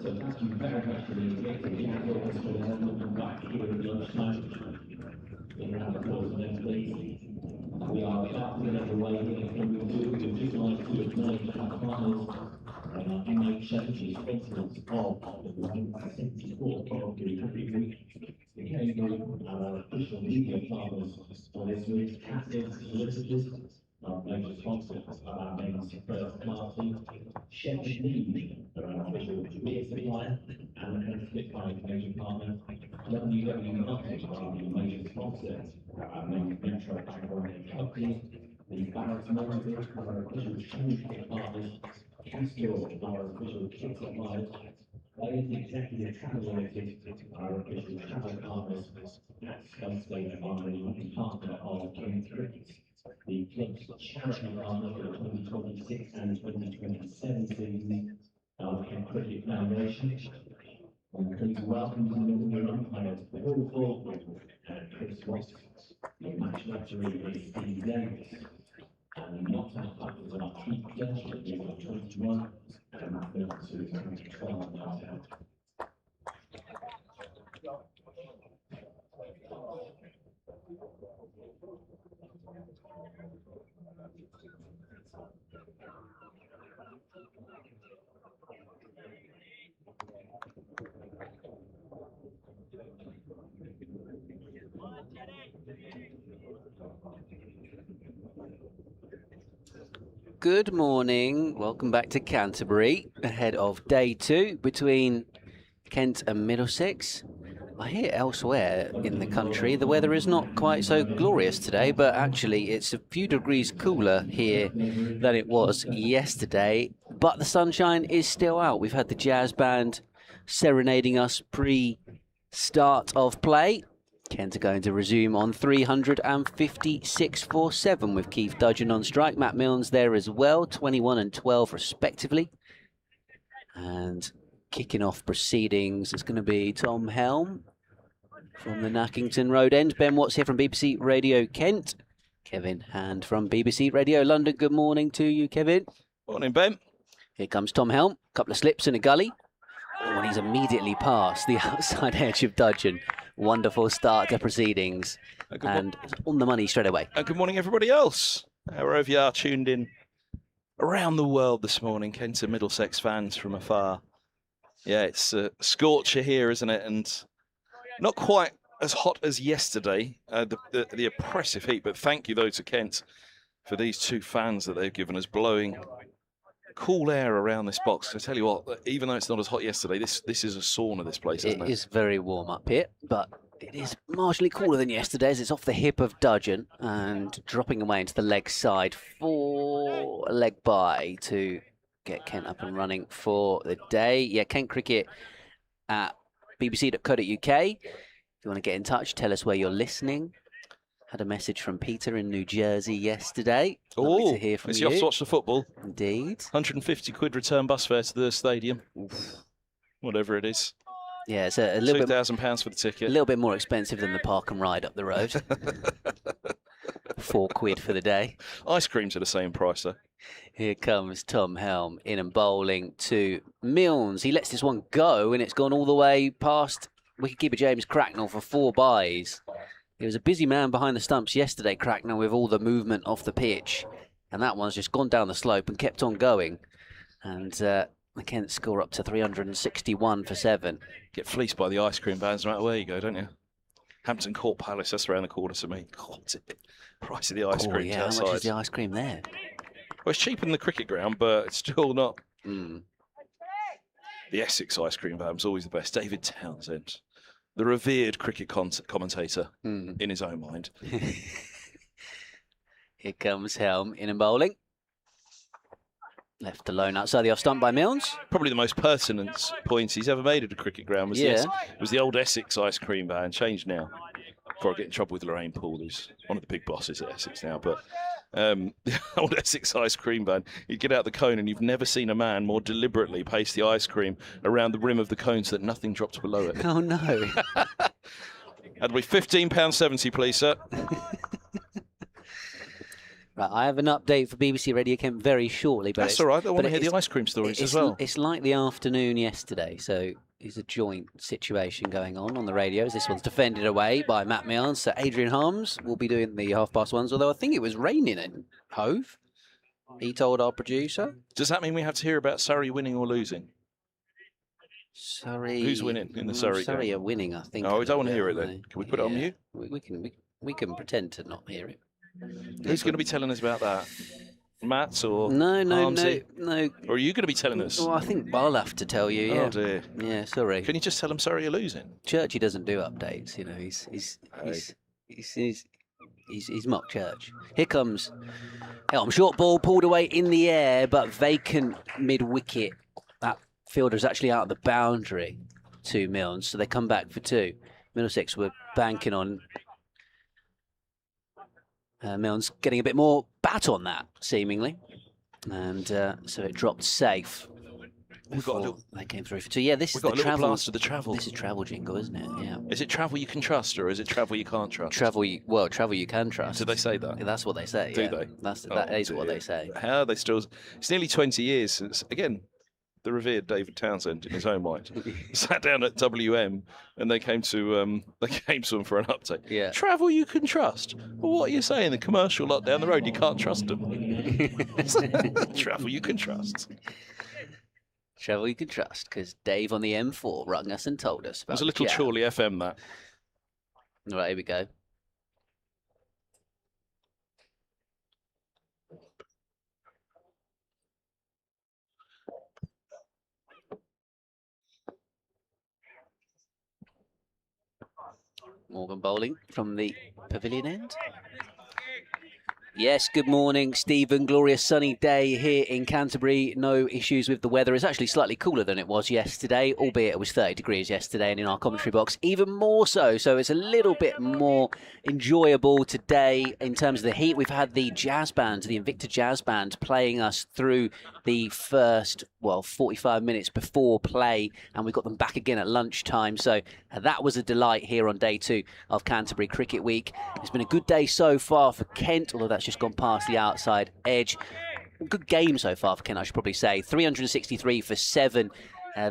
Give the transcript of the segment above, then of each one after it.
So thank you very much for the invitation. Looking back here at lunchtime. In round of applause for them, please. We are about to get underway here in Room 2. We'd just like to acknowledge our partners and our inmate churches, residents of the 174 Canterbury Cricket. The K Group, our official media partners for this week's captains, solicitors, our major sponsors of our men's first class team, Shepherd Need, our official beer supplier, and the Spitfire major partner, WW Nothing, our major sponsor, our main metro agri company, the Barrett Motor Group, our official championship partners, Castile, our official kit suppliers, Ladies Executive Travel Limited, our official travel partners, at Space Marine, partner of Canterbury Cricket, the club's charity partner for the 2026 and 2027 seasons, our Cricket Foundation. And please welcome to the new umpires, Paul Ford and Chris Ross. The match referee is Steve Davis. And the knocked-out partners are Keith Gilstrap, who's 21, and Matt Mills, who's 12 knocked-out. Good morning, welcome back to Canterbury, ahead of day 2 between Kent and Middlesex. I hear elsewhere in the country the weather is not quite so glorious today, but actually it's a few degrees cooler here than it was yesterday, but the sunshine is still out. We've had the jazz band serenading us pre-start of play. Kent are going to resume on 356 for 7 with Keith Dudgeon on strike. Matt Milnes there as well, 21 and 12 respectively. And kicking off proceedings is going to be Tom Helm from the Nackington Road end. Ben Watts here from BBC Radio Kent. Kevin Hand from BBC Radio London. Good morning to you, Kevin. Morning, Ben. Here comes Tom Helm. A couple of slips in a gully. Oh, and he's immediately past the outside edge of Dudgeon. Wonderful start to proceedings, and on the money straight away. And good morning, everybody else, wherever you are tuned in around the world this morning. Kent and Middlesex fans from afar. Yeah, it's a scorcher here, isn't it? And not quite as hot as yesterday, the oppressive heat. But thank you, though, to Kent for these 2 fans that they've given us, blowing cool air around this box. I tell you what, even though it's not as hot yesterday, this is a sauna, this place, isn't it? It is very warm up here, but it is marginally cooler than yesterday's. It's off the hip of Dudgeon and dropping away into the leg side for a leg bye to get Kent up and running for the day. Yeah, Kent Cricket at bbc.co.uk. If you want to get in touch, tell us where you're listening. Had a message from Peter in New Jersey yesterday. Oh, to hear from is you. he off to watch the football? Indeed. 150 quid return bus fare to the stadium. Oof. Whatever it is. Yeah, it's a little bit £2,000 for the ticket. A little bit more expensive than the park and ride up the road. £4 for the day. Ice creams are the same price, though. Here comes Tom Helm in and bowling to Milnes. He lets this one go, and it's gone all the way past wicketkeeper James Cracknell for 4 byes. He was a busy man behind the stumps yesterday, Cracknell, with all the movement off the pitch. And that one's just gone down the slope and kept on going. And the Kent score up to 361 for 7. Get fleeced by the ice cream vans no matter where you go, don't you? Hampton Court Palace, that's around the corner to me. God, price of the ice cream yeah, outside. how much is the ice cream there? Well, it's cheaper than the cricket ground, but it's still not. Mm. The Essex ice cream van's always the best. David Townsend, the revered cricket commentator in his own mind. Here comes Helm in and bowling. Left alone outside the off stump by Milnes. Probably the most pertinent point he's ever made at a cricket ground was, was the old Essex ice cream van, changed now. Before I get in trouble with Lorraine Poole, who's one of the big bosses at Essex now. But the old Essex ice cream van, you'd get out the cone and you've never seen a man more deliberately paste the ice cream around the rim of the cone so that nothing drops below it. Oh, no. That'll be £15.70, please, sir. Right, I have an update for BBC Radio Kent very shortly. But That's all right. I want to hear the ice cream stories as well. It's like the afternoon yesterday, so it's a joint situation going on the radios. This one's defended away by Matt Mills, so Adrian Harms will be doing the half-past-ones, although I think it was raining in Hove, he told our producer. Does that mean we have to hear about Surrey winning or losing? Surrey. Who's winning in the Surrey Surrey game? are winning, I think. Oh, we don't want to hear it then. Can we put it on mute? We can pretend to not hear it. Who's going to be telling us about that? Matt or No. Or are you going to be telling us? Well, I think I'll have to tell you. Yeah. Oh dear. Yeah, sorry. Can you just tell them Surrey are losing? Churchy doesn't do updates. You know, he's mock Church. Here comes Helm. Short ball pulled away in the air, but vacant mid wicket. That fielder's actually out of the boundary. 2 Milnes, so they come back for 2. Middlesex were banking on Milnes getting a bit more bat on that, seemingly. And so it dropped safe. We've got a little, they came through for 2. Yeah, this is got the a little travel. blast of the travel. This is travel jingle, isn't it? Yeah. Is it travel you can trust or is it travel you can't trust? Travel you can trust. Do they say that? Yeah, that's what they say. Do yeah. they? That is what they say. How are they still? It's nearly 20 years since, again, the revered David Townsend in his own right sat down at WM and they came to him for an update. Yeah. Travel you can trust. Well, what are you saying? The commercial lot down the road, you can't trust them. Travel you can trust. Travel you can trust, because Dave on the M4 rung us and told us about It was a little Chorley FM, that. Right, here we go. Morgan bowling from the pavilion end. Yes, good morning, Stephen. Glorious sunny day here in Canterbury. No issues with the weather. It's actually slightly cooler than it was yesterday, albeit it was 30 degrees yesterday, and in our commentary box, even more so. So it's a little bit more enjoyable today in terms of the heat. We've had the jazz band, the Invicta Jazz Band, playing us through the first, 45 minutes before play, and we got them back again at lunchtime. So that was a delight here on day 2 of Canterbury Cricket Week. It's been a good day so far for Kent, although that's just gone past the outside edge. Good game so far for Kent, I should probably say. 363 for 7.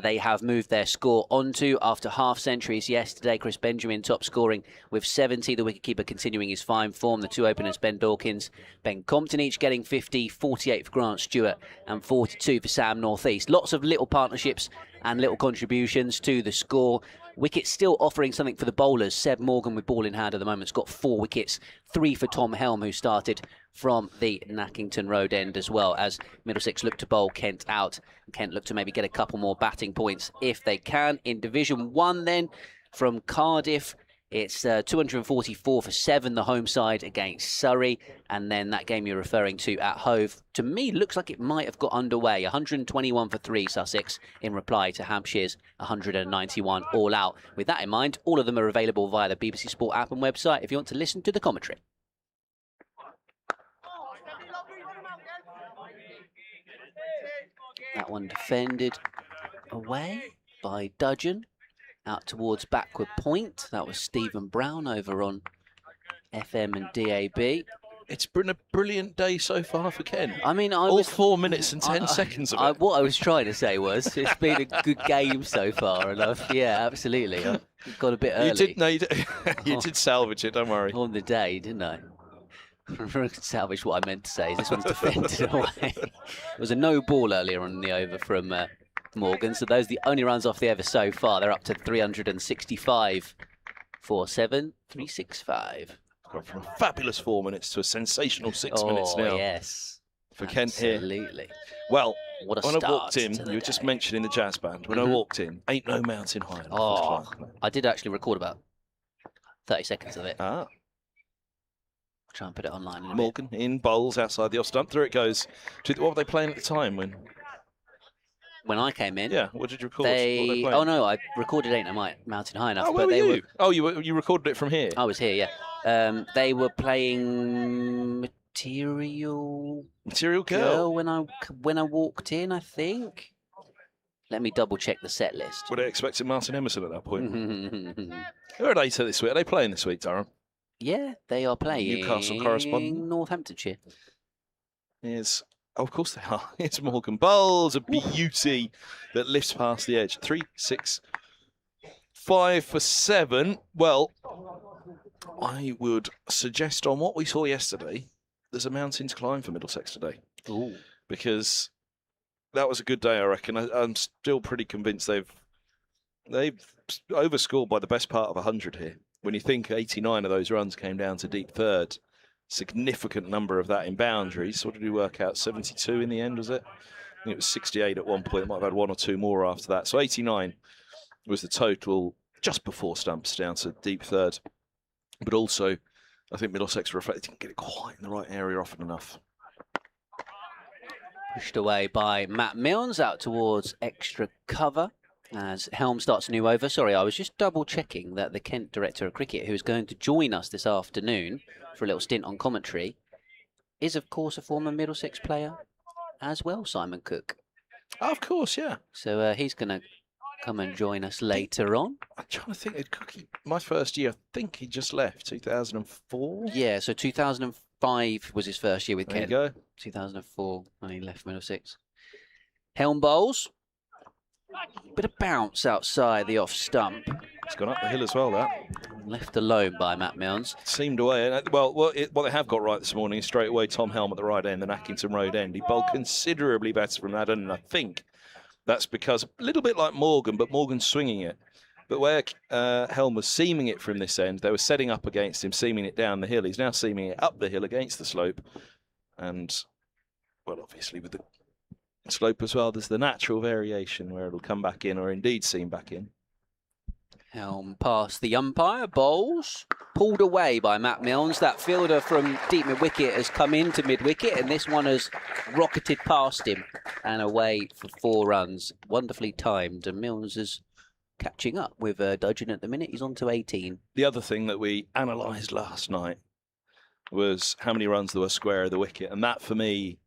They have moved their score onto after half centuries yesterday. Chris Benjamin top scoring with 70. The wicketkeeper continuing his fine form. The 2 openers, Ben Dawkins, Ben Compton, each getting 50, 48 for Grant Stewart and 42 for Sam Northeast. Lots of little partnerships and little contributions to the score. Wickets still offering something for the bowlers. Seb Morgan with ball in hand at the moment has got 4 wickets. 3 for Tom Helm, who started from the Nackington Road end, as well as Middlesex look to bowl Kent out. Kent look to maybe get a couple more batting points if they can. In Division 1 then, from Cardiff, it's 244 for 7, the home side against Surrey. And then that game you're referring to at Hove, to me, looks like it might have got underway. 121 for 3, Sussex, in reply to Hampshire's 191 all out. With that in mind, all of them are available via the BBC Sport app and website if you want to listen to the commentary. That one defended away by Dudgeon. Out towards backward point. That was Stephen Brown over on FM and DAB. It's been a brilliant day so far for Ken. I mean, all 4 minutes and 10 seconds of it. What I was trying to say was, it's been a good game so far, and absolutely. I got a bit early. You did salvage it. Don't worry. On the day, didn't I? Salvage what I meant to say. This one's defended away. It was a no ball earlier on in the over from Morgan, so those are the only runs off the over so far. They're up to 365 for 7, 365. Gone from a fabulous 4 minutes to a sensational 6 minutes now. Yes, for Kent here. Absolutely. Well, what a when I start walked in, you were just mentioning the jazz band. When I walked in, ain't no mountain high enough. Oh, I did actually record about 30 seconds of it. Ah. I'll try and put it online in a Morgan in bowls outside the off stump. Through it goes. What were they playing at the time when I came in? Yeah, what did you record? Oh no, I recorded Ain't No Mountain High Enough. Oh, where were you? Oh, you recorded it from here? I was here, yeah. They were playing Material Girl when I walked in, I think. Let me double check the set list. Were they expecting Martin Emerson at that point? Who are they this week? Are they playing this week, Durham? Yeah, they are playing Newcastle correspondent. Northamptonshire. is, oh, of course they are. It's Morgan Bowles, a beauty that lifts past the edge. 3, 6, 5 for 7. Well, I would suggest on what we saw yesterday, there's a mountain to climb for Middlesex today. Ooh. Because that was a good day, I reckon. I'm still pretty convinced they've overscored by the best part of 100 here. When you think 89 of those runs came down to deep third, significant number of that in boundaries. What did we work out? 72 in the end, was it? I think it was 68 at one point. It might have had 1 or 2 more after that. So 89 was the total just before stumps down to deep third. But also, I think Middlesex didn't get it quite in the right area often enough. Pushed away by Matt Milnes out towards extra cover as Helm starts a new over. Sorry, I was just double checking that the Kent Director of Cricket, who is going to join us this afternoon for a little stint on commentary, is of course a former Middlesex player as well, Simon Cook. Oh, of course, yeah. So he's going to come and join us later on. I'm trying to think, Cookie, my first year, I think he just left, 2004? Yeah, so 2005 was his first year with There Kent. you go. 2004 when he left Middlesex. Helm bowls. Bit of bounce outside the off stump. It's gone up the hill as well, that. Left alone by Matt Milnes. Seemed away. Well, what they have got right this morning is straight away Tom Helm at the right end and Accrington Road end. He bowled considerably better from that end, and I think that's because, a little bit like Morgan, but Morgan's swinging it. But where Helm was seaming it from this end, they were setting up against him, seaming it down the hill. He's now seaming it up the hill against the slope. And, well, obviously with the slope as well, there's the natural variation where it'll come back in or indeed seam back in. Helm past the umpire, bowls, pulled away by Matt Milnes. That fielder from deep mid-wicket has come into mid-wicket, and this one has rocketed past him and away for 4 runs. Wonderfully timed, and Milnes is catching up with Dudgeon at the minute. He's on to 18. The other thing that we analysed last night was how many runs there were square of the wicket, and that for me,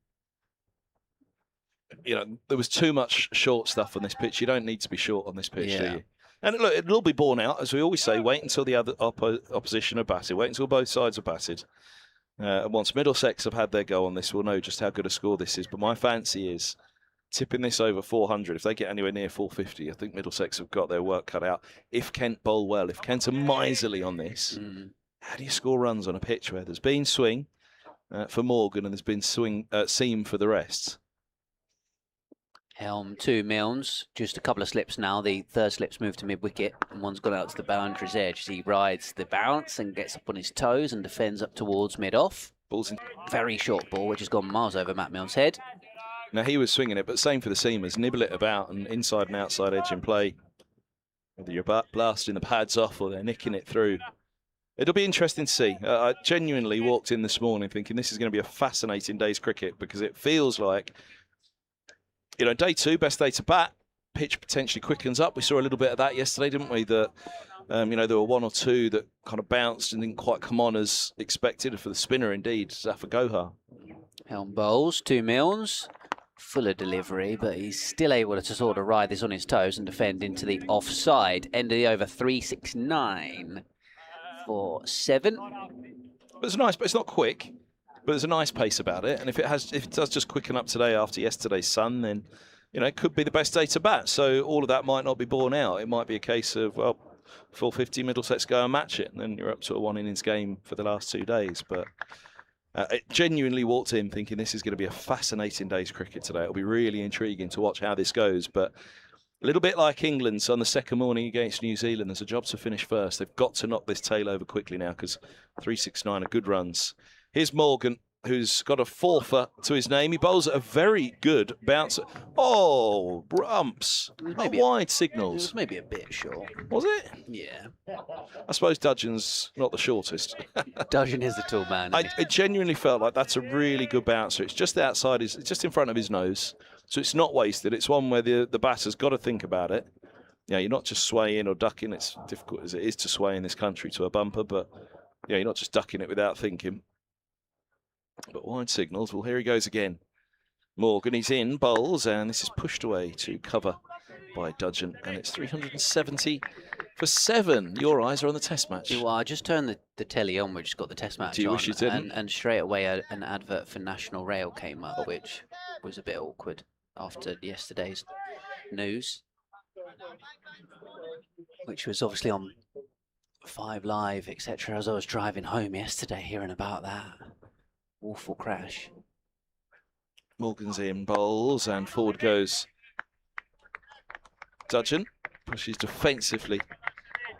you know, there was too much short stuff on this pitch. You don't need to be short on this pitch, do you? And look, it'll be borne out, as we always say, wait until the other opposition are batted, wait until both sides are batted. And once Middlesex have had their go on this, we'll know just how good a score this is. But my fancy is tipping this over 400. If they get anywhere near 450, I think Middlesex have got their work cut out. If Kent bowl well, if Kent are miserly on this, how do you score runs on a pitch where there's been swing for Morgan and there's been seam for the rest? Helm to Milnes, just a couple of slips now. The third slip's moved to mid-wicket, and one's gone out to the boundary's edge. He rides the bounce and gets up on his toes and defends up towards mid-off. Ball's in. Very short ball, which has gone miles over Matt Milnes' head. Now, he was swinging it, but same for the seamers. Nibble it about and inside and outside edge in play. Whether you're blasting the pads off or they're nicking it through. It'll be interesting to see. I genuinely walked in this morning thinking this is going to be a fascinating day's cricket, because it feels like, you know, day 2, best day to bat, pitch potentially quickens up. We saw a little bit of that yesterday, didn't we? That, you know, there were 1 or 2 that kind of bounced and didn't quite come on as expected. For the spinner, indeed, Zafar Gohar. Helm bowls to Milnes. Fuller delivery, but he's still able to sort of ride this on his toes and defend into the offside. End of the over, 369 for 7. It's nice, but it's not quick. But there's a nice pace about it, and if it does just quicken up today after yesterday's sun, then, you know, it could be the best day to bat. So all of that might not be borne out. It might be a case of, well, 450 Middlesex go and match it, and then you're up to a 1 innings game for the last 2 days. But it genuinely walked in thinking this is going to be a fascinating day's cricket today. It'll be really intriguing to watch how this goes. But a little bit like England on the second morning against New Zealand, there's a job to finish first. They've got to knock this tail over quickly now, because 369 are good runs. Here's Morgan, who's got a 4-fer to his name. He bowls at a very good bouncer. Oh, Brumps. Wide signals. It was maybe a bit short. Was it? Yeah. I suppose Dudgeon's not the shortest. Dudgeon is the tall man. I genuinely felt like that's a really good bouncer. It's just outside, it's just in front of his nose. So it's not wasted. It's one where the batter's got to think about it. Yeah, you're not just swaying or ducking. It's difficult as it is to sway in this country to a bumper, but yeah, you're not just ducking it without thinking. But wide signals. Well, here he goes again. Morgan, he's in, bowls, and this is pushed away to cover by Dudgeon, and it's 370 for 7. Your eyes are on the Test match. Well, I just turned the telly on, which has got the Test match Do you on, wish you didn't? and straight away an advert for National Rail came up, which was a bit awkward after yesterday's news, which was obviously on 5 Live, etc. As I was driving home yesterday, hearing about that awful crash. Morgan's in, bowls, and forward goes Dudgeon. Pushes defensively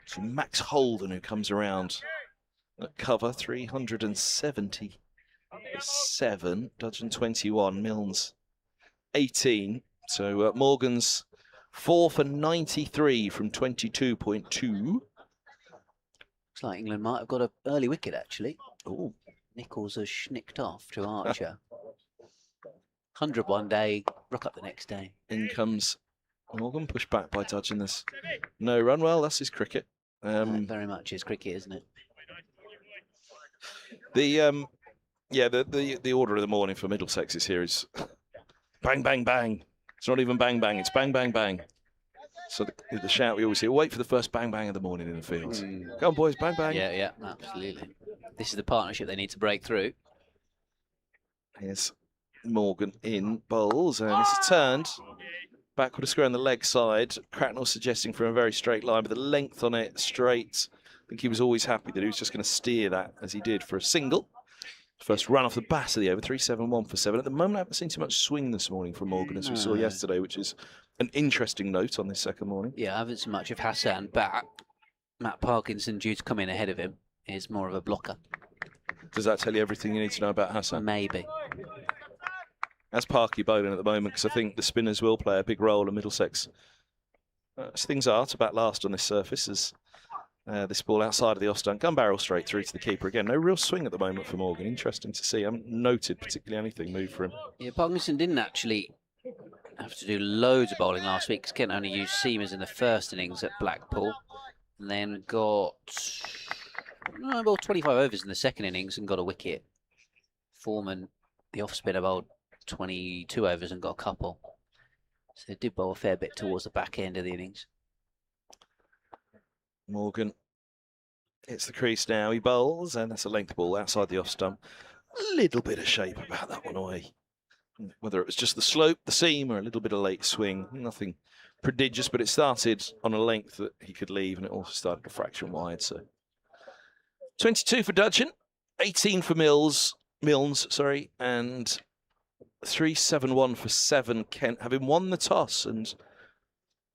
to Max Holden, who comes around at cover. 377. Dudgeon 21, Milnes 18. So Morgan's 4 for 93 from 22.2. Looks like England might have got an early wicket, actually. Oh, Nichols has schnicked off to Archer. 100 one day, rock up the next day. in comes Morgan, pushed back by Dudgeon. There's no run. Well, that's his cricket. Very much is cricket, isn't it? The order of the morning for Middlesex here is bang, bang, bang. It's not even bang, bang. It's bang, bang, bang. So the shout we always hear, wait for the first bang, bang of the morning in the field. Come on, boys, bang, bang. Yeah, absolutely. This is the partnership they need to break through. Here's Morgan in, bowls, and this is turned. Backward a square on the leg side. Cracknell suggesting from a very straight line, but the length on it straight. I think he was always happy that he was just going to steer that as he did for a single. First run off the bat of the over, 371 for 7. At the moment, I haven't seen too much swing this morning from Morgan as we saw yesterday, which is an interesting note on this second morning. Yeah, I haven't seen much of Hassan, but Matt Parkinson, due to come in ahead of him, is more of a blocker. Does that tell you everything you need to know about Hassan? Maybe. That's Parky bowling at the moment, because I think the spinners will play a big role in Middlesex. As things are, to bat last on this surface as this ball outside of the off stump, gun barrel straight through to the keeper again. No real swing at the moment for Morgan. Interesting to see. I haven't noted particularly anything move for him. Yeah, Parkinson didn't actually have to do loads of bowling last week because Kent only used seamers in the first innings at Blackpool, and then got about 25 overs in the second innings and got a wicket. Foreman, the off spinner, bowled 22 overs and got a couple. So they did bowl a fair bit towards the back end of the innings. Morgan hits the crease now. He bowls, and that's a length ball outside the off stump. A little bit of shape about that one away. Whether it was just the slope, the seam, or a little bit of late swing. Nothing prodigious, but it started on a length that he could leave, and it also started a fraction wide. So 22 for Dudgeon, 18 for Milnes, and 371 for 7. Kent, having won the toss, and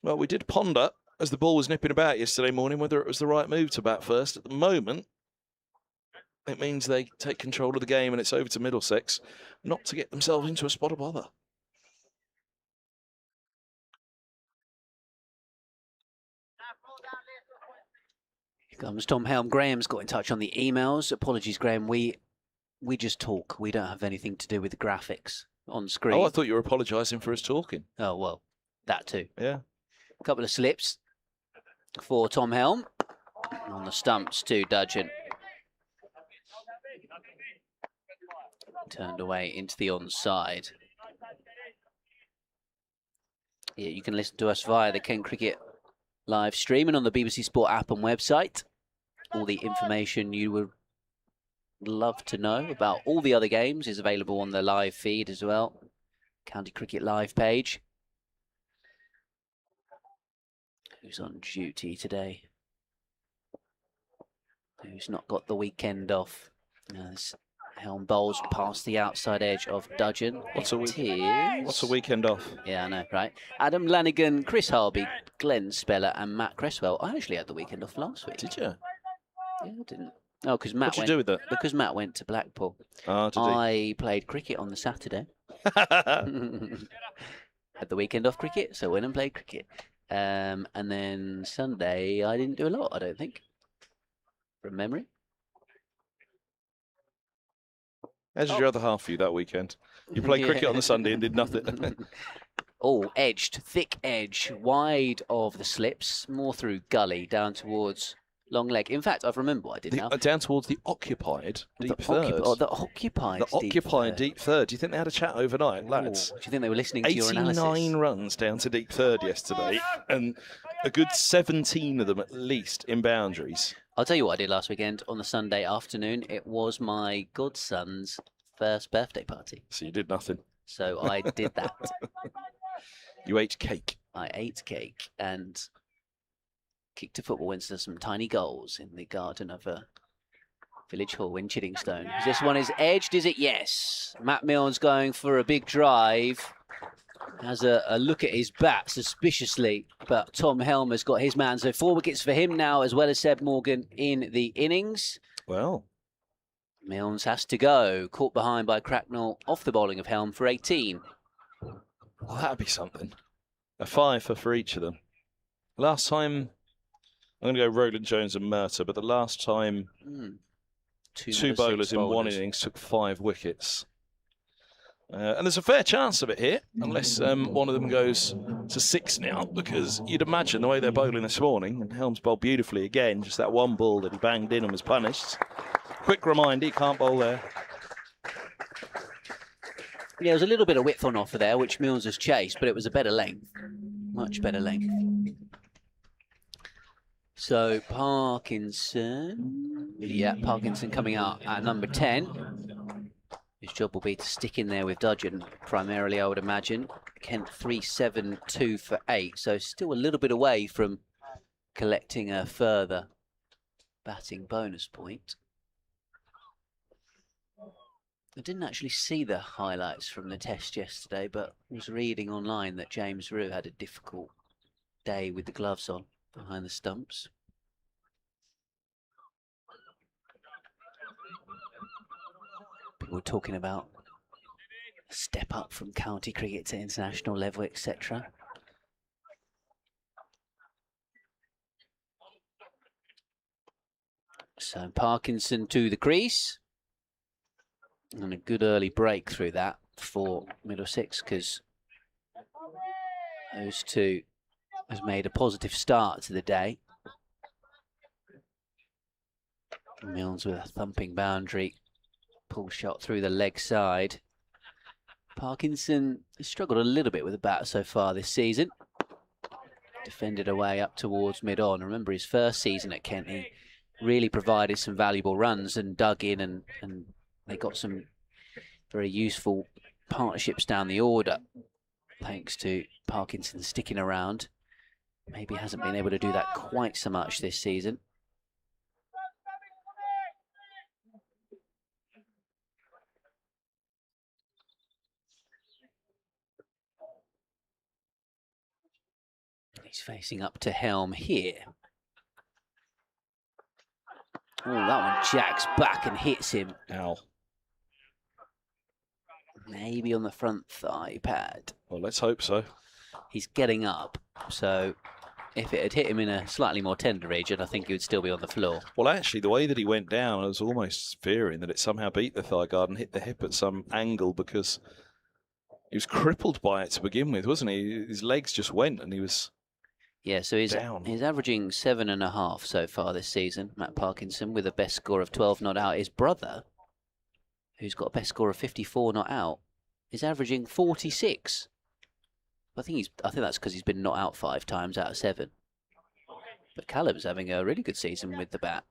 well, we did ponder as the ball was nipping about yesterday morning whether it was the right move to bat first. At the moment, it means they take control of the game, and it's over to Middlesex not to get themselves into a spot of bother. Here comes Tom Helm. Graham's got in touch on the emails. Apologies, Graham. We just talk. We don't have anything to do with the graphics on screen. Oh, I thought you were apologising for us talking. Oh, well, that too. Yeah. A couple of slips for Tom Helm. On the stumps to Dudgeon. Turned away into the onside. Yeah, you can listen to us via the Kent Cricket live stream and on the BBC Sport app and website. All the information you would love to know about all the other games is available on the live feed as well. County Cricket live page. Who's on duty today? Who's not got the weekend off? Helm bowls past the outside edge of Dudgeon. What's a weekend off? Yeah, I know, right? Adam Lanigan, Chris Harvey, Glenn Speller, and Matt Cresswell. I actually had the weekend off last week. Did you? Yeah, I didn't. Oh, because Matt What'd you do with it? Because Matt went to Blackpool. Oh, did he? I played cricket on the Saturday. Had the weekend off cricket, so went and played cricket. And then Sunday, I didn't do a lot, I don't think, from memory. How did your other half for you that weekend? You played cricket on the Sunday and did nothing. Oh, edged, thick edge, wide of the slips, more through gully, down towards long leg. In fact, I remember what I did now. Down towards the occupied deep third. The occupied deep third. Do you think they had a chat overnight, lads? Do you think they were listening to your analysis? 89 runs down to deep third yesterday, and a good 17 of them at least in boundaries. I'll tell you what I did last weekend on the Sunday afternoon. It was my godson's first birthday party. So you did nothing. So I did that. You ate cake. I ate cake and kicked a football into some tiny goals in the garden of a village hall in Chiddingstone. This one is edged, is it? Yes. Matt Milne's going for a big drive. Has a look at his bat suspiciously, but Tom Helmer's got his man. So 4 wickets for him now, as well as Seb Morgan in the innings. Well, Milnes has to go. Caught behind by Cracknell off the bowling of Helm for 18. well, that'd be something. A 5 for each of them. Last time, I'm going to go Roland Jones and Murtagh, but the last time two bowlers in one innings took 5 wickets. And there's a fair chance of it here, unless one of them goes to 6 now, because you'd imagine the way they're bowling this morning, and Helm's bowled beautifully again, just that one ball that he banged in and was punished. Quick reminder, he can't bowl there. Yeah, there's a little bit of width on offer there, which Milnes has chased, but it was a better length. Much better length. So Parkinson. Yeah, Parkinson coming out at number 10. His job will be to stick in there with Dudgeon, primarily, I would imagine. Kent 3-7-2 for 8, so still a little bit away from collecting a further batting bonus point. I didn't actually see the highlights from the test yesterday, but was reading online that James Rew had a difficult day with the gloves on behind the stumps. People were talking about a step up from county cricket to international level, etc. So Parkinson to the crease. And a good early break through that for Middlesex, because those two has made a positive start to the day. Milnes with a thumping boundary, pull shot through the leg side. Parkinson has struggled a little bit with the bat so far this season. Defended away up towards mid-on. Remember his first season at Kent, he really provided some valuable runs and dug in, and they got some very useful partnerships down the order, thanks to Parkinson sticking around. Maybe hasn't been able to do that quite so much this season. He's facing up to Helm here. Oh, that one jacks back and hits him. Ow. Maybe on the front thigh pad. Well, let's hope so. He's getting up, so if it had hit him in a slightly more tender region, I think he would still be on the floor. Well, actually, the way that he went down, I was almost fearing that it somehow beat the thigh guard and hit the hip at some angle, because he was crippled by it to begin with, wasn't he? His legs just went and he was Yeah, so he's averaging 7.5 so far this season, Matt Parkinson, with a best score of 12 not out. His brother, who's got a best score of 54 not out, is averaging 46. I think that's because he's been not out 5 times out of 7. But Callum's having a really good season with the bat.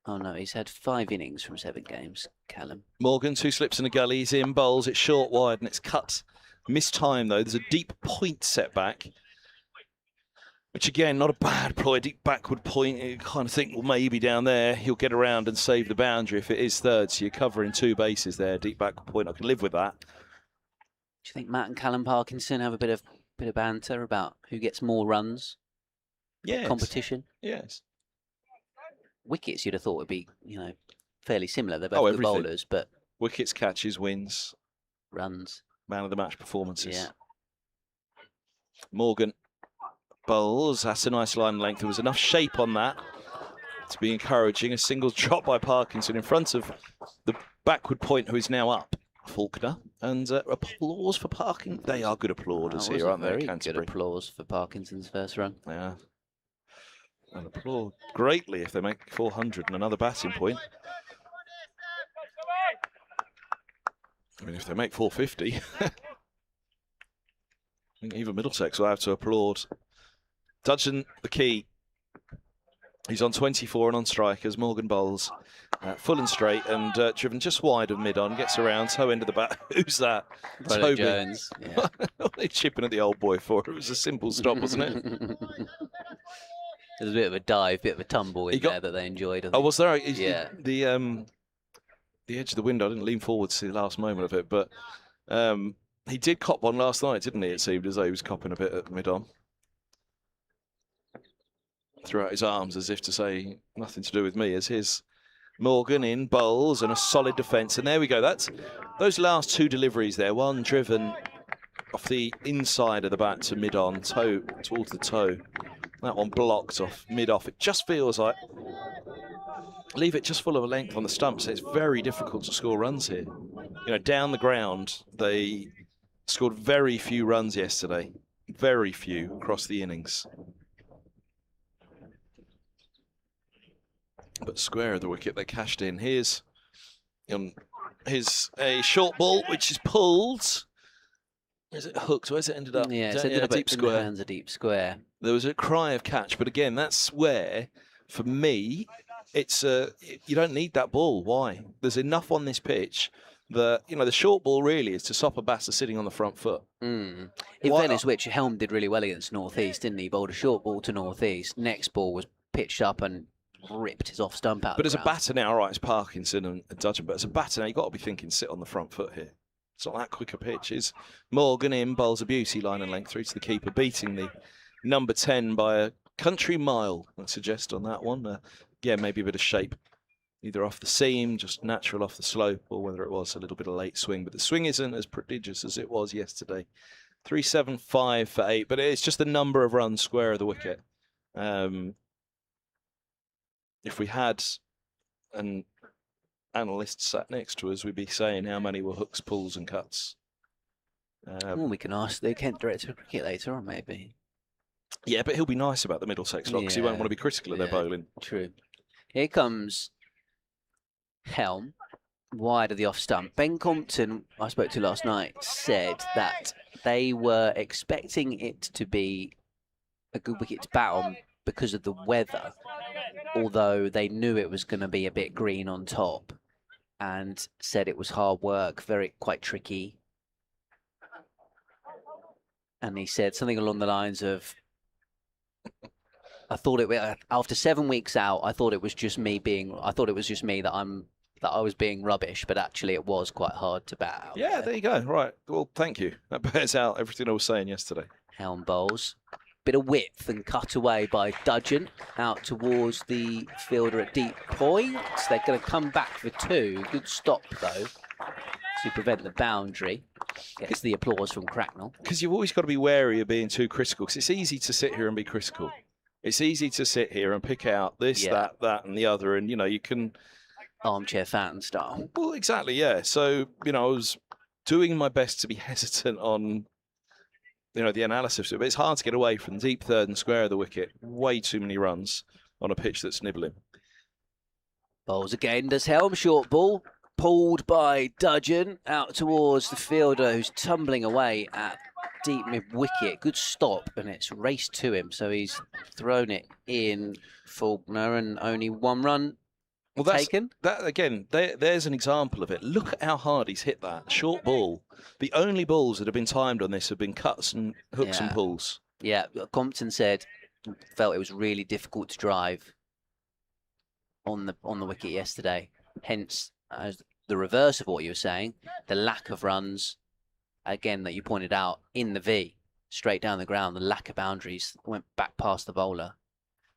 Oh no, he's had 5 innings from 7 games, Callum. Morgan, 2 slips and a gully. He's in, bowls, it's short, wide, and it's cut. Missed time though. There's a deep point setback, which again, not a bad ploy. Deep backward point. You kind of think, well, maybe down there he'll get around and save the boundary if it is third. So you're covering 2 bases there. Deep backward point. I can live with that. Do you think Matt and Callum Parkinson have a bit of banter about who gets more runs? Yes. Competition. Yes. Wickets, you'd have thought would be, fairly similar. They're both good bowlers, but wickets, catches, wins, runs, man of the match performances. Yeah. Morgan bowls. That's a nice line length. There was enough shape on that to be encouraging. A single drop by Parkinson in front of the backward point, who is now up, Faulkner. And applause for Parkinson. They are good applauders here, aren't they? Very good applause for Parkinson's first run. Yeah. And applaud greatly if they make 400 and another batting point. I mean, if they make 450, I think even Middlesex will have to applaud. Dudgeon, the key. He's on 24 and on strike as Morgan bowls. Full and straight and driven just wide of mid-on. Gets around, toe end of the bat. Who's that? Toby Jones. Yeah. What are they chipping at the old boy for? It was a simple stop, wasn't it? There's a bit of a dive, bit of a tumble in there that they enjoyed. Oh, was there? Yeah. The edge of the window, I didn't lean forward to see the last moment of it, but he did cop one last night, didn't he? It seemed as though he was copping a bit at mid-on. Threw out his arms as if to say, nothing to do with me, as his Morgan in bowls and a solid defence. And there we go. That's those last two deliveries there. One driven off the inside of the bat to mid-on, toe towards the toe. That one blocked off mid-off. It just feels like leave it just full of a length on the stumps. It's very difficult to score runs here. You know, down the ground, they scored very few runs yesterday. Very few across the innings. But square of the wicket, they cashed in. Here's a short ball, which is pulled. Is it hooked? Where's it ended up? Yeah, it's ended up deep square. Hands a deep square. There was a cry of catch, but again, that's where, for me, it's you don't need that ball. Why? There's enough on this pitch that, you know, the short ball really is to stop a batter sitting on the front foot. In fairness, which Helm did really well against North East, didn't he? Bowled a short ball to North East. Next ball was pitched up and ripped his off stump out. But as a batter now, all right, it's Parkinson and Dudgeon, but as a batter now, you've got to be thinking sit on the front foot here. It's not that quick a pitch. Is Morgan in, bowls a beauty, line and length through to the keeper, beating the number 10 by a country mile, I'd suggest on that one. Yeah, maybe a bit of shape, either off the seam, just natural off the slope, or whether it was a little bit of late swing. But the swing isn't as prodigious as it was yesterday. 375 for 8, but it's just the number of runs square of the wicket. If we had an analyst sat next to us, we'd be saying how many were hooks, pulls and cuts. We can ask the Kent Director of Cricket later on, maybe. Yeah, but he'll be nice about the Middlesex lot because he won't want to be critical of their bowling. True. Here comes Helm, wide of the off stump. Ben Compton, I spoke to last night, said that they were expecting it to be a good wicket to bat on because of the weather, although they knew it was going to be a bit green on top, and said it was hard work, quite tricky. And he said something along the lines of, after 7 weeks out, I thought it was just me that I was being rubbish, but actually it was quite hard to bat out. Yeah, there you go. Right. Well, thank you. That bears out everything I was saying yesterday. Helm bowls. Bit of width and cut away by Dudgeon out towards the fielder at deep point. They're going to come back for 2. Good stop, though, to prevent the boundary. Gets the applause from Cracknell. Because you've always got to be wary of being too critical, because it's easy to sit here and be critical. It's easy to sit here and pick out this, that, and the other, and, you know, you can... Armchair fan style. Well, exactly, yeah. So, you know, I was doing my best to be hesitant on, you know, the analysis of it, but it's hard to get away from deep third and square of the wicket. Way too many runs on a pitch that's nibbling. Bowls again, does Helm, short ball. Pulled by Dudgeon out towards the fielder who's tumbling away at deep mid-wicket. Good stop, and it's raced to him, so he's thrown it in Faulkner, and only 1 run taken. That again, there's an example of it. Look at how hard he's hit that short ball. The only balls that have been timed on this have been cuts and hooks and pulls. Yeah, Compton felt it was really difficult to drive on the wicket yesterday. Hence, as the reverse of what you were saying, the lack of runs, again, that you pointed out in the V, straight down the ground, the lack of boundaries, went back past the bowler.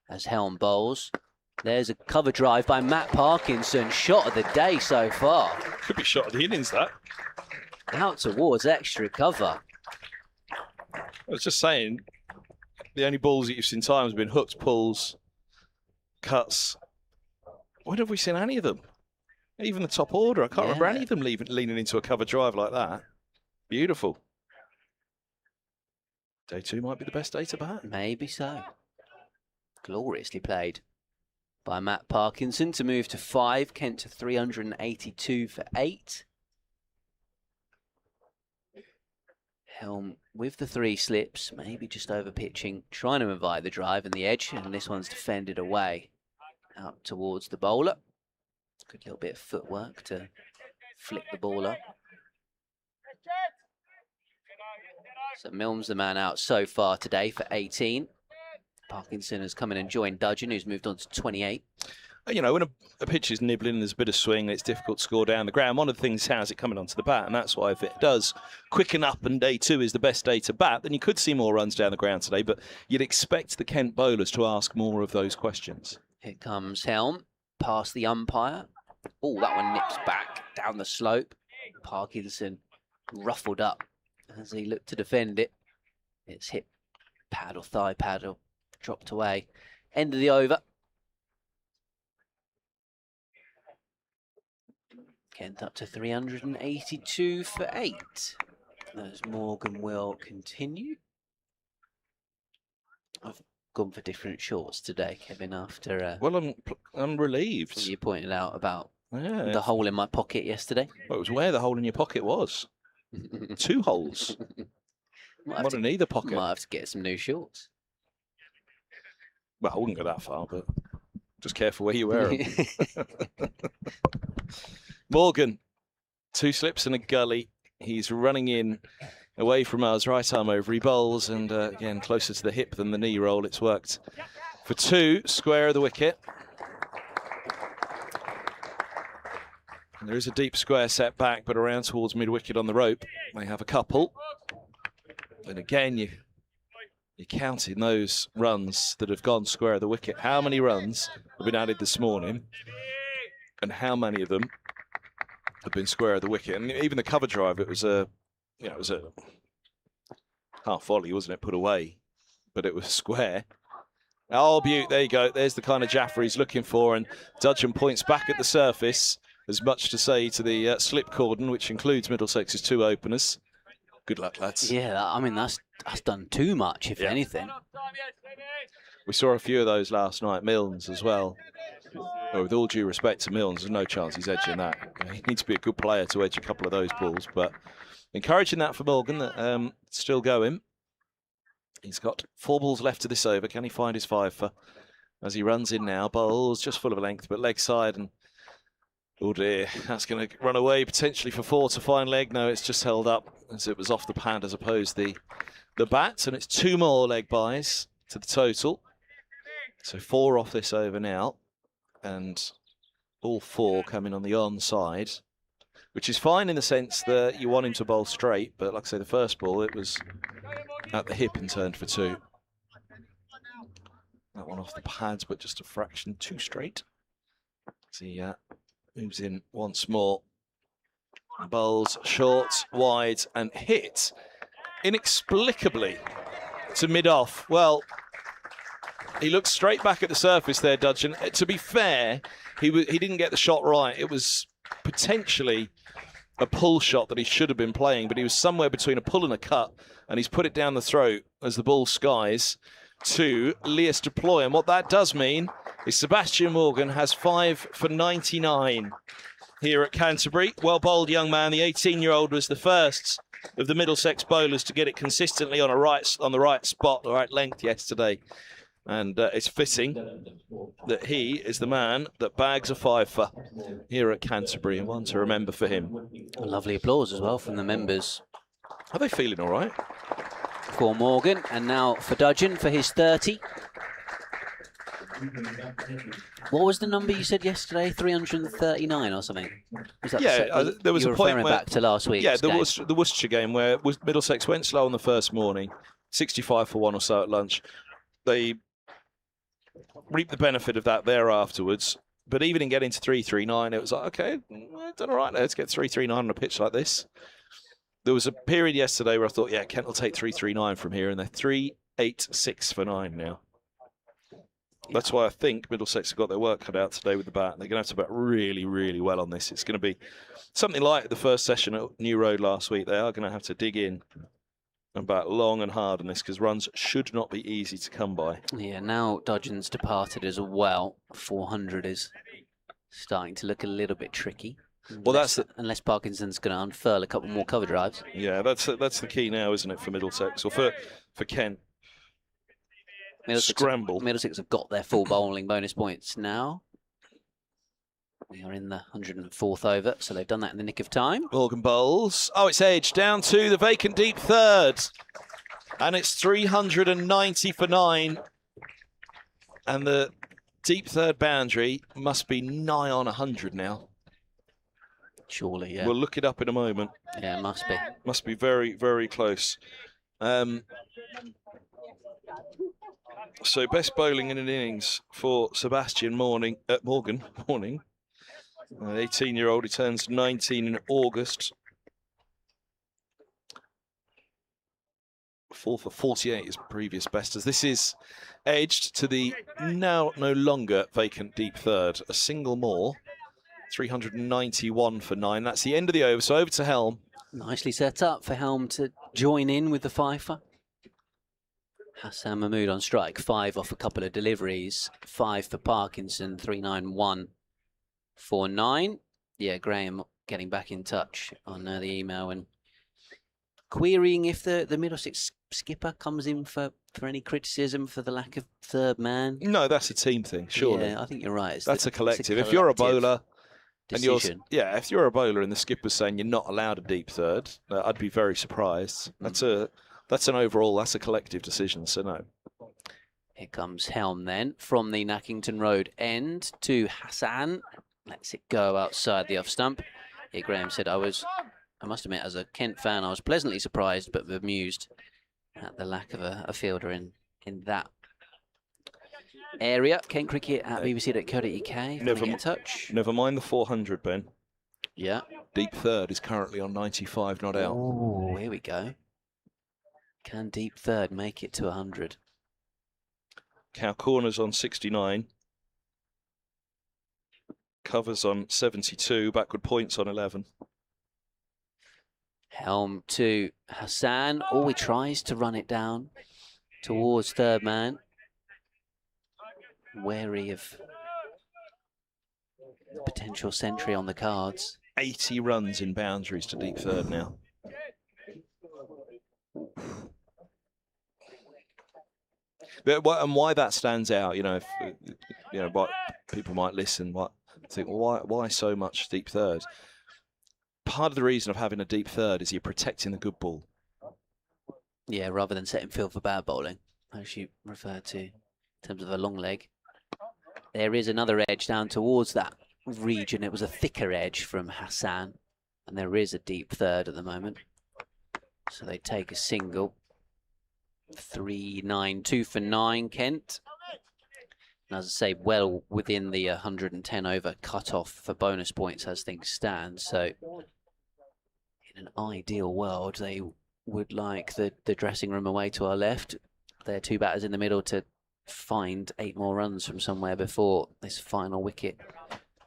As Helm bowls, there's a cover drive by Matt Parkinson, shot of the day so far. Could be shot of the innings, that. Out towards extra cover. I was just saying, the only balls that you've seen times have been hooks, pulls, cuts. When have we seen any of them? Even the top order, I can't remember any of them leaning into a cover drive like that. Beautiful. Day 2 might be the best day to bat. Maybe so. Gloriously played by Matt Parkinson to move to 5. Kent to 382 for 8. Helm with the 3 slips, maybe just over pitching, trying to invite the drive and the edge, and this one's defended away out towards the bowler. Good little bit of footwork to flick the ball up. So Milne's the man out so far today for 18. Parkinson has come in and joined Dudgeon, who's moved on to 28. You know, when a pitch is nibbling and there's a bit of swing, it's difficult to score down the ground. One of the things is how's it coming onto the bat, and that's why if it does quicken up and day 2 is the best day to bat, then you could see more runs down the ground today, but you'd expect the Kent bowlers to ask more of those questions. Here comes Helm, past the umpire. Oh, that one nips back down the slope. Parkinson ruffled up as he looked to defend it. It's hit pad or thigh pad or dropped away. End of the over. Kent up to 382 for 8. As Morgan will continue. I've gone for different shorts today, Kevin, after... well, I'm relieved. You pointed out about the hole in my pocket yesterday. Well, it was where the hole in your pocket was. 2 holes. One in either pocket. Might have to get some new shorts. Well, I wouldn't go that far, but just careful where you wear them. Morgan, 2 slips and a gully. He's running in away from us, right arm over. He bowls, and again, closer to the hip than the knee roll. It's worked for 2, square of the wicket. And there is a deep square set back, but around towards mid-wicket on the rope. They have a couple. And again, you're counting those runs that have gone square of the wicket. How many runs have been added this morning? And how many of them have been square of the wicket? And even the cover drive, it was a half volley, wasn't it? Put away, but it was square. Oh, beaut, there you go. There's the kind of Jaffer he's looking for, and Dudgeon points back at the surface, as much to say to the slip cordon, which includes Middlesex's 2 openers. Good luck, lads. Yeah, I mean, that's done too much, if anything. We saw a few of those last night. Milnes as well. Well, with all due respect to Milnes, there's no chance he's edging that. He needs to be a good player to edge a couple of those balls, but encouraging that for Morgan, that still going. He's got 4 balls left to this over. Can he find his 5 for as he runs in now? Bowls just full of length, but leg side, and oh dear, that's going to run away potentially for 4 to find leg. No, it's just held up as it was off the pad as opposed to the bat, and it's 2 more leg buys to the total. So 4 off this over now, and all 4 coming on the onside, which is fine in the sense that you want him to bowl straight, but like I say, the first ball, it was at the hip and turned for 2. That one off the pads, but just a fraction too straight. See, moves in once more. Bowls short, wide, and hit inexplicably to mid-off. Well, he looked straight back at the surface there, Dudgeon. To be fair, he didn't get the shot right. It was potentially a pull shot that he should have been playing, but he was somewhere between a pull and a cut, and he's put it down the throat as the ball skies to Lias Deploy. And what that does mean is Sebastian Morgan has 5 for 99 here at Canterbury. Well bowled, young man. The 18-year-old was the first of the Middlesex bowlers to get it consistently on the right spot, the right length yesterday. And it's fitting that he is the man that bags a 5 for here at Canterbury, and one to remember for him. Lovely applause as well from the members. Are they feeling all right? For Morgan, and now for Dudgeon for his 30. What was the number you said yesterday? 339 or something? Was that there was you a point referring where, back to last week. Yeah, the Worcestershire game where Middlesex went slow on the first morning, 65 for 1 or so at lunch. They reaped the benefit of that there afterwards. But even in getting to 339, it was like, okay, done all right. Let's get 339 on a pitch like this. There was a period yesterday where I thought, yeah, Kent will take 339 from here, and they're 386 for 9 now. That's why I think Middlesex have got their work cut out today with the bat. They're going to have to bat really, really well on this. It's going to be something like the first session at New Road last week. They are going to have to dig in and bat long and hard on this, because runs should not be easy to come by. Yeah, now Dudgeon's departed as well. 400 is starting to look a little bit tricky. Well, unless Parkinson's going to unfurl a couple more cover drives. Yeah, that's the key now, isn't it, for Middlesex, or for Kent? Scramble. Middlesex have got their full bowling bonus points now. We are in the 104th over, so they've done that in the nick of time. Morgan bowls. Oh, it's edged down to the vacant deep third. And it's 390 for 9. And the deep third boundary must be nigh on 100 now. Surely, yeah. We'll look it up in a moment. Yeah, it must be. Must be very, very close. So best bowling in an innings for Sebastian Morgan. 18-year-old, he turns 19 in August. 4 for 48 is previous best, as this is edged to the now no longer vacant deep third. A single more. 391 for 9. That's the end of the over, so over to Helm. Nicely set up for Helm to join in with the fifer. Hassan Mahmood on strike, 5 off a couple of deliveries, 5 for Parkinson, 391 for 9. Yeah, Graham getting back in touch on the email and querying if the Middlesex skipper comes in for any criticism for the lack of third man. No, that's a team thing, surely. Yeah, I think you're right. That's a collective. If you're a bowler, decision. if you're a bowler and the skipper's saying you're not allowed a deep third, I'd be very surprised. That's a collective decision, so no. Here comes Helm then from the Nackington Road end to Hassan. Lets it go outside the off stump. Here Graham said, I must admit, as a Kent fan, I was pleasantly surprised but bemused at the lack of a fielder in that area. Kent Cricket at bbc.co.uk. Never get in touch. Never mind the 400, Ben. Yeah. Deep third is currently on 95, not out. Oh, here we go. Can deep third make it to 100? Cow corners on 69. Covers on 72. Backward points on 11. Helm to Hassan. Oh, he tries to run it down towards third man. Wary of the potential century on the cards. 80 runs in boundaries to deep third now. And why that stands out, if what people might listen, think, well, why so much deep third? Part of the reason of having a deep third is you're protecting the good ball. Yeah, rather than setting field for bad bowling, as you refer to in terms of a long leg. There is another edge down towards that region. It was a thicker edge from Hassan, and there is a deep third at the moment. So they take a single. 392 for 9, Kent. And as I say, well within the 110 over cut-off for bonus points as things stand. So in an ideal world, they would like the dressing room away to our left. There are 2 batters in the middle to find 8 more runs from somewhere before this final wicket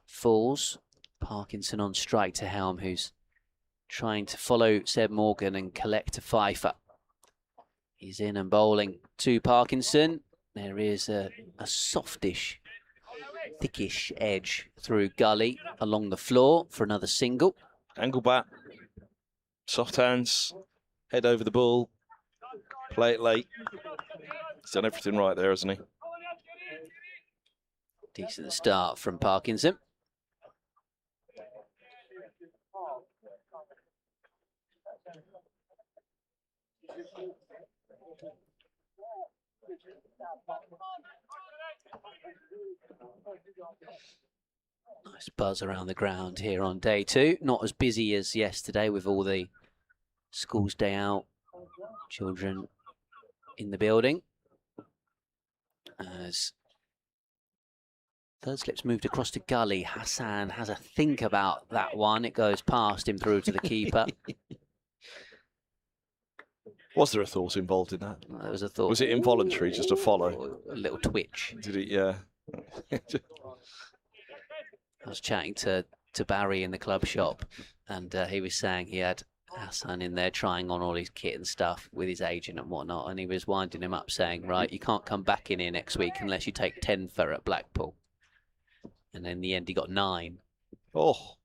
falls. Parkinson on strike to Helm, who's trying to follow Seb Morgan and collect a fifer. He's in and bowling to Parkinson. There is a softish, thickish edge through gully along the floor for another single. Angle bat, soft hands, head over the ball, play it late. He's done everything right there, hasn't he? Decent start from Parkinson. Nice buzz around the ground here on day 2. Not as busy as yesterday with all the school's day out children in the building. As third slip's moved across to gully, Hassan has a think about that one. It goes past him through to the keeper. Was there a thought involved in that? There was a thought. Was it involuntary, just a follow? A little twitch. Did it? Yeah. I was chatting to Barry in the club shop, and he was saying he had Hassan in there trying on all his kit and stuff with his agent and whatnot, and he was winding him up saying, right, you can't come back in here next week unless you take 10 for at Blackpool. And in the end, he got 9. Oh.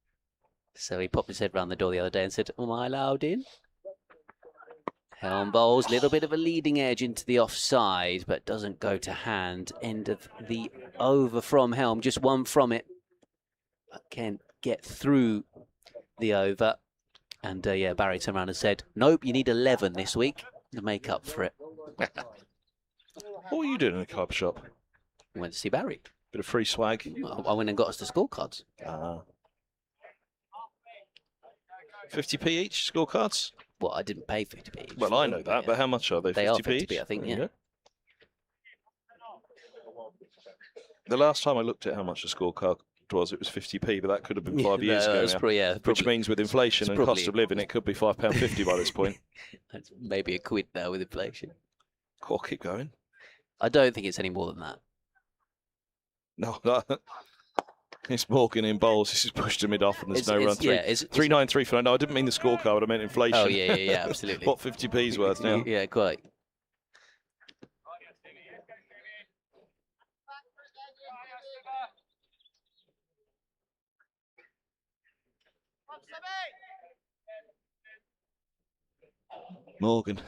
So he popped his head round the door the other day and said, am I allowed in? Helm bowls, little bit of a leading edge into the offside, but doesn't go to hand. End of the over from Helm, just 1 from it. But can't get through the over. And yeah, Barry turned around and said, nope, you need 11 this week to make up for it. What were you doing in a club shop? Went to see Barry. Bit of free swag. I went and got us the scorecards. 50p each, scorecards? Well, I didn't pay 50p each. Well, I know that, but how much are they? They 50p are 50p, each? I think, There you yeah. go. The last time I looked at how much a scorecard was, it was 50p, but that could have been 5 years ago now. Probably, which means with inflation and cost of living, it could be £5.50 by this point. That's maybe £1 now with inflation. Cool, keep going. I don't think it's any more than that. No, it's Morgan in bowls. This is pushed to mid-off and there's no run. Yeah, 393 for no, I didn't mean the scorecard, I meant inflation. Oh, yeah, absolutely. What 50p's worth now? Yeah, quite. Morgan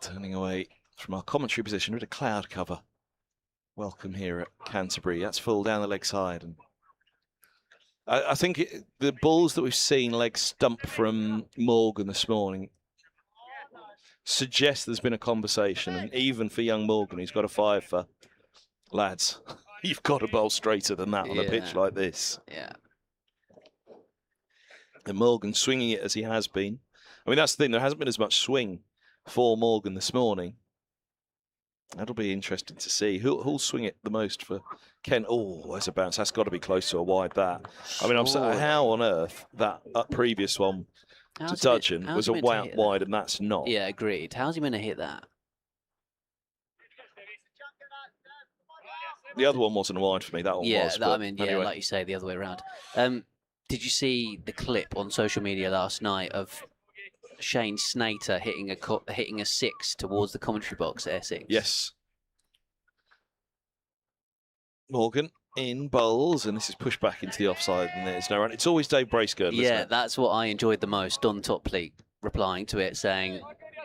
turning away from our commentary position with a cloud cover. Welcome here at Canterbury. That's full down the leg side. And I think the balls that we've seen leg stump from Morgan this morning suggest there's been a conversation. And even for young Morgan, he's got a 5 for, lads, you've got to bowl straighter than that on a pitch like this. Yeah. And Morgan swinging it as he has been. I mean, that's the thing. There hasn't been as much swing for Morgan this morning. That'll be interesting to see. Who'll swing it the most for Kent? Oh, there's a bounce. That's got to be close to a wide, that. I mean, I'm saying, how on earth that previous one to Dudgeon was a wide and that's not? Yeah, agreed. How's he going to hit that? The other one wasn't wide for me. That one was. I mean, yeah, like you say, the other way around. Did you see the clip on social media last night of Shane Snater hitting a 6 towards the commentary box at Essex? Yes. Morgan in bowls, and this is pushed back into the offside, and there's no run. It's always Dave Bracegirdle, isn't it? That's what I enjoyed the most. Don Topley replying to it, saying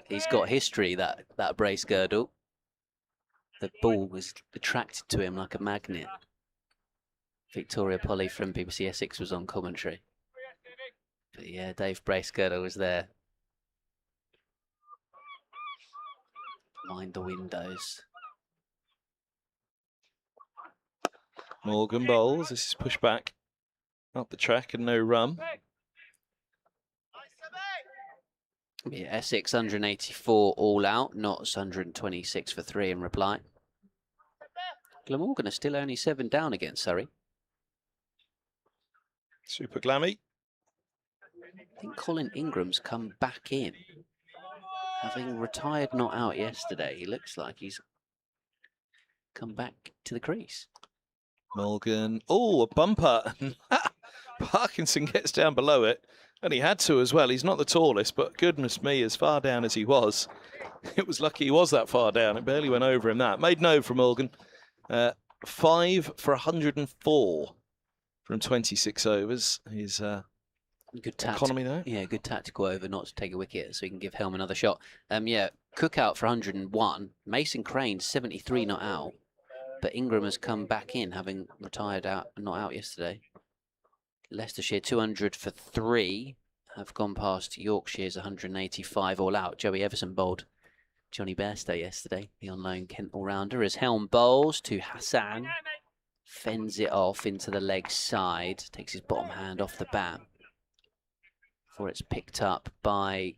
he's got history, that Bracegirdle. The ball was attracted to him like a magnet. Victoria Polly from BBC Essex was on commentary. But yeah, Dave Bracegirdle was there. Mind the windows. Morgan bowls. This is pushed back up the track and no run. Yeah, Essex 184 all out, Notts 126 for 3 in reply. Glamorgan are still only 7 down against Surrey. Super Glammy. I think Colin Ingram's come back in. Having retired not out yesterday, he looks like he's come back to the crease. Morgan. Oh, a bumper. Parkinson gets down below it. And he had to as well. He's not the tallest, but goodness me, as far down as he was, it was lucky he was that far down. It barely went over him that. Made no from Morgan. 5 for 104 from 26 overs. His good economy there. Yeah, good tactical over not to take a wicket so he can give Helm another shot. Yeah, Cook out for 101. Mason Crane 73 not out. But Ingram has come back in, having retired not out yesterday. Leicestershire 200 for 3 have gone past Yorkshire's 185 all out. Joey Everson bowled Johnny Bairstow yesterday, the on loan Kent all-rounder, as Helm bowls to Hassan. Fends it off into the leg side, takes his bottom hand off the bat before it's picked up by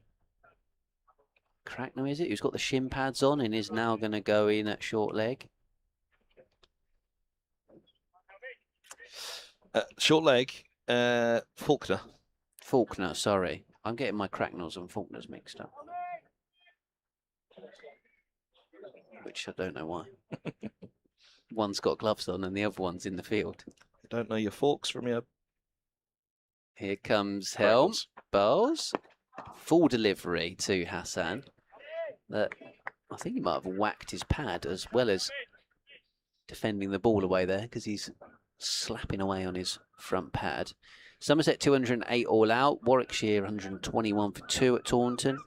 Cracknell, is it? Who's got the shin pads on and is now going to go in at short leg. Short leg. Faulkner. Faulkner, sorry. I'm getting my Cracknells and Faulkners mixed up. Which I don't know why. One's got gloves on and the other one's in the field. I don't know your forks from your... Here comes Helm. bowls. Full delivery to Hassan. I think he might have whacked his pad as well as defending the ball away there, because he's slapping away on his front pad. Somerset 208 all out. Warwickshire 121 for 2 at Taunton.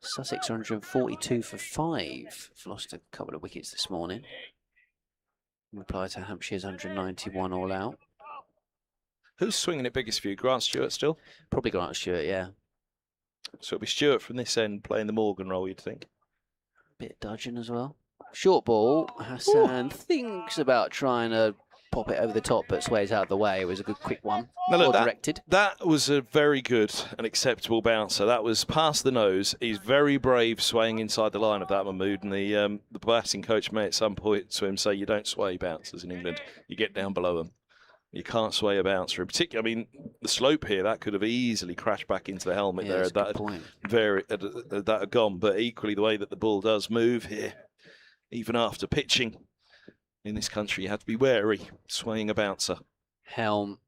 Sussex 142 for 5. I've lost a couple of wickets this morning. In reply to Hampshire's 191 all out. Who's swinging it biggest for you? Grant Stewart still? Probably Grant Stewart, yeah. So it'll be Stewart from this end playing the Morgan role, you'd think. Bit of dodging as well. Short ball. Hassan thinks about trying to pop it over the top, but sways out of the way. It was a good quick one. Now look, Well directed. That was a very good and acceptable bouncer. That was past the nose. He's very brave swaying inside the line of that Mahmood, and the batting coach may at some point to him say, you don't sway bouncers in England. You get down below them. You can't sway a bouncer. In particular, I mean, the slope here, that could have easily crashed back into the helmet there. That had gone. But equally, the way that the ball does move here, even after pitching in this country, you have to be wary swaying a bouncer. Helm.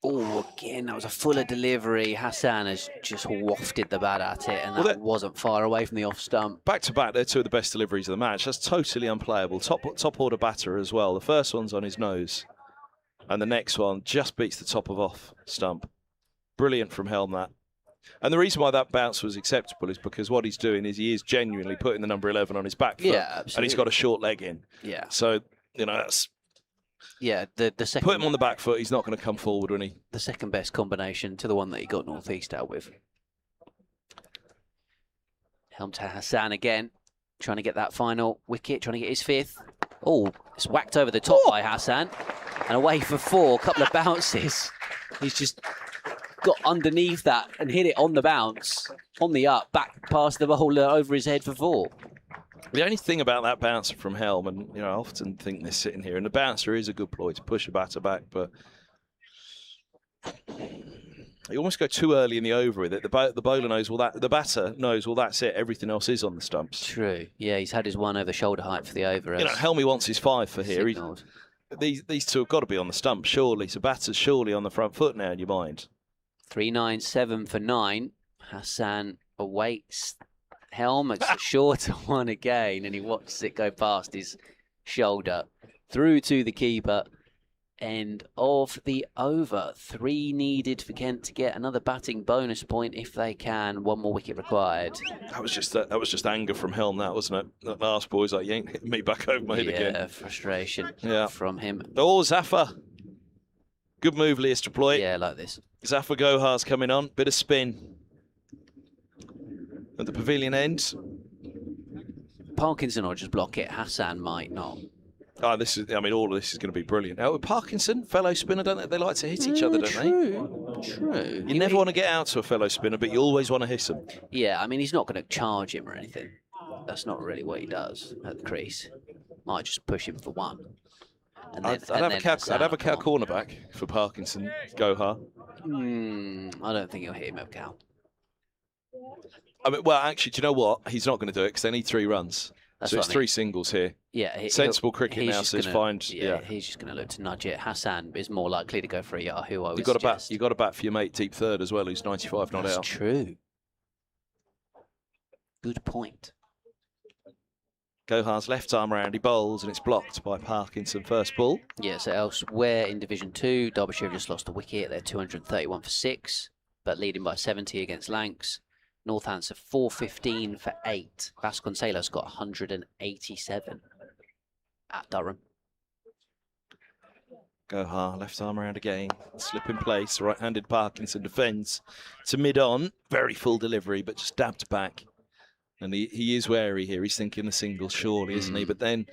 Oh, again, that was a fuller delivery. Hassan has just wafted the bat at it, and that wasn't far away from the off stump. Back to back, they're two of the best deliveries of the match. That's totally unplayable. Top order batter as well. The first one's on his nose, and the next one just beats the top of off stump. Brilliant from Helm, that. And the reason why that bounce was acceptable is because what he's doing is he is genuinely putting the number 11 on his back foot. Yeah, absolutely. And he's got a short leg in. Yeah. So, you know, that's... Yeah, the second... Put him on the back foot, he's not going to come forward when he... The second best combination to the one that he got North East out with. Helm to Hassan again. Trying to get that final wicket, trying to get his 5th. Oh, it's whacked over the top by Hassan. And away for 4, couple of bounces. He's just got underneath that and hit it on the bounce, on the up, back past the bowler over his head for 4. The only thing about that bouncer from Helm, and you know, I often think they're sitting here, and the bouncer is a good ploy to push a batter back, but you almost go too early in the over with it. The bowler knows all that, the batter knows all that's it. Everything else is on the stumps. True. Yeah, he's had his one over shoulder height for the over. You know, Helmy wants his 5 for here. These two have got to be on the stump, surely. So batter's surely on the front foot now in your mind. 397 for 9. Hassan awaits Helm. It's a shorter one again, and he watches it go past his shoulder through to the keeper. End of the over. 3 needed for Kent to get another batting bonus point if they can. 1 more wicket required. That was just anger from Helm, that wasn't it? That last boy's like, you ain't hitting me back over my head again. Yeah, frustration from him. Oh, Zafar. Good move, Leas to deploy. Yeah, like this. Zafar Gohar's coming on. Bit of spin. At the pavilion end. Parkinson will just block it. Hassan might not. Oh, all of this is going to be brilliant. Now, with Parkinson, fellow spinner, don't they like to hit each other, don't they? True. You never want to get out to a fellow spinner, but you always want to hit him. Yeah, I mean, he's not going to charge him or anything. That's not really what he does at the crease. Might just push him for 1. And then, I'd have a cow cornerback for Parkinson, Gohar. I don't think he'll hit him at cow. I mean, well, actually, do you know what? He's not going to do it because they need 3 runs. So it's 3 singles here. Yeah, sensible cricket now says find. Yeah, he's just going to look to nudge it. Hassan is more likely to go for a Yahoo. You've got to bat for your mate deep third as well, who's 95 not out. That's true. Good point. Gohar's left arm round, he bowls, and it's blocked by Parkinson first ball. Yeah, so elsewhere in Division 2, Derbyshire have just lost a wicket. They're 231 for 6, but leading by 70 against Lancs. Northants are 415 for 8. Vasconcelos got 187 at Durham. Gohar, left arm around again, slip in place, right-handed Parkinson defends to mid-on, very full delivery, but just dabbed back. And he is wary here, he's thinking the single surely, isn't he? But then,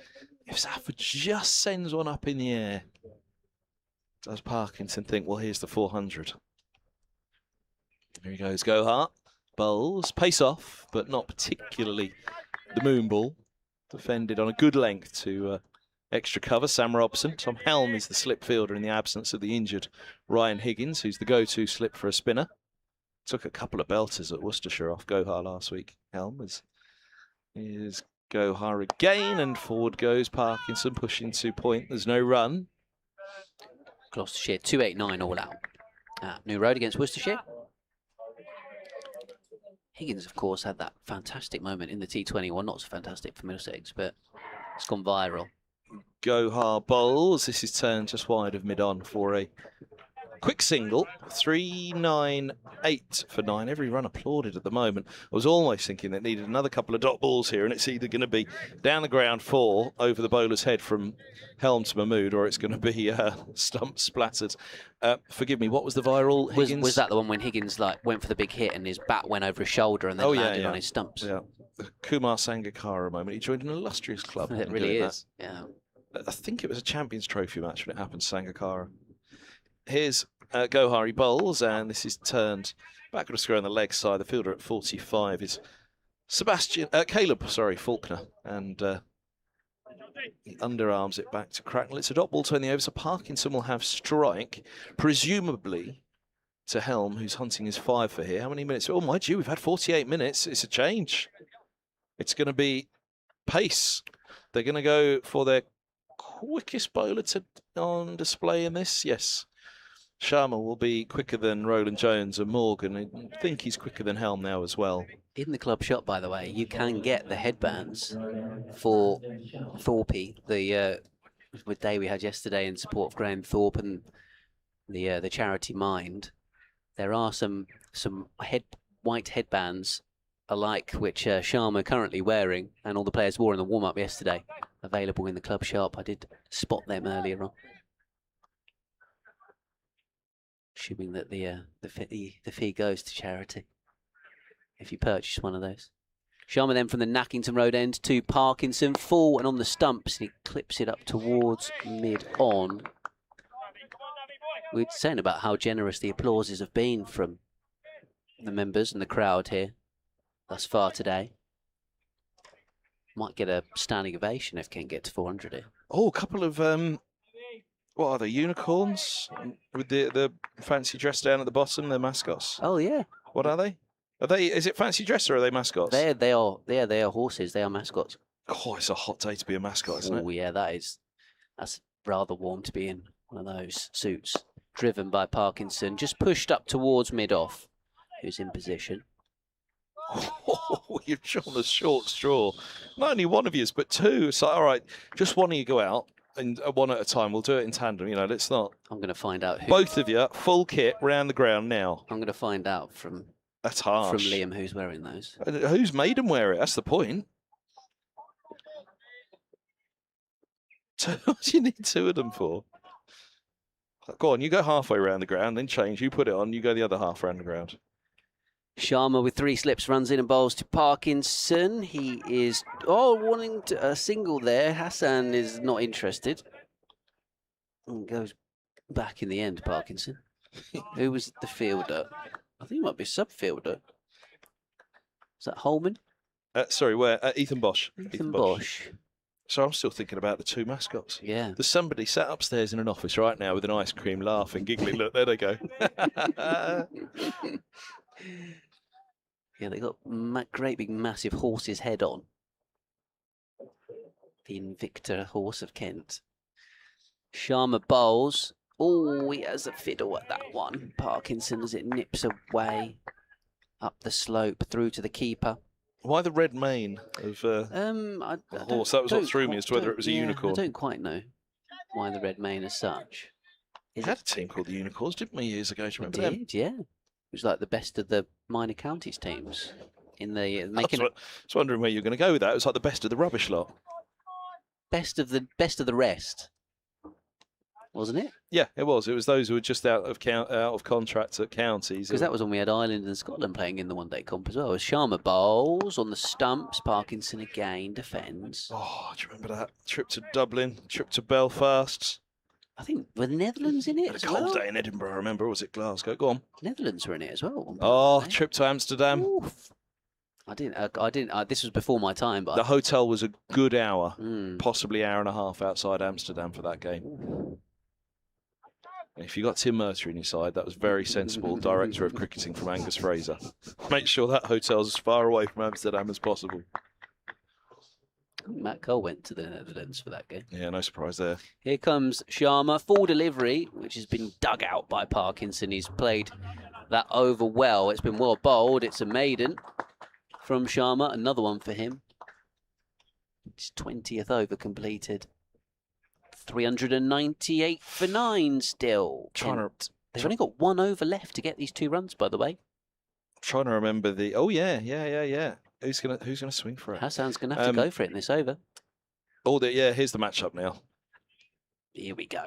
if Zafar just sends one up in the air, does Parkinson think, well, here's the 400. Here he goes, Gohar. Bowls, pace off, but not particularly the moon ball. Defended on a good length to extra cover. Sam Robson. Tom Helm is the slip fielder in the absence of the injured Ryan Higgins, who's the go-to slip for a spinner. Took a couple of belters at Worcestershire off Gohar last week. Helm is Gohar again, and forward goes Parkinson, pushing to point. There's no run. Gloucestershire 289 all out. New Road against Worcestershire. Higgins, of course, had that fantastic moment in the T20. Well, not so fantastic for Middlesex, but it's gone viral. Gohar bowls. This is turned just wide of mid-on for a quick single. 3-9-8 for 9. Every run applauded at the moment. I was almost thinking it needed another couple of dot balls here, and it's either going to be down the ground 4 over the bowler's head from Helm to Mahmood, or it's going to be stump splattered. Forgive me, what was the viral? Higgins? Was that the one when Higgins went for the big hit and his bat went over his shoulder and then landed on his stumps? Yeah, the Kumar Sangakkara moment. He joined an illustrious club. It really is. Yeah. I think it was a Champions Trophy match when it happened to Sangakkara. Here's Gohari bowls, and this is turned back of the square on the leg side. The fielder at 45 is Caleb Faulkner, and he underarms it back to Cracknell. It's a dot ball turn the over, so Parkinson will have strike, presumably to Helm, who's hunting his 5 for here. How many minutes? Oh, my gee, we've had 48 minutes. It's a change. It's going to be pace. They're going to go for their quickest bowler on display in this. Yes. Sharma will be quicker than Roland Jones and Morgan. I think he's quicker than Helm now as well. In the club shop, by the way, you can get the headbands for Thorpe, the day we had yesterday in support of Graham Thorpe and the charity Mind. There are some white headbands alike, which Sharma currently wearing, and all the players wore in the warm-up yesterday, available in the club shop. I did spot them earlier on. Assuming that the fee goes to charity if you purchase one of those. Sharma then from the Nackington Road end to Parkinson, full and on the stumps, and he clips it up towards mid-on. We were saying about how generous the applauses have been from the members and the crowd here thus far today. Might get a standing ovation if Kent gets 400 here. Oh, a couple of what are they, unicorns with the fancy dress down at the bottom? They're mascots. Oh yeah. What are they? Is it fancy dress or are they mascots? They are horses. They are mascots. Oh, it's a hot day to be a mascot, isn't it? Oh yeah, that's rather warm to be in one of those suits. Driven by Parkinson, just pushed up towards mid-off, who's in position. Oh, you've drawn a short straw. Not only one of you, but 2. It's like, all right, just one of you go out, and one at a time. We'll do it in tandem. You know, let's not. I'm going to find out who. Both of you, full kit, round the ground now. I'm going to find out from. That's harsh. From Liam who's wearing those. Who's made him wear it? That's the point. What do you need 2 of them for? Go on, you go halfway around the ground, then change. You put it on, you go the other half around the ground. Sharma with 3 slips runs in and bowls to Parkinson. He is wanting a single there. Hassan is not interested. And goes back in the end, Parkinson. Who was the fielder? I think it might be a sub-fielder. Is that Holman? Sorry, where? Ethan Bosch. Ethan Bosch. So I'm still thinking about the 2 mascots. Yeah. There's somebody sat upstairs in an office right now with an ice cream, laughing, giggling. Look, there they go. Yeah, they got great big massive horse's head on. The Invicta horse of Kent. Sharma bowls. Oh, he has a fiddle at that one. Parkinson as it nips away up the slope through to the keeper. Why the red mane of a horse? That was what threw me as to whether it was a unicorn. I don't quite know why the red mane as such. We had a team called the Unicorns, didn't we, years ago? Do you remember them? Yeah. It was like the best of the minor counties teams. In the I was wondering where you were going to go with that. It was like the best of the rubbish lot. Best of the rest, wasn't it? Yeah, it was. It was those who were just out of contract at counties. Because that was when we had Ireland and Scotland playing in the one-day comp as well. It was Sharma bowls on the stumps. Parkinson again defends. Oh, do you remember that trip to Dublin, trip to Belfast? I think were the Netherlands in it as well? A cold day in Edinburgh, I remember. Or was it Glasgow? Go on. Netherlands were in it as well. Oh, trip to Amsterdam. Oof. I didn't. This was before my time, but the hotel was a good hour, possibly hour and a half outside Amsterdam for that game. If you got Tim Murter in your side, that was very sensible. Director of cricketing from Angus Fraser. Make sure that hotel's as far away from Amsterdam as possible. Matt Cole went to the Netherlands for that game. Yeah, no surprise there. Here comes Sharma, full delivery, which has been dug out by Parkinson. He's played that over well. It's been well bowled. It's a maiden. from Sharma. Another one for him. It's 20th over completed. 398 for 9 still. They've only got 1 over left to get these 2 runs, by the way. Trying to remember the. Oh yeah. Who's gonna swing for it? Hassan's gonna have to go for it in this over. Here's the matchup now. Here we go.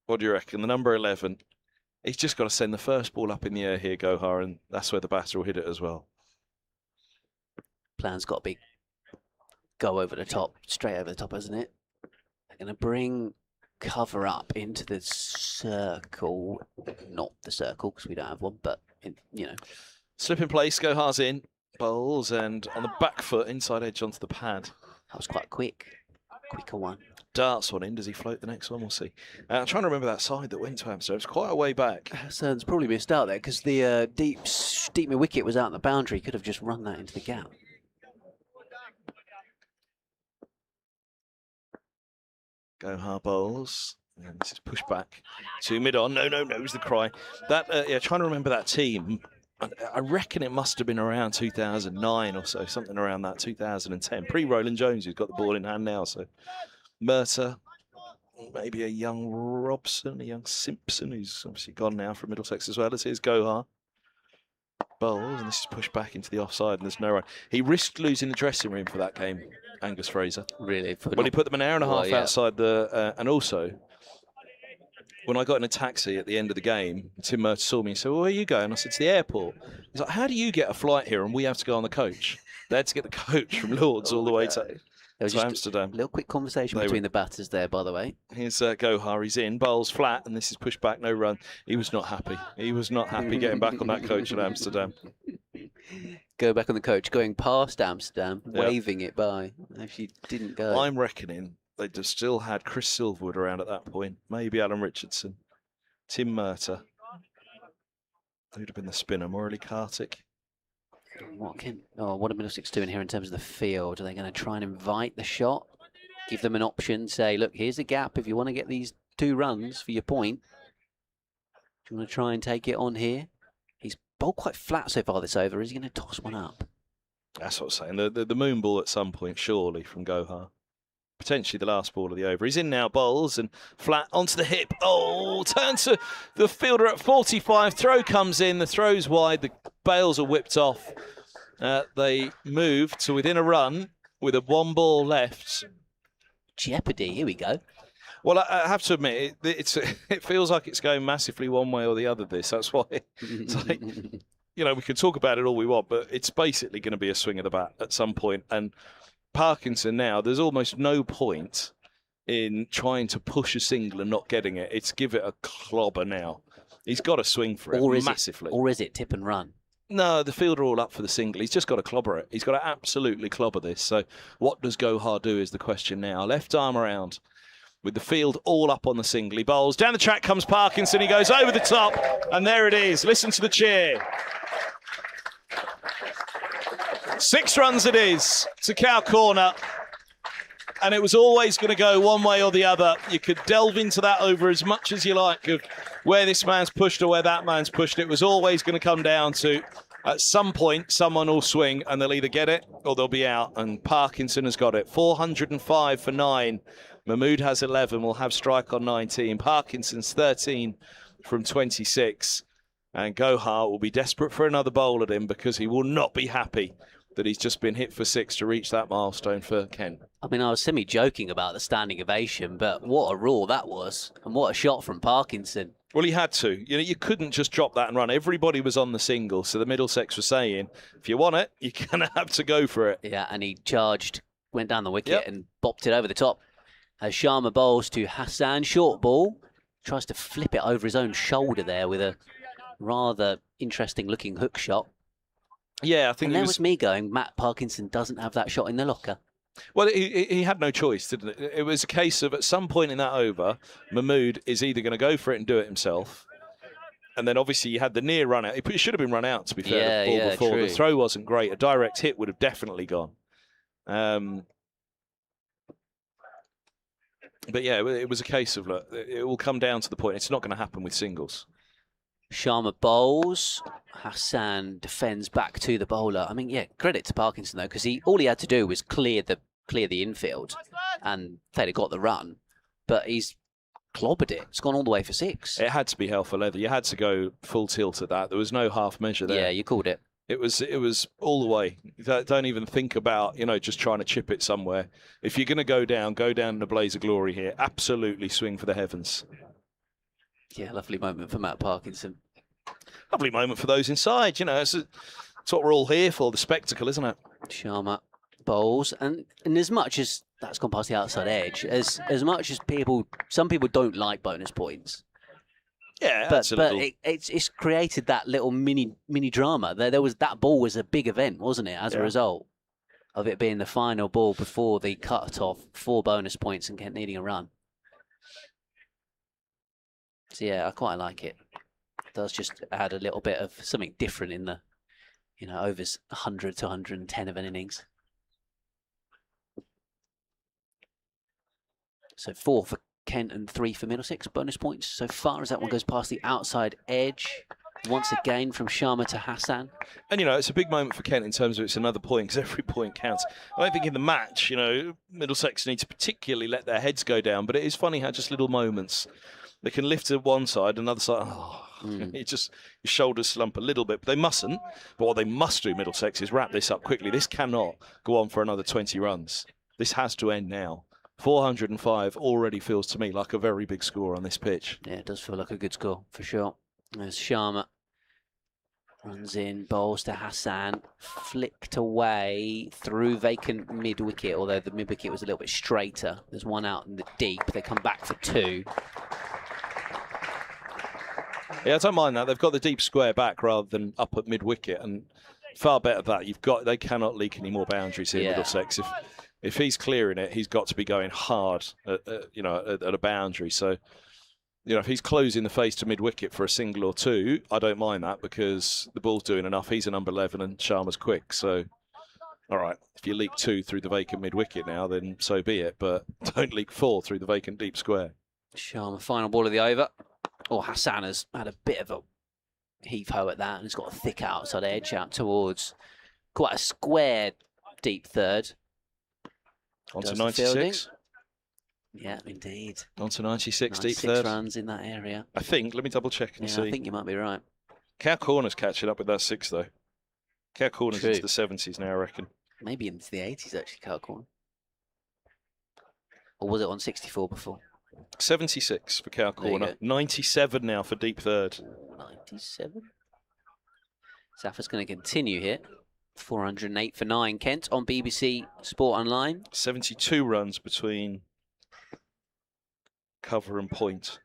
What do you reckon? The number 11. He's just got to send the first ball up in the air here, Gohar, and that's where the batter will hit it as well. Plan's got to be go over the top, straight over the top, hasn't it? They're going to bring cover up into the circle. Not the circle, because we don't have one, but, you know. Slip in place, Gohar's in. Bowls, and on the back foot, inside edge onto the pad. That was quite quick. Quicker one. Darts one in. Does he float the next one? We'll see. I'm trying to remember that side that went to Amsterdam. It's quite a way back. Hassan's probably missed out there because the deep mid wicket was out in the boundary. Could have just run that into the gap. Gohar bowls. And this is pushed back to mid on. No, is the cry. That trying to remember that team. I reckon it must have been around 2009 or so, something around that, 2010. Pre-Roland Jones, who's got the ball in hand now. So Murtagh, maybe a young Robson, a young Simpson, who's obviously gone now from Middlesex as well. As here's Gohar. Bowls, and this is pushed back into the offside, and there's no run. He risked losing the dressing room for that game, Angus Fraser. Really? When he put them an hour and a half outside the... and also... When I got in a taxi at the end of the game, Tim Murtagh saw me and said, well, where are you going? I said, to the airport. He's like, how do you get a flight here and we have to go on the coach? They had to get the coach from Lords all the way to Amsterdam. A little quick conversation between the batters there, by the way. Here's Gohar, he's in, bowls flat, and this is pushed back, no run. He was not happy. He was not happy getting back on that coach at Amsterdam. Go back on the coach, going past Amsterdam, waving it by. If she didn't go. I'm reckoning they'd have still had Chris Silverwood around at that point. Maybe Alan Richardson. Tim Murtagh. Who'd have been the spinner? Morley Kartik. What are Middlesex doing here in terms of the field? Are they going to try and invite the shot? Give them an option, say, look, here's a gap if you want to get these 2 runs for your point. Do you want to try and take it on here? He's bowled quite flat so far this over. Is he going to toss one up? That's what I'm saying. The moon ball at some point, surely, from Gohar. Potentially the last ball of the over. He's in now, bowls, and flat onto the hip. Oh, turn to the fielder at 45. Throw comes in. The throw's wide. The bails are whipped off. They move to within a run with a 1 ball left. Jeopardy. Here we go. Well, I have to admit, it feels like it's going massively one way or the other, this. That's why it's like, you know, we can talk about it all we want, but it's basically going to be a swing of the bat at some point. And Parkinson now, there's almost no point in trying to push a single and not getting it. It's give it a clobber now. He's got to swing for it massively. Or is it tip and run? No, the fielder all up for the single. He's just got to clobber it. He's got to absolutely clobber this. So what does Gohar do is the question now. Left arm around with the field all up on the single. He bowls. Down the track comes Parkinson. He goes over the top. And there it is. Listen to the cheer. 6 runs it is to Cow Corner, and it was always going to go one way or the other. You could delve into that over as much as you like of where this man's pushed or where that man's pushed. It was always going to come down to, at some point, someone will swing and they'll either get it or they'll be out, and Parkinson has got it. 405 for 9. Mahmood has 11, will have strike on 19. Parkinson's 13 from 26, and Gohar will be desperate for another bowl at him because he will not be happy that he's just been hit for 6 to reach that milestone for Kent. I mean, I was semi-joking about the standing ovation, but what a roar that was, and what a shot from Parkinson. Well, he had to. You know, you couldn't just drop that and run. Everybody was on the single, so the Middlesex were saying, if you want it, you're going to have to go for it. Yeah, and he charged, went down the wicket and bopped it over the top. As Sharma bowls to Hassan, short ball, tries to flip it over his own shoulder there with a rather interesting-looking hook shot. Yeah, I think and there was me going, Matt Parkinson doesn't have that shot in the locker. Well, he had no choice, didn't it? It was a case of at some point in that over, Mahmood is either going to go for it and do it himself, and then obviously you had the near run out. It should have been run out, to be fair, the ball before. True. The throw wasn't great. A direct hit would have definitely gone. But yeah, it was a case of, look, it will come down to the point. It's not going to happen with singles. Sharma bowls. Hassan defends back to the bowler. I mean, yeah, credit to Parkinson though, because all he had to do was clear the infield, and they'd have got the run. But he's clobbered it. It's gone all the way for 6. It had to be hell for leather. You had to go full tilt at that. There was no half measure there. Yeah, you called it. It was all the way. Don't even think about, just trying to chip it somewhere. If you're going to go down in a blaze of glory here. Absolutely swing for the heavens. Yeah, lovely moment for Matt Parkinson. Lovely moment for those inside. It's what we're all here for, the spectacle, isn't it? Sharma bowls, and as much as that's gone past the outside edge, as much as some people don't like bonus points. Yeah, but it's created that little mini drama. There was that ball was a big event, wasn't it? As a result of it being the final ball before the cut-off, 4 bonus points and Kent needing a run. So yeah, I quite like it. It does just add a little bit of something different in the, overs 100 to 110 of an innings. So 4 for Kent and 3 for Middlesex bonus points so far as that one goes past the outside edge. Once again from Sharma to Hassan. And, it's a big moment for Kent in terms of it's another point, because every point counts. I don't think in the match, Middlesex need to particularly let their heads go down, but it is funny how just little moments, they can lift to one side, another side, your shoulders slump a little bit, but they mustn't. But what they must do, Middlesex, is wrap this up quickly. This cannot go on for another 20 runs. This has to end now. 405 already feels to me like a very big score on this pitch. Yeah, it does feel like a good score, for sure. As Sharma runs in, bowls to Hassan, flicked away through vacant mid-wicket, although the mid-wicket was a little bit straighter. There's one out in the deep. They come back for 2. Yeah, I don't mind that. They've got the deep square back rather than up at mid-wicket, and far better that. They cannot leak any more boundaries here, Middlesex. If he's clearing it, he's got to be going hard at a boundary. So, if he's closing the face to mid-wicket for a single or 2, I don't mind that, because the ball's doing enough. He's a number 11 and Sharma's quick. So, all right, if you leak 2 through the vacant mid-wicket now, then so be it. But don't leak 4 through the vacant deep square. Sharma, final ball of the over. Hassan has had a bit of a heave-ho at that, and he's got a thick outside edge out towards quite a square deep third. On to 96. Yeah, indeed. On to 96, deep 6 third. runs in that area. I think, let me double check and see. I think you might be right. Cow Corner's catching up with that 6, though. Cow Corner's into the 70s now, I reckon. Maybe into the 80s, actually, Cow Corner. Or was it on 64 before? 76 for Cow Corner. 97 now for deep third. 97. Safa's going to continue here. 408 for 9. Kent on BBC Sport Online. 72 runs between cover and point.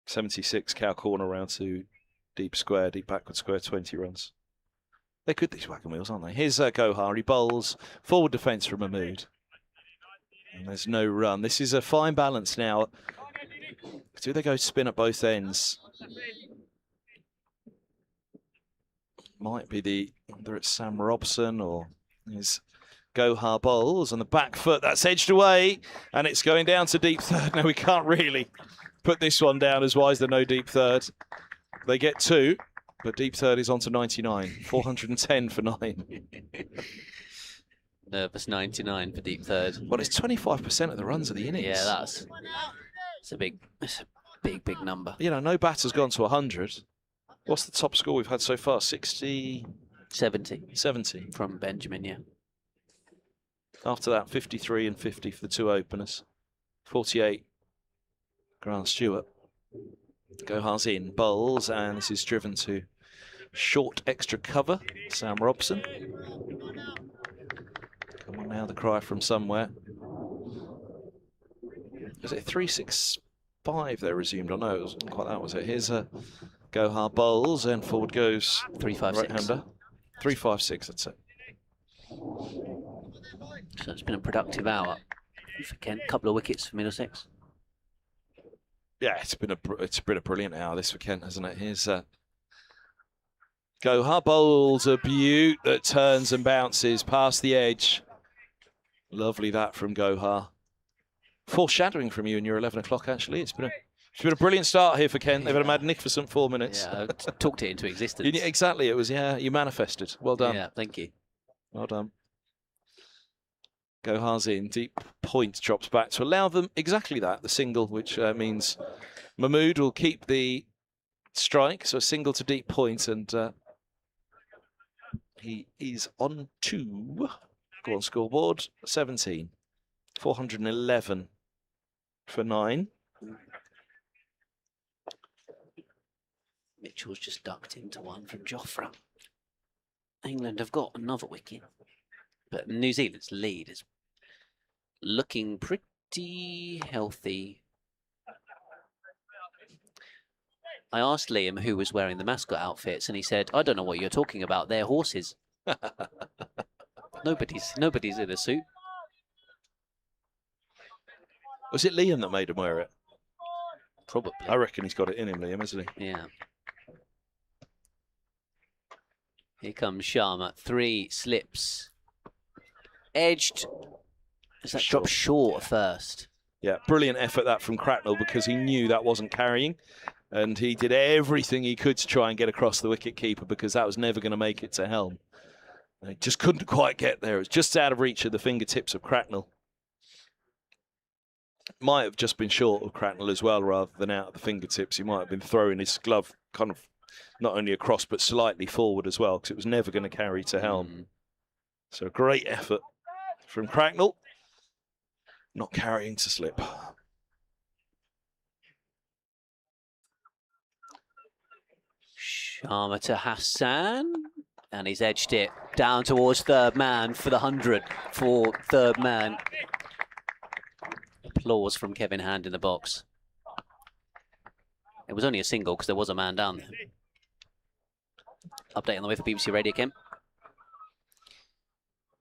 76 Cow Corner round to deep square, deep backward square, 20 runs. They're good, these wagon wheels, aren't they? Here's Gohar. He bowls forward defence from Mahmood. And there's no run. This is a fine balance now. Do they go spin at both ends? Might be whether it's Sam Robson or is Gohar bowls on the back foot. That's edged away, and it's going down to deep third. No, we can't really put this one down as wise. There's no deep third. They get 2, but deep third is on to 99. 410 for 9. Nervous 99 for deep third. Well, it's 25% of the runs of the innings. Yeah, that's a big number. No batter's gone to 100. What's the top score we've had so far? 60? 70. 70. From Benjamin, yeah. After that, 53 and 50 for the 2 openers. 48, Grant Stewart. Gohar's in, bowls, and this is driven to short extra cover. Sam Robson. Come on now, the cry from somewhere. Was it 365 they resumed? I know it wasn't quite that, was it? Here's a Gohar bowls, and forward goes 356. Right-hander. 356, that's it. So it's been a productive hour for Kent. A couple of wickets for Middlesex. Yeah, it's been a brilliant hour this for Kent, hasn't it? Here's Gohar bowls a beaut that turns and bounces past the edge. Lovely that from Gohar. Foreshadowing from you in your 11 o'clock, actually. It's been It's been a brilliant start here for Kent. They've had a magnificent 4 minutes. Yeah, I talked it into existence. Exactly. It was, you manifested. Well done. Yeah, thank you. Well done. Gohazi in deep point drops back to allow them exactly that, the single, which means Mahmood will keep the strike. So a single to deep point, and he is on 2. Go on scoreboard, 17. 411 for 9. Mitchell's just ducked into one from Jofra. England have got another wicket, but New Zealand's lead is looking pretty healthy. I asked Liam who was wearing the mascot outfits, and he said, "I don't know what you're talking about. They're horses." Nobody's in a suit. Was it Liam that made him wear it? Probably. I reckon he's got it in him, Liam, hasn't he? Yeah. Here comes Sharma. 3 slips. Edged. Is that dropped short first? Yeah, brilliant effort that from Cracknell, because he knew that wasn't carrying. And he did everything he could to try and get across the wicket keeper, because that was never going to make it to Helm. And he just couldn't quite get there. It was just out of reach of the fingertips of Cracknell. Might have just been short of Cracknell as well, rather than out of the fingertips. He might have been throwing his glove kind of not only across, but slightly forward as well, because it was never going to carry to Helm. So great effort from Cracknell. Not carrying to slip. Sharma to Hassan, and he's edged it down towards third man for the 100 for third man. Applause from Kevin Hand in the box. It was only a single because there was a man down there. Update on the way for BBC Radio, Kent.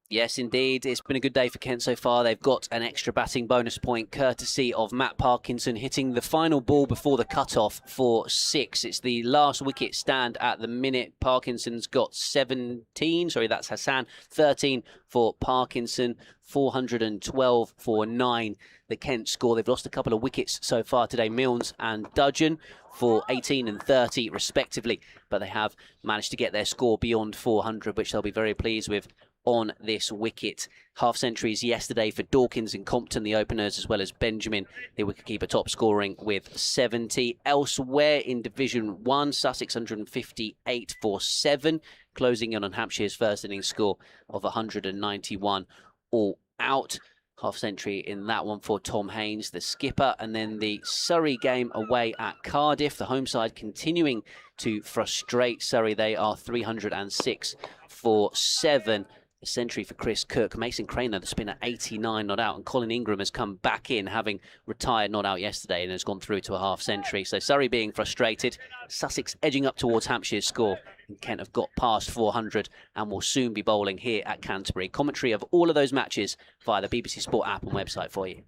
Yes, indeed. It's been a good day for Kent so far. They've got an extra batting bonus point courtesy of Matt Parkinson hitting the final ball before the cut-off for 6. It's the last wicket stand at the minute. Parkinson's got 17. Sorry, that's Hassan. 13 for Parkinson. 412 for 9. The Kent score. They've lost a couple of wickets so far today. Milnes and Dudgeon for 18 and 30 respectively. But they have managed to get their score beyond 400, which they'll be very pleased with on this wicket. Half centuries yesterday for Dawkins and Compton, the openers, as well as Benjamin, the wicketkeeper, top scoring with 70. Elsewhere in Division 1, Sussex 158 for 7, closing in on Hampshire's first innings score of 191 all out. Half century in that one for Tom Haynes, the skipper. And then the Surrey game away at Cardiff. The home side continuing to frustrate Surrey. They are 306 for 7. A century for Chris Cook. Mason Crane, the spinner, 89 not out. And Colin Ingram has come back in, having retired not out yesterday, and has gone through to a half century. So Surrey being frustrated. Sussex edging up towards Hampshire's score. And Kent have got past 400 and will soon be bowling here at Canterbury. Commentary of all of those matches via the BBC Sport app and website for you.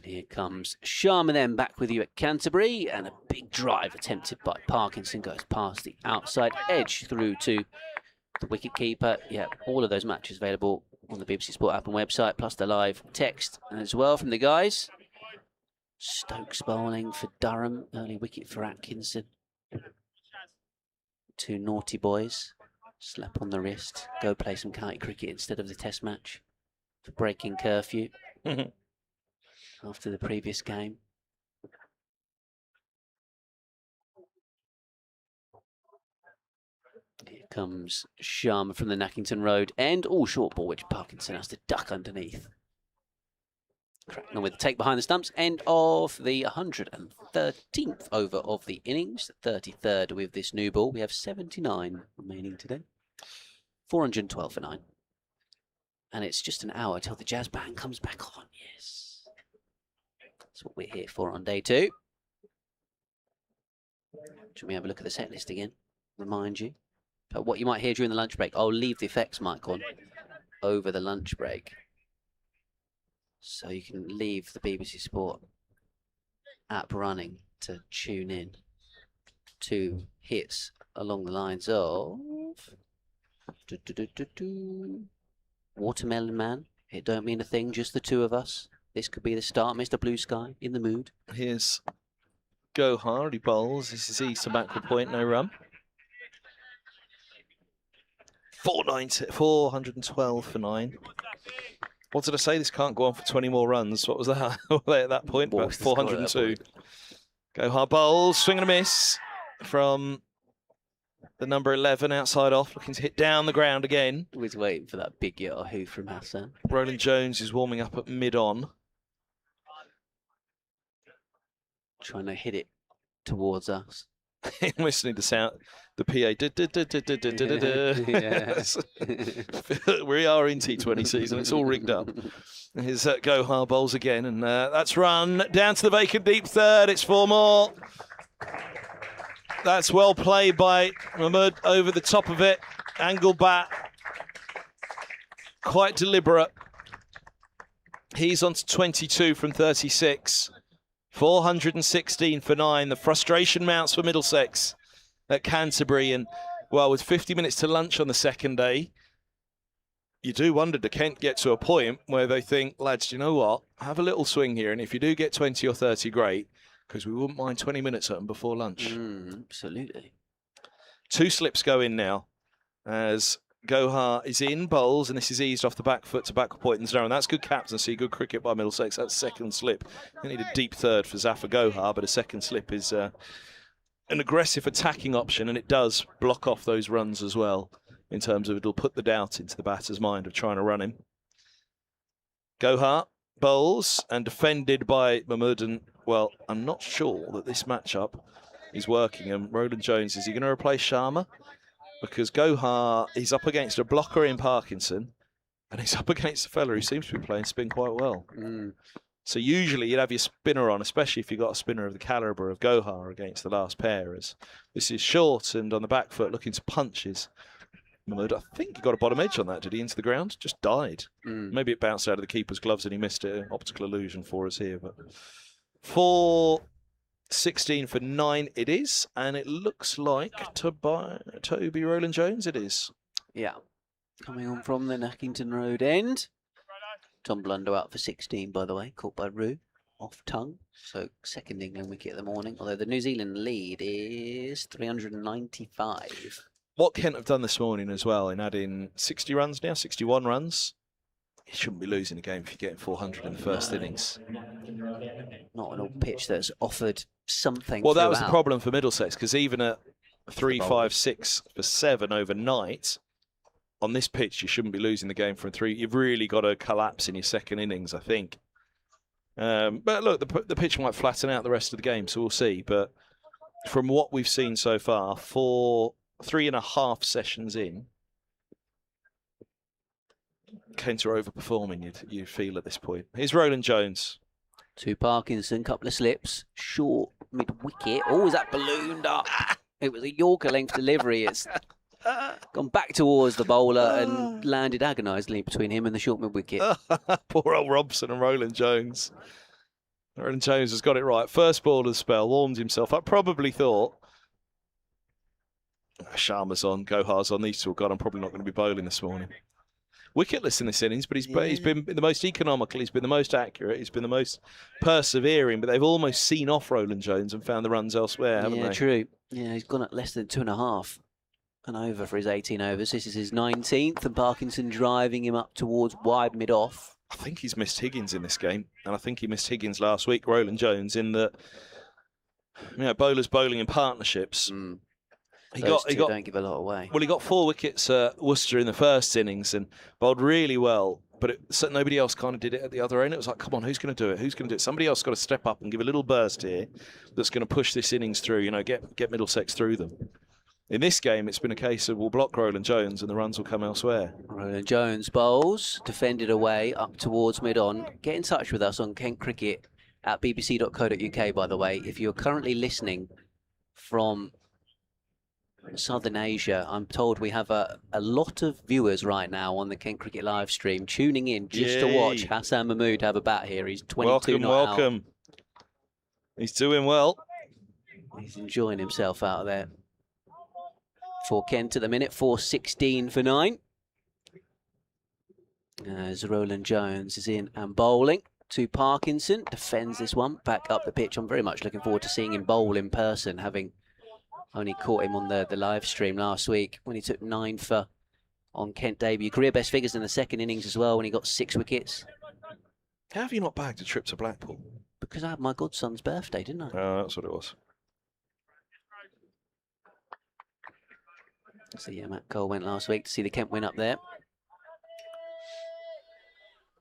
Here comes Sharma then back with you at Canterbury, and a big drive attempted by Parkinson goes past the outside edge through to the wicketkeeper. Yeah, all of those matches available on the BBC Sport app and website, plus the live text as well from the guys. Stokes bowling for Durham, early wicket for Atkinson. 2 naughty boys, slap on the wrist, go play some county cricket instead of the test match for breaking curfew. After the previous game. Here comes Sharma from the Nackington Road end. All short ball, which Parkinson has to duck underneath. Cracknell with the take behind the stumps. End of the 113th over of the innings. The 33rd with this new ball. We have 79 remaining today. 412 for 9. And it's just an hour till the jazz band comes back on. Yes. That's what we're here for on day 2. Should we have a look at the set list again? Remind you. But what you might hear during the lunch break, I'll leave the effects mic on over the lunch break. So you can leave the BBC Sport app running to tune in to hits along the lines of Watermelon Man. It don't mean a thing, just the two of us. This could be the start, Mr. Blue Sky, in the mood. Here's Gohar, he bowls. This is East to backward point, no run. 412 for 9. What did I say? This can't go on for 20 more runs. What was that? Were they at that point? About 402. Gohar bowls, swing and a miss from the number 11 outside off, looking to hit down the ground again. Was waiting for that big yahoo from Hassan. Roland Jones is warming up at mid-on. Trying to hit it towards us. Listening to sound, the PA. We are in T20 season. It's all rigged up. Here's Gohar bowls again, and that's run down to the vacant deep third. It's 4 more. That's well played by Mahmood over the top of it. Angle bat. Quite deliberate. He's on to 22 from 36. 416 for 9. The frustration mounts for Middlesex at Canterbury. And, well, with 50 minutes to lunch on the second day, you do wonder, do Kent get to a point where they think, lads, do you know what? Have a little swing here. And if you do get 20 or 30, great, because we wouldn't mind 20 minutes at them before lunch. Absolutely. 2 slips go in now as Gohar is in, bowls, and this is eased off the back foot to backward point and zero. And that's good captaincy, good cricket by Middlesex. That's second slip. They need a deep third for Zafar Gohar, but a second slip is an aggressive attacking option, and it does block off those runs as well, in terms of it'll put the doubt into the batter's mind of trying to run him. Gohar bowls and defended by Mahmood, and, well, I'm not sure that this matchup is working. And Roland Jones, is he going to replace Sharma? Because Gohar, he's up against a blocker in Parkinson, and he's up against a fella who seems to be playing spin quite well. So usually you'd have your spinner on, especially if you've got a spinner of the calibre of Gohar against the last pair. As this is short and on the back foot, looking to punch his Mahmood. I think he got a bottom edge on that, did he, into the ground? Just died. Maybe it bounced out of the keeper's gloves and he missed it. Optical illusion for us here. But 416 for 9 it is, and it looks like Toby Roland Jones it is. Yeah. Coming on from the Nackington Road end. Tom Blunder out for 16, by the way, caught by Rue, off tongue. So second England wicket of the morning, although the New Zealand lead is 395. What Kent have done this morning as well in adding 60 runs now, 61 runs. You shouldn't be losing a game if you're getting 400 in the first innings. Not an old pitch that's offered something. Well, that was the problem for Middlesex, because even at 3, 5, 6 for 7 overnight, on this pitch, you shouldn't be losing the game from 3. You've really got to collapse in your second innings, I think. But look, the pitch might flatten out the rest of the game, so we'll see. But from what we've seen so far, 3.5 sessions in, Kent are overperforming, you'd feel at this point. Here's Roland Jones. To Parkinson, couple of slips, short, mid-wicket. Oh, is that ballooned up? It was a Yorker length delivery. It's gone back towards the bowler and landed agonisingly between him and the short mid-wicket. Poor old Robson and Roland Jones. Roland Jones has got it right. First ball of the spell, warmed himself up, probably thought, Sharma's on, Gohar's on, these two have gone, I'm probably not going to be bowling this morning. Wicketless in this innings, but he's been the most economical, he's been the most accurate, he's been the most persevering, but they've almost seen off Roland Jones and found the runs elsewhere, haven't they? Yeah, true. Yeah, he's gone at less than 2.5 and over for his 18 overs. This is his 19th, and Parkinson driving him up towards wide mid-off. I think he's missed Higgins in this game, and I think he missed Higgins last week, Roland Jones, in that, you know, bowlers bowling in partnerships. He don't give a lot away. Well, he got 4 wickets at Worcester in the first innings and bowled really well, but nobody else kind of did it at the other end. It was like, come on, who's going to do it? Who's going to do it? Somebody else got to step up and give a little burst here that's going to push this innings through, you know, get Middlesex through them. In this game, it's been a case of we'll block Roland Jones and the runs will come elsewhere. Roland Jones bowls, defended away, up towards mid-on. Get in touch with us on Kent Cricket at bbc.co.uk, by the way. If you're currently listening from Southern Asia, I'm told we have a lot of viewers right now on the Kent Cricket live stream tuning in just to watch Hassan Mahmood have a bat here. He's 22 welcome. He's doing well. He's enjoying himself out there. for Kent at the minute, 4:16 for 9. As Roland Jones is in and bowling to Parkinson, defends this one back up the pitch. I'm very much looking forward to seeing him bowl in person, having only caught him on the live stream last week when he took 9 for on Kent debut. Career best figures in the second innings as well when he got 6 wickets. How have you not bagged a trip to Blackpool? Because I had my godson's birthday, didn't I? Oh, that's what it was. So yeah, Matt Cole went last week to see the Kent win up there.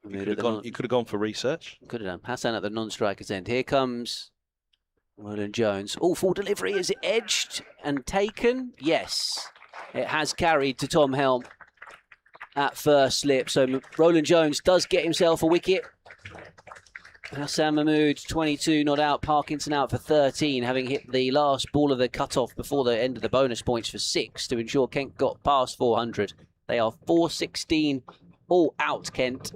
You could have gone for research. Could have done. Hassan at the non-striker's end. Here comes Roland Jones. Oh, full delivery. Is it edged and taken? Yes. It has carried to Tom Helm at first slip. So Roland Jones does get himself a wicket. Hassan Mahmood, 22 not out. Parkinson out for 13, having hit the last ball of the cut-off before the end of the bonus points for 6 to ensure Kent got past 400. They are 4:16 all out, Kent.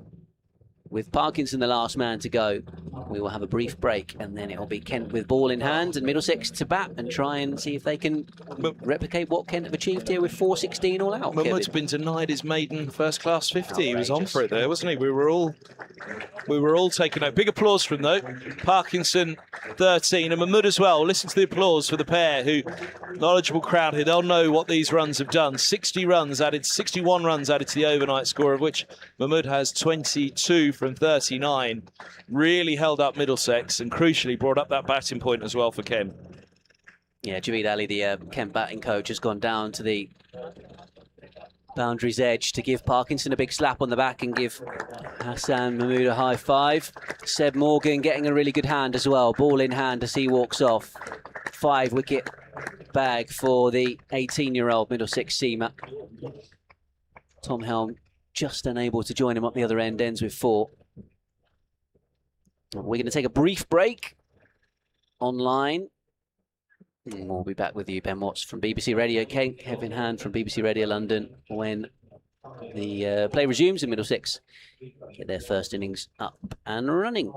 With Parkinson the last man to go, we will have a brief break and then it'll be Kent with ball in hand and Middlesex to bat and try and see if they can replicate what Kent have achieved here with 4:16 all out. Mahmood's been denied his maiden first-class 50. He was on for it there, wasn't he? We were all taking note. Big applause from though. Parkinson 13 and Mahmood as well. Listen to the applause for the pair who, knowledgeable crowd here, they'll know what these runs have done. 61 runs added to the overnight score, of which Mahmood has 22 from 39. Really held up Middlesex and crucially brought up that batting point as well for Kent. Yeah, Javeed Ali, the Kent batting coach, has gone down to the boundary's edge to give Parkinson a big slap on the back and give Hassan Mahmood a high five. Seb Morgan getting a really good hand as well. Ball in hand as he walks off. 5-wicket bag for the 18-year-old Middlesex seamer. Tom Helm just unable to join him up the other end, ends with 4. We're going to take a brief break online. And we'll be back with you, Ben Watts from BBC Radio Kevin Hand from BBC Radio London, when the play resumes in Middlesex. Get their first innings up and running.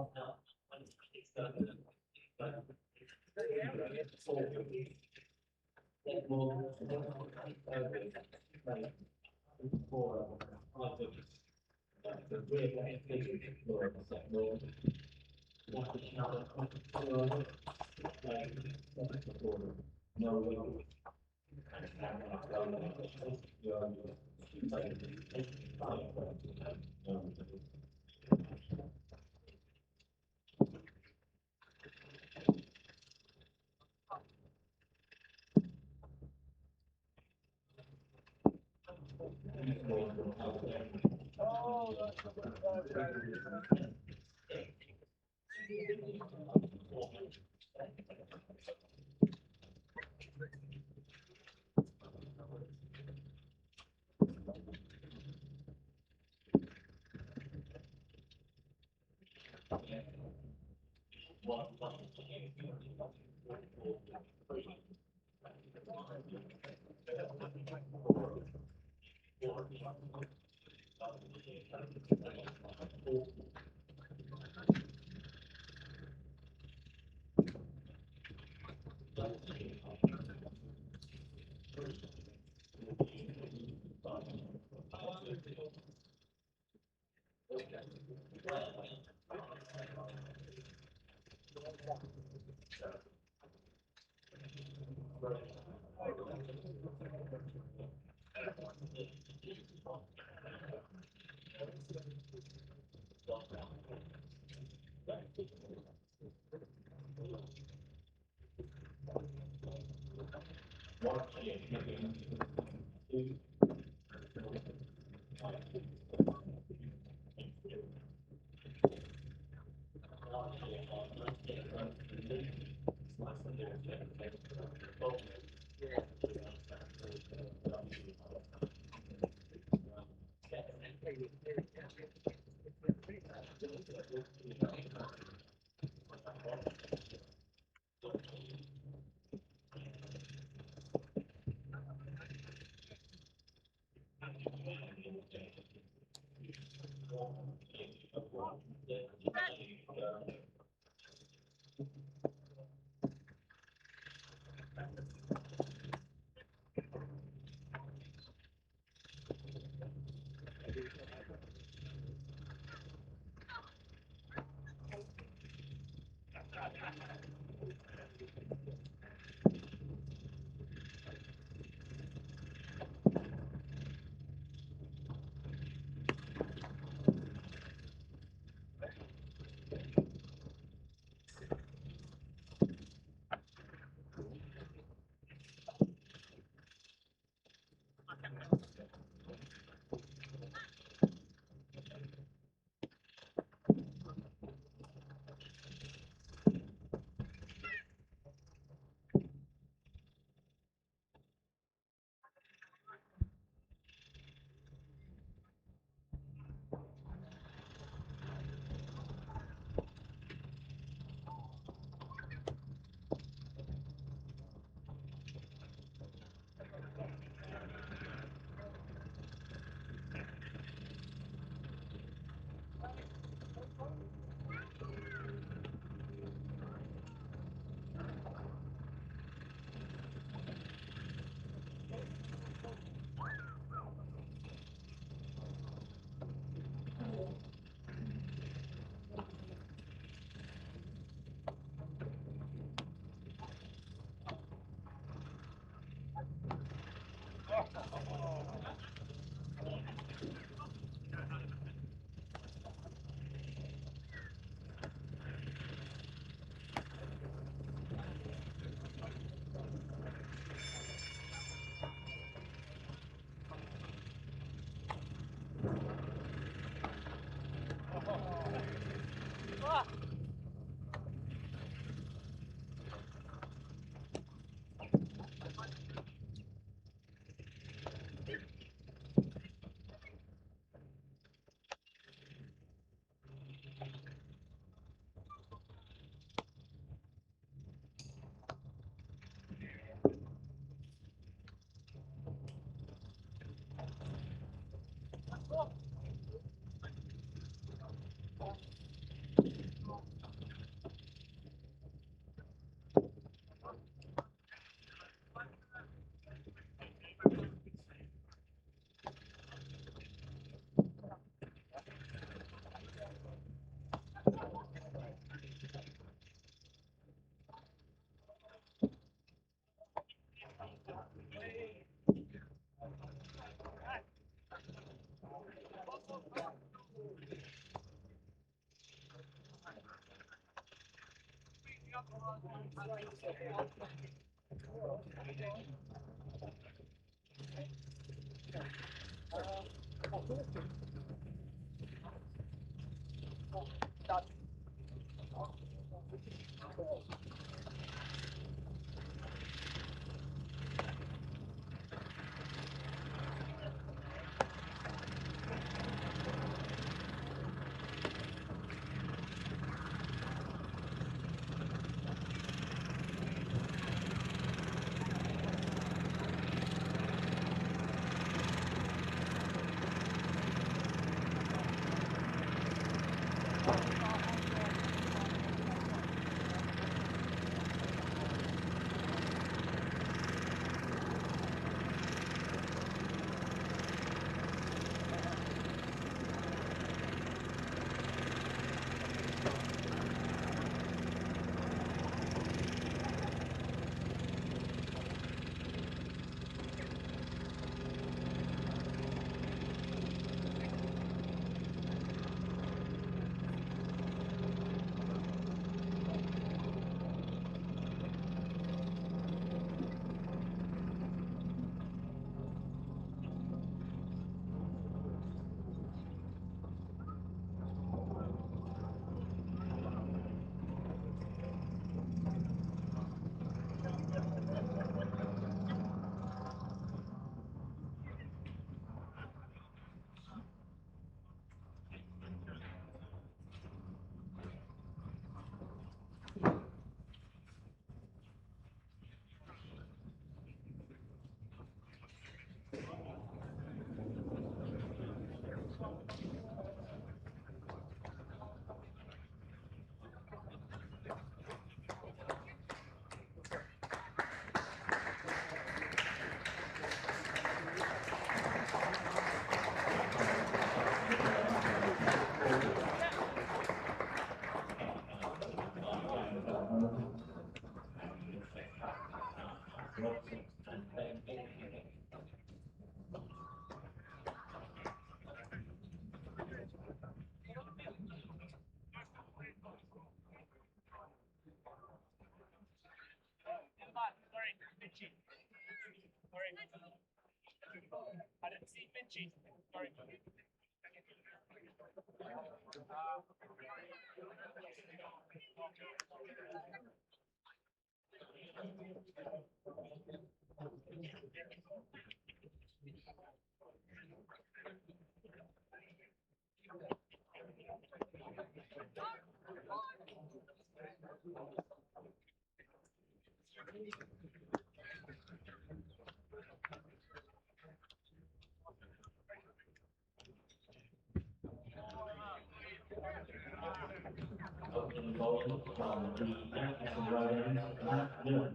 Opening bowling from the Newcastle Road end, Matt Mills.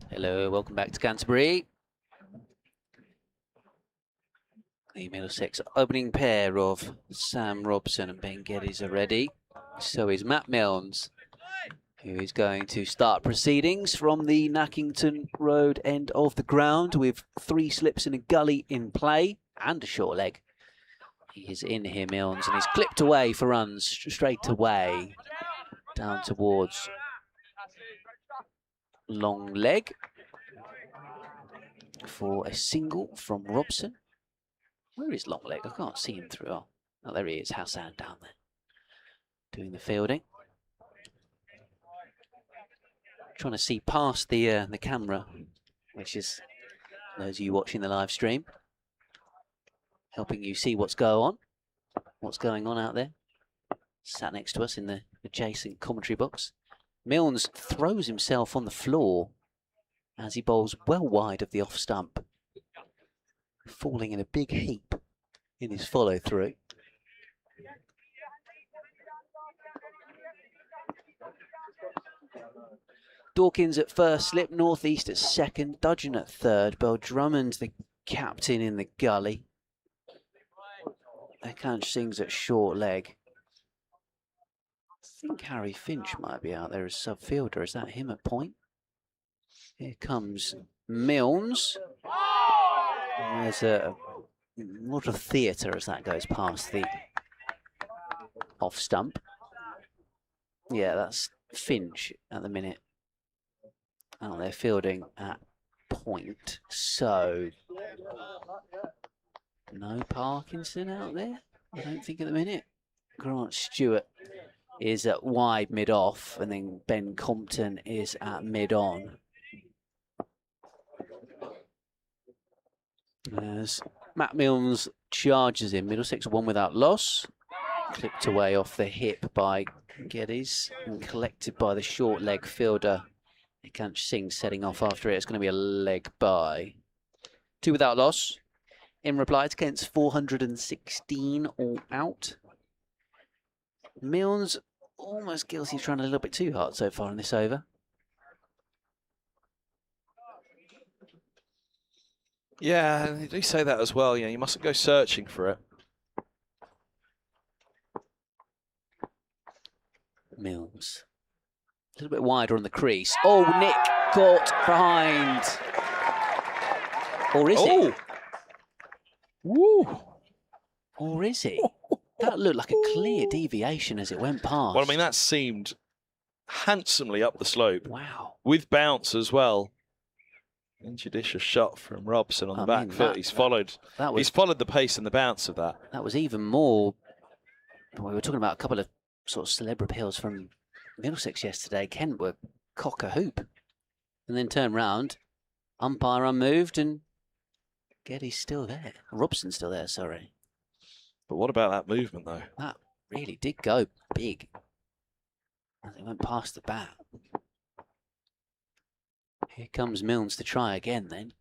Hello, welcome back to Canterbury. The Middlesex opening pair of Sam Robson and Ben Geddes are ready. So is Matt Milnes, who is going to start proceedings from the Nackington Road end of the ground with 3 slips and a gully in play and a short leg. He is in here, Milnes, and he's clipped away for runs straight away down towards long leg for a single from Robson. Where is long leg? I can't see him through. Oh, there he is, Hassan down there doing the fielding. Trying to see past the camera, which is those of you watching the live stream, helping you see what's going on out there. Sat next to us in the adjacent commentary box. Milnes throws himself on the floor as he bowls well wide of the off stump, falling in a big heap in his follow through. Dawkins at first, slip northeast at second, Dudgeon at third, Bell Drummond the captain in the gully. Akansh Singh's at short leg. I think Harry Finch might be out there as sub fielder. Is that him at point? Here comes Milnes. There's a lot of theatre as that goes past the off stump. Yeah, that's Finch at the minute. Oh, they're fielding at point, so no Parkinson out there, I don't think, at the minute. Grant Stewart is at wide mid-off, and then Ben Compton is at mid-on. As Matt Milnes charges in, Middlesex one without loss. Clipped away off the hip by Geddes and collected by the short leg fielder. Ikanch Singh setting off after it. It's going to be a leg by. 2 without loss. In reply to Kent's 416 all out. Milnes almost guilty of trying a little bit too hard so far in this over. Yeah, they do say that as well. You mustn't go searching for it. Milnes. A little bit wider on the crease. Oh, Nick caught behind. Or is it? Woo! Or is it? That looked like a clear deviation as it went past. Well, I mean, that seemed handsomely up the slope. Wow. With bounce as well. Injudicious shot from Robson on the back foot. He's followed the pace and the bounce of that. That was even more. We were talking about a couple of sort of celeb appeals from Middlesex yesterday. Kent were cock a hoop. And then turned round, umpire unmoved, and Geddes still there. Robson's still there, sorry. But what about that movement, though? That really did go big as it went past the bat. Here comes Milnes to try again then.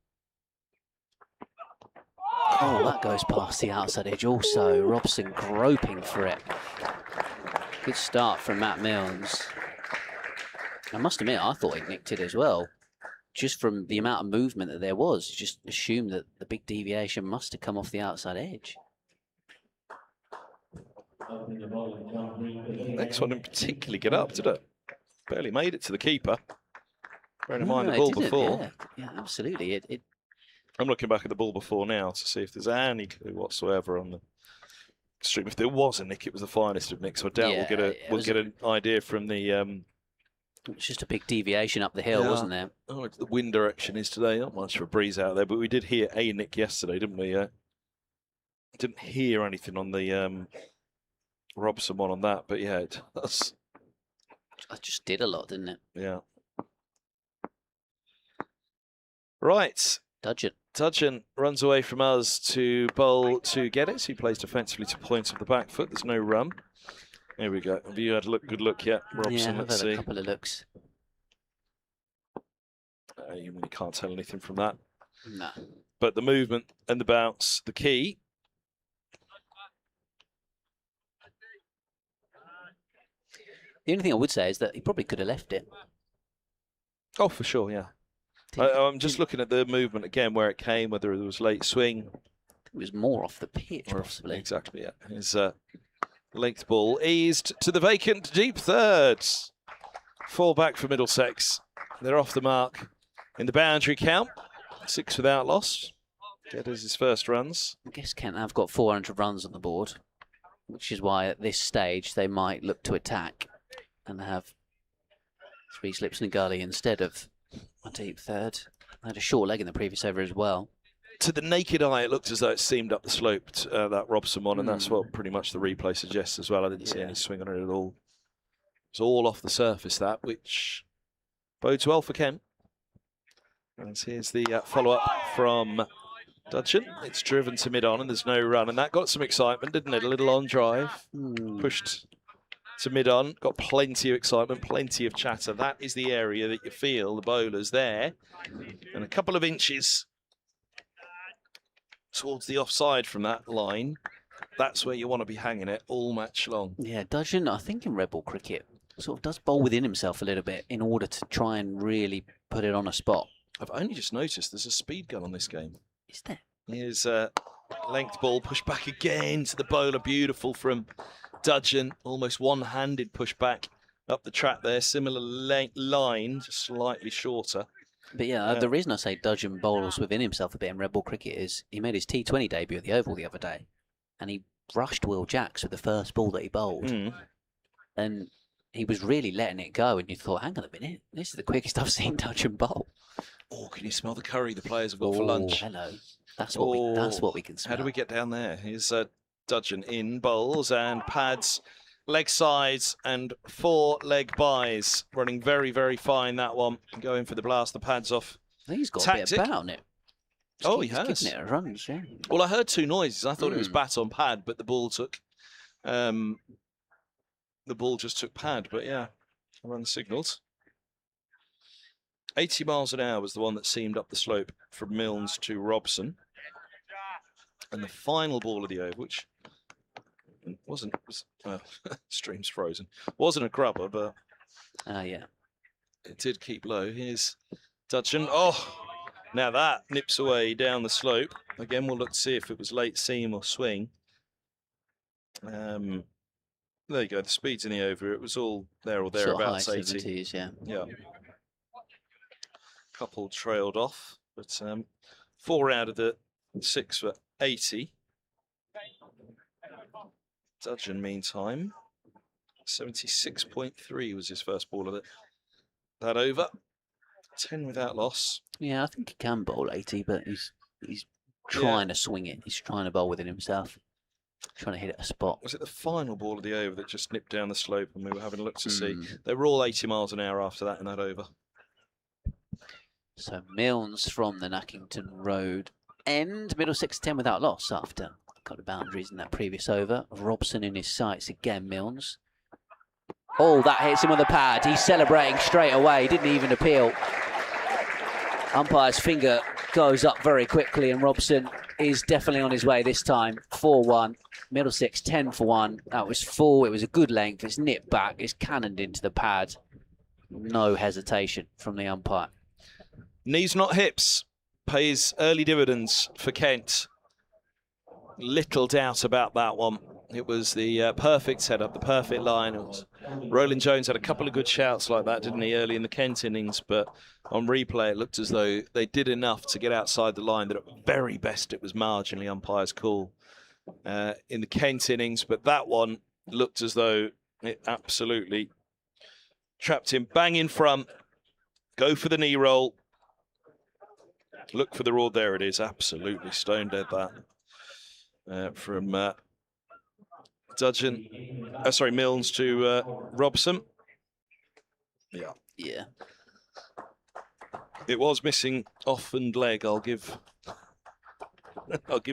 Oh, that goes past the outside edge also. Robson groping for it. Good start from Matt Milnes. I must admit, I thought he nicked it as well. Just from the amount of movement that there was, just assumed that the big deviation must have come off the outside edge. Next one didn't particularly get up, did it? Barely made it to the keeper. Bearing in mind the ball before. Yeah, absolutely. I'm looking back at the ball before now to see if there's any clue whatsoever on the stream. If there was a nick, it was the finest of nicks. So I doubt we'll get an idea from the. It's just a big deviation up the hill, wasn't there? Oh, the wind direction is today. Not much of a breeze out there, but we did hear a nick yesterday, didn't we? Didn't hear anything on the Robson one on that, but yeah, it does. It just did a lot, didn't it? Yeah. Right. Dudgeon runs away from us to bowl to Geddes, who plays defensively to point of the back foot. There's no run. Here we go. Have you had a good look yet, Robson? Yeah, Let's I've had see. a couple of looks. You really can't tell anything from that. No. But the movement and the bounce, the key. The only thing I would say is that he probably could have left it. Oh, for sure, yeah. I'm just looking at the movement again, where it came, whether it was late swing. It was more off the pitch, possibly. Exactly, yeah. His length ball eased to the vacant deep thirds. 4 back for Middlesex. They're off the mark in the boundary count. 6 without loss. Geddes his first runs. I guess Kent have got 400 runs on the board, which is why at this stage they might look to attack and have 3 slips and a gully instead of a deep third. They had a short leg in the previous over as well. To the naked eye, it looked as though it seemed up the slope, that Robson one, and that's what pretty much the replay suggests as well. I didn't see any swing on it at all. It's all off the surface, that, which bodes well for Kent. And here's the follow-up from Dudgeon. It's driven to mid-on, and there's no run, and that got some excitement, didn't it? A little on drive, pushed to mid-on, got plenty of excitement, plenty of chatter. That is the area that you feel the bowler's there. And a couple of inches towards the offside from that line, that's where you want to be hanging it all match long. Yeah, Dudgeon, I think in red ball cricket, sort of does bowl within himself a little bit in order to try and really put it on a spot. I've only just noticed there's a speed gun on this game. Is there? Here's a length ball, pushed back again to the bowler. Beautiful from Dudgeon, almost one-handed push back up the track there. Similar line, just slightly shorter. But yeah, the reason I say Dudgeon bowls within himself a bit in red ball cricket is he made his T20 debut at the Oval the other day, and he brushed Will Jacks with the first ball that he bowled, and he was really letting it go. And you thought, hang on a minute, this is the quickest I've seen Dudgeon bowl. Oh, can you smell the curry the players have got for lunch? Hello, that's what we can smell. How do we get down there? Here's Dudgeon in bowls and pads. Leg sides and 4 leg buys. Running very, very fine, that one. Going for the blast, the pads off. I think he's got Tactic. a bit of bat on it. He has. Giving it a run, yeah. Well, I heard 2 noises. I thought it was bat on pad, but the ball took... the ball just took pad, but yeah. Run signals. 80 miles an hour was the one that seamed up the slope from Milnes to Robson. And the final ball of the over, which... stream's frozen. Wasn't a grubber, but yeah, it did keep low. Here's Dudgeon. Oh, now that nips away down the slope. Again, we'll look to see if it was late seam or swing. There you go. The speed's in the over. It was all there or thereabouts. Sort of 80. 70s, yeah. Yeah. Couple trailed off, but 4 out of the 6 were 80. Dudgeon, meantime, 76.3 was his first ball of it. That over, 10 without loss. Yeah, I think he can bowl 80, but he's trying to swing it. He's trying to bowl within himself, trying to hit it a spot. Was it the final ball of the over that just nipped down the slope and we were having a look to see? They were all 80 miles an hour after that in that over. So Milnes from the Nackington Road end, Middlesex 10 without loss after got the boundaries in that previous over. Robson in his sights again, Milnes. Oh, that hits him on the pad. He's celebrating straight away. Didn't even appeal. Umpire's finger goes up very quickly, and Robson is definitely on his way this time. 4-1. Middlesex 10 for 1. That was full. It was a good length. It's nipped back. It's cannoned into the pad. No hesitation from the umpire. Knees, not hips. Pays early dividends for Kent. Little doubt about that one. It was the perfect setup, the perfect line. Roland Jones had a couple of good shouts like that, didn't he, early in the Kent innings, but on replay it looked as though they did enough to get outside the line that at very best it was marginally umpire's call in the Kent innings, but that one looked as though it absolutely trapped him bang in front. Go for the knee roll. Look for the raw. There it is. Absolutely stone dead that. From Dudgeon, Milnes to Robson. Yeah. It was missing off and leg. I'll give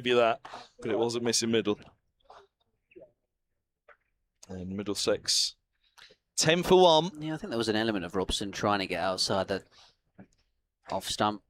you that, but it wasn't missing middle. And Middlesex 10 for 1. Yeah, I think there was an element of Robson trying to get outside the off stump.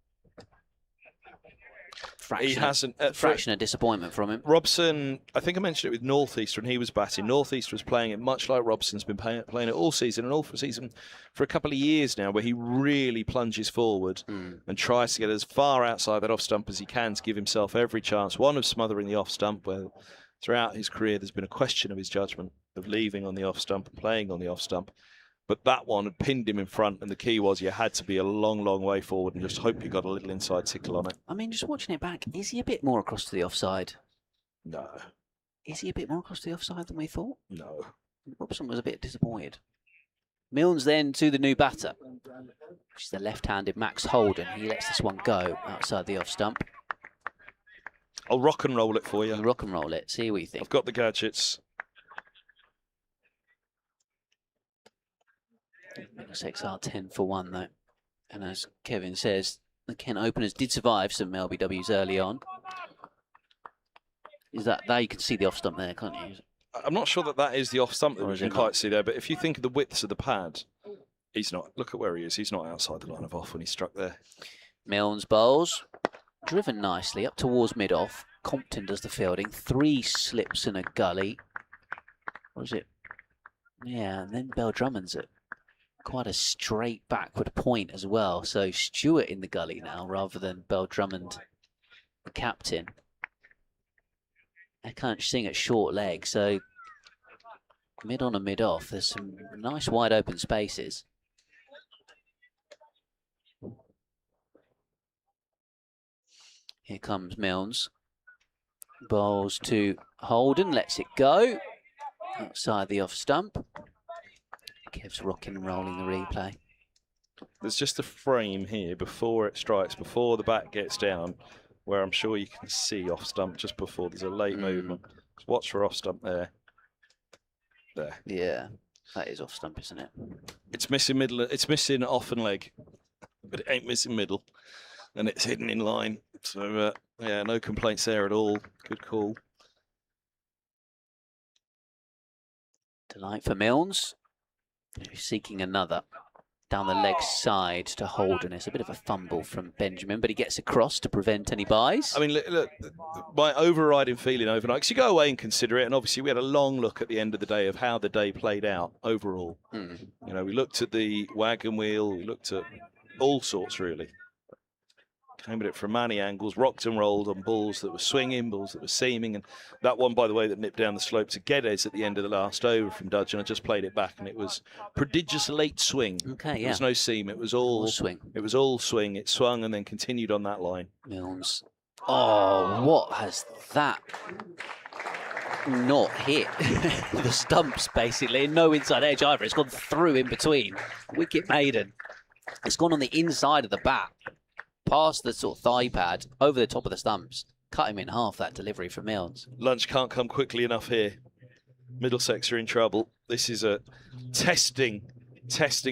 Fraction of disappointment from him. Robson, I think I mentioned it with Northeaster when he was batting. Northeaster was playing it much like Robson's been playing it all season, and all for season for a couple of years now, where he really plunges forward and tries to get as far outside that off stump as he can to give himself every chance. One of smothering the off stump, where throughout his career there's been a question of his judgment of leaving on the off stump and playing on the off stump. But that one had pinned him in front, and the key was you had to be a long, long way forward and just hope you got a little inside tickle on it. I mean, just watching it back, is he a bit more across to the offside? No. Is he a bit more across to the offside than we thought? No. Robson was a bit disappointed. Milnes then to the new batter, which is the left-handed Max Holden. He lets this one go outside the off stump. I'll rock and roll it for you. You rock and roll it. See what you think. I've got the gadgets. Middlesex are 10 for 1 though, and as Kevin says, the Kent openers did survive some LBWs early on. Is that there? You can see the off stump there, can't you? I'm not sure that is the off stump that we can quite see there, but if you think of the widths of the pad, he's not. Look at where he is. He's not outside the line of off when he struck there. Milnes bowls, driven nicely up towards mid off. Compton does the fielding. 3 slips and a gully. What was it? Yeah, and then Bell Drummond's it. Quite a straight backward point as well. So Stewart in the gully now rather than Bell Drummond, the captain. I can't sing at short leg, so mid on and mid off. There's some nice wide open spaces. Here comes Milnes. Bowls to Holden, lets it go. Outside the off stump. Kev's rocking and rolling the replay. There's just a frame here before it strikes, before the bat gets down, where I'm sure you can see off stump just before there's a late movement. Just watch for off stump there. There. Yeah, that is off stump, isn't it? It's missing middle. It's missing off and leg, but it ain't missing middle, and it's hidden in line. So yeah, no complaints there at all. Good call. Delight for Milnes, who's seeking another down the leg side to Holden. It's a bit of a fumble from Benjamin, but he gets across to prevent any buys. I mean, look, my overriding feeling overnight, because you go away and consider it, and obviously we had a long look at the end of the day of how the day played out overall. You know, we looked at the wagon wheel, we looked at all sorts really. Came at it from many angles, rocked and rolled on balls that were swinging, balls that were seaming, and that one, by the way, that nipped down the slope to Geddes at the end of the last over from Dudgeon, I just played it back, and it was prodigious late swing. Okay, yeah. There was no seam, it was all swing. It was all swing. It swung and then continued on that line. Milnes. Oh, what has that not hit? The stumps, basically. No inside edge either. It's gone through in between. Wicket maiden. It's gone on the inside of the bat, past the sort of thigh pad, over the top of the stumps. Cut him in half, that delivery from Milnes. Lunch can't come quickly enough here. Middlesex are in trouble. This is a testing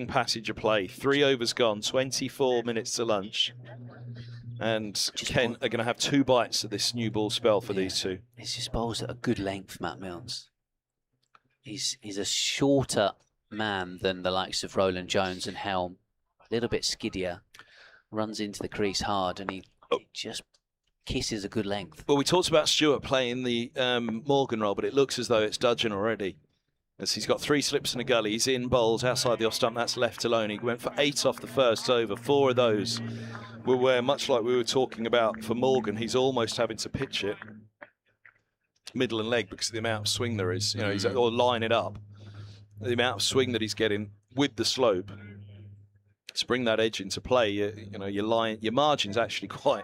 passage of play. 3 overs gone, 24 minutes to lunch. And Kent are going to have 2 bites of this new ball spell for these two. It's just bowls at a good length, Matt Milnes. He's a shorter man than the likes of Roland Jones and Helm. A little bit skiddier. Runs into the crease hard, and he just kisses a good length. Well, we talked about Stewart playing the Morgan role, but it looks as though it's Dudgeon already. As he's got 3 slips and a gully. He's in bowls outside the off stump. That's left alone. He went for 8 off the first over. 4 of those were where, much like we were talking about for Morgan, he's almost having to pitch it middle and leg because of the amount of swing there is. You know, he's or line it up. The amount of swing that he's getting with the slope. To bring that edge into play, you know, your margin's actually quite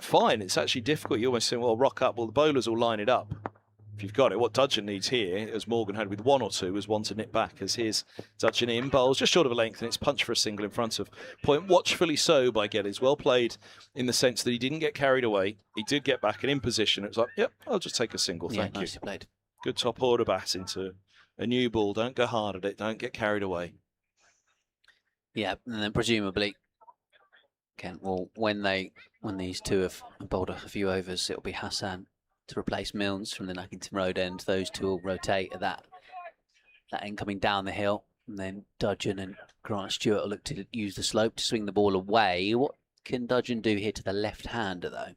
fine. It's actually difficult. You almost say, well, rock up. Well, the bowlers will line it up if you've got it. What Dudgeon needs here, as Morgan had with 1 or 2, was one to nip back. As here's Dudgeon in, bowls just short of a length, and it's punch for a single in front of point. Watchfully so by Geddes. Well played in the sense that he didn't get carried away. He did get back and in position. It was like, yep, I'll just take a single. Thank you. Nicely played. Good top order bat into a new ball. Don't go hard at it. Don't get carried away. Yeah, and then presumably, Kent will, when these two have bowled a few overs, it'll be Hassan to replace Milnes from the Nackington Road end. Those two will rotate at that end coming down the hill, and then Dudgeon and Grant Stewart will look to use the slope to swing the ball away. What can Dudgeon do here to the left-hander, though?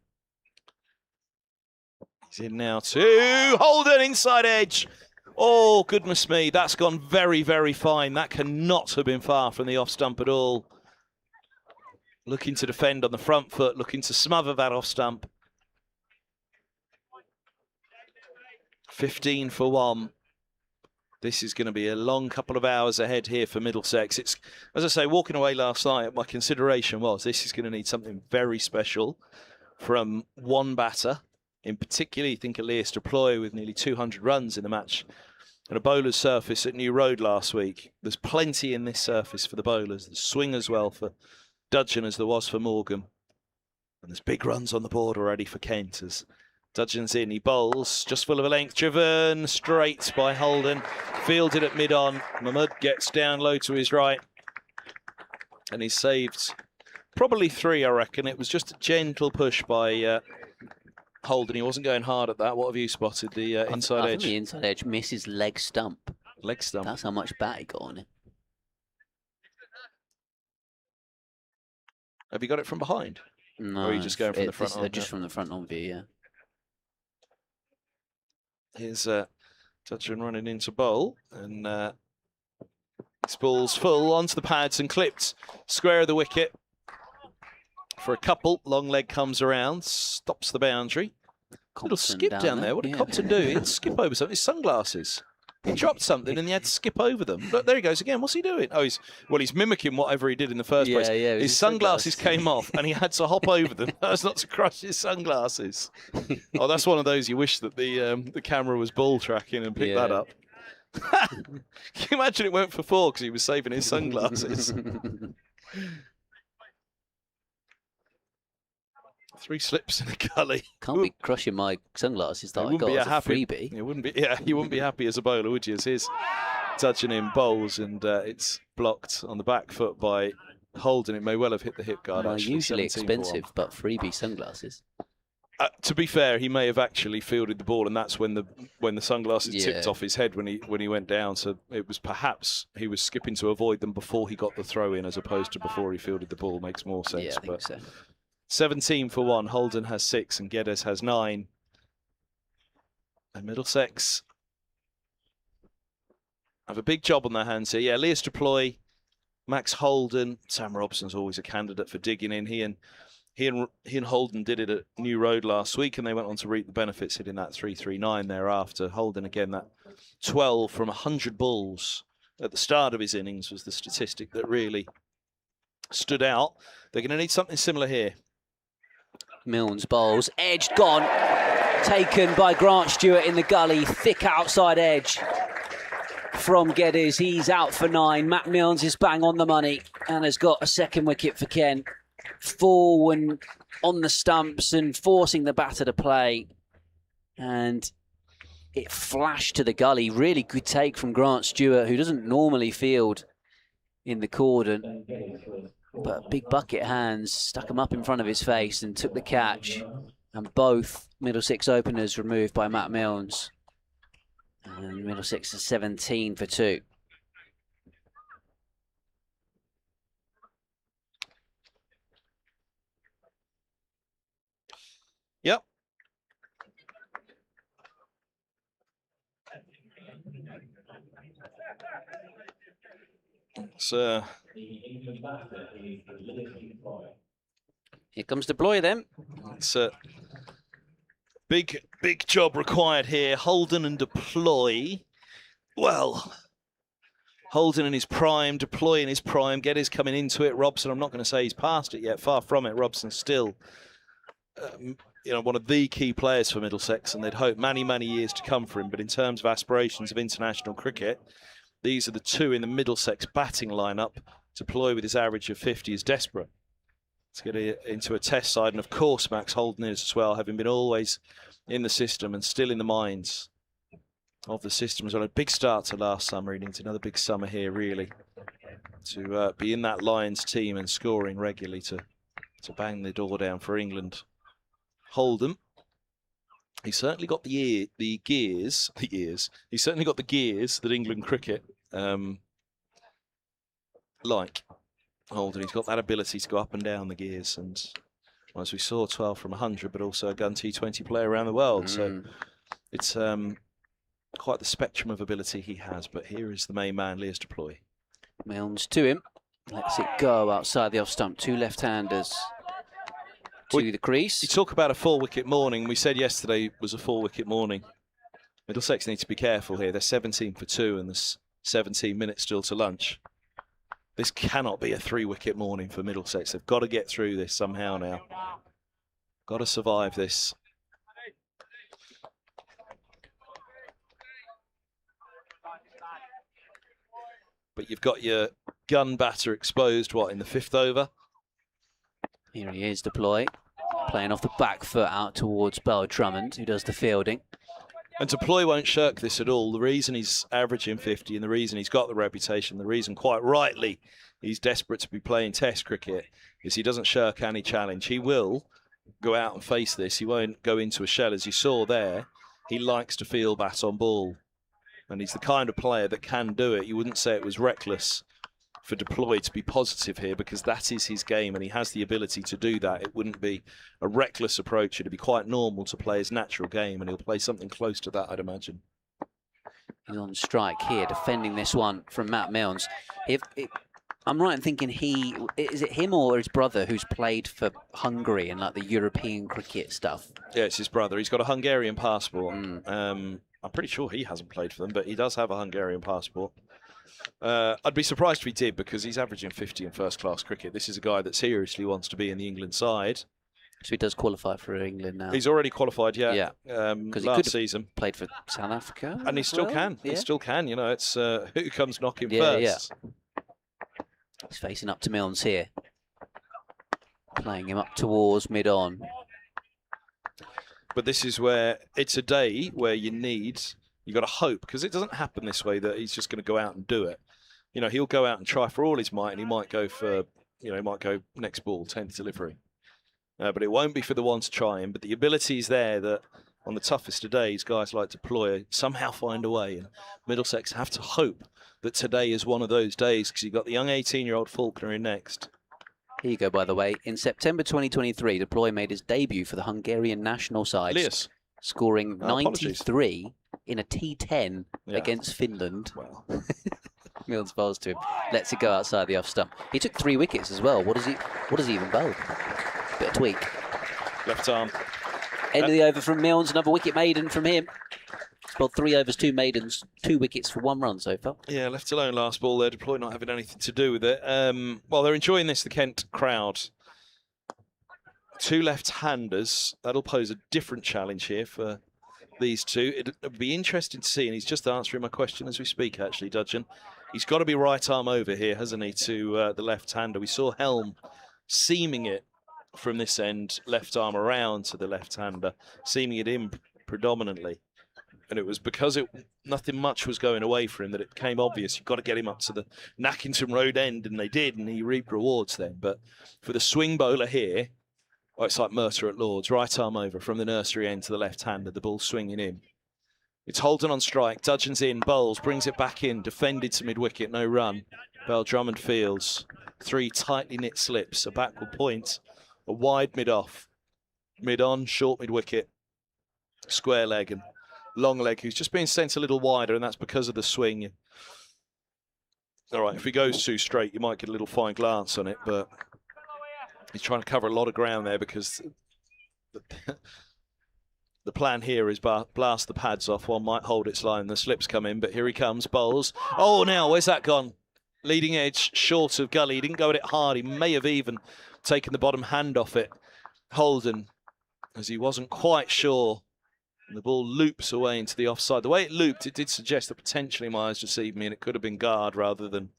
He's in now to Holden, inside edge. Oh, goodness me, that's gone very, very fine. That cannot have been far from the off stump at all. Looking to defend on the front foot, looking to smother that off stump. 15 for 1. This is going to be a long couple of hours ahead here for Middlesex. It's, as I say, walking away last night, my consideration was this is going to need something very special from one batter. In particular, you think Elias Deploy with nearly 200 runs in the match at a bowler's surface at New Road last week. There's plenty in this surface for the bowlers. There's swing as well for Dudgeon as there was for Morgan. And there's big runs on the board already for Kent as Dudgeon's in. He bowls just full of a length, driven straight by Holden. Fielded at mid-on. Mahmood gets down low to his right. And he's saved probably 3, I reckon. It was just a gentle push by Holden. He wasn't going hard at that. What have you spotted? The inside I edge? think the inside edge misses leg stump. Leg stump. That's how much bat he got on it. Have you got it from behind? No. Or are you just going from the front on? Just from the front on view, yeah. Here's Dudgeon running into bowl. And this ball's full onto the pads and clipped square of the wicket. For a couple, long leg comes around, stops the boundary. Little skip down there. What did Compton do? He'd skip over something. His sunglasses. He dropped something and he had to skip over them. But there he goes again. What's he doing? Oh, he's mimicking whatever he did in the first place. Yeah, his sunglasses came off and he had to hop over them as not to crush his sunglasses. Oh, that's one of those you wish that the camera was ball tracking and picked that up. Can you imagine it went for 4 because he was saving his sunglasses? 3 slips in a gully. Can't be crushing my sunglasses that I got as a freebie. You wouldn't be, yeah, you wouldn't be happy as a bowler, would you? As his touching in bowls and it's blocked on the back foot by Holden. It may well have hit the hip guard. Actually, usually expensive, but freebie sunglasses. To be fair, he may have actually fielded the ball, and that's when the sunglasses tipped off his head when he went down. So it was perhaps he was skipping to avoid them before he got the throw in, as opposed to before he fielded the ball. Makes more sense. Yeah, I think so. 17 for 1. Holden has 6 and Geddes has 9. And Middlesex have a big job on their hands here. Yeah, Lewis Deploy, Max Holden, Sam Robson's always a candidate for digging in. He and Holden did it at New Road last week, and they went on to reap the benefits, hitting that 339 thereafter. Holden again, that 12 from 100 balls at the start of his innings was the statistic that really stood out. They're going to need something similar here. Milnes bowls, edge gone, taken by Grant Stewart in the gully, thick outside edge from Geddes. He's out for 9. Matt Milnes is bang on the money and has got a second wicket for Kent. Full and on the stumps and forcing the batter to play, and it flashed to the gully. Really good take from Grant Stewart, who doesn't normally field in the cordon. But big bucket hands stuck him up in front of his face and took the catch. And both Middlesex openers removed by Matt Milnes. And Middlesex is 17 for 2. Yep. So here comes Deploy then. It's a big job required here. Holden and Deploy. Well, Holden in his prime, Deploy in his prime. Geddes coming into it. Robson, I'm not going to say he's past it yet. Far from it. Robson's still, one of the key players for Middlesex, and they'd hope many, many years to come for him. But in terms of aspirations of international cricket, these are the two in the Middlesex batting lineup. Deploy with his average of 50 is desperate to get into a test side. And of course, Max Holden is as well, having been always in the system and still in the minds of the system as well. A big start to last summer. He needs another big summer here, really, to be in that Lions team and scoring regularly to bang the door down for England. Holden, he certainly got the gears. He certainly got the gears that England cricket like. Holden, he's got that ability to go up and down the gears, and as we saw, 12 from 100, but also a gun T20 player around the world. So it's quite the spectrum of ability he has. But here is the main man, Lewis Deploy. Milnes to him, lets it go outside the off stump. 2 left-handers to the crease. You talk about a 4-wicket morning. We said yesterday was a 4-wicket morning. Middlesex need to be careful here. They're 17 for 2 and there's 17 minutes still to lunch. This cannot be a 3-wicket morning for Middlesex. They've got to get through this somehow now. Got to survive this. But you've got your gun batter exposed, in the 5th over? Here he is, Deploy, playing off the back foot out towards Beau Drummond, who does the fielding. And Deploy won't shirk this at all. The reason he's averaging 50 and the reason he's got the reputation, the reason quite rightly he's desperate to be playing Test cricket is he doesn't shirk any challenge. He will go out and face this. He won't go into a shell. As you saw there, he likes to field bat on ball. And he's the kind of player that can do it. You wouldn't say it was reckless for Deploy to be positive here because that is his game and he has the ability to do that. It wouldn't be a reckless approach. It'd be quite normal to play his natural game and he'll play something close to that, I'd imagine. He's on strike here, defending this one from Matt Milnes. I'm right in thinking is it him or his brother who's played for Hungary and like the European cricket stuff? Yeah, it's his brother. He's got a Hungarian passport. I'm pretty sure he hasn't played for them, but he does have a Hungarian passport. I'd be surprised if he did, because he's averaging 50 in first-class cricket. This is a guy that seriously wants to be in the England side. So he does qualify for England now. He's already qualified, yeah. Because he last could have season. played for South Africa. And he as still well. can. Yeah. He still can. You know, it's who comes knocking Yeah, first. He's facing up to Milnes here. Playing him up towards mid-on. But this is where it's a day where you got to hope, because it doesn't happen this way that he's just going to go out and do it. You know, he'll go out and try for all his might, and he might go for, he might go next ball, 10th delivery. But it won't be for the one to try him. But the ability is there that on the toughest of days, guys like Deploy somehow find a way. And Middlesex have to hope that today is one of those days, because you've got the young 18-year-old Faulkner in next. Here you go, by the way. In September 2023, Deploy made his debut for the Hungarian national side, Elias. scoring Apologies. 93 in a T10 against Finland. Well, Milnes bowls to him, lets it go outside the off stump. He took 3 wickets as well. What does he even bowl? Bit of tweak. left arm. End of the over from Milnes, another wicket maiden from him. He's bowled 3 overs, 2 maidens, 2 wickets for 1 run so far. Yeah, left alone last ball there. Deploy not having anything to do with it. Well, they're enjoying this, the Kent crowd. 2 left-handers. That'll pose a different challenge here for these two. It'll be interesting to see, and he's just answering my question as we speak, actually, Dudgeon. He's got to be right arm over here, hasn't he, to the left-hander. We saw Helm seaming it from this end, left arm around to the left-hander, seaming it in predominantly. And it was because nothing much was going away for him that it became obvious. You've got to get him up to the Nackington Road end, and they did, and he reaped rewards then. But for the swing bowler here, well, it's like Mercer at Lords, right arm over from the nursery end to the left-hander, the ball swinging in. It's Holden on strike, Dudgeon's in, bowls, brings it back in, defended to mid-wicket, no run. Bell Drummond fields, 3 tightly knit slips, a backward point, a wide mid-off, mid-on, short mid-wicket, square leg and long leg, who's just being sent a little wider, and that's because of the swing. All right, if he goes too straight, you might get a little fine glance on it, but he's trying to cover a lot of ground there because the plan here is blast the pads off. One might hold its line, the slips come in, but here he comes, bowls. Oh, now, where's that gone? Leading edge, short of gully. He didn't go at it hard. He may have even taken the bottom hand off it. Holden, as he wasn't quite sure. And the ball loops away into the offside. The way it looped, it did suggest that potentially Myers deceived me, and it could have been guard rather than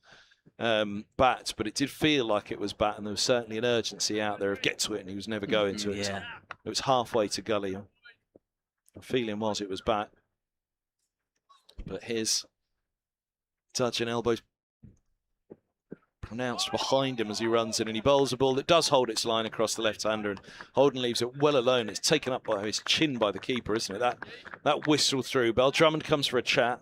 bat, but it did feel like it was bat, and there was certainly an urgency out there of get to it, and he was never going to it. Yeah. It was halfway to gully. The feeling was it was bat. But here's Dudgeon, elbows pronounced behind him as he runs in, and he bowls a ball that does hold its line across the left-hander, and Holden leaves it well alone. It's taken up by his chin by the keeper, isn't it? That whistle through. Bell Drummond comes for a chat.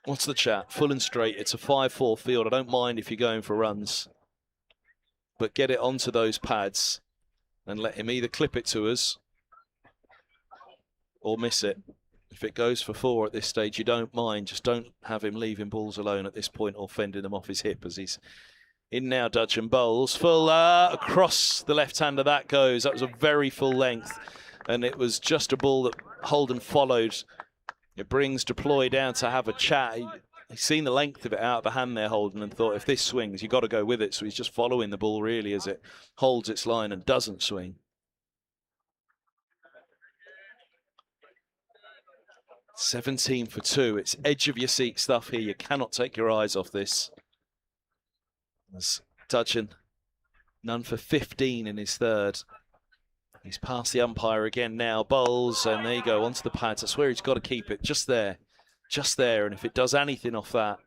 What's the chat? Full and straight. It's a 5-4 field. I don't mind if you're going for runs, but get it onto those pads and let him either clip it to us or miss it. If it goes for 4 at this stage, you don't mind. Just don't have him leaving balls alone at this point or fending them off his hip as he's in now. Dudgeon bowls full across the left-hander. That goes. That was a very full length, and it was just a ball that Holden followed. It brings Deploy down to have a chat. He's seen the length of it out of the hand there, Holden, and thought if this swings, you've got to go with it. So he's just following the ball really as it holds its line and doesn't swing. 17 for 2. It's edge of your seat stuff here. You cannot take your eyes off this. As Dudgeon, none for 15 in his third. He's past the umpire again now, bowls, and there you go, onto the pads. I swear he's got to keep it just there, and if it does anything off that,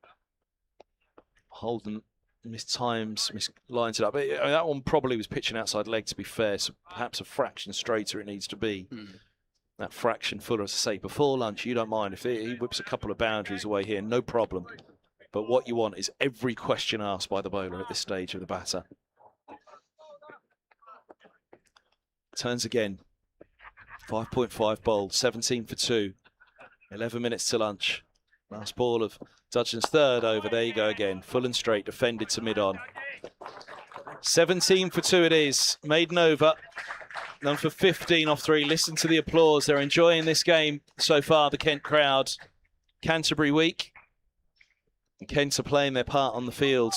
Holden mislines it up. That one probably was pitching outside leg, to be fair, so perhaps a fraction straighter it needs to be. That fraction fuller, as I say, before lunch, you don't mind. If he whips a couple of boundaries away here, no problem. But what you want is every question asked by the bowler at this stage of the batter. Turns again. 5.5 bowled, 17 for 2. 11 minutes to lunch. Last ball of Dudgeon's third over. There you go again. Full and straight, defended to mid-on. 17 for 2 it is. Maiden over. None for 15 off 3. Listen to the applause. They're enjoying this game so far, the Kent crowd. Canterbury week. And Kent are playing their part on the field.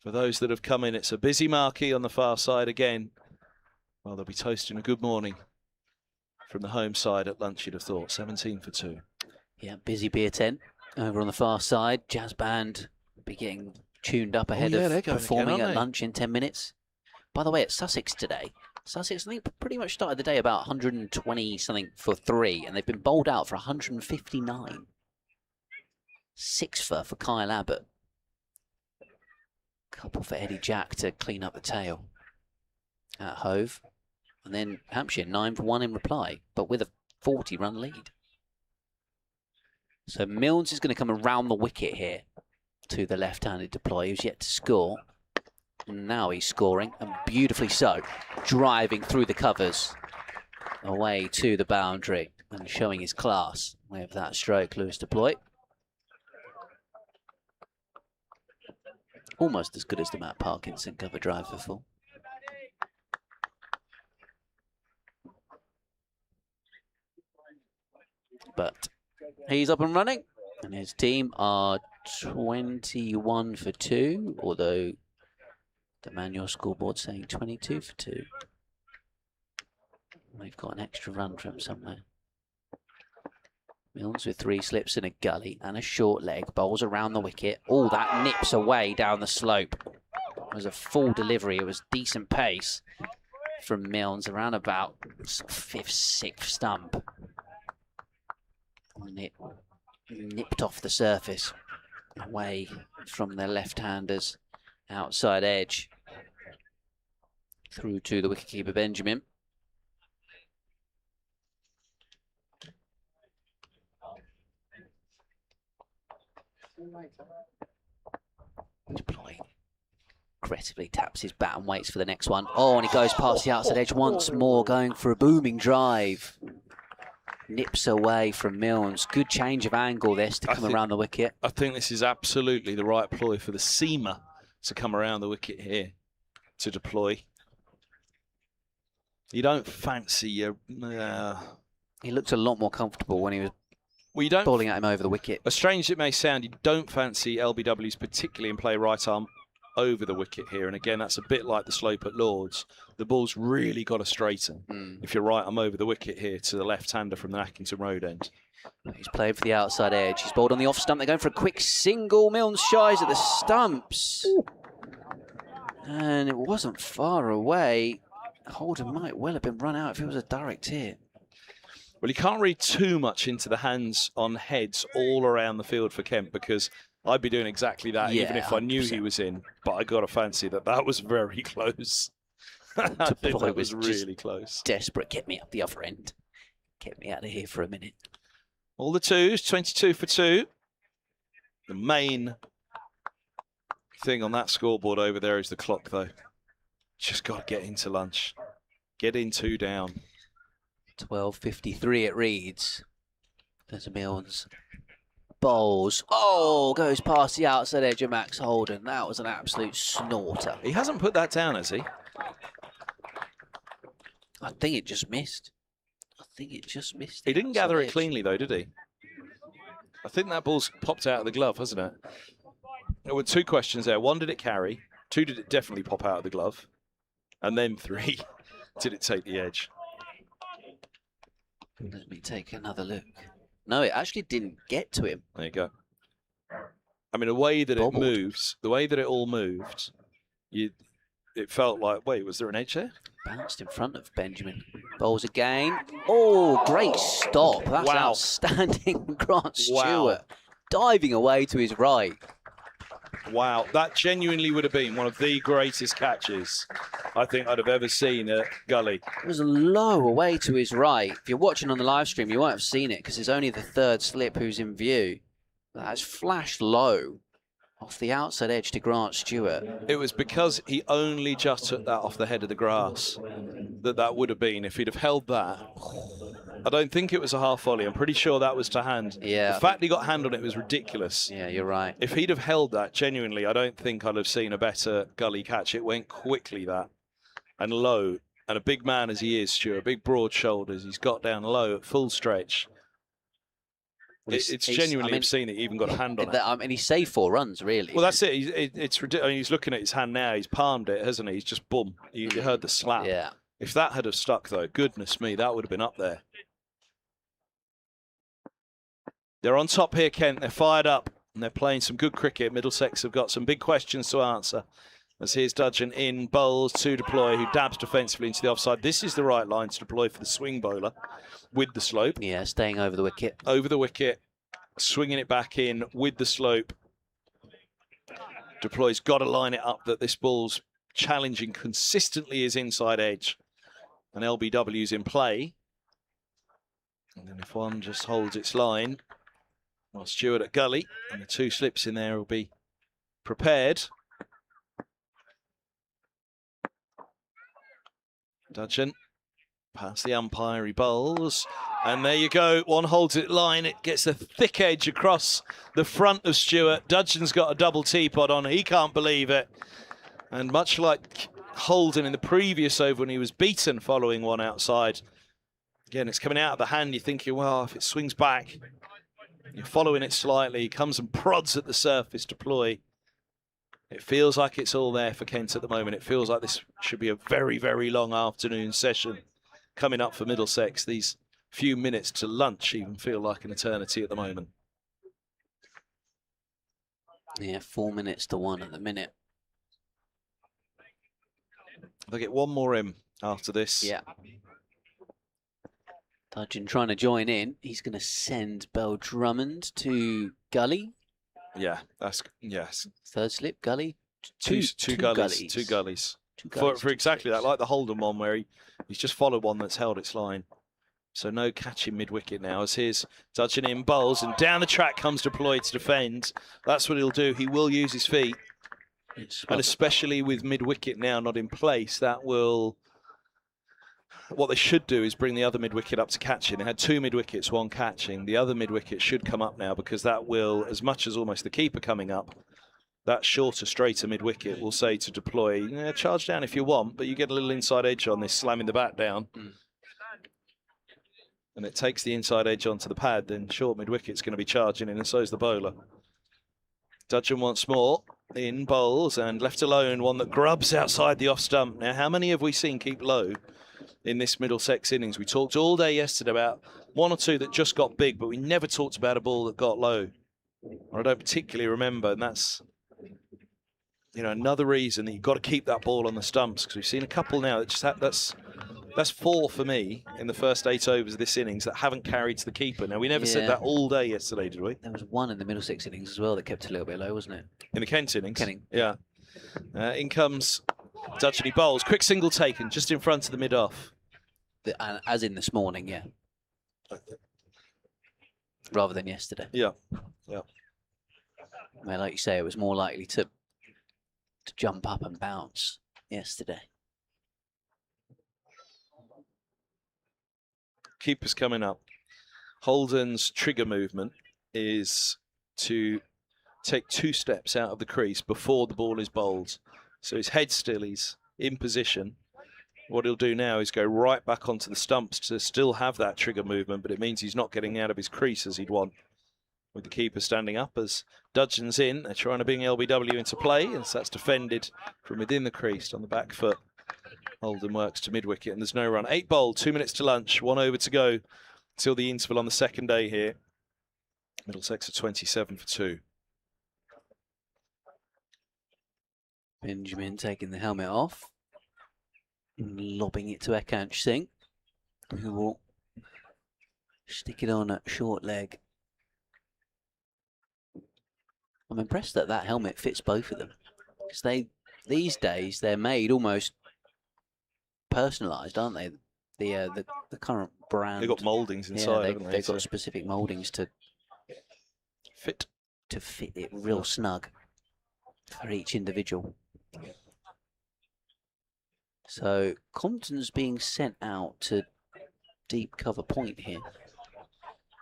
For those that have come in, it's a busy marquee on the far side again. Well, they'll be toasting a good morning from the home side at lunch, you'd have thought. 17 for 2. Yeah, busy beer tent over on the far side. Jazz band be getting tuned up ahead of performing again, at lunch in 10 minutes. By the way, it's Sussex today. Sussex, I think, pretty much started the day about 120-something for 3, and they've been bowled out for 159. 6 for Kyle Abbott. Couple for Eddie Jack to clean up the tail at Hove. And then Hampshire, 9 for 1 in reply, but with a 40-run lead. So Milnes is going to come around the wicket here to the left-handed deploy, who's yet to score. And now he's scoring, and beautifully so, driving through the covers away to the boundary and showing his class with that stroke, Lewis deploy. Almost as good as the Matt Parkinson cover drive for full. But he's up and running, and his team are 21 for 2, although the manual scoreboard saying 22 for 2. We've got an extra run from somewhere. Milnes with 3 slips and a gully and a short leg, bowls around the wicket. All that nips away down the slope. It was a full delivery. It was decent pace from Milnes around about 5th, 6th stump. And it nipped off the surface away from the left-hander's outside edge through to the wicketkeeper Benjamin. Deploy aggressively taps his bat and waits for the next one. Oh, and he goes past the outside edge once more, going for a booming drive. Nips away from Milnes. Good change of angle this to come around the wicket. I think this is absolutely the right ploy for the seamer to come around the wicket here to deploy. You don't fancy your... He looked a lot more comfortable when he was bowling at him over the wicket. As strange as it may sound, you don't fancy LBWs, particularly in play right arm, over the wicket here. And again, that's a bit like the slope at Lords. The ball's really got to straighten. If you're right arm over the wicket here to the left-hander from the Ackington Road end. He's played for the outside edge. He's bowled on the off stump. They're going for a quick single. Milnes shies at the stumps. And it wasn't far away. Holden might well have been run out if it was a direct hit. Well, you can't read too much into the hands on heads all around the field for Kent, because I'd be doing exactly that even if I knew 100%. He was in. But I got to fancy that was very close. I think that was really close. Desperate. Get me up the other end. Get me out of here for a minute. All the 2s, 22 for 2. The main thing on that scoreboard over there is the clock, though. Just got to get into lunch. Get in 2 down. 12:53 it reads. There's a Milnes. Bowls. Oh, goes past the outside edge of Max Holden. That was an absolute snorter. He hasn't put that down, has he? I think it just missed. He didn't gather it cleanly, though, did he? I think that ball's popped out of the glove, hasn't it? There were 2 questions there. 1, did it carry? 2, did it definitely pop out of the glove? And then 3, did it take the edge? Let me take another look. No, it actually didn't get to him. There you go. I mean, the way that it moves, the way that it all moved, it felt like, wait, was there an edge there? Bounced in front of Benjamin. Bowls again. Oh, great stop. That's outstanding. Grant Stewart diving away to his right. Wow, that genuinely would have been one of the greatest catches I think I'd have ever seen at Gully. It was low away to his right. If you're watching on the live stream, you won't have seen it because it's only the 3rd slip who's in view. That's flashed low off the outside edge to Grant Stewart. It was because he only just took that off the head of the grass that would have been. If he'd have held that, I don't think it was a half volley. I'm pretty sure that was to hand. Yeah. The fact he got hand on it was ridiculous. Yeah, you're right. If he'd have held that, genuinely, I don't think I'd have seen a better Gully catch. It went quickly, that, and low. And a big man as he is, Stuart, big broad shoulders. He's got down low at full stretch. It's genuinely obscene that he even got a hand on it. I mean, he saved 4 runs, really. Well, that's it. It's ridiculous. I mean, he's looking at his hand now. He's palmed it, hasn't he? He's just boom. You heard the slap. Yeah. If that had have stuck, though, goodness me, that would have been up there. They're on top here, Kent. They're fired up and they're playing some good cricket. Middlesex have got some big questions to answer. As here's Dudgeon in bowls to deploy, who dabs defensively into the offside. This is the right line to deploy for the swing bowler with the slope. Yeah, staying over the wicket. Over the wicket, swinging it back in with the slope. Deploy's got to line it up that this ball's challenging consistently his inside edge. And LBW's in play. And then if one just holds its line, well, Stewart at gully, and the 2 slips in there will be prepared. Dudgeon past the umpire, he bowls, and there you go. One holds it line, it gets a thick edge across the front of Stewart. Dudgeon's got a double teapot on, he can't believe it. And much like Holden in the previous over when he was beaten following one outside, again, it's coming out of the hand. You're thinking, well, if it swings back, you're following it slightly, he comes and prods at the surface deploy. It feels like it's all there for Kent at the moment. It feels like this should be a very, very long afternoon session coming up for Middlesex. These few minutes to lunch even feel like an eternity at the moment. Yeah, 4 minutes to 1 at the minute. They'll get one more in after this. Yeah. Dudgeon trying to join in. He's going to send Bell Drummond to gully. Yeah, that's, yes. 3rd slip, gully. Two gullies. Two gullies. For exactly that, like the Holden one where he's just followed one that's held its line. So no catching mid-wicket now as here's Dudgeon in bowls and down the track comes deployed to defend. That's what he'll do. He will use his feet. And especially with mid-wicket now not in place, that will... What they should do is bring the other mid-wicket up to catching. They had 2 mid-wickets, 1 catching. The other mid-wicket should come up now because that will, as much as almost the keeper coming up, that shorter, straighter mid-wicket will say to deploy, yeah, charge down if you want, but you get a little inside edge on this, slamming the bat down. And it takes the inside edge onto the pad, then short mid-wicket's going to be charging in, and so is the bowler. Dudgeon once more in bowls and left alone, one that grubs outside the off stump. Now, how many have we seen keep low in this Middlesex innings? We talked all day yesterday about 1 or 2 that just got big, but we never talked about a ball that got low. Or I don't particularly remember, and that's, you know, another reason that you've got to keep that ball on the stumps, because we've seen a couple now that just that's 4 for me in the first 8 overs of this innings that haven't carried to the keeper. Now, we never said that all day yesterday, did we? There was 1 in the Middlesex innings as well that kept a little bit low, wasn't it? In the Kent innings? Kenning. Yeah. In comes Dudgeon, he bowls. Quick single taken just in front of the mid-off. As in this morning, yeah. Rather than yesterday. Yeah, yeah. Well, like you say, it was more likely to jump up and bounce yesterday. Keeper's coming up. Holden's trigger movement is to take 2 steps out of the crease before the ball is bowled. So his head still, he's in position. What he'll do now is go right back onto the stumps to still have that trigger movement, but it means he's not getting out of his crease as he'd want. With the keeper standing up as Dudgeon's in, they're trying to bring LBW into play, and so that's defended from within the crease on the back foot. Holden works to mid-wicket and there's no run. 8 bowled, 2 minutes to lunch, 1 over to go till the interval on the second day here. Middlesex are 27 for 2. Benjamin taking the helmet off, lobbing it to Ekansh Singh, who will stick it on at short leg. I'm impressed that that helmet fits both of them, because these days they're made almost personalised, aren't they? The current brand. They've got mouldings inside, haven't they? They've got specific mouldings to fit it real snug for each individual. So Compton's being sent out to deep cover point here.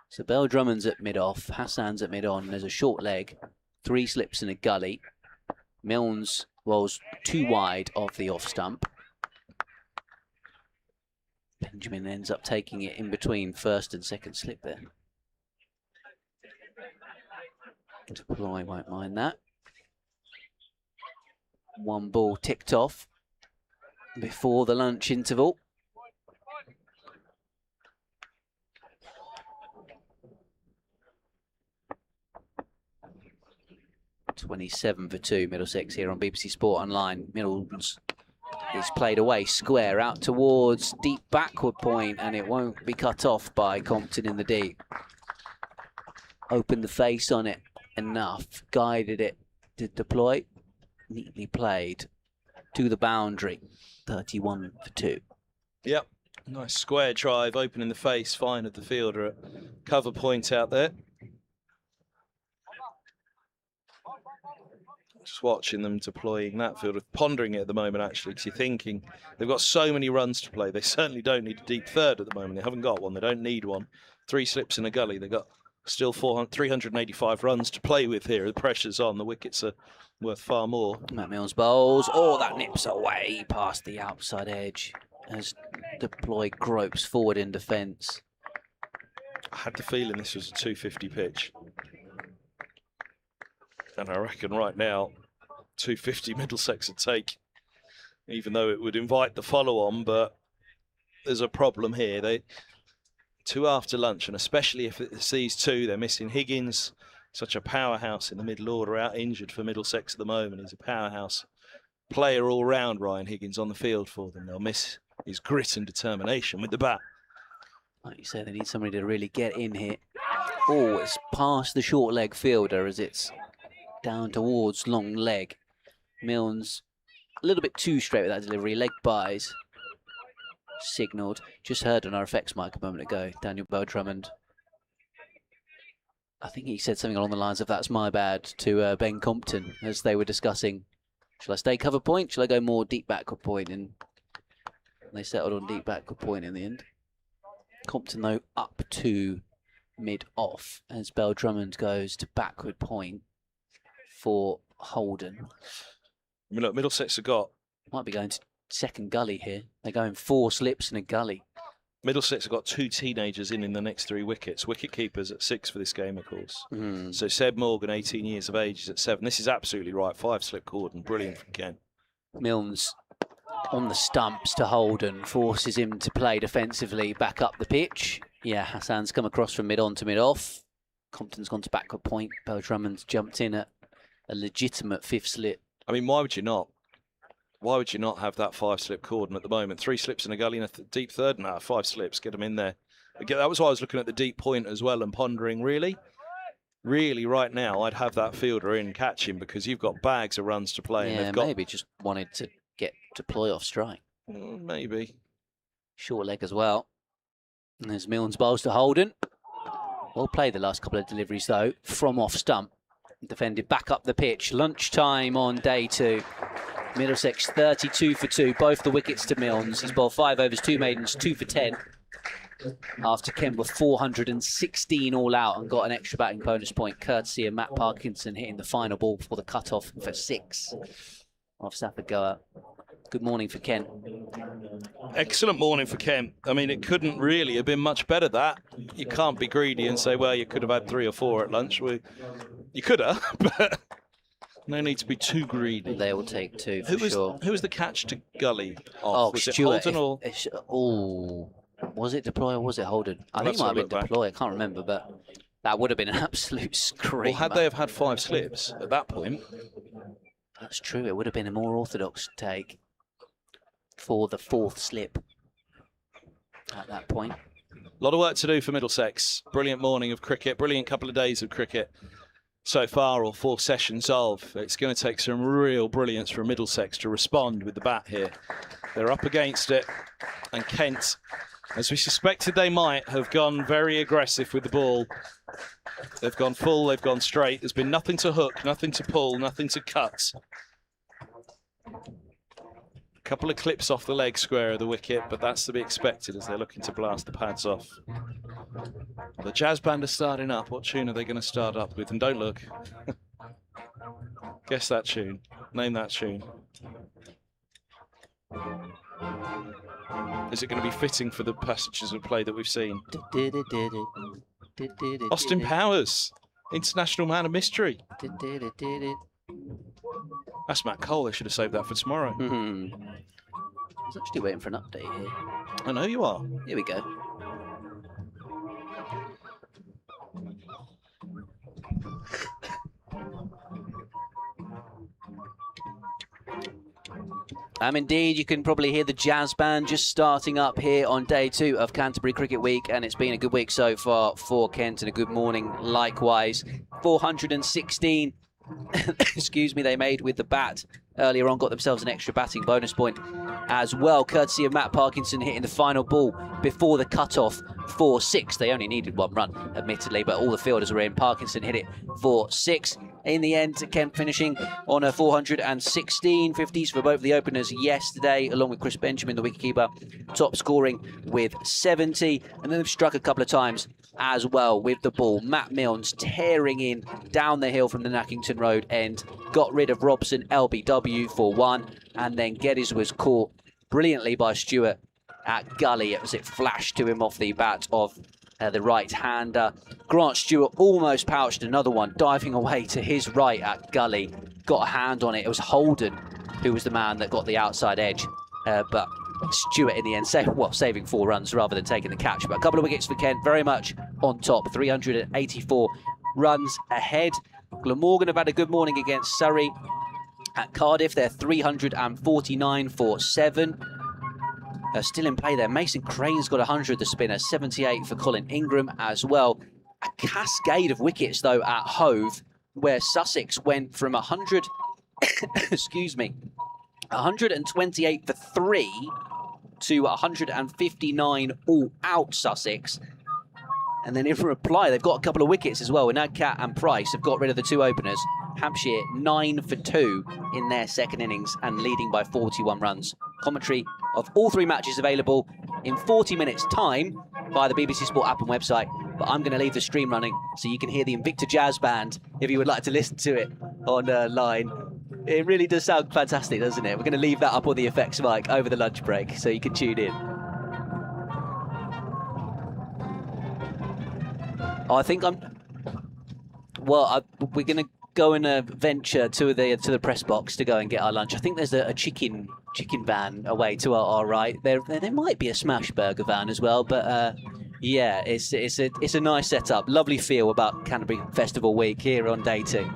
So Bell Drummond's at mid-off, Hassan's at mid-on, there's a short leg, 3 slips in a gully. Milnes was too wide of the off stump. Benjamin ends up taking it in between first and second slip there. Deploy won't mind that. One ball ticked off before the lunch interval. .27 for 2, Middlesex here on BBC Sport Online. Middles is played away, square out towards deep backward point, and it won't be cut off by Compton in the deep. Opened the face on it enough, guided it to deploy. Neatly played to the boundary. 31 for 2. Yep, nice square drive, opening the face, fine of the fielder at cover point out there. Just watching them deploying that field, pondering it at the moment actually, because you're thinking they've got so many runs to play. They certainly don't need a deep third at the moment. They haven't got one. They don't need one. 3 slips in a gully. They've got still 385 runs to play with here. The pressure's on. The wickets are worth far more. Matt Mills bowls. Oh, that nips away past the outside edge as deploy gropes forward in defence. I had the feeling this was a 250 pitch. And I reckon right now, 250 Middlesex would take, even though it would invite the follow-on, but there's a problem here. They 2 after lunch, and especially if it's these 2, they're missing Higgins, such a powerhouse in the middle order, out injured for Middlesex at the moment. He's a powerhouse player all round, Ryan Higgins, on the field for them. They'll miss his grit and determination with the bat. Like you said, they need somebody to really get in here. Oh, it's past the short leg fielder as it's down towards long leg. Milnes a little bit too straight with that delivery. Leg buys signalled. Just heard on our effects mic a moment ago, Daniel Bell-Drummond. I think he said something along the lines of "that's my bad" to Ben Compton as they were discussing, shall I stay cover point, shall I go more deep backward point? And they settled on deep backward point in the end. Compton though up to mid off as Bell-Drummond goes to backward point for Holden. I mean, look, Middlesex have got... Might be going to second gully here. They're going 4 slips in a gully. Middlesex have got 2 teenagers in the next 3 wickets. Wicket keepers at 6 for this game, of course. So Seb Morgan, 18 years of age, is at 7. This is absolutely right. 5 slip Gordon. Brilliant from Ken. Milnes on the stumps to Holden, forces him to play defensively back up the pitch. Yeah, Hassan's come across from mid on to mid off. Compton's gone to backward point. Bell-Drummond's jumped in at a legitimate 5th slip. I mean, why would you not? Why would you not have that 5 slip Corden at the moment? 3 slips in a gully and a deep third? No, 5 slips, get them in there. Again, that was why I was looking at the deep point as well and pondering, really right now, I'd have that fielder in, catch him, because you've got bags of runs to play. Yeah, and they've got... maybe just wanted to get deploy off strike. Maybe. Short leg as well. And there's Milnes bowls to Holden. Well played the last couple of deliveries though, from off stump. Defended back up the pitch. Lunchtime on day 2. Middlesex 32 for 2. Both the wickets to Milnes. He's bowled 5 overs, 2 maidens, 2 for 10. After Kent were 416 all out and got an extra batting bonus point, courtesy of Matt Parkinson hitting the final ball before the cut-off for 6 off Safford Goa. Good morning for Kent. Excellent morning for Kent. I mean, it couldn't really have been much better, that. You can't be greedy and say, well, you could have had 3 or 4 at lunch. You could have, but no need to be too greedy. They will take 2 for sure. Who was the catch to gully off? Oh, was Stuart. It Holden or? Was it Deploy or was it Holden? I think it might have been Deploy. I can't remember, but that would have been an absolute scream. Well, had they have had 5 slips at that point? That's true. It would have been a more orthodox take for the 4th slip at that point. A lot of work to do for Middlesex. Brilliant morning of cricket. Brilliant couple of days of cricket so far, or 4 sessions of. It's going to take some real brilliance for Middlesex to respond with the bat here. They're up against it, and Kent, as we suspected they might, have gone very aggressive with the ball. They've gone full, they've gone straight. There's been nothing to hook, nothing to pull, nothing to cut. A couple of clips off the leg square of the wicket, but that's to be expected as they're looking to blast the pads off. The jazz band are starting up. What tune are they going to start up with? And don't look. Guess that tune. Name that tune. Is it going to be fitting for the passages of play that we've seen? Austin Powers, International Man of Mystery. That's Matt Cole. I should have saved that for tomorrow. I was actually waiting for an update here. I know you are. Here we go. Indeed, you can probably hear the jazz band just starting up here on day 2 of Canterbury Cricket Week, and it's been a good week so far for Kent, and a good morning likewise. 416, excuse me, they made with the bat earlier on, got themselves an extra batting bonus point as well, courtesy of Matt Parkinson hitting the final ball before the cut-off for 6. They only needed 1 run, admittedly, but all the fielders were in. Parkinson hit it for 6. In the end, Kent finishing on a 416 50s for both the openers yesterday, along with Chris Benjamin, the wicketkeeper, top scoring with 70. And then they've struck a couple of times as well with the ball. Matt Milnes tearing in down the hill from the Nackington Road end, got rid of Robson LBW for 1, and then Geddes was caught brilliantly by Stewart at gully as it flashed to him off the bat of the right-hander. Grant Stewart almost pouched another one, diving away to his right at gully. Got a hand on it. It was Holden who was the man that got the outside edge. But Stewart in the end, saving 4 runs rather than taking the catch. But a couple of wickets for Kent, very much on top. 384 runs ahead. Glamorgan have had a good morning against Surrey. At Cardiff, they're 349 for 7. Still in play there. Mason Crane's got 100, the spinner. 78 for Colin Ingram as well. A cascade of wickets, though, at Hove, where Sussex went from 100, excuse me, 128 for 3 to 159 all out Sussex. And then in reply, they've got a couple of wickets as well. Nadkat and Price have got rid of the 2 openers. Hampshire 9 for 2 in their second innings and leading by 41 runs. Commentary of all 3 matches available in 40 minutes time via the BBC Sport app and website. But I'm going to leave the stream running so you can hear the Invicta Jazz Band if you would like to listen to it online. It really does sound fantastic, doesn't it? We're going to leave that up on the effects mic over the lunch break so you can tune in. Oh, I think we're going to go and venture to the press box to go and get our lunch. I think there's a chicken van away to our right. There might be a smash burger van as well, but yeah, it's a nice setup. Lovely feel about Canterbury Festival Week here on day 2.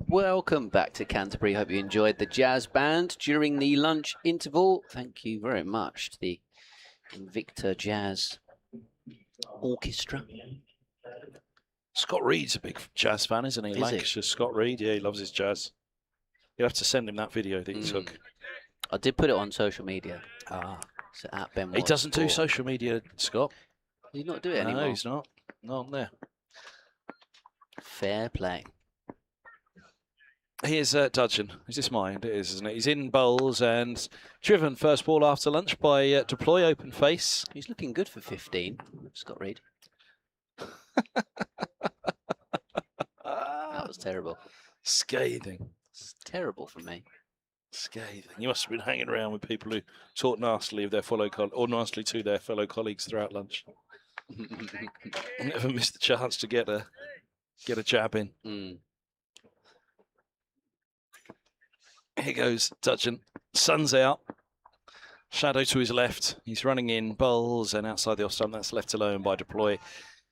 Welcome back to Canterbury. Hope you enjoyed the jazz band during the lunch interval. Thank you very much to the Invicta Jazz Orchestra. Scott Reed's a big jazz fan, isn't he? Is he? Lancashire Scott Reed, yeah, he loves his jazz. You'll have to send him that video that you took. I did put it on social media. So at Ben He Watts doesn't do Sport. social media, Scott. Does he not do it anymore? No, he's not. Not on there. Fair play. Here's Dudgeon. Is this mine? It is, isn't it? He's in bowls and driven first ball after lunch by Deploy open face. He's looking good for 15, Scott Reed. That was terrible. Scathing. It's terrible for me. Scathing. You must have been hanging around with people who talk nastily of their or nastily to their fellow colleagues throughout lunch. Never missed the chance to get a jab in. Here goes Dudgeon. Sun's out. Shadow to his left. He's running in bowls and outside the off stump. That's left alone by Deploy.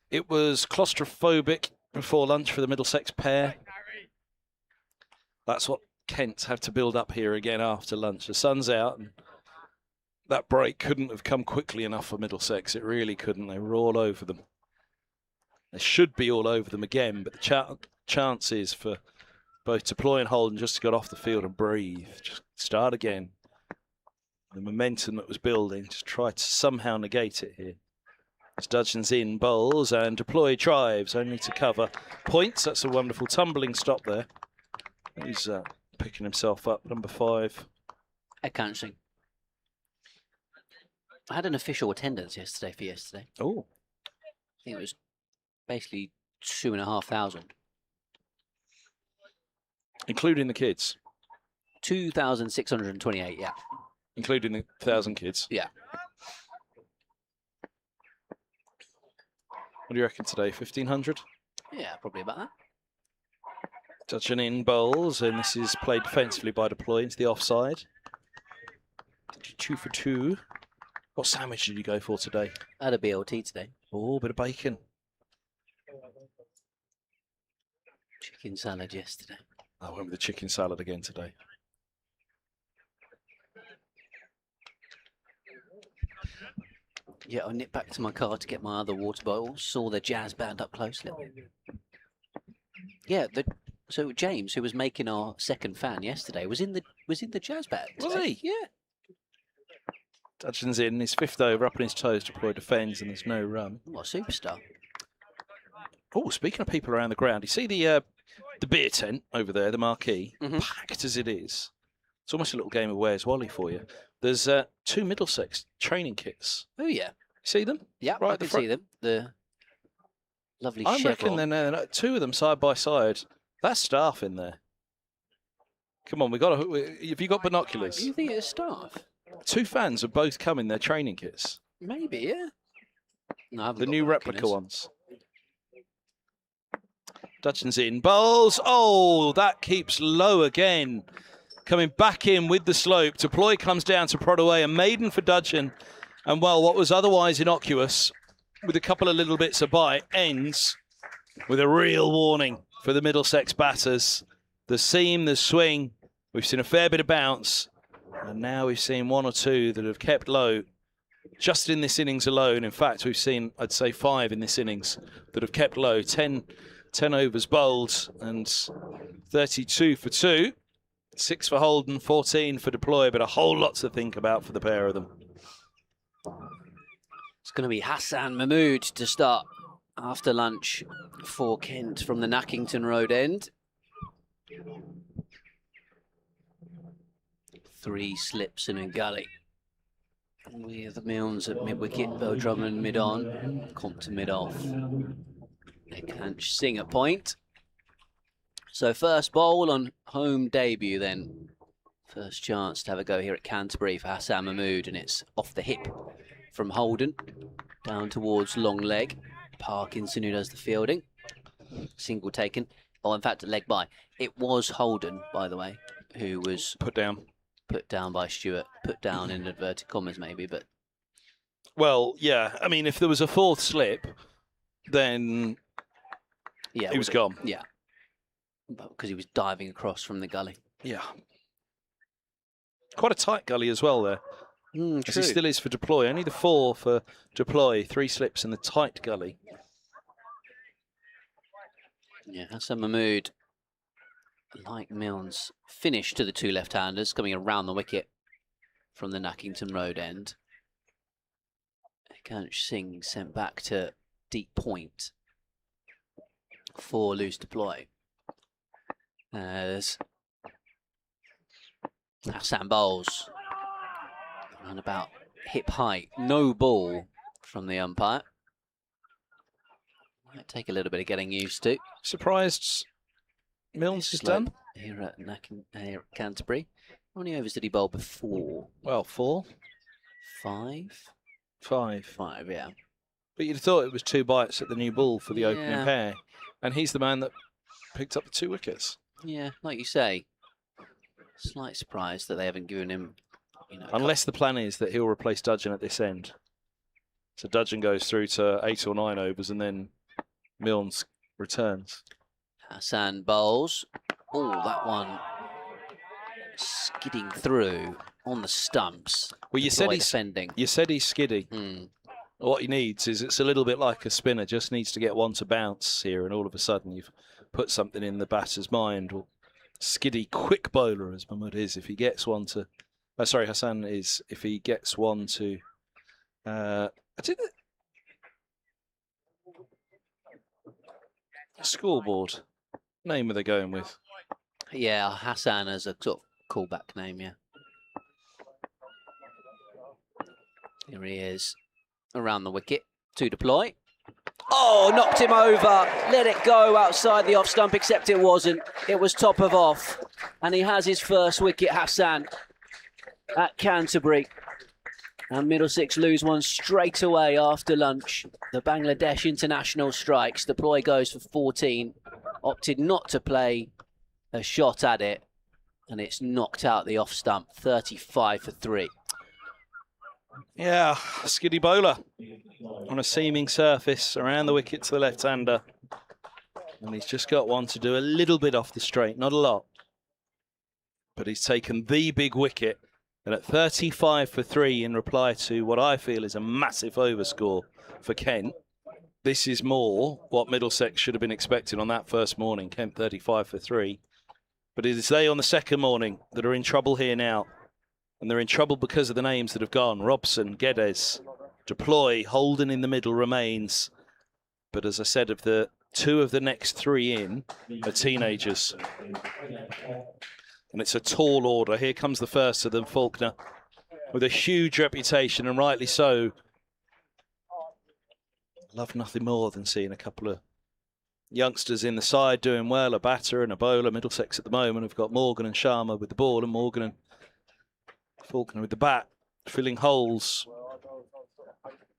It was claustrophobic before lunch for the Middlesex pair. That's what Kent have to build up here again after lunch. The sun's out, and that break couldn't have come quickly enough for Middlesex. It really couldn't. They were all over them. They should be all over them again, but the chance is for both Deploy and Holden just to get off the field and breathe. Just start again. The momentum that was building, just try to somehow negate it here. As Dudgeon's in bowls and Deploy drives, only to cover points. That's a wonderful tumbling stop there. He's picking himself up, number 5. At counting. I had an official attendance yesterday for yesterday. Oh. I think it was basically 2,500. Including the kids? 2,628, yeah. Including the 1,000 kids? Yeah. What do you reckon today? 1,500? Yeah, probably about that. Touching in bowls, and this is played defensively by deploy into the offside. 2 for 2. What sandwich did you go for today? I had a BLT today. Oh, bit of bacon. Chicken salad yesterday. I went with the chicken salad again today. Yeah, I nipped back to my car to get my other water bottle. Saw the jazz band up closely. Yeah, so James, who was making our second fan yesterday, was in the jazz band. Was today. he? Yeah. Dudgeon's in, his 5th over, up on his toes, deploy defends, and there's no run. What a superstar. Oh, speaking of people around the ground, you see the beer tent over there, the marquee, Mhm. packed as it is. It's almost a little game of Where's Wally for you. There's 2 Middlesex training kits. Oh yeah. See them? Yeah, Right I at the can front. see them. The lovely I reckon chevron. then 2 of them side by side. That's staff in there. Come on, have you got binoculars? Do you think it's staff? 2 fans have both come in their training kits. Maybe, yeah. No, I haven't The got new replica binoculars. ones. Dudgeon's in. Bowls. Oh, that keeps low again. Coming back in with the slope. Deploy comes down to prod away. A maiden for Dudgeon. And, well, what was otherwise innocuous, with a couple of little bits of bite, ends with a real warning for the Middlesex batters. The seam, the swing. We've seen a fair bit of bounce. And now we've seen 1 or 2 that have kept low just in this innings alone. In fact, we've seen, I'd say, 5 in this innings that have kept low. 10 overs bowled and 32 for 2. 6 for Holden, 14 for deploy, but a whole lot to think about for the pair of them. It's going to be Hassan Mahmood to start after lunch for Kent from the Nackington Road end. 3 slips in a gully. With Milnes at mid-wicket, Beau Drummond mid-on, Compton mid-off. Ekhanch Singh at point. So first bowl on home debut then. First chance to have a go here at Canterbury for Hassan Mahmood, and it's off the hip from Holden down towards long leg. Parkinson who does the fielding. Single taken. Oh, in fact, a leg by. It was Holden, by the way, who was Put down. put down by Stewart. Put down in inverted commas maybe, but Well, yeah. I mean, if there was a 4th slip, then yeah, he was gone. Yeah, because he was diving across from the gully. Yeah. Quite a tight gully as well there. As True. he still is for deploy. Only the 4 for deploy. 3 slips in the tight gully. Yeah, Hassan Mahmood, like Milnes, finished to the 2 left-handers coming around the wicket from the Nackington Road end. Ekhanch Singh sent back to deep point for loose deploy. As Hassan bowls around about hip height, no ball from the umpire. Might take a little bit of getting used to. Surprised Milnes is done? Here at here at Canterbury. How many overs did he bowl before? Well, 4. 5? 5. 5, yeah. But you'd have thought it was 2 bites at the new ball for the opening Yeah. pair. And he's the man that picked up the 2 wickets. Yeah, like you say. Slight surprise that they haven't given him, Unless the plan is that he'll replace Dudgeon at this end. So Dudgeon goes through to 8 or 9 overs and then Milnes returns. Hassan bowls. Oh, that one skidding through on the stumps. Well, you said Deploy he's defending. skiddy. What he needs is, it's a little bit like a spinner, just needs to get one to bounce here, and all of a sudden you've put something in the batter's mind. Well, skiddy quick bowler as Mahmood is, if he gets one to... Hassan is, if he gets one to... Scoreboard. Name are they going with? Yeah, Hassan as a sort of callback name, yeah. Here he is, around the wicket, to deploy. Oh, knocked him over, let it go outside the off stump, except it wasn't. It was top of off, and he has his first wicket, Hassan, at Canterbury. And Middlesex lose one straight away after lunch. The Bangladesh international strikes. The ploy goes for 14. Opted not to play a shot at it. And it's knocked out the off stump. 35 for 3. Yeah, skiddy bowler on a seaming surface around the wicket to the left-hander. And he's just got one to do a little bit off the straight, not a lot. But he's taken the big wicket. And at 35 for 3 in reply to what I feel is a massive overscore for Kent, this is more what Middlesex should have been expecting on that first morning. Kent 35 for 3. But it is they on the second morning that are in trouble here now. And they're in trouble because of the names that have gone. Robson, Geddes, Deploy, Holden in the middle remains. But as I said, of the 2 of the next 3 in are teenagers. And it's a tall order. Here comes the first of them, Faulkner, with a huge reputation, and rightly so. Love nothing more than seeing a couple of youngsters in the side doing well, a batter and a bowler. Middlesex at the moment have got Morgan and Sharma with the ball, and Morgan and Faulkner with the bat, filling holes.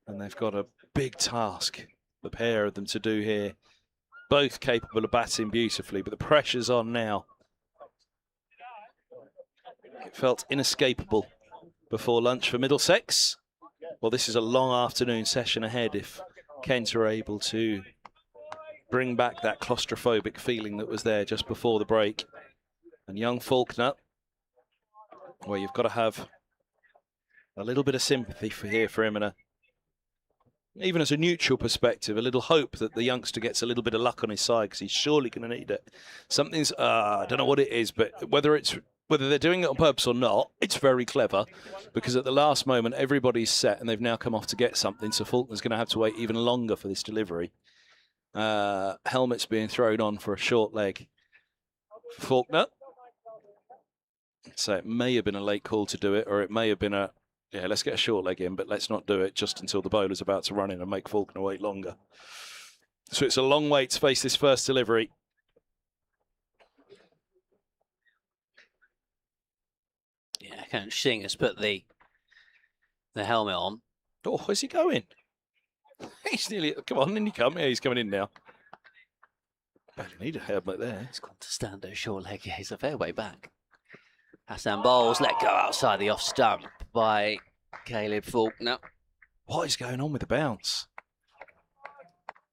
And they've got a big task, the pair of them, to do here. Both capable of batting beautifully, but the pressure's on now. It felt inescapable before lunch for Middlesex. Well, this is a long afternoon session ahead if Kent are able to bring back that claustrophobic feeling that was there just before the break. And young Faulkner, well, you've got to have a little bit of sympathy for him, and even as a neutral perspective, a little hope that the youngster gets a little bit of luck on his side, because he's surely going to need it. Something's, I don't know what it is, but whether they're doing it on purpose or not, it's very clever, because at the last moment, everybody's set and they've now come off to get something. So Faulkner's going to have to wait even longer for this delivery. Helmet's being thrown on for a short leg for Faulkner. So it may have been a late call to do it, or it may have been yeah, let's get a short leg in, but let's not do it just until the bowler's about to run in and make Faulkner wait longer. So it's a long wait to face this first delivery. Yeah, Kent Singh has put the helmet on. Oh, where's he going? He's nearly, come on, in you come. Yeah, he's coming in now. Barely need a helmet there. He's gone to stand at a short leg. Yeah, he's a fair way back. Hassan bowls, let go outside the off stump by Caleb Faulkner. What is going on with the bounce?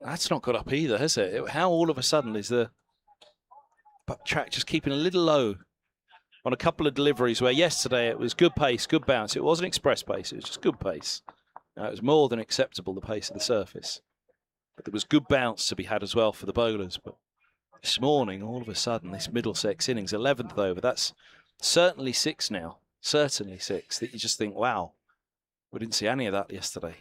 That's not got up either, has it? How all of a sudden is the track just keeping a little low on a couple of deliveries where yesterday it was good pace, good bounce. It wasn't express pace, it was just good pace. Now, it was more than acceptable, the pace of the surface. But there was good bounce to be had as well for the bowlers. But this morning, all of a sudden, this Middlesex innings, 11th over, that's certainly 6 now. Certainly 6, that you just think, wow, we didn't see any of that yesterday.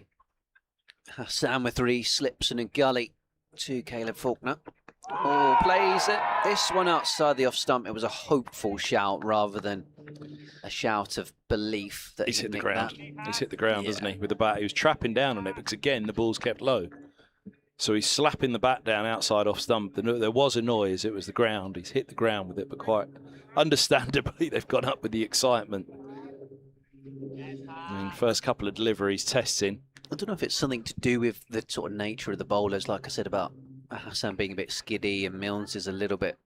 Hassan with 3 slips and a gully to Caleb Faulkner. Oh, plays it. This one outside the off stump. It was a hopeful shout rather than a shout of belief that he's hit the ground. That. He's hit the ground, hasn't he, with the bat. He was trapping down on it because, again, the ball's kept low. So he's slapping the bat down outside off stump. There was a noise. It was the ground. He's hit the ground with it, but quite understandably, they've gone up with the excitement. I mean, first couple of deliveries, testing. I don't know if it's something to do with the sort of nature of the bowlers, like I said about Hassan being a bit skiddy, and Milnes is a little bit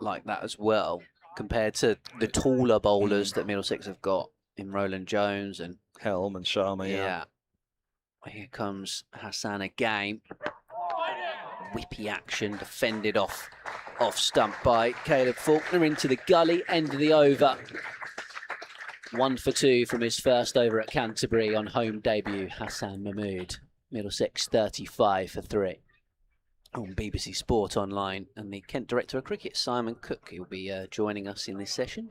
like that as well, compared to the taller bowlers that Middlesex have got in Roland Jones and Helm and Sharma. Yeah. Here comes Hassan again. Whippy action, defended off stump by Caleb Faulkner into the gully, end of the over. 1 for 2 from his first over at Canterbury on home debut, Hassan Mahmood. Middlesex 35 for 3. On BBC Sport Online, and the Kent Director of Cricket, Simon Cook, will be joining us in this session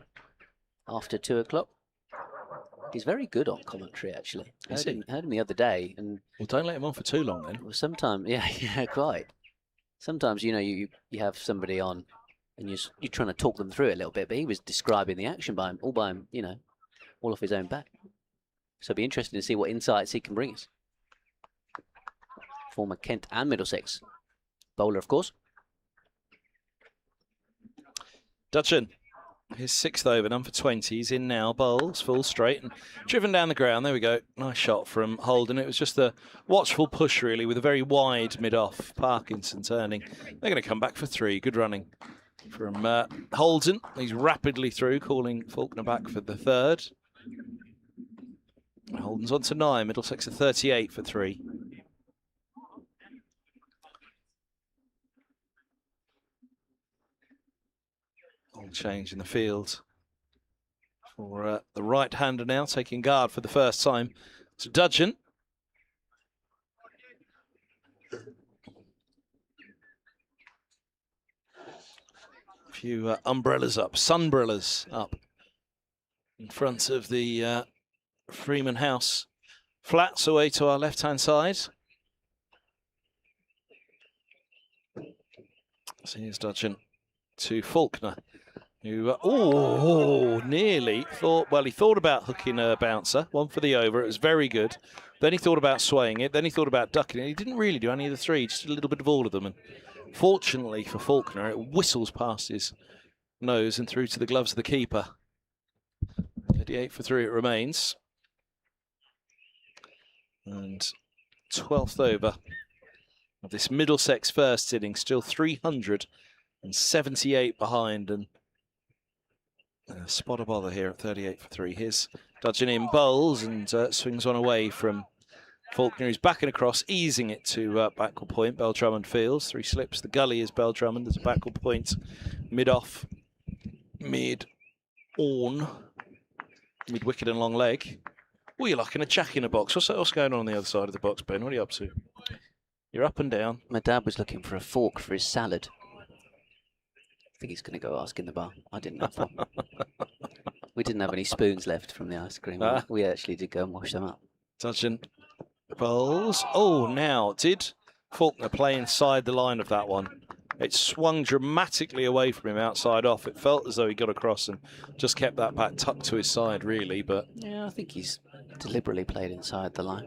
after 2 o'clock. He's very good on commentary, actually. Heard him the other day. And well, don't let him on for too long, then. Well, sometimes, yeah, quite. Sometimes, you know, you have somebody on and you're trying to talk them through it a little bit, but he was describing the action all by him, you know, all off his own back. So it'll be interesting to see what insights he can bring us. Former Kent and Middlesex bowler, of course. Dutchin, His 6th over, none for 20. He's in now. Bowls, full straight and driven down the ground. There we go. Nice shot from Holden. It was just a watchful push, really, with a very wide mid-off. Parkinson turning. They're going to come back for 3. Good running from Holden. He's rapidly through, calling Faulkner back for the 3rd. Holden's on to 9. Middlesex at 38 for 3. Change in the field for the right-hander now, taking guard for the first time. To Dudgeon. A few umbrellas up, sunbrellas up in front of the Freeman House. Flats away to our left-hand side. So here's Dudgeon to Faulkner. Who, nearly thought, well, he thought about hooking a bouncer, 1 for the over, it was very good. Then he thought about swaying it, then he thought about ducking it. He didn't really do any of the 3, just a little bit of all of them. And fortunately for Faulkner, it whistles past his nose and through to the gloves of the keeper. 38 for 3 it remains. And 12th over of this Middlesex first inning, still 378 behind, and spot a bother here at 38 for 3. Here's Dudgeon in, bowls and swings one away from Faulkner. He's backing across, easing it to backward point. Bell-Drummond fields. 3 slips. The gully is Bell-Drummond. There's a backward point. Mid-off. Mid-on. Mid-wicket and long leg. Oh, you're like in a jack in a box. What's going on the other side of the box, Ben? What are you up to? You're up and down. My dad was looking for a fork for his salad. I think he's going to go ask in the bar. I didn't have one. We didn't have any spoons left from the ice cream. We actually did go and wash them up. Dudgeon bowls. Oh, now did Faulkner play inside the line of that one? It swung dramatically away from him outside off. It felt as though he got across and just kept that back tucked to his side, really. But yeah, I think he's deliberately played inside the line.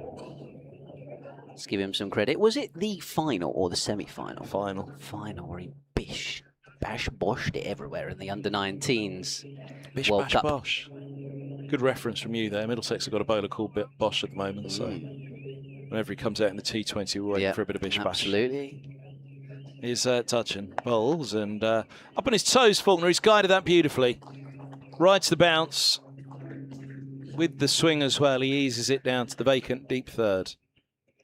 Let's give him some credit. Was it the final or the semi-final? Final. Final, where he bash-boshed it everywhere in the under-19s Bish World bash Cup. bosh. Good reference from you there. Middlesex have got a bowler called Bosh at the moment, so whenever he comes out in the T20, we're waiting for a bit of bish bash. Absolutely. Here's Dudgeon bowls and up on his toes, Faulkner. He's guided that beautifully. Rides the bounce with the swing as well. He eases it down to the vacant deep 3rd.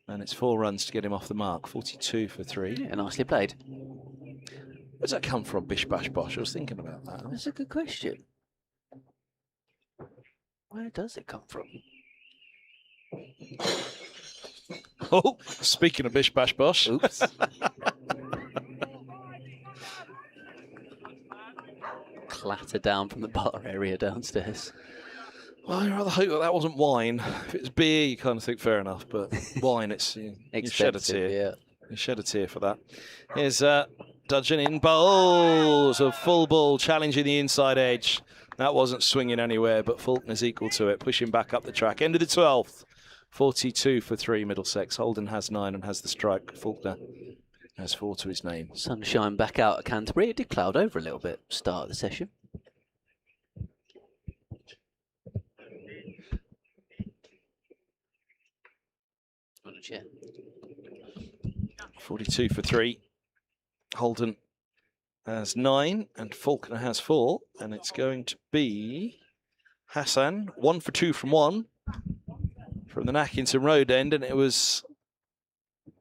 And it's 4 runs to get him off the mark. 42 for 3. Yeah, nicely played. Where's that come from, bish bash bosh? I was thinking about that. That's a good question. Where does it come from? Oh, speaking of bish bash bosh. Oops. Clatter down from the bar area downstairs. Well, I'd rather hope that wasn't wine. If it's beer, you kind of think fair enough, but wine, it's you shed a tear. Yeah. You shed a tear for that. Here's Dudgeon in bowls, a full ball challenging the inside edge. That wasn't swinging anywhere, but Faulkner's equal to it, pushing back up the track. End of the 12th. 42 for 3 Middlesex. Holden has 9 and has the strike. Faulkner has 4 to his name. Sunshine back out at Canterbury. It did cloud over a little bit start of the session. On a chair. 42 for 3. Holden has 9 and Faulkner has 4. And it's going to be Hassan, 1 for 2 from 1 from the Nackington Road end. And it was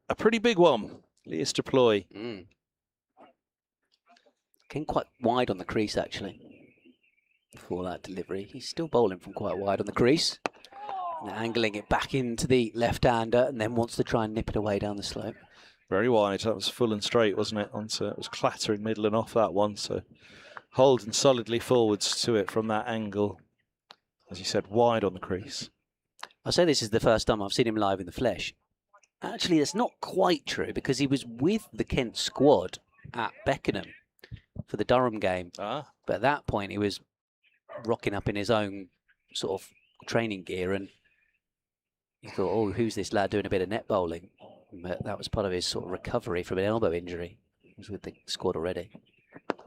a pretty big one. Leas deploy. Came quite wide on the crease, actually, for that delivery. He's still bowling from quite wide on the crease. And angling it back into the left-hander and then wants to try and nip it away down the slope. Very wide. That was full and straight, wasn't it? It was clattering middle and off that one. So Holden solidly forwards to it from that angle. As you said, wide on the crease. I'll say this is the first time I've seen him live in the flesh. Actually, that's not quite true because he was with the Kent squad at Beckenham for the Durham game. But at that point, he was rocking up in his own sort of training gear and you thought, oh, who's this lad doing a bit of net bowling? But that was part of his sort of recovery from an elbow injury. He was with the squad already.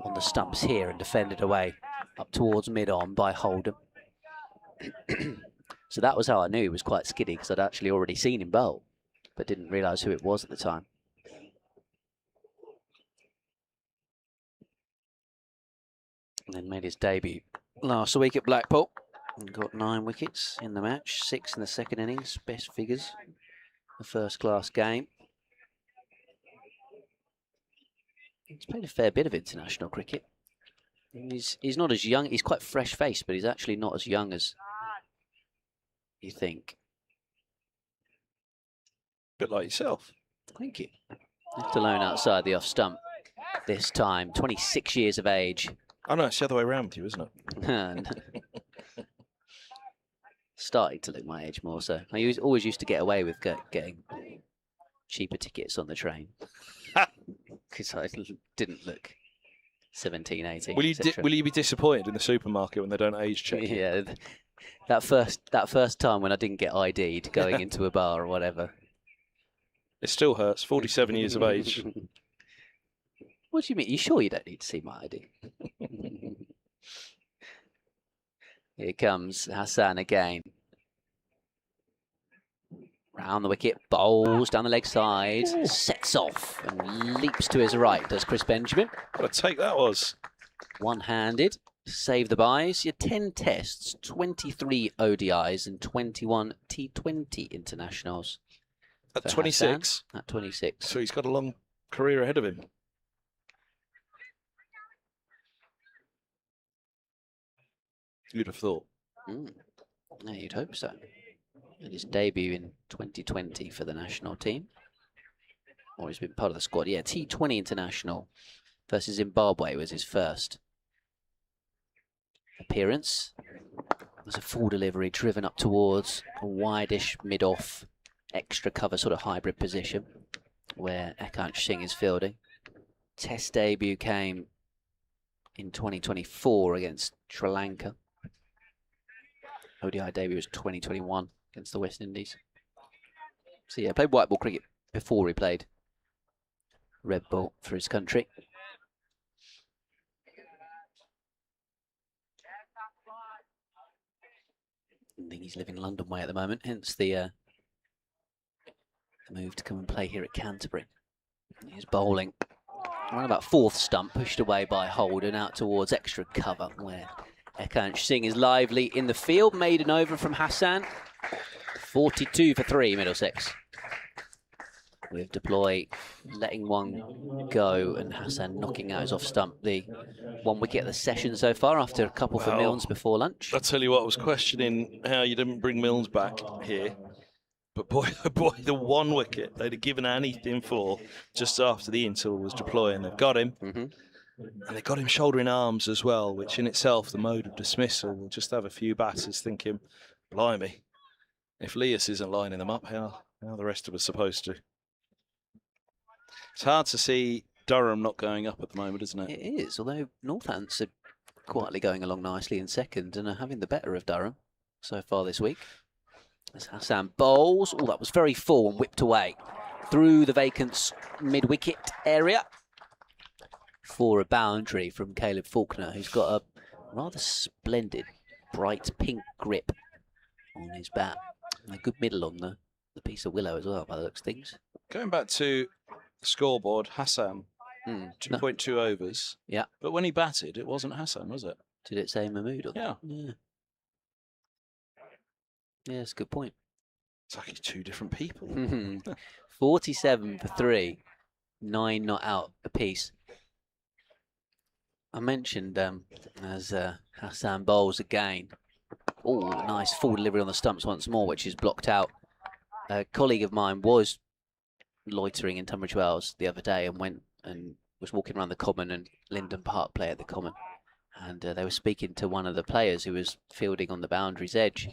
On the stumps here and defended away. up towards mid-on by Holden. So that was how I knew he was quite skiddy, because I'd actually already seen him bowl, but didn't realise who it was at the time. And then made his debut last week at Blackpool and got 9 wickets in the match, 6 in the second innings, best figures, a first-class game. He's played a fair bit of international cricket. He's not as young, he's quite fresh-faced, but he's actually not as young as you think. Bit like yourself. Thank you. Left alone outside the off stump this time, 26 years of age. Oh no, it's the other way around with you, isn't it? Starting to look my age more so. Always used to get away with getting cheaper tickets on the train. Because I didn't look 17, 18. Will you be disappointed in the supermarket when they don't age check you? Yeah, that first time when I didn't get ID'd going into a bar or whatever. It still hurts. 47 years of age. What do you mean? You sure you don't need to see my ID? Here comes Hassan again. Round the wicket, bowls down the leg side, sets off and leaps to his right, does Chris Benjamin. What a take that was. One-handed, save the buys. You 10 tests, 23 ODIs and 21 T20 internationals. At 26? At 26. So he's got a long career ahead of him. You'd have thought. Yeah, you'd hope so. And his debut in 2020 for the national team. Or he's been part of the squad. Yeah, T20 international versus Zimbabwe was his first appearance. There's a full delivery driven up towards a wide-ish mid-off extra cover sort of hybrid position where Ekansh Singh is fielding. Test debut came in 2024 against Sri Lanka. ODI debut was 2021 against the West Indies. So yeah, played white ball cricket before he played red ball for his country. I think he's living London way at the moment, hence the move to come and play here at Canterbury. He's bowling around about 4th stump, pushed away by Holden out towards extra cover where Ekansh Singh is lively in the field. Maiden over from Hassan. 42 for 3, Middlesex. With deploy letting one go and Hassan knocking out his off stump. The 1 wicket of the session so far after a couple for Milnes before lunch. I'll tell you what, I was questioning how you didn't bring Milnes back here. But boy, oh boy, the 1 wicket they'd have given anything for just after the interval was deploying. They've got him. And they got him shouldering arms as well, which in itself, the mode of dismissal, will just have a few batters thinking, blimey, if Leas isn't lining them up, how the rest of us supposed to? It's hard to see Durham not going up at the moment, isn't it? It is, although Northants are quietly going along nicely in second and are having the better of Durham so far this week. As Hassan bowls, that was very full and whipped away through the vacant mid-wicket area for a boundary from Caleb Faulkner, who's got a rather splendid bright pink grip on his bat. And a good middle on the piece of willow as well, by the looks of things. Going back to the scoreboard, Hassan, 2.2 overs. Yeah. But when he batted, it wasn't Hassan, was it? Did it say Mahmood? Or Yeah. Yeah, that's a good point. It's like he's 2 different people. 47 for 3, 9 not out apiece. I mentioned as Hassan bowls again. Oh, nice full delivery on the stumps once more, which is blocked out. A colleague of mine was loitering in Tunbridge Wells the other day and went and was walking around the Common, and Linden Park play at the Common. And they were speaking to one of the players who was fielding on the boundary's edge.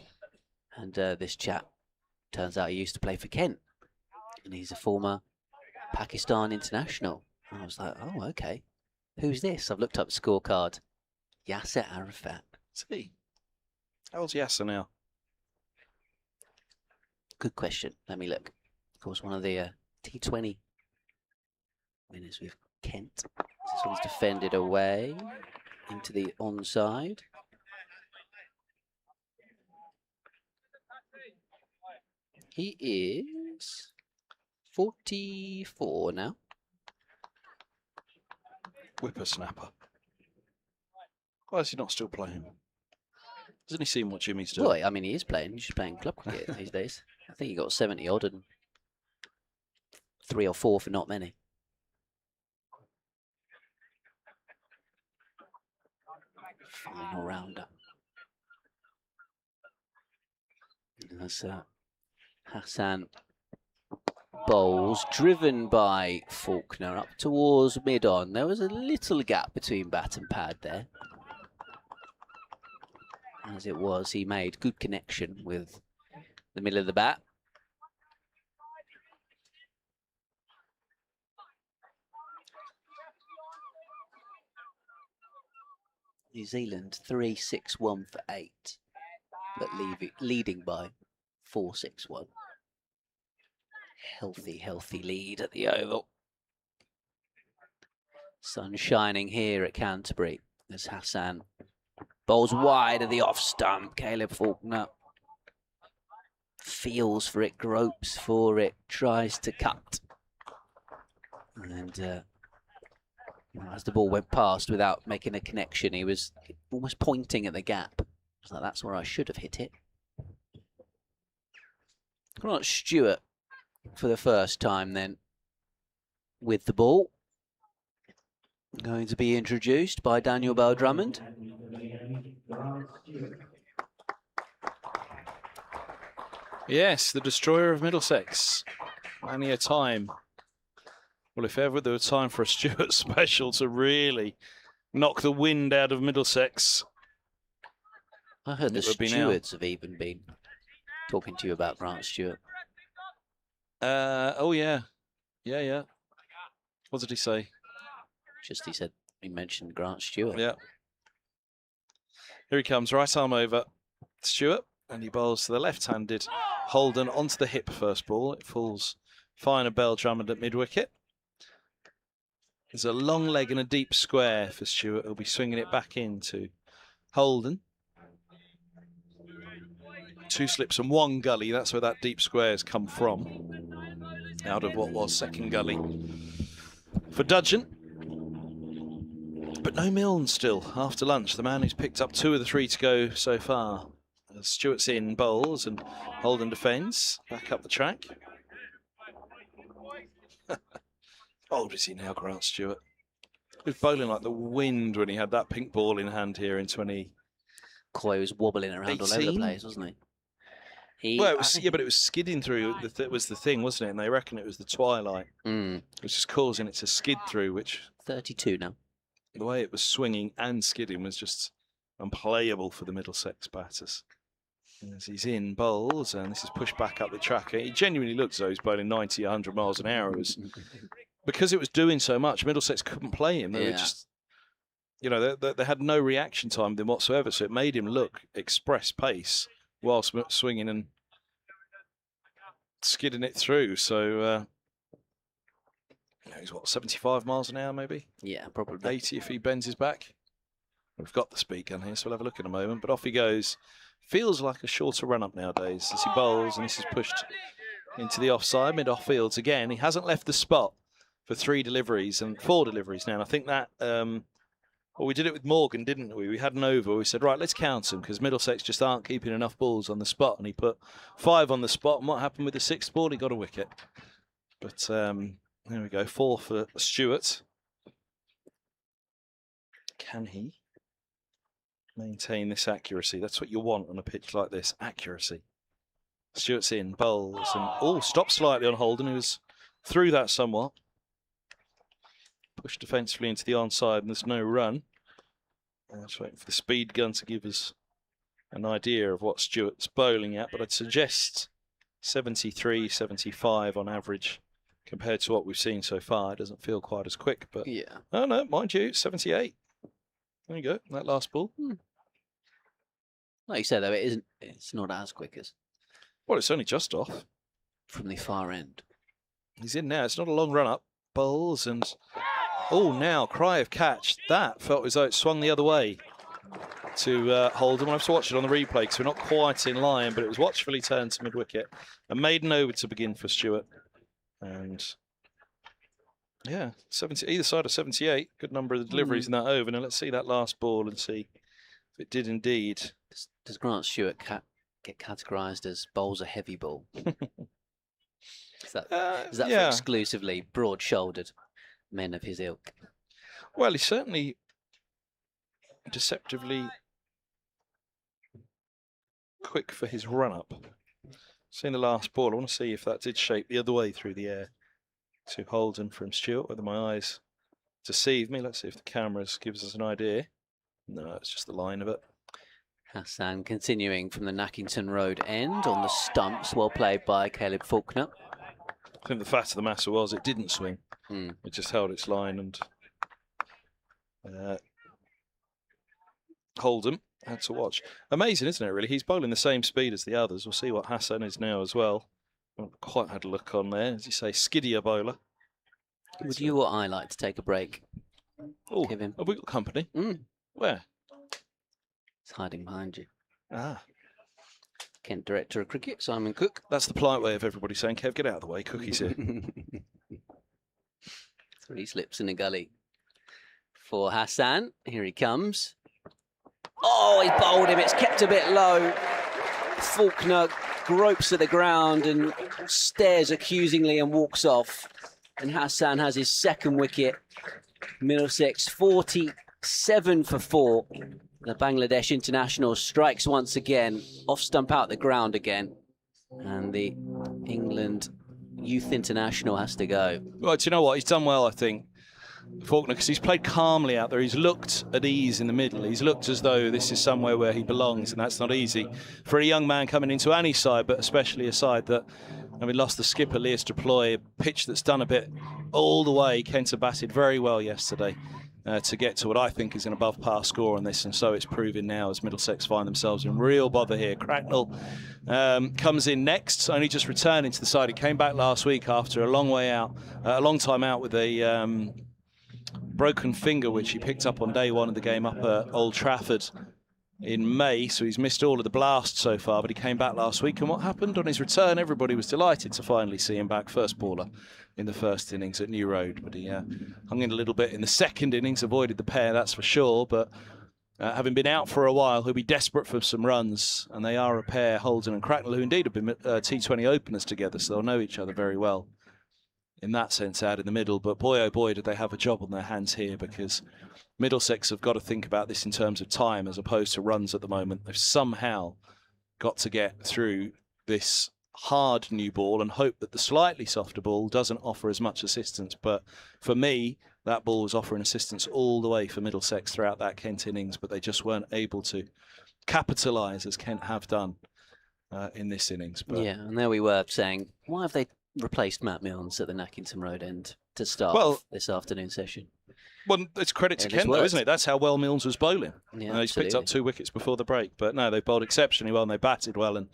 And this chap, turns out he used to play for Kent. And he's a former Pakistan international. And I was like, oh, okay. Who's this? I've looked up the scorecard. Yasser Arafat. See, how old's Yasser now? Good question. Let me look. Of course, one of the T20 winners with Kent. This one's defended away. into the onside. He is 44 now. Whippersnapper. Why is he not still playing? Hasn't he seen what Jimmy's doing? Well, I mean, he is playing. He's just playing club cricket these days. I think he got 70 odd and 3 or 4 for not many. Final rounder. That's Hassan bowls, driven by Faulkner up towards mid-on. There was a little gap between bat and pad there. As it was, he made good connection with the middle of the bat. New Zealand 3-6-1 for 8, but leading by 4-6-1. Healthy lead at the Oval. Sun shining here at Canterbury as Hassan bowls wide of the off stump. Caleb Faulkner feels for it, gropes for it, tries to cut. And as the ball went past without making a connection, he was almost pointing at the gap. So that's where I should have hit it. Grant Stewart for the first time then with the ball. Going to be introduced by Daniel Bell-Drummond. Yes, the destroyer of Middlesex. Many a time. Well, if ever there was time for a Stewart special to really knock the wind out of Middlesex. I heard the stewards have even been talking to you about Grant Stewart. Oh, yeah. Yeah. What did he say? Just he mentioned Grant Stewart. Yeah. Here he comes, right arm over Stewart, and he bowls to the left-handed Holden onto the hip first ball. It falls fine of Bell-Drummond at mid-wicket. There's a long leg and a deep square for Stewart. He'll be swinging it back into Holden. 2 slips and 1 gully. That's where that deep square has come from. Out of what was second gully for Dudgeon. But no Milne still after lunch. The man who's picked up 2 of the 3 to go so far. Stewart's in, bowls, and Holden defends. Back up the track. How old is he now, Grant Stewart? He was bowling like the wind when he had that pink ball in hand here in 20. He was wobbling around all over the place, wasn't he? Well, but it was skidding through. That was the thing, wasn't it? And they reckon it was the twilight, which is causing it to skid through. Which 32 now. The way it was swinging and skidding was just unplayable for the Middlesex batters. As he's in, bowls, and this is pushed back up the track. He genuinely looks as though he's bowling 90, 100 miles an hour. Because it was doing so much, Middlesex couldn't play him. They were just, they had no reaction time with him whatsoever. So it made him look express pace whilst swinging and skidding it through. So he's 75 miles an hour, maybe? Yeah, probably. 80 if he bends his back. We've got the speed gun here, so we'll have a look in a moment. But off he goes. Feels like a shorter run-up nowadays as he bowls, and this is pushed into the offside, mid-off fields again. He hasn't left the spot for 3 deliveries and 4 deliveries now. And I think that, we did it with Morgan, didn't we? We had an over. We said, right, let's count them because Middlesex just aren't keeping enough balls on the spot. And he put 5 on the spot. And what happened with the 6th ball? He got a wicket. But there we go, 4 for Stewart. Can he maintain this accuracy? That's what you want on a pitch like this, accuracy. Stewart's in, bowls, and stopped slightly on Holden, who was through that somewhat. Pushed defensively into the onside, and there's no run. Just waiting for the speed gun to give us an idea of what Stewart's bowling at, but I'd suggest 73, 75 on average compared to what we've seen so far. It doesn't feel quite as quick, but yeah. Oh no, mind you, 78. There you go, that last ball. Like you said, though, it's not as quick as. Well, it's only just off. From the far end. He's in now. It's not a long run up. Bowls and Oh, now, cry of catch. That felt as though it swung the other way to Holden. We'll have to watch it on the replay because we're not quite in line, but it was watchfully turned to mid-wicket. A maiden over to begin for Stewart. And yeah, 70, either side of 78. Good number of the deliveries in that over. Now let's see that last ball and see if it did indeed. Does Grant Stewart get categorised as bowls a heavy ball? Is that for exclusively broad-shouldered men of his ilk? Well, he's certainly deceptively quick for his run-up. Seeing the last ball, I want to see if that did shape the other way through the air to Holden from Stewart, whether my eyes deceive me. Let's see if the cameras gives us an idea. No, it's just the line of it. Hassan continuing from the Nackington Road end on the stumps, well played by Caleb Faulkner. I think the fact of the matter was it didn't swing. It just held its line, and Holden had to watch. Amazing, isn't it, really? He's bowling the same speed as the others. We'll see what Hassan is now as well. I haven't quite had a look on there. As you say, skiddier bowler. Would you or I like to take a break? Oh, have we got company? Where? It's hiding behind you. Ah. Kent Director of Cricket, Simon Cook. That's the polite way of everybody saying, Kev, get out of the way, Cookie's here. 3 slips in the gully for Hassan. Here he comes. Oh, he's bowled him. It's kept a bit low. Faulkner gropes at the ground and stares accusingly and walks off. And Hassan has his second wicket. Middlesex 47 for 4. The Bangladesh international strikes once again. Off stump out the ground again. And the England youth international has to go. Well, do you know what? He's done well, I think, Faulkner, because he's played calmly out there. He's looked at ease in the middle. He's looked as though this is somewhere where he belongs, and that's not easy for a young man coming into any side, but especially a side that, I mean, lost the skipper, Lewis Deploy, a pitch that's done a bit all the way. Kent batted very well yesterday to get to what I think is an above-par score on this, and so it's proving now as Middlesex find themselves in real bother here. Cracknell comes in next, only just returning to the side. He came back last week after a long time out with a broken finger, which he picked up on day one of the game up at Old Trafford in May, so he's missed all of the blasts so far, but he came back last week, and what happened on his return, everybody was delighted to finally see him back, first bowler in the first innings at New Road, but he hung in a little bit in the second innings, avoided the pair, that's for sure, but having been out for a while, he'll be desperate for some runs, and they are a pair, Holden and Cracknell, who indeed have been T20 openers together, so they'll know each other very well in that sense out in the middle, but boy oh boy did they have a job on their hands here, because Middlesex have got to think about this in terms of time as opposed to runs at the moment. They've somehow got to get through this hard new ball and hope that the slightly softer ball doesn't offer as much assistance. But for me, that ball was offering assistance all the way for Middlesex throughout that Kent innings, but they just weren't able to capitalise as Kent have done in this innings. But yeah, and there we were saying, why have they replaced Matt Milnes at the Nackington Road end to start this afternoon session? Well, it's credit to Kent, though, isn't it? That's how well Milnes was bowling. Yeah, he's picked up 2 wickets before the break. But no, they bowled exceptionally well and they batted well. And,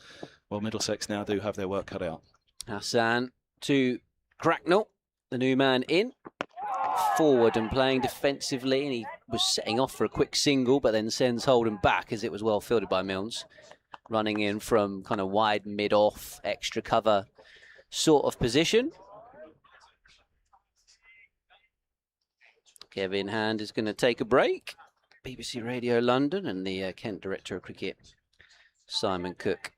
well, Middlesex now do have their work cut out. Hassan to Cracknell, the new man in. Forward and playing defensively. And he was setting off for a quick single, but then sends Holden back as it was well fielded by Milnes. Running in from kind of wide mid-off, extra cover sort of position. Kevin Hand is going to take a break. BBC Radio London and the Kent Director of Cricket, Simon Cook,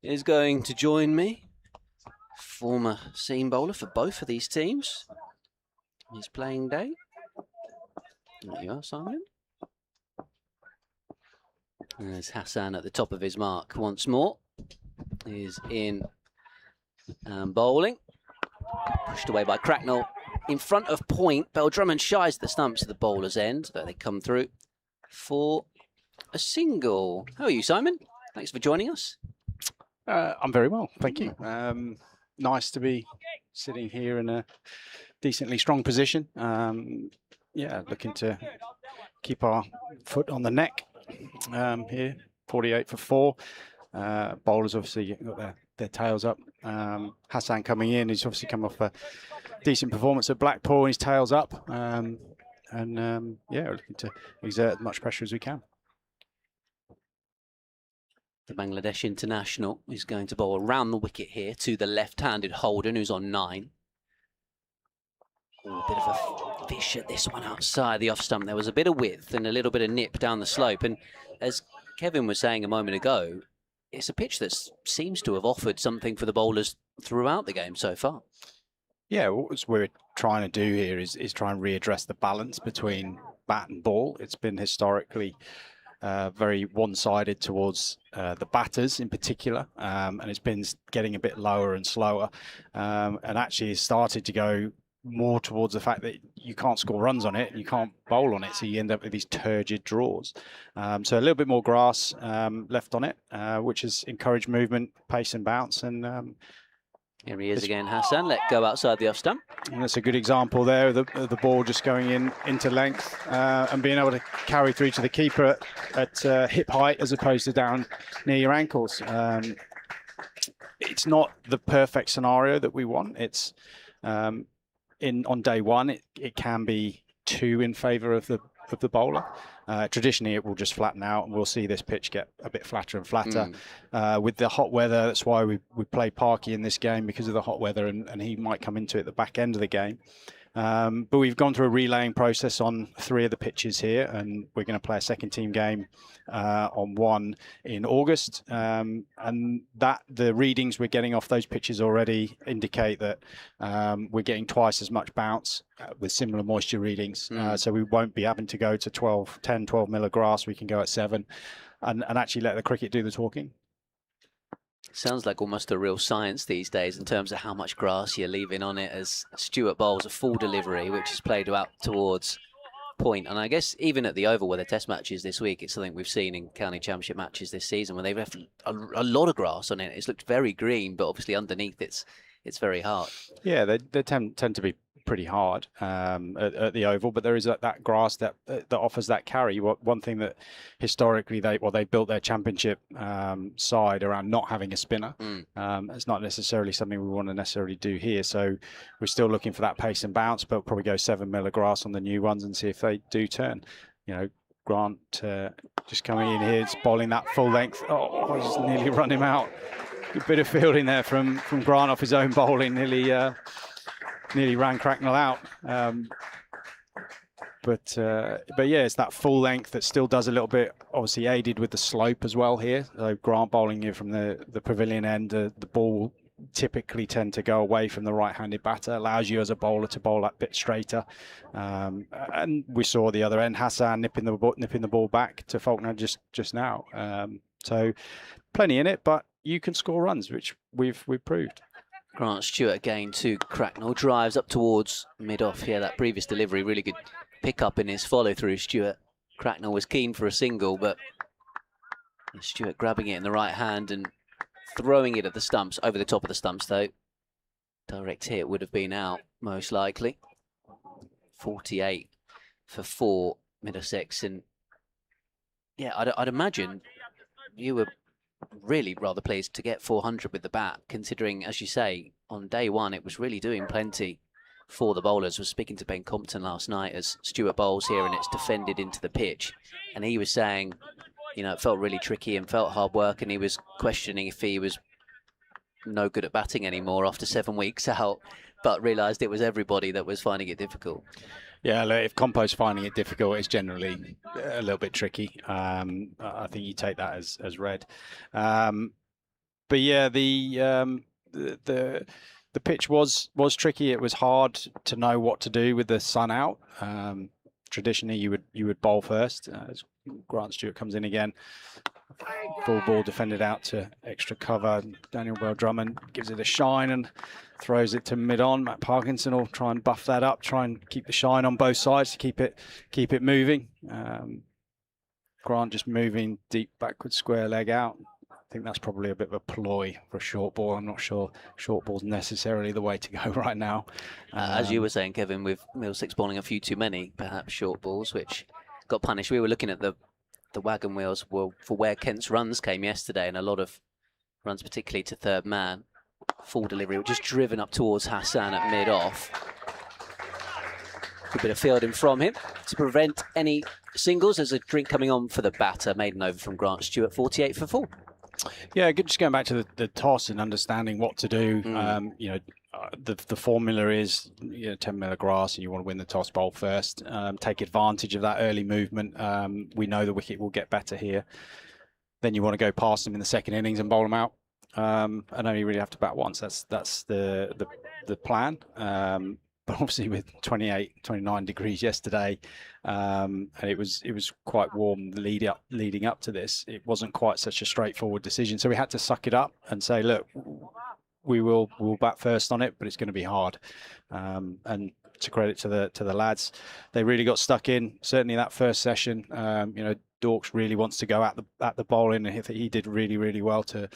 is going to join me. Former seam bowler for both of these teams. His playing day. There you are, Simon. And there's Hassan at the top of his mark once more. He's in bowling. Pushed away by Cracknell. In front of point, Beldrummond shies the stumps at the bowler's end, though they come through for a single. How are you, Simon? Thanks for joining us. I'm very well, thank you. Nice to be sitting here in a decently strong position. Yeah, looking to keep our foot on the neck here. 48 for 4. Bowlers obviously got their tails up. Hassan coming in, he's obviously come off a decent performance at Blackpool. His tail's up. Yeah, we're looking to exert as much pressure as we can. The Bangladesh international is going to bowl around the wicket here to the left-handed Holden, who's on 9. A bit of a fish at this one outside the off stump. There was a bit of width and a little bit of nip down the slope. And as Kevin was saying a moment ago, it's a pitch that seems to have offered something for the bowlers throughout the game so far. Yeah, what we're trying to do here is try and readdress the balance between bat and ball. It's been historically very one-sided towards the batters in particular, and it's been getting a bit lower and slower, and actually it's started to go more towards the fact that you can't score runs on it and you can't bowl on it, so you end up with these turgid draws. So a little bit more grass left on it, which has encouraged movement, pace and bounce. And here he is again, Hassan. Let go outside the off stump. And that's a good example there of the ball just going into length and being able to carry through to the keeper at hip height as opposed to down near your ankles. It's not the perfect scenario that we want. It's on day one, it can be 2 in favour of the bowler. Traditionally, it will just flatten out, and we'll see this pitch get a bit flatter and flatter. With the hot weather, that's why we play Parky in this game, because of the hot weather, and he might come into it at the back end of the game. But we've gone through a relaying process on 3 of the pitches here, and we're going to play a second team game on 1 in August. And the readings we're getting off those pitches already indicate that we're getting twice as much bounce with similar moisture readings. So we won't be having to go to 10, 12 mil of grass. We can go at 7 and actually let the cricket do the talking. Sounds like almost a real science these days in terms of how much grass you're leaving on it, as Stuart bowls a full delivery, which is played out towards point. And I guess even at the Oval, where the test matches this week, it's something we've seen in county championship matches this season, where they've left a lot of grass on it. It's looked very green, but obviously underneath it's very hard. Yeah, they tend to be pretty hard at the Oval, but there is that grass that offers that carry. One thing that historically they built their championship side around not having a spinner. It's not necessarily something we want to necessarily do here, so we're still looking for that pace and bounce, but we'll probably go 7 mil of grass on the new ones and see if they do turn. You know, Grant just coming in here, it's bowling that full length. I just nearly run him out. Good bit of fielding there from Grant off his own bowling, nearly ran Cracknell out. But yeah, it's that full length that still does a little bit, obviously aided with the slope as well here. So Grant bowling here from the pavilion end, the ball will typically tend to go away from the right-handed batter, allows you as a bowler to bowl that bit straighter. And we saw the other end, Hassan nipping the ball back to Faulkner just now. So plenty in it, but you can score runs, which we've proved. Grant Stewart again to Cracknell, drives up towards mid-off here. That previous delivery, really good pick-up in his follow-through. Stewart, Cracknell was keen for a single, but Stewart grabbing it in the right hand and throwing it at the stumps, over the top of the stumps though. Direct hit would have been out, most likely. 48 for 4, Middlesex. And yeah, I'd imagine you were really rather pleased to get 400 with the bat, considering, as you say, on day one it was really doing plenty for the bowlers. I was speaking to Ben Compton last night as Stuart bowls here, and it's defended into the pitch, and he was saying, you know, it felt really tricky and felt hard work, and he was questioning if he was no good at batting anymore after 7 weeks out, but realised it was everybody that was finding it difficult. Yeah, if Compo's finding it difficult, it's generally a little bit tricky. I think you take that as read. But yeah, the pitch was tricky. It was hard to know what to do with the sun out. Traditionally, you would bowl first. As Grant Stewart comes in again, full ball defended out to extra cover. Daniel Bell-Drummond gives it a shine and throws it to mid-on. Matt Parkinson will try and buff that up, try and keep the shine on both sides to keep it moving. Grant just moving deep backward square leg out. I think that's probably a bit of a ploy for a short ball. I'm not sure short ball's necessarily the way to go right now. As you were saying, Kevin, with Middlesex bowling a few too many, perhaps short balls, which got punished. We were looking at the wagon wheels for where Kent's runs came yesterday, and a lot of runs, particularly to third man. full delivery, which is driven up towards Hassan at mid-off. Good bit of fielding from him to prevent any singles. There's a drink coming on for the batter, maiden over from Grant Stewart, 48 for 4. Yeah, good. Just going back to the toss and understanding what to do. The formula is 10 mil of grass, and you want to win the toss, bowl first. Take advantage of that early movement. We know the wicket will get better here. Then you want to go past them in the second innings and bowl them out. And only really have to bat once. That's the plan. But obviously with 28, 29 degrees yesterday, and it was quite warm leading up to this, it wasn't quite such a straightforward decision. So we had to suck it up and say, look, we'll bat first on it, but it's going to be hard. And to credit to the lads, they really got stuck in. Certainly that first session, Dorks really wants to go at the bowling, and he did really well to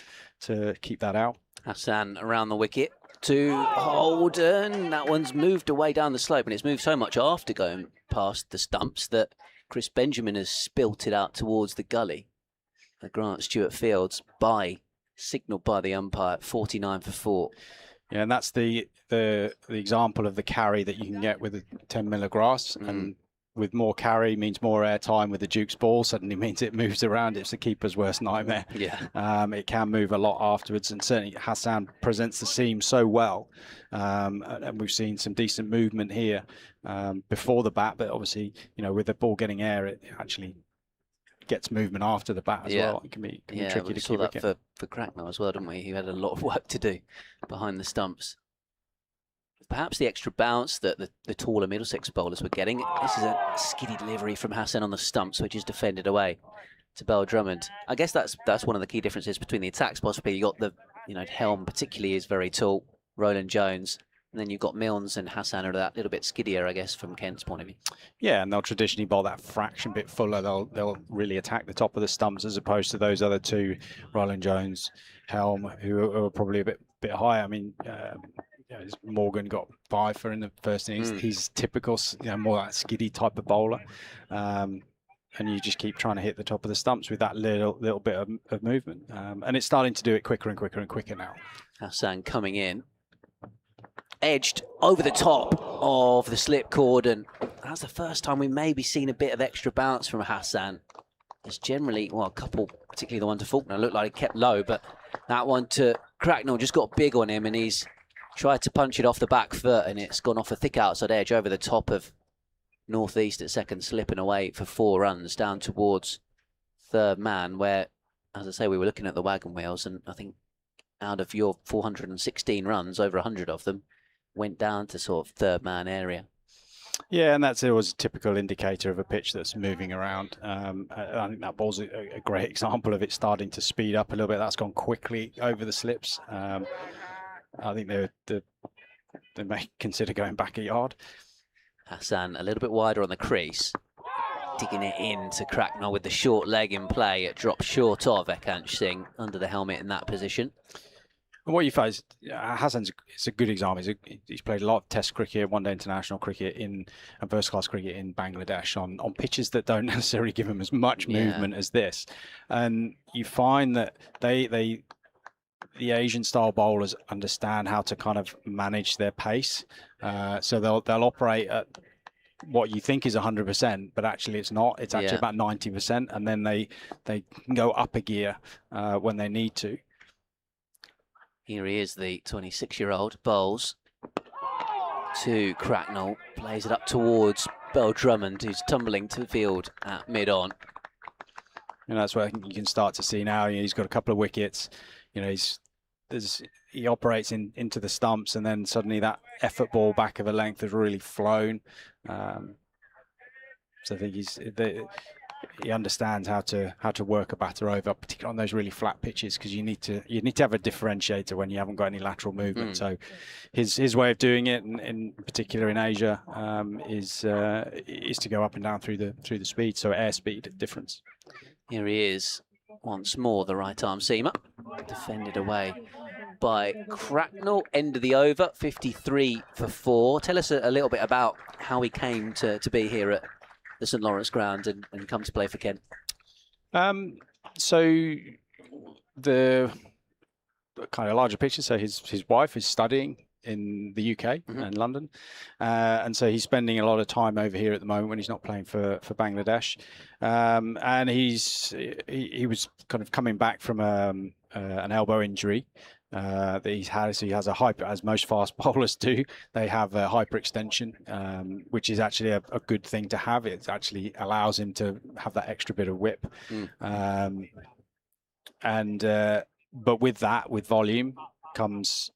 keep that out. Hassan around the wicket to Holden. That one's moved away down the slope, and it's moved so much after going past the stumps that Chris Benjamin has spilt it out towards the gully. The Grant Stewart Fields signalled by the umpire, 49 for 4. Yeah, and that's the example of the carry that you can get with a 10 mil of grass, and with more carry means more air time with the Duke's ball. Suddenly means it moves around. It's the keeper's worst nightmare. Yeah. It can move a lot afterwards, and certainly Hassan presents the seam so well. And we've seen some decent movement here before the bat, but obviously, with the ball getting air, it actually gets movement after the bat as well. It can be tricky to keep that for Cracknell as well, didn't we? He had a lot of work to do behind the stumps. Perhaps the extra bounce that the taller Middlesex bowlers were getting. This is a skiddy delivery from Hassan on the stumps, which is defended away to Bell Drummond. I guess that's one of the key differences between the attacks. Possibly you got the Helm particularly is very tall, Roland Jones, and then you've got Milnes and Hassan are that little bit skiddier, I guess, from Kent's point of view. Yeah, and they'll traditionally bowl that fraction bit fuller. They'll really attack the top of the stumps as opposed to those other two, Roland Jones, Helm, who are probably a bit higher. I mean. Morgan got 5 for in the first innings. He's typical, more that skiddy type of bowler, and you just keep trying to hit the top of the stumps with that little bit of movement, and it's starting to do it quicker and quicker and quicker now. Hassan coming in, edged over the top of the slip cord, and that's the first time we maybe seen a bit of extra bounce from Hassan. There's generally, a couple, particularly the one to Faulkner, looked like it kept low, but that one to Cracknell just got big on him, and he's tried to punch it off the back foot, and it's gone off a thick outside edge over the top of Northeast at second, slipping away for 4 runs down towards third man, where, as I say, we were looking at the wagon wheels, and I think out of your 416 runs, over 100 of them went down to sort of third man area. Yeah, and that's always a typical indicator of a pitch that's moving around. I think that ball's a great example of it starting to speed up a little bit. That's gone quickly over the slips. I think they may consider going back a yard. Hassan a little bit wider on the crease, digging it into Cracknell with the short leg in play. It drops short of Ekant Singh under the helmet in that position. And what you find, Hassan's a good example. He's played a lot of Test cricket, one-day international cricket, and first-class cricket in Bangladesh on pitches that don't necessarily give him as much movement as this. And you find that the Asian-style bowlers understand how to kind of manage their pace. So they'll operate at what you think is 100%, but actually it's not. It's actually about 90%, and then they can go up a gear when they need to. Here he is, the 26-year-old, bowls to Cracknell, plays it up towards Bell Drummond, who's tumbling to the field at mid-on. And that's where you can start to see now. He's got a couple of wickets. He operates into the stumps, and then suddenly that effort ball back of a length has really flown. So I think he understands how to work a batter over, particularly on those really flat pitches, because you need to have a differentiator when you haven't got any lateral movement. So his way of doing it, in particular in Asia, is to go up and down through the speed, so airspeed difference. Here he is once more, the right arm seamer, defended away by Cracknell. End of the over, 53 for 4. Tell us a little bit about how he came to be here at the St Lawrence ground and come to play for Kent. So the kind of larger picture. So his wife is studying in the UK and London, and so he's spending a lot of time over here at the moment when he's not playing for Bangladesh, and he was kind of coming back from an elbow injury that he's had. So he has a hyper, as most fast bowlers do. They have a hyperextension, which is actually a good thing to have. It actually allows him to have that extra bit of whip, but with that, with volume comes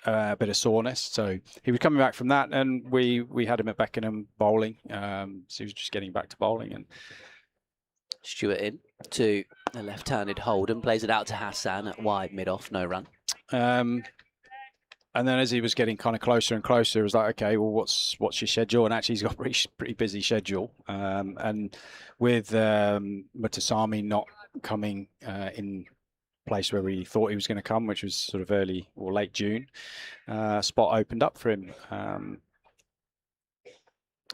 a bit of soreness. So he was coming back from that, and we had him at Beckenham bowling. So he was just getting back to bowling. And Stewart in to a left-handed Holden, plays it out to Hassan at wide mid-off, no run. And then as he was getting kind of closer and closer, it was like, okay, well, what's your schedule? And actually, he's got a pretty busy schedule. And with Mutasami not coming in place where we thought he was going to come, which was sort of early or late June, spot opened up for him.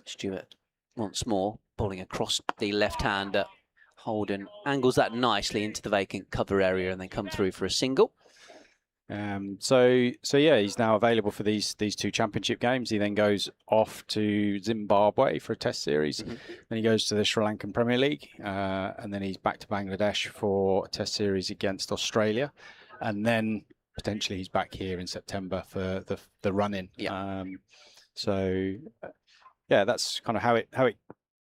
Stewart once more bowling across the left-hander. Holden angles that nicely into the vacant cover area and then come through for a single. So yeah, he's now available for these two championship games. He then goes off to Zimbabwe for a test series. Then he goes to the Sri Lankan Premier League, and then he's back to Bangladesh for a test series against Australia, and then potentially he's back here in September for the run-in. So yeah, that's kind of how it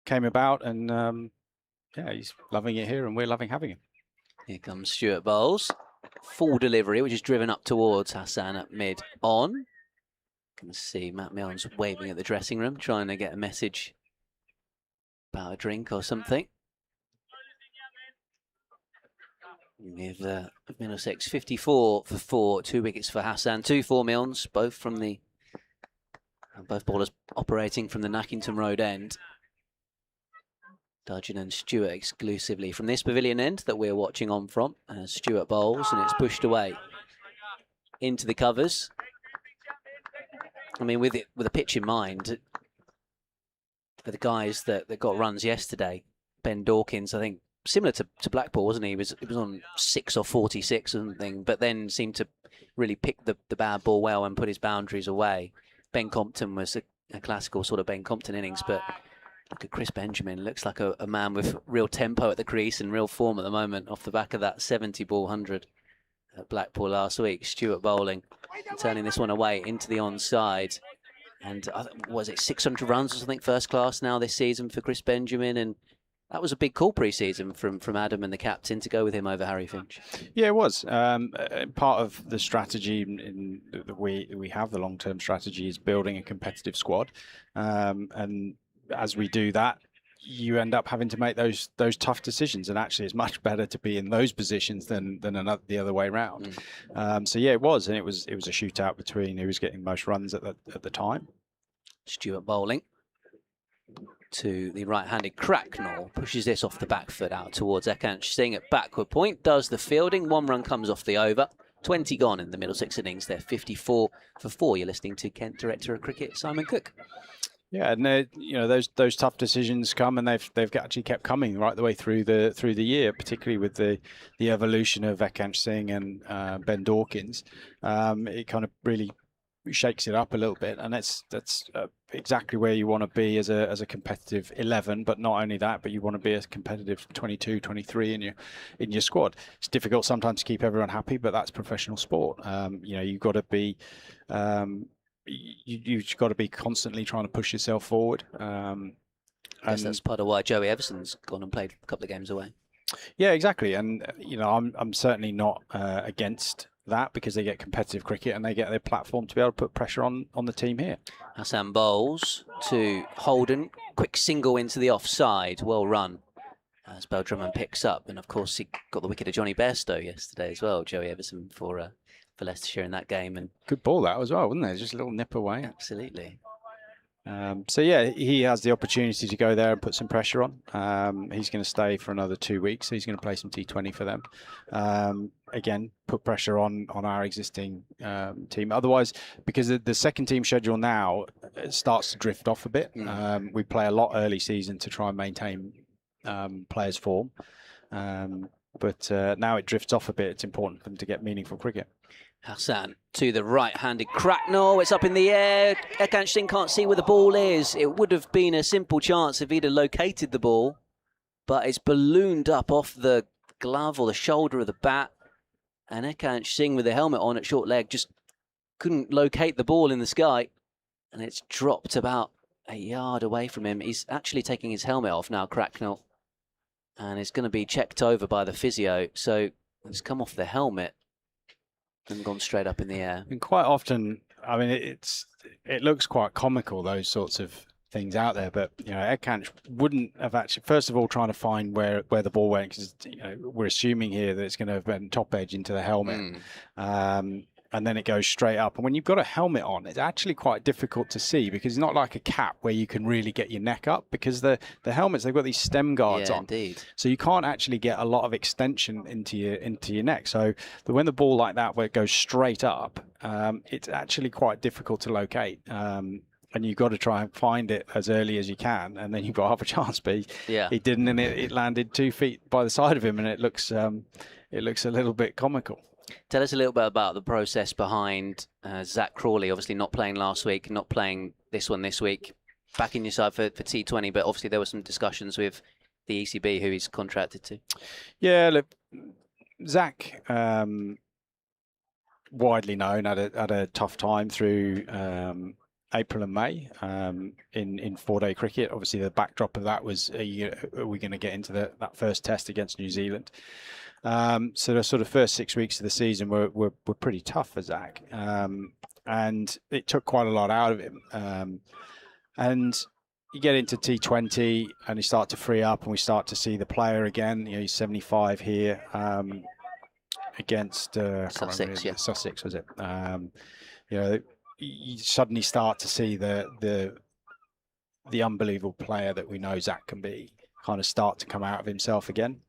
came about, and yeah, he's loving it here, and we're loving having him. Here comes Stewart bowls. Full delivery, which is driven up towards Hassan at mid-on. You can see Matt Milne's waving at the dressing room, trying to get a message about a drink or something. With Middlesex 54 for 4, 2 wickets for Hassan, 2 for Milnes, both bowlers operating from the Nackington Road end. Dudgeon and Stewart exclusively from this pavilion end that we're watching on from. As Stewart bowls, and it's pushed away into the covers. I mean, with a pitch in mind, for the guys that got runs yesterday, Ben Dawkins, I think, similar to Blackpool, wasn't he? He was on 6 or 46 or something, but then seemed to really pick the bad ball well and put his boundaries away. Ben Compton was a classical sort of Ben Compton innings, but look at Chris Benjamin. Looks like a man with real tempo at the crease and real form at the moment off the back of that 70-ball 100 at Blackpool last week. Stewart bowling, turning this one away into the onside. And was it 600 runs or something first class now this season for Chris Benjamin? And that was a big call pre-season from Adam and the captain to go with him over Harry Finch. Yeah, it was. Part of the strategy that we have, the long-term strategy, is building a competitive squad. And as we do that, you end up having to make those tough decisions, and actually it's much better to be in those positions than the other way around. So yeah, it was, and it was a shootout between who was getting most runs at the time. Stewart bowling to the right-handed Cracknell, pushes this off the back foot out towards Ekansh Singh at backward point, does the fielding, 1 run comes off the over. 20 gone in the Middlesex innings. They're 54 for 4. You're listening to Kent Director of Cricket, Simon Cook. Yeah, and those tough decisions come, and they've actually kept coming right the way through the year, particularly with the evolution of Ekansh Singh and Ben Dawkins. It kind of really shakes it up a little bit, and that's exactly where you want to be as a competitive 11. But not only that, but you want to be a competitive 22, 23 in your squad. It's difficult sometimes to keep everyone happy, but that's professional sport. You've got to be. You've got to be constantly trying to push yourself forward. I guess that's part of why Joey Everson's gone and played a couple of games away. Yeah, exactly. And I'm certainly not against that, because they get competitive cricket and they get their platform to be able to put pressure on the team here. Hassan bowls to Holden, quick single into the offside, well run. As Bell Drummond picks up, and of course he got the wicket of Johnny Bairstow yesterday as well. Joey Everson for Leicestershire in that game, and good ball that as well, wasn't it? Just a little nip away. Absolutely. So yeah, he has the opportunity to go there and put some pressure on. He's going to stay for another 2 weeks, so he's going to play some T20 for them. Again, put pressure on our existing team. Otherwise, because the second team schedule now starts to drift off a bit. We play a lot early season to try and maintain players' form. But now it drifts off a bit. It's important for them to get meaningful cricket. Hassan to the right-handed Cracknell. It's up in the air. Ekansh Singh can't see where the ball is. It would have been a simple chance if he'd have located the ball, but it's ballooned up off the glove or the shoulder of the bat. And Ekansh Singh with the helmet on at short leg just couldn't locate the ball in the sky. And it's dropped about a yard away from him. He's actually taking his helmet off now, Cracknell. And it's going to be checked over by the physio. So it's come off the helmet and gone straight up in the air. And quite often, I mean, it looks quite comical, those sorts of things out there, but Ekansh wouldn't have actually, first of all, trying to find where the ball went, because we're assuming here that it's going to have been top edge into the helmet. And then it goes straight up. And when you've got a helmet on, it's actually quite difficult to see, because it's not like a cap where you can really get your neck up, because the helmets, they've got these stem guards on. Indeed. So you can't actually get a lot of extension into your neck. So when the ball like that, where it goes straight up, it's actually quite difficult to locate. And you've got to try and find it as early as you can, and then you've got half a chance. But he didn't, and it landed 2 feet by the side of him, and it looks a little bit comical. Tell us a little bit about the process behind Zach Crawley, obviously not playing last week, not playing this one this week, back in your side for T20, but obviously there were some discussions with the ECB, who he's contracted to. Yeah, look, Zach, widely known, had a tough time through April and May in 4-day cricket. Obviously, the backdrop of that was, are we going to get into that first test against New Zealand? So the sort of first 6 weeks of the season were pretty tough for Zach, and it took quite a lot out of him. And you get into T20 and you start to free up, and we start to see the player again. He's 75 here against Sussex. Yeah, Sussex was it? You suddenly start to see the unbelievable player that we know Zach can be kind of start to come out of himself again.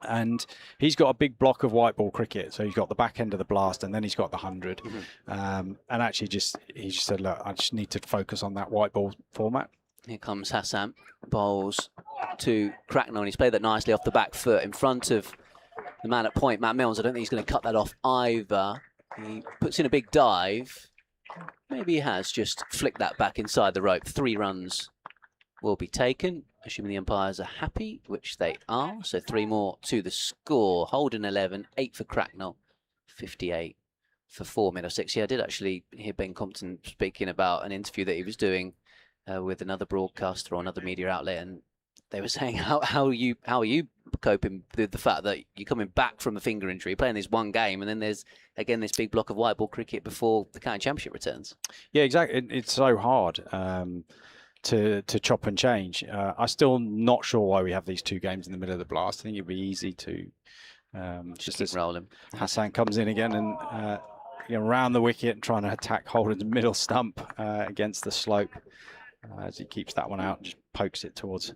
And he's got a big block of white ball cricket. So he's got the back end of the blast, and then he's got the 100. And actually he just said, look, I just need to focus on that white ball format. Here comes Hassan, bowls to Cracknell, and he's played that nicely off the back foot in front of the man at point, Matt Milnes. I don't think he's going to cut that off either. He puts in a big dive. Maybe he has just flicked that back inside the rope. 3 runs will be taken, assuming the umpires are happy, which they are. So 3 more to the score. Holden 11, 8 for Cracknell, 58 for 4 Middlesex. Yeah, I did actually hear Ben Compton speaking about an interview that he was doing with another broadcaster or another media outlet, and they were saying, how are you coping with the fact that you're coming back from a finger injury, playing this one game, and then there's again this big block of white ball cricket before the county championship returns? Yeah, exactly. It's so hard to chop and change. I'm still not sure why we have these 2 games in the middle of the blast. I think it'd be easy to just keep rolling. Hassan comes in again and around the wicket and trying to attack Holden's middle stump against the slope as he keeps that one out and just pokes it towards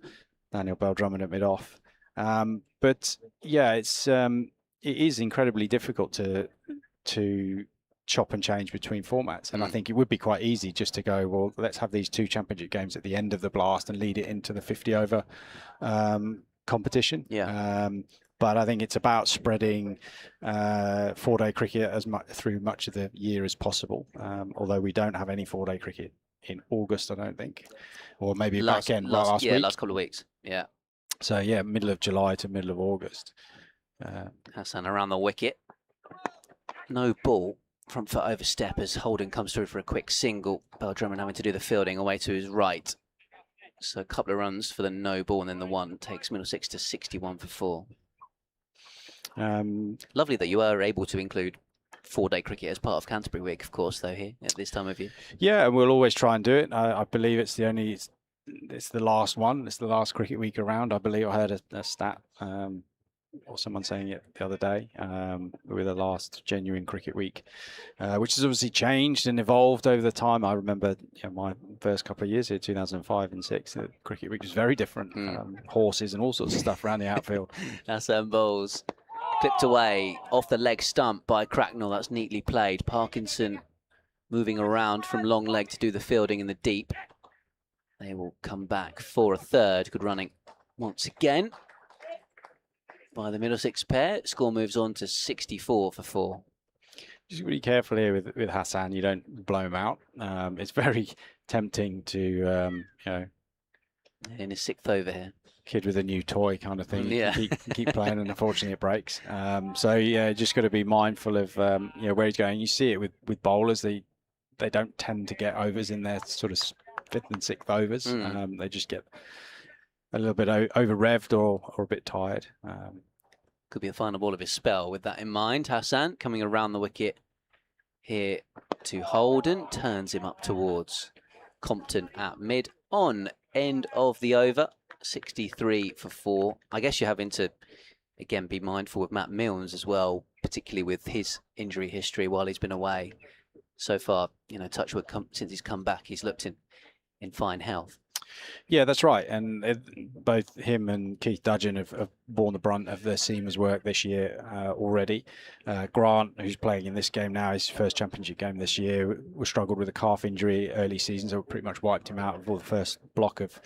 Daniel Bell-Drummond at mid-off. But yeah, it is incredibly difficult to chop and change between formats, and I think it would be quite easy just to go, well, let's have these 2 championship games at the end of the blast and lead it into the 50-over competition. But I think it's about spreading 4-day cricket through much of the year as possible, although we don't have any 4-day cricket in August, I don't think, or maybe last week. Last couple of weeks. Yeah. So yeah, middle of July to middle of August. Hassan around the wicket. No ball. Front foot overstep as Holden comes through for a quick single. Bell-Drummond having to do the fielding away to his right. So a couple of runs for the no ball, and then the 1 takes Middlesex to 61 for 4. Lovely that you were able to include 4-day cricket as part of Canterbury Week, of course, though, here at this time of year. Yeah, and we'll always try and do it. I believe it's the last one. It's the last cricket week around. I believe I heard a stat or someone saying it the other day. We're the last genuine cricket week, which has obviously changed and evolved over the time. I remember my first couple of years here, 2005 and 6, the cricket week was very different. Horses and all sorts of stuff around the outfield. That's bowls. Clipped away off the leg stump by Cracknell. That's neatly played. Parkinson moving around from long leg to do the fielding in the deep. They will come back for a 3rd. Good running once again by the Middlesex pair. Score moves on to 64 for 4. just be careful here with Hassan. You don't blow him out. It's very tempting to, you know, In his 6th over here. kid with a new toy kind of thing. You Yeah. can keep playing, and unfortunately it breaks. So yeah, just got to be mindful of you know, where he's going. You see it with bowlers. They don't tend to get overs in their sort of 5th and 6th overs. They just get a little bit over revved or a bit tired. Could be the final ball of his spell with that in mind. Hassan coming around the wicket here to Holden. Turns him up towards Compton at mid. On end of the over. 63 for 4. I guess you're having to, again, be mindful with Matt Milnes as well, particularly with his injury history while he's been away. So far, you know, touchwood, since he's come back, he's looked in fine health. Yeah, that's right. And both him and Keith Dudgeon have borne the brunt of their seamers work this year already. Grant, who's playing in this game now, his first championship game this year, was struggled with a calf injury early season, so pretty much wiped him out of all the first block of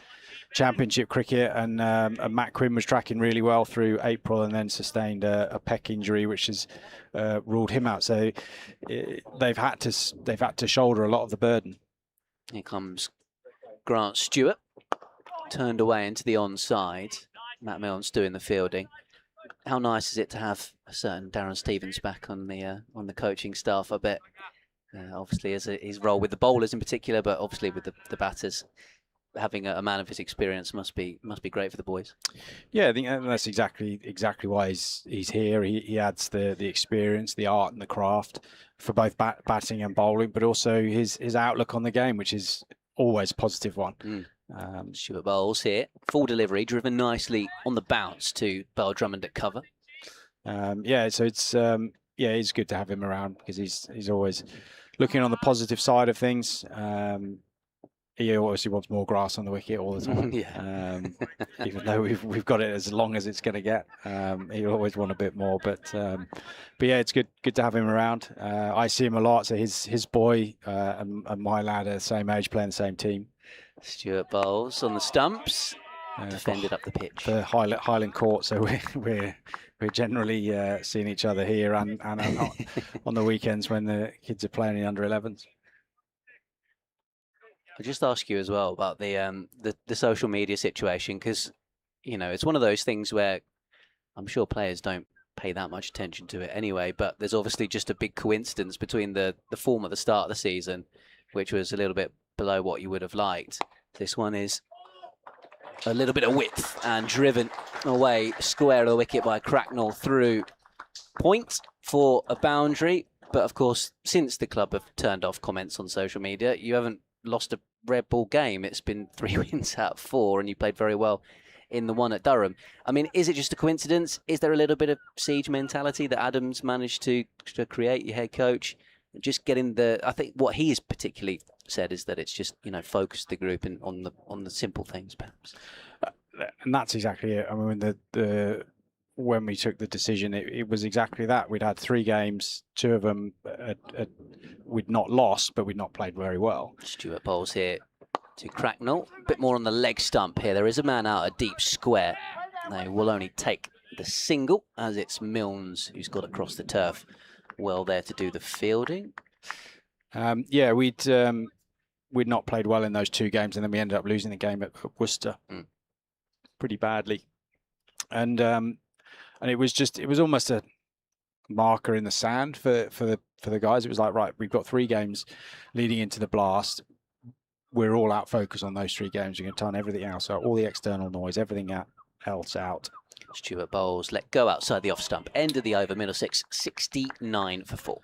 championship cricket. And Matt Quinn was tracking really well through April, and then sustained a pec injury, which has ruled him out. So they've had to shoulder a lot of the burden. Here comes Grant Stewart, turned away into the onside. Matt Milnes doing the fielding. How nice is it to have a certain Darren Stevens back on the coaching staff? I bet, obviously, as his role with the bowlers in particular, but obviously with the batters. Having a man of his experience must be great for the boys. Yeah, I think that's exactly why he's here. He adds the experience, the art, and the craft for both batting and bowling, but also his outlook on the game, which is always a positive one. Stuart Bowles here, full delivery, driven nicely on the bounce to Beryl Drummond at cover. Yeah, so it's good to have him around because he's always looking on the positive side of things. He obviously wants more grass on the wicket all the time. Even though we've got it as long as it's going to get, he'll always want a bit more. But yeah, it's good to have him around. I see him a lot. So his boy and my lad are the same age, playing the same team. Stuart Bowles on the stumps, defended up the pitch. For Highland Court, so we're generally seeing each other here and on the weekends when the kids are playing in under-11s. I'll just ask you as well about the social media situation, because, you know, it's one of those things where I'm sure players don't pay that much attention to it anyway, but there's obviously just a big coincidence between the form at the start of the season, which was a little bit below what you would have liked. This one is a little bit of width and driven away square of the wicket by Cracknell through point for a boundary. But of course, since the club have turned off comments on social media, you haven't lost a red ball game. It's been 3 wins out of 4, and you played very well in the one at Durham. I mean, is it just a coincidence? Is there a little bit of siege mentality that Adams managed to create, your head coach? Just getting I think what he's particularly said is that it's just, you know, focused the group on the simple things, perhaps. And that's exactly it. I mean, when we took the decision, it was exactly that. We'd had 3 games, 2 of them we'd not lost, but we'd not played very well. Stuart Bowles here to Cracknell. A bit more on the leg stump here. There is a man out a deep square. They will only take the single, as it's Milnes who's got across the turf. Well there to do the fielding. Yeah, we'd not played well in those 2 games, and then we ended up losing the game at Worcester pretty badly. And it was almost a marker in the sand for the guys. It was like, right, we've got 3 games leading into the blast. We're all out focused on those 3 games. You're going to turn everything else out, all the external noise, everything else out. Stuart Bowles let go outside the off stump. End of the over, Middlesex 69 for 4.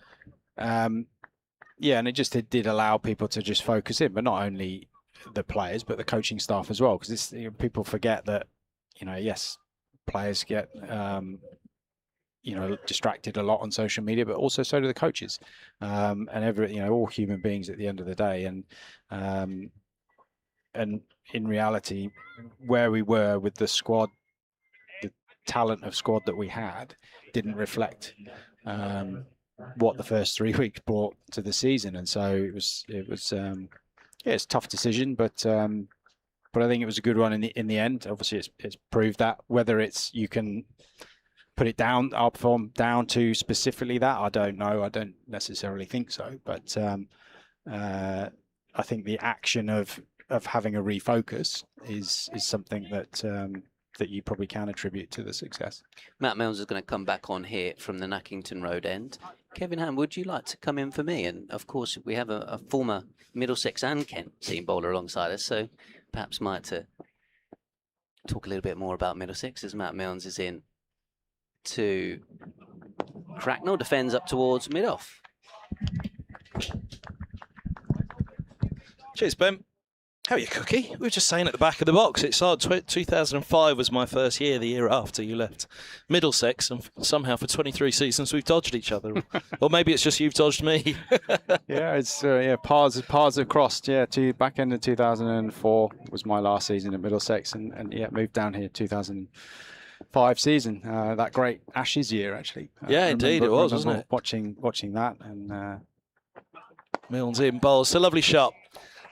Yeah, and it just did allow people to just focus in, but not only the players, but the coaching staff as well. Because people forget that, you know, yes, players get distracted a lot on social media, but also so do the coaches, and all human beings at the end of the day. And in reality, where we were with the squad, the talent of squad that we had didn't reflect what the first 3 weeks brought to the season. And so it was it's a tough decision, but I think it was a good one in the end. Obviously, it's proved that whether you can put it down, our perform down to specifically that. I don't know. I don't necessarily think so. But I think the action of having a refocus is something that that you probably can attribute to the success. Matt Mills is going to come back on here from the Nackington Road end. Kevin Ham, would you like to come in for me? And of course, we have a former Middlesex and Kent seam bowler alongside us, so perhaps might talk a little bit more about Middlesex as Matt Mills is in to Cracknell, defends up towards mid-off. Cheers, Ben. How are you, Cookie? We were just saying at the back of the box, it's odd. 2005 was my first year, the year after you left Middlesex, and somehow for 23 seasons we've dodged each other. Or maybe it's just you've dodged me. Yeah, it's paths have crossed. Yeah, back end of 2004 was my last season at Middlesex, and moved down here 2005 season. That great Ashes year, actually. Yeah, indeed it was, wasn't it? Watching that, and Milnes in bowls. It's a lovely shot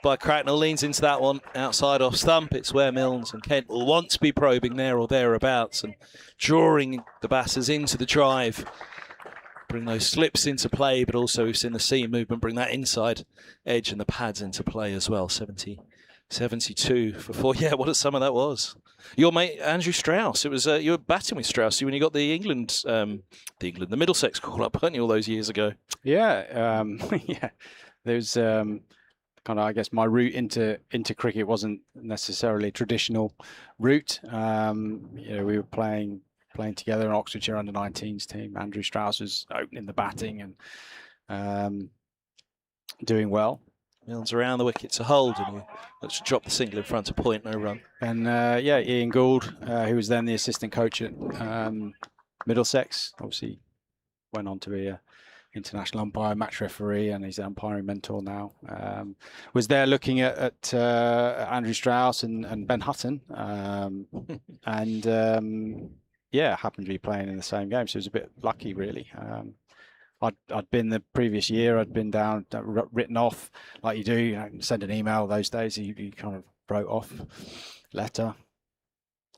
by Cracknell, leans into that one outside off stump. It's where Milnes and Kent will want to be probing there or thereabouts and drawing the batters into the drive. Bring those slips into play, but also we've seen the seam movement bring that inside edge and the pads into play as well. 72 for 4. Yeah, what a summer that was. Your mate Andrew Strauss. It was you were batting with Strauss when you got the the Middlesex call up, weren't you, all those years ago? Yeah, yeah. There's kind of, I guess, my route into cricket wasn't necessarily a traditional route. We were playing together in Oxfordshire under-19s team. Andrew Strauss was opening the batting and doing well. Milnes around the wicket to hold, and let's drop the single in front of point, no run. And Ian Gould, who was then the assistant coach at Middlesex, obviously went on to be a international umpire, match referee, and he's an umpiring mentor now. Was there looking at Andrew Strauss and Ben Hutton, and happened to be playing in the same game, so it was a bit lucky, really. I'd been the previous year, I'd been down, written off, like you do, send an email those days, you kind of wrote off, letter.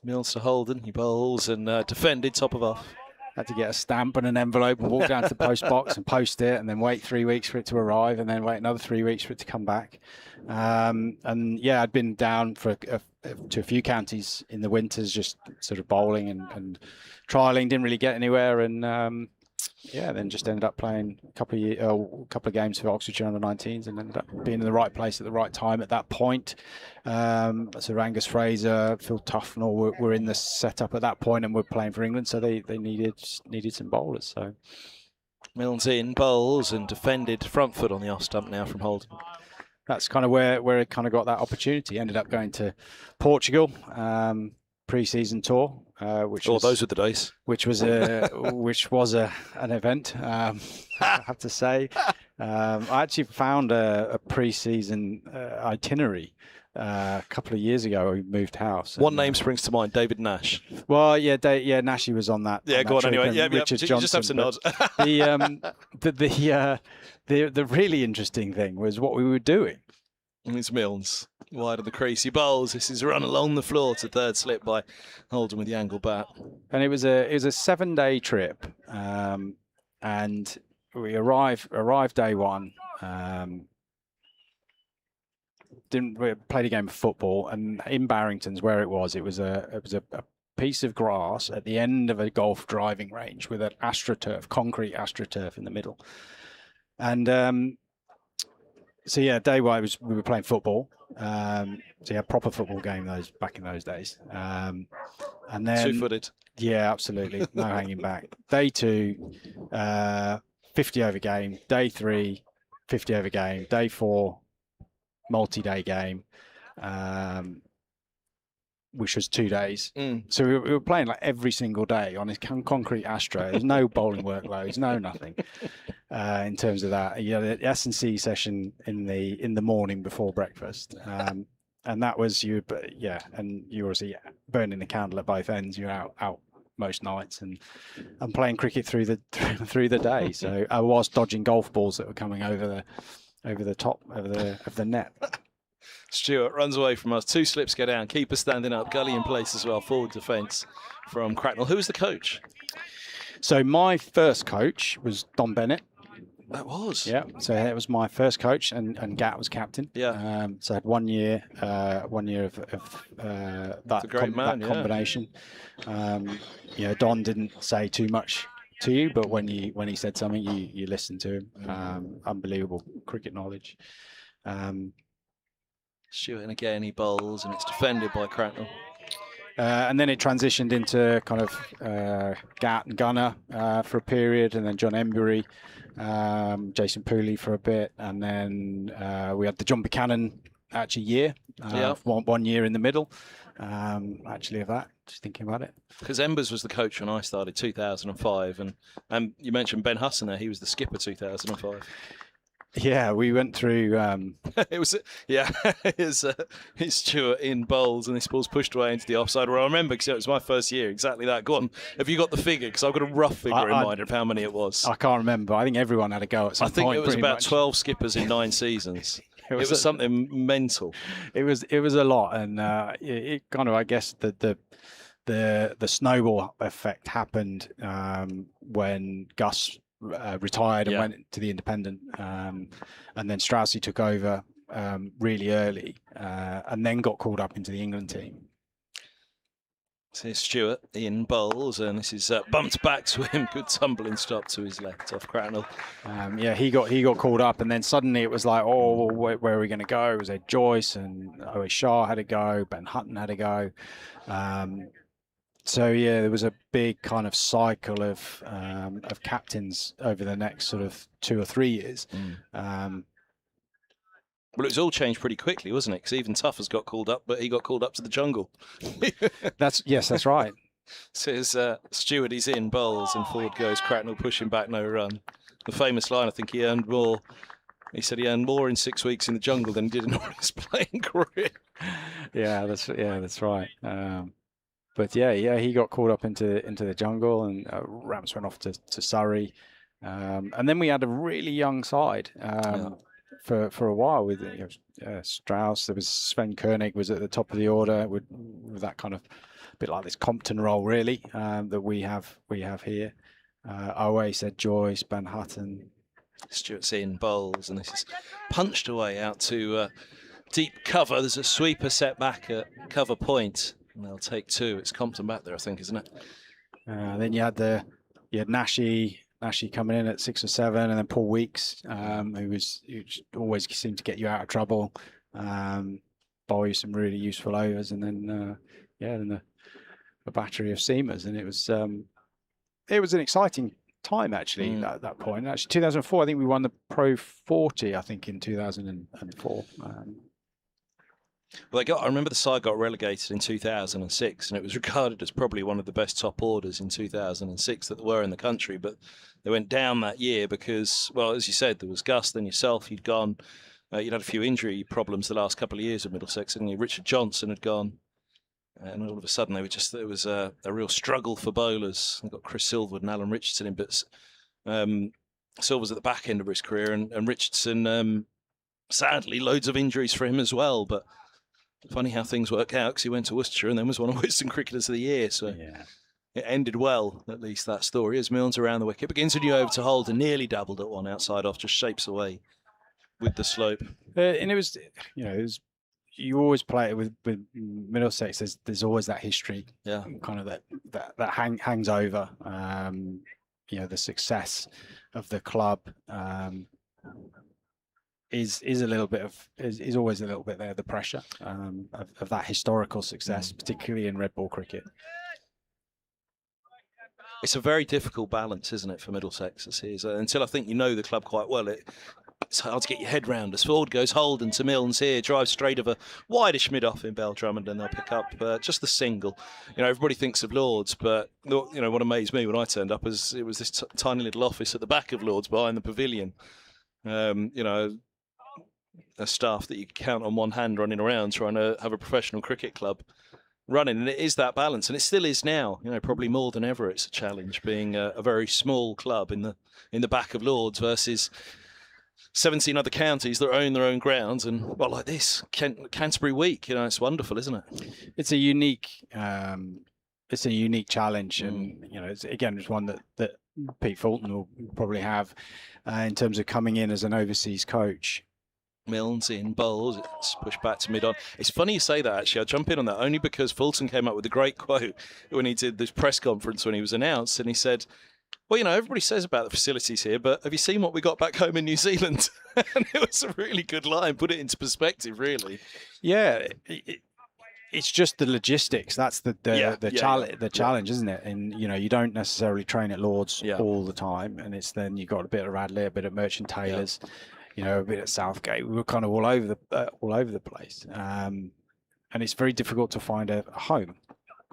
Milnes to Holden, he bowls and defended top of off. Had to get a stamp and an envelope and walk down to the post box and post it, and then wait 3 weeks for it to arrive, and then wait another 3 weeks for it to come back. I'd been down to a few counties in the winters, just sort of bowling and trialling. Didn't really get anywhere, and then just ended up playing a couple of games for Oxfordshire under-19s, and ended up being in the right place at the right time at that point. So Angus Fraser, Phil Tufnell were in the setup at that point, and were playing for England, so they needed some bowlers. So Milnes in bowls and defended front foot on the off stump now from Holden. That's kind of where it kind of got that opportunity. Ended up going to Portugal. Pre-season tour, those were the days. Which was an event. I have to say, I actually found a pre-season itinerary a couple of years ago. We moved house. One name springs to mind: David Nash. Well, Nashy was on that. Yeah, go on anyway. Yeah, Richard Johnson. You just have to nod. The really interesting thing was what we were doing. It's Milnes wide of the crease. He bowls. This is a run along the floor to third slip by Holden with the angle bat. And it was a 7-day trip, and we arrived day one. We played a game of football, and in Barrington's, where it was a piece of grass at the end of a golf driving range with an concrete AstroTurf in the middle, and. Day one we were playing football. Proper football game back in those days. And then 2-footed. Yeah, absolutely. No hanging back. Day 2, 50 over game. Day 3, 50 over game. Day 4, multi-day game. Which was 2 days. So we were playing like every single day on this concrete Astro. There's no bowling workloads, no nothing. In terms of that, the S&C session in the morning before breakfast, and that was you. And you were burning the candle at both ends. You're out most nights and playing cricket through the day. So I was dodging golf balls that were coming over the top of the net. Stewart runs away from us. 2 slips go down. Keeper standing up. Gully in place as well. Forward defence from Cracknell. Who was the coach? So my first coach was Don Bennett. That was. Yeah, so that was my first coach, and Gat was captain. Yeah. So I had 1 year, 1 year of that, a great man, that combination. Don didn't say too much to you, but when he said something, you listened to him. Unbelievable cricket knowledge. Stuart, and again he bowls, and it's defended by Cracknell. And then it transitioned into kind of Gat and Gunner for a period, and then John Embury, Jason Pooley for a bit, and then we had the John Buchanan year, 1 year in the middle, actually of that. Just thinking about it, because Embers was the coach when I started 2005, and you mentioned Ben Husson there. He was the skipper 2005. Yeah, we went through. It was his Stuart in bowls, and this ball's pushed away into the offside. Well, I remember because it was my first year. Exactly that. Go on. Have you got the figure? Because I've got a rough figure in mind of how many it was. I can't remember. I think everyone had a go at some point. I think it was about much. 12 skippers in 9 seasons. It was something mental. It was a lot, and it kind of, I guess, the snowball effect happened when Gus retired and went to the independent, and then Straussy took over really early, and then got called up into the England team. So here's Stuart in bowls, and this is bumped back to him. Good tumbling stop to his left off Cracknell. He got called up, and then suddenly it was like, oh, where are we going to go? It was Ed Joyce and Owe Shah had to go, Ben Hutton had to go. So there was a big kind of cycle of captains over the next sort of 2 or 3 years. Well, it was all changed pretty quickly, wasn't it? Because even Tuffers got called up, but he got called up to the jungle. That's right. Says Stuart, he's in bowls, and forward goes Cracknell, pushing back, no run. The famous line, I think he earned more. He said he earned more in 6 weeks in the jungle than he did in all his playing career. That's right. But he got called up into the jungle, and Rams went off to Surrey, and then we had a really young side for a while with Strauss. There was Sven Koenig was at the top of the order with that kind of bit like this Compton role really that we have here. Owe said Joyce, Ben Hutton. Stuart's in bowls, and this is punched away out to deep cover. There's a sweeper set back at cover point. And they'll take 2. It's Compton back there, I think, isn't it? Then you had Nashi coming in at 6 or 7, and then Paul Weeks, who always seemed to get you out of trouble, bowl you some really useful overs, and then a battery of seamers, and it was an exciting time actually at that point. Actually, 2004, I think we won the Pro 40. I think in 2004. Well, I remember the side got relegated in 2006, and it was regarded as probably one of the best top orders in 2006 that there were in the country. But they went down that year because, well, as you said, there was Gus, then yourself, you'd gone. You'd had a few injury problems the last couple of years of Middlesex, and Richard Johnson had gone. And all of a sudden, there was a real struggle for bowlers. They got Chris Silverwood and Alan Richardson in, but Silver's at the back end of his career, and Richardson, sadly, loads of injuries for him as well. But funny how things work out, because he went to Worcestershire and then was one of Western Cricketers of the Year. So it ended well, at least that story. As Milnes around the wicket, begins to do over to hold and nearly dabbled at one outside off, just shapes away with the slope. And it was, you always play it with Middlesex. There's always that history, kind of that hangs over. The success of the club. Is a little bit of is always a little bit there, the pressure of that historical success, particularly in red ball cricket. It's a very difficult balance, isn't it, for Middlesex? Until I think you know the club quite well, it's hard to get your head round. As forward goes Holden to Milnes here, drives straight of a wideish mid-off in Bell Drummond, and they'll pick up just the single. Everybody thinks of Lords, but what amazed me when I turned up was it was this tiny little office at the back of Lords behind the pavilion. A staff that you can count on one hand running around trying to have a professional cricket club running, and it is that balance, and it still is now. Probably more than ever, it's a challenge being a very small club in the back of Lords versus 17 other counties that own their own grounds, and like this Canterbury week. It's wonderful, isn't it? It's a unique it's a unique challenge, and it's one that Pete Fulton will probably have in terms of coming in as an overseas coach. Milnes in bowls, it's pushed back to mid-on. It's funny you say that, actually. I'll jump in on that only because Fulton came up with a great quote when he did this press conference when he was announced, and he said, well, everybody says about the facilities here, but have you seen what we got back home in New Zealand? And it was a really good line, put it into perspective, really. Yeah, it's just the logistics. That's the challenge, isn't it? And you don't necessarily train at Lords all the time, and it's then you got a bit of Radley, a bit of Merchant Taylors, a bit at Southgate. We were kind of all over the place, and it's very difficult to find a home.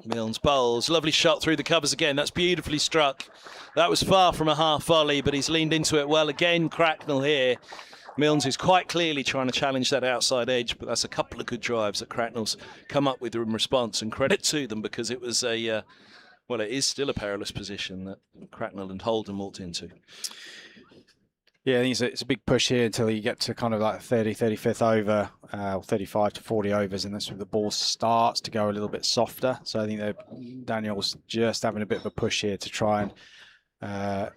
Milnes bowls, lovely shot through the covers again. That's beautifully struck. That was far from a half volley, but he's leaned into it well again. Cracknell here. Milnes is quite clearly trying to challenge that outside edge, but that's a couple of good drives that Cracknell's come up with in response, and credit to them because it was it is still a perilous position that Cracknell and Holden walked into. Yeah, I think it's a big push here until you get to kind of like 35th over, 35 to 40 overs, and that's where the ball starts to go a little bit softer. So I think that Daniel's just having a bit of a push here to try and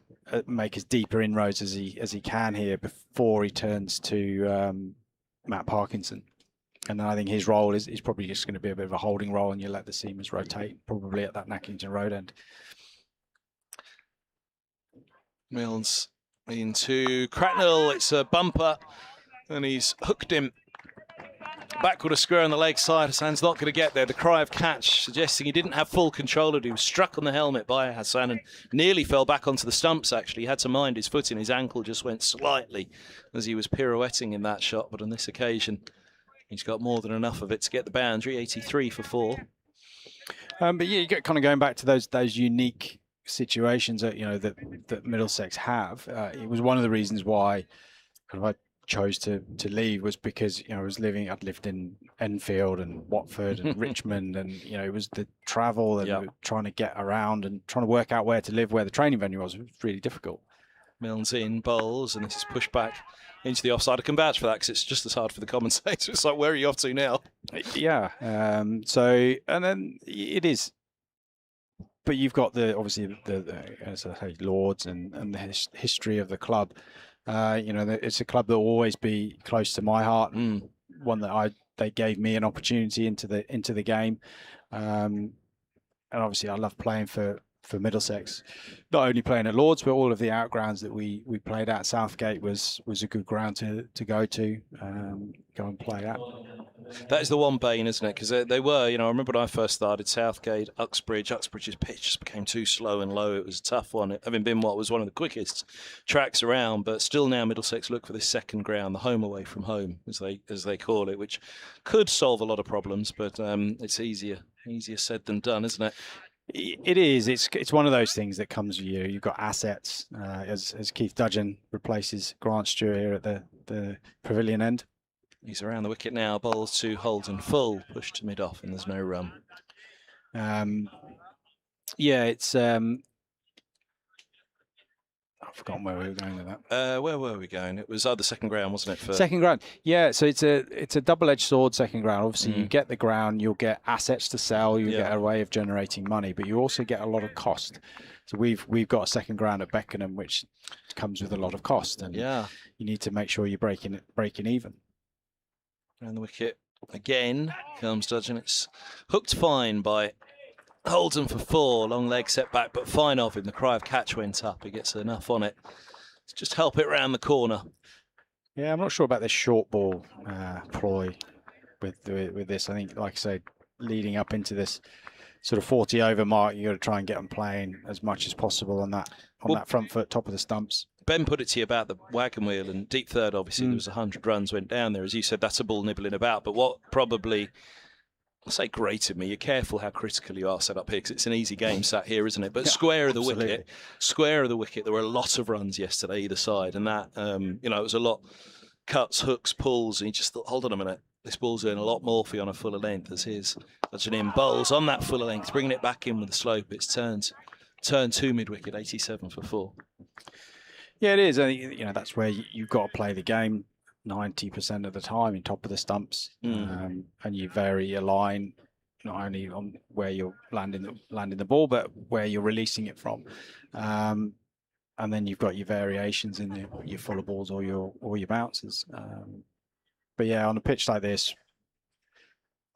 make as deeper inroads as he can here before he turns to Matt Parkinson. And then I think his role is probably just going to be a bit of a holding role, and you let the seamers rotate probably at that Nackington Road end. Milnes into Cracknell, it's a bumper, and he's hooked him back with a square on the leg side. Hassan's not going to get there. The cry of catch suggesting he didn't have full control of it. He was struck on the helmet by Hassan and nearly fell back onto the stumps, actually. He had to mind his footing. His ankle just went slightly as he was pirouetting in that shot, but on this occasion he's got more than enough of it to get the boundary. 83 for 4. But yeah, you get kind of going back to those unique situations that that Middlesex have. It was one of the reasons why kind of I chose to leave, was because I'd lived in Enfield and Watford and Richmond, and it was the travel and trying to get around and trying to work out where to live, where the training venue was. It was really difficult. Milnes in bowls, and this is pushed back into the offside. I can vouch for that because it's just as hard for the commentator. It's like, where are you off to now? Yeah. So, and then it is. But you've got obviously as I say, Lords and the history of the club. It's a club that will always be close to my heart. One that they gave me an opportunity into the game, and obviously I love playing for Middlesex. Not only playing at Lords, but all of the outgrounds that we played at. Southgate was a good ground to go and play at. That is the one bane, isn't it? Because they were, I remember when I first started, Southgate, Uxbridge's pitch just became too slow and low. It was a tough one, having been what was one of the quickest tracks around. But still now Middlesex look for this second ground, the home away from home, as they call it, which could solve a lot of problems, but it's easier said than done, isn't it? It is. It's one of those things that comes with you. You've got assets, as Keith Dudgeon replaces Grant Stewart here at the pavilion end. He's around the wicket now. Bowls to Holden full, pushed to mid off, and there's no run. It's. I've forgotten where we were going with that. Where were we going? It was the second ground, wasn't it? Second ground. Yeah. So it's a double-edged sword. Second ground. Obviously, you get the ground, you'll get assets to sell, you get a way of generating money, but you also get a lot of cost. So we've got a second ground at Beckenham, which comes with a lot of cost, and you need to make sure you're breaking even. Around the wicket again comes Dudgeon. It's hooked fine by Holden for 4. Long leg set back, but fine of him. The cry of catch went up. He gets enough on it to just help it round the corner. Yeah, I'm not sure about this short ball ploy with this. I think, like I said, leading up into this sort of 40 over mark, you got to try and get them playing as much as possible on that front foot, top of the stumps. Ben put it to you about the wagon wheel and deep third. Obviously, there was 100 runs went down there. As you said, that's a ball nibbling about. But what probably, I'll say, grated me, you're careful how critical you are set up here, because it's an easy game sat here, isn't it? But square of the wicket, there were a lot of runs yesterday either side, and that it was a lot cuts, hooks, pulls, and you just thought, hold on a minute, this ball's doing a lot more for you on a fuller length. As his Dudgeon in bowls on that fuller length, bringing it back in with the slope. It's turned to mid wicket, 87 for 4. Yeah, it is. That's where you've got to play the game 90% of the time in top of the stumps, and you vary your line not only on where you're landing the ball, but where you're releasing it from. And then you've got your variations in your fuller balls or your bounces. But yeah, on a pitch like this,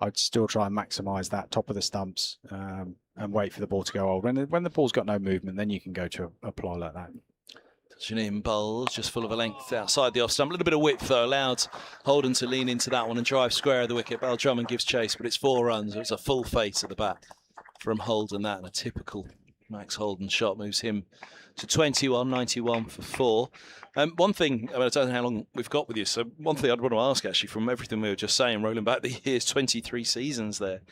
I'd still try and maximise that top of the stumps and wait for the ball to go old. When the ball's got no movement, then you can go to a ply like that. Touching in bowls, just full of a length outside the off stump. A little bit of width though, allowed Holden to lean into that one and drive square of the wicket. Drummond gives chase, but it's 4 runs. It was a full face at the bat from Holden, that, and a typical Max Holden shot moves him to 21, 91 for 4. One thing, I don't know how long we've got with you, so one thing I'd want to ask actually from everything we were just saying, rolling back the years, 23 seasons there,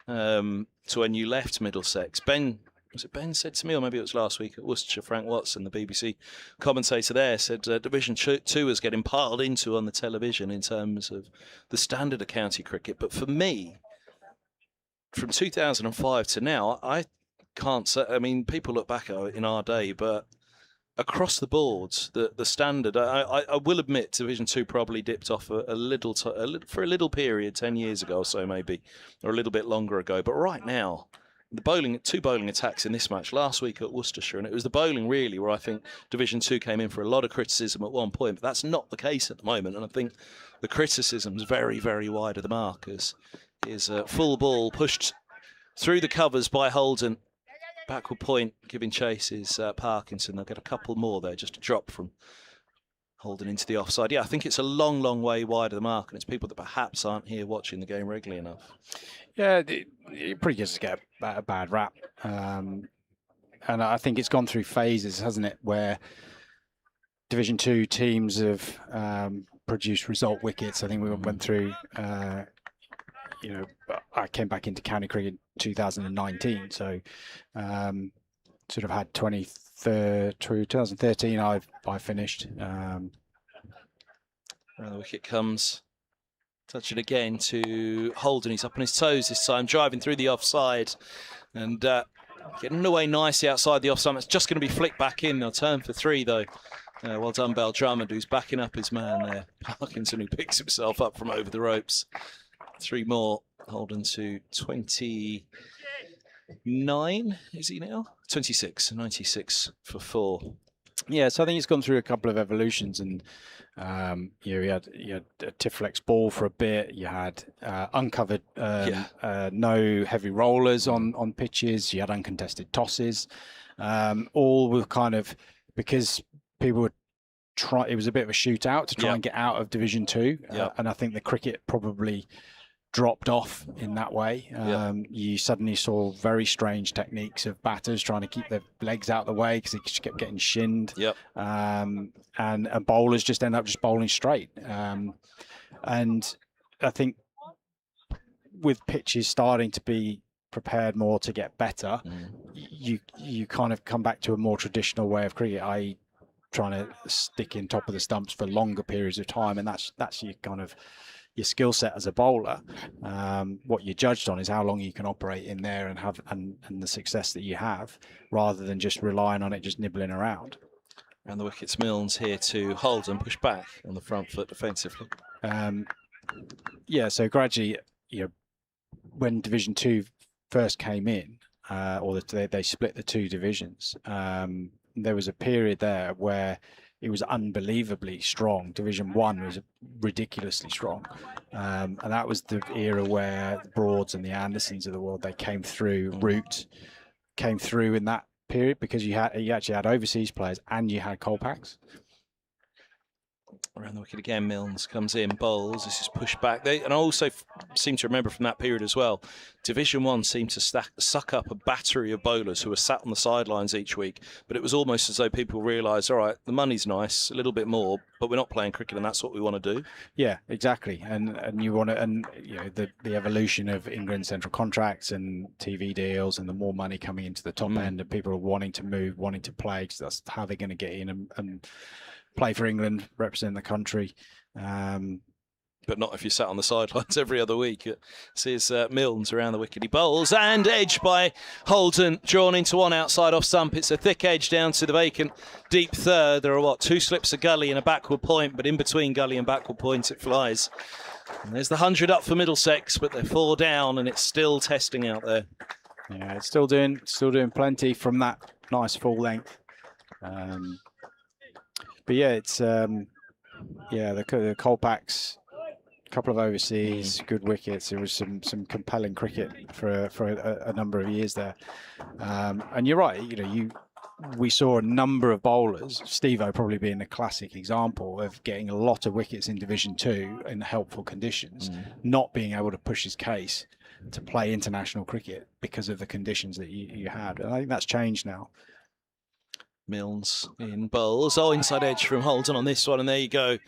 to when you left Middlesex. Ben said to me, or maybe it was last week at Worcestershire, Frank Watson, the BBC commentator there, said Division 2 was getting piled into on the television in terms of the standard of county cricket. But for me, from 2005 to now, I can't say, I mean, people look back in our day, but across the boards, the standard, I will admit Division 2 probably dipped off for a little period, 10 years ago or so maybe, or a little bit longer ago. But right now, the 2 bowling attacks in this match last week at Worcestershire, and it was the bowling really where I think Division 2 came in for a lot of criticism at one point, but that's not the case at the moment. And I think the criticism's very, very wide of the mark as is a full ball pushed through the covers by Holden. Backward point giving chase is Parkinson. They'll get a couple more there, just a drop from Holden into the offside. Yeah, I think it's a long, long way wide of the mark, and it's people that perhaps aren't here watching the game regularly enough. Yeah, it pretty gets to get a bad rap. And I think it's gone through phases, hasn't it, where Division 2 teams have produced result wickets. I think we went through, I came back into county cricket in 2019, so sort of had 2013 I finished. The wicket comes. Touch it again to Holden. He's up on his toes this time, driving through the offside and getting away nicely outside the offside. It's just going to be flicked back in. They'll turn for 3 though. Well done, Drummond, who's backing up his man there. Parkinson, who picks himself up from over the ropes. 3 more. Holden to 29, is he now? 26, 96 for 4. Yeah, so I think it's gone through a couple of evolutions, and you had a Tiflex ball for a bit. You had uncovered, no heavy rollers on pitches. You had uncontested tosses. All were kind of because people were it was a bit of a shootout to try and get out of Division 2, and I think the cricket probably dropped off in that way. You suddenly saw very strange techniques of batters trying to keep their legs out of the way because they just kept getting shinned. And bowlers just end up just bowling straight. And I think with pitches starting to be prepared more to get better, you kind of come back to a more traditional way of cricket, i.e. trying to stick in top of the stumps for longer periods of time, and that's your kind of your skill set as a bowler. What you're judged on is how long you can operate in there and have and the success that you have, rather than just relying on it just nibbling around. And the wickets, Milnes here to hold and push back on the front foot defensively. So gradually, when Division 2 first came in, or they split the 2 divisions, there was a period there where it was unbelievably strong. Division 1 was ridiculously strong. And that was the era where the Broads and the Andersons of the world, they came through, Root came through in that period because you actually had overseas players and you had Colpacks. Around the wicket again, Milnes comes in, bowls. This is pushed back. And I also seem to remember from that period as well, Division 1 seemed to suck up a battery of bowlers who were sat on the sidelines each week. But it was almost as though people realised, all right, the money's nice, a little bit more, but we're not playing cricket, and that's what we want to do. Yeah, exactly. And you want to, and the evolution of England central contracts and TV deals, and the more money coming into the top end, and people are wanting to move, wanting to play, because that's how they're going to get in and play for England, represent the country. But not if you sat on the sidelines every other week. This is Milnes around the wicket. He bowls and edged by Holden, drawn into one outside off stump. It's a thick edge down to the vacant deep third. There are 2 slips of gully and a backward point, but in between gully and backward point it flies. And there's the 100 up for Middlesex, but they're 4 down, and it's still testing out there. Yeah, it's still doing plenty from that nice full length. But yeah, it's the Colpacks, a couple of overseas, good wickets. There was some compelling cricket for a number of years there. And you're right, we saw a number of bowlers, Steve-O probably being a classic example of getting a lot of wickets in Division 2 in helpful conditions, not being able to push his case to play international cricket because of the conditions that you had. And I think that's changed now. Milnes in bowls. Oh, inside edge from Holden on this one, and there you go.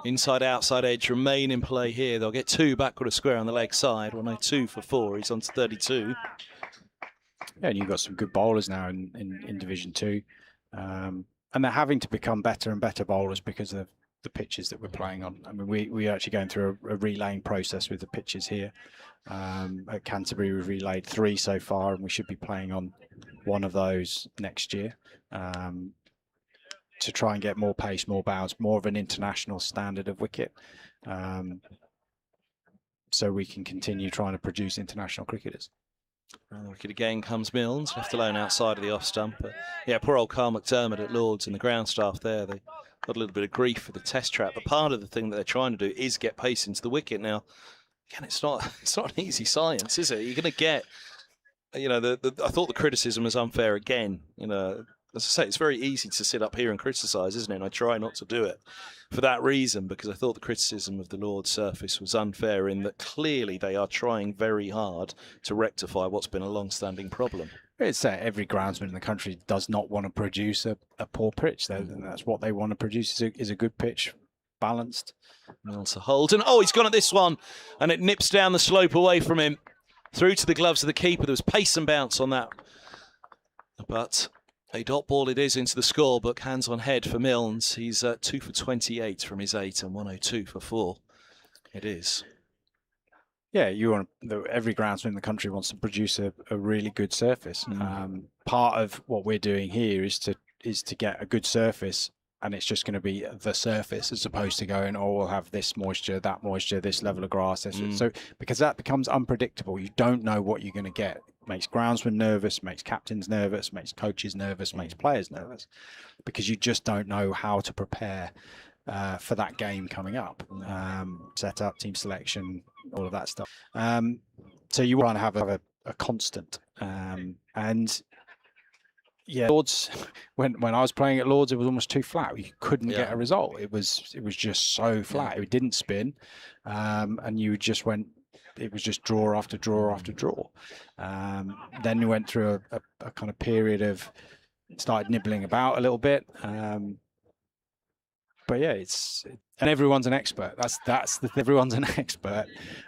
Inside outside edge remain in play here. They'll get 2 backward a square on the leg side. Well, no, 2 for 4. He's on to 32. Yeah, and you've got some good bowlers now in Division 2. And they're having to become better and better bowlers because of the pitches that we're playing on. I mean, we're actually going through a relaying process with the pitches here. At Canterbury, we've relayed 3 so far, and we should be playing on one of those next year to try and get more pace, more bounce, more of an international standard of wicket, so we can continue trying to produce international cricketers. Around the wicket again comes Milnes, left alone outside of the off stump. But yeah, poor old Carl McDermott at Lords and the ground staff there. They got a little bit of grief for the test trap. But part of the thing that they're trying to do is get pace into the wicket. Now, again, it's not an easy science, is it? You're going to get, I thought the criticism was unfair again. As I say, it's very easy to sit up here and criticise, isn't it? And I try not to do it for that reason, because I thought the criticism of the Lord's surface was unfair in that clearly they are trying very hard to rectify what's been a long-standing problem. It's every groundsman in the country does not want to produce a poor pitch. That's what they want to produce is a good pitch, balanced. Milnes to Holden. Oh, he's gone at this one, and it nips down the slope away from him, through to the gloves of the keeper. There was pace and bounce on that, but a dot ball it is into the scorebook. Hands on head for Milnes. He's 2 for 28 from his 8 and 102 for 4. It is. Yeah, every groundsman in the country wants to produce a really good surface. Part of what we're doing here is to get a good surface, and it's just going to be the surface as opposed to going, we'll have this moisture, that moisture, this level of grass. So because that becomes unpredictable, you don't know what you're going to get. Makes groundsmen nervous, makes captains nervous, makes coaches nervous, makes players nervous, because you just don't know how to prepare for that game coming up. Set up, team selection, all of that stuff. So you want to have a constant. And yeah, Lords, when I was playing at Lords, it was almost too flat. You couldn't get a result. It was just so flat. It didn't spin, and you just went. It was just draw after draw after draw. Then we went through a kind of period of started nibbling about a little bit. But yeah, and everyone's an expert. Everyone's an expert.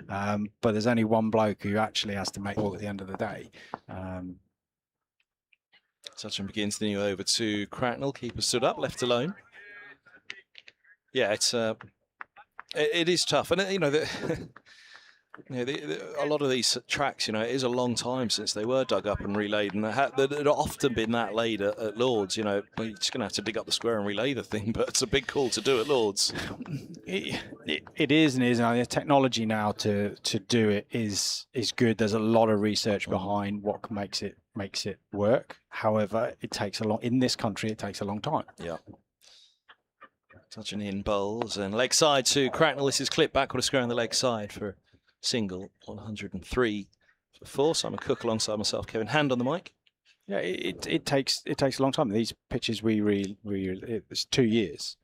But there's only one bloke who actually has to make the ball at the end of the day. Touchdown begins the new over to Cracknell. Keeper stood up, left alone. Yeah, it is tough, and a lot of these tracks, it is a long time since they were dug up and relayed, and they'd often been that laid at Lords. You're just going to have to dig up the square and relay the thing, but it's a big call to do at Lords. It is, and the technology now to do it is good. There's a lot of research behind what makes it work. However, it takes in this country, it takes a long time. Yeah. Touching in bowls and leg side to Cracknell. This is clipped backward a square on the leg side for single, 103 for 4. Simon Cook alongside myself, Kevin Hand on the mic. Yeah, it takes a long time. These pitches it's 2 years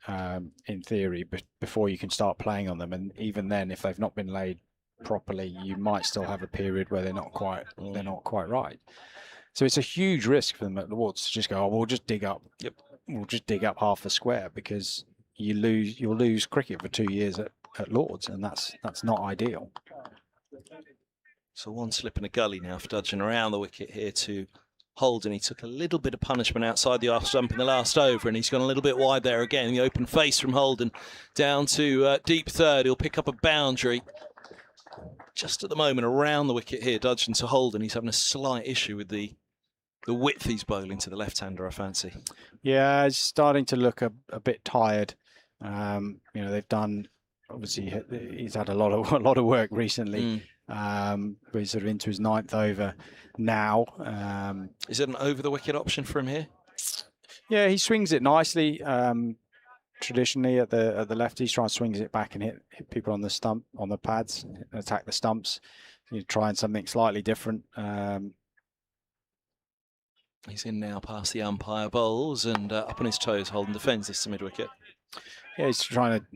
in theory before you can start playing on them, and even then, if they've not been laid properly, you might still have a period where they're not quite right. So it's a huge risk for them at the Lords to just go, we'll just dig up. Yep. We'll just dig up half a square, because you'll lose cricket for 2 years at Lords, and that's not ideal. So one slip in a gully now for dodging around the wicket here to Holden. He took a little bit of punishment outside the off stump in the last over, and he's gone a little bit wide there again. The open face from Holden down to deep third. He'll pick up a boundary just at the moment around the wicket here, dodging to Holden. He's having a slight issue with the width he's bowling to the left-hander, I fancy. Yeah, he's starting to look a bit tired. They've done obviously he's had a lot of work recently. But he's sort of into his 9th over now. Is it an over the wicket option for him here? Yeah, he swings it nicely. Traditionally at the left, he's trying to swings it back and hit people on the pads, attack the stumps. You're trying something slightly different. He's in now past the umpire bowls and up on his toes holding defence this to mid-wicket. Yeah, he's trying to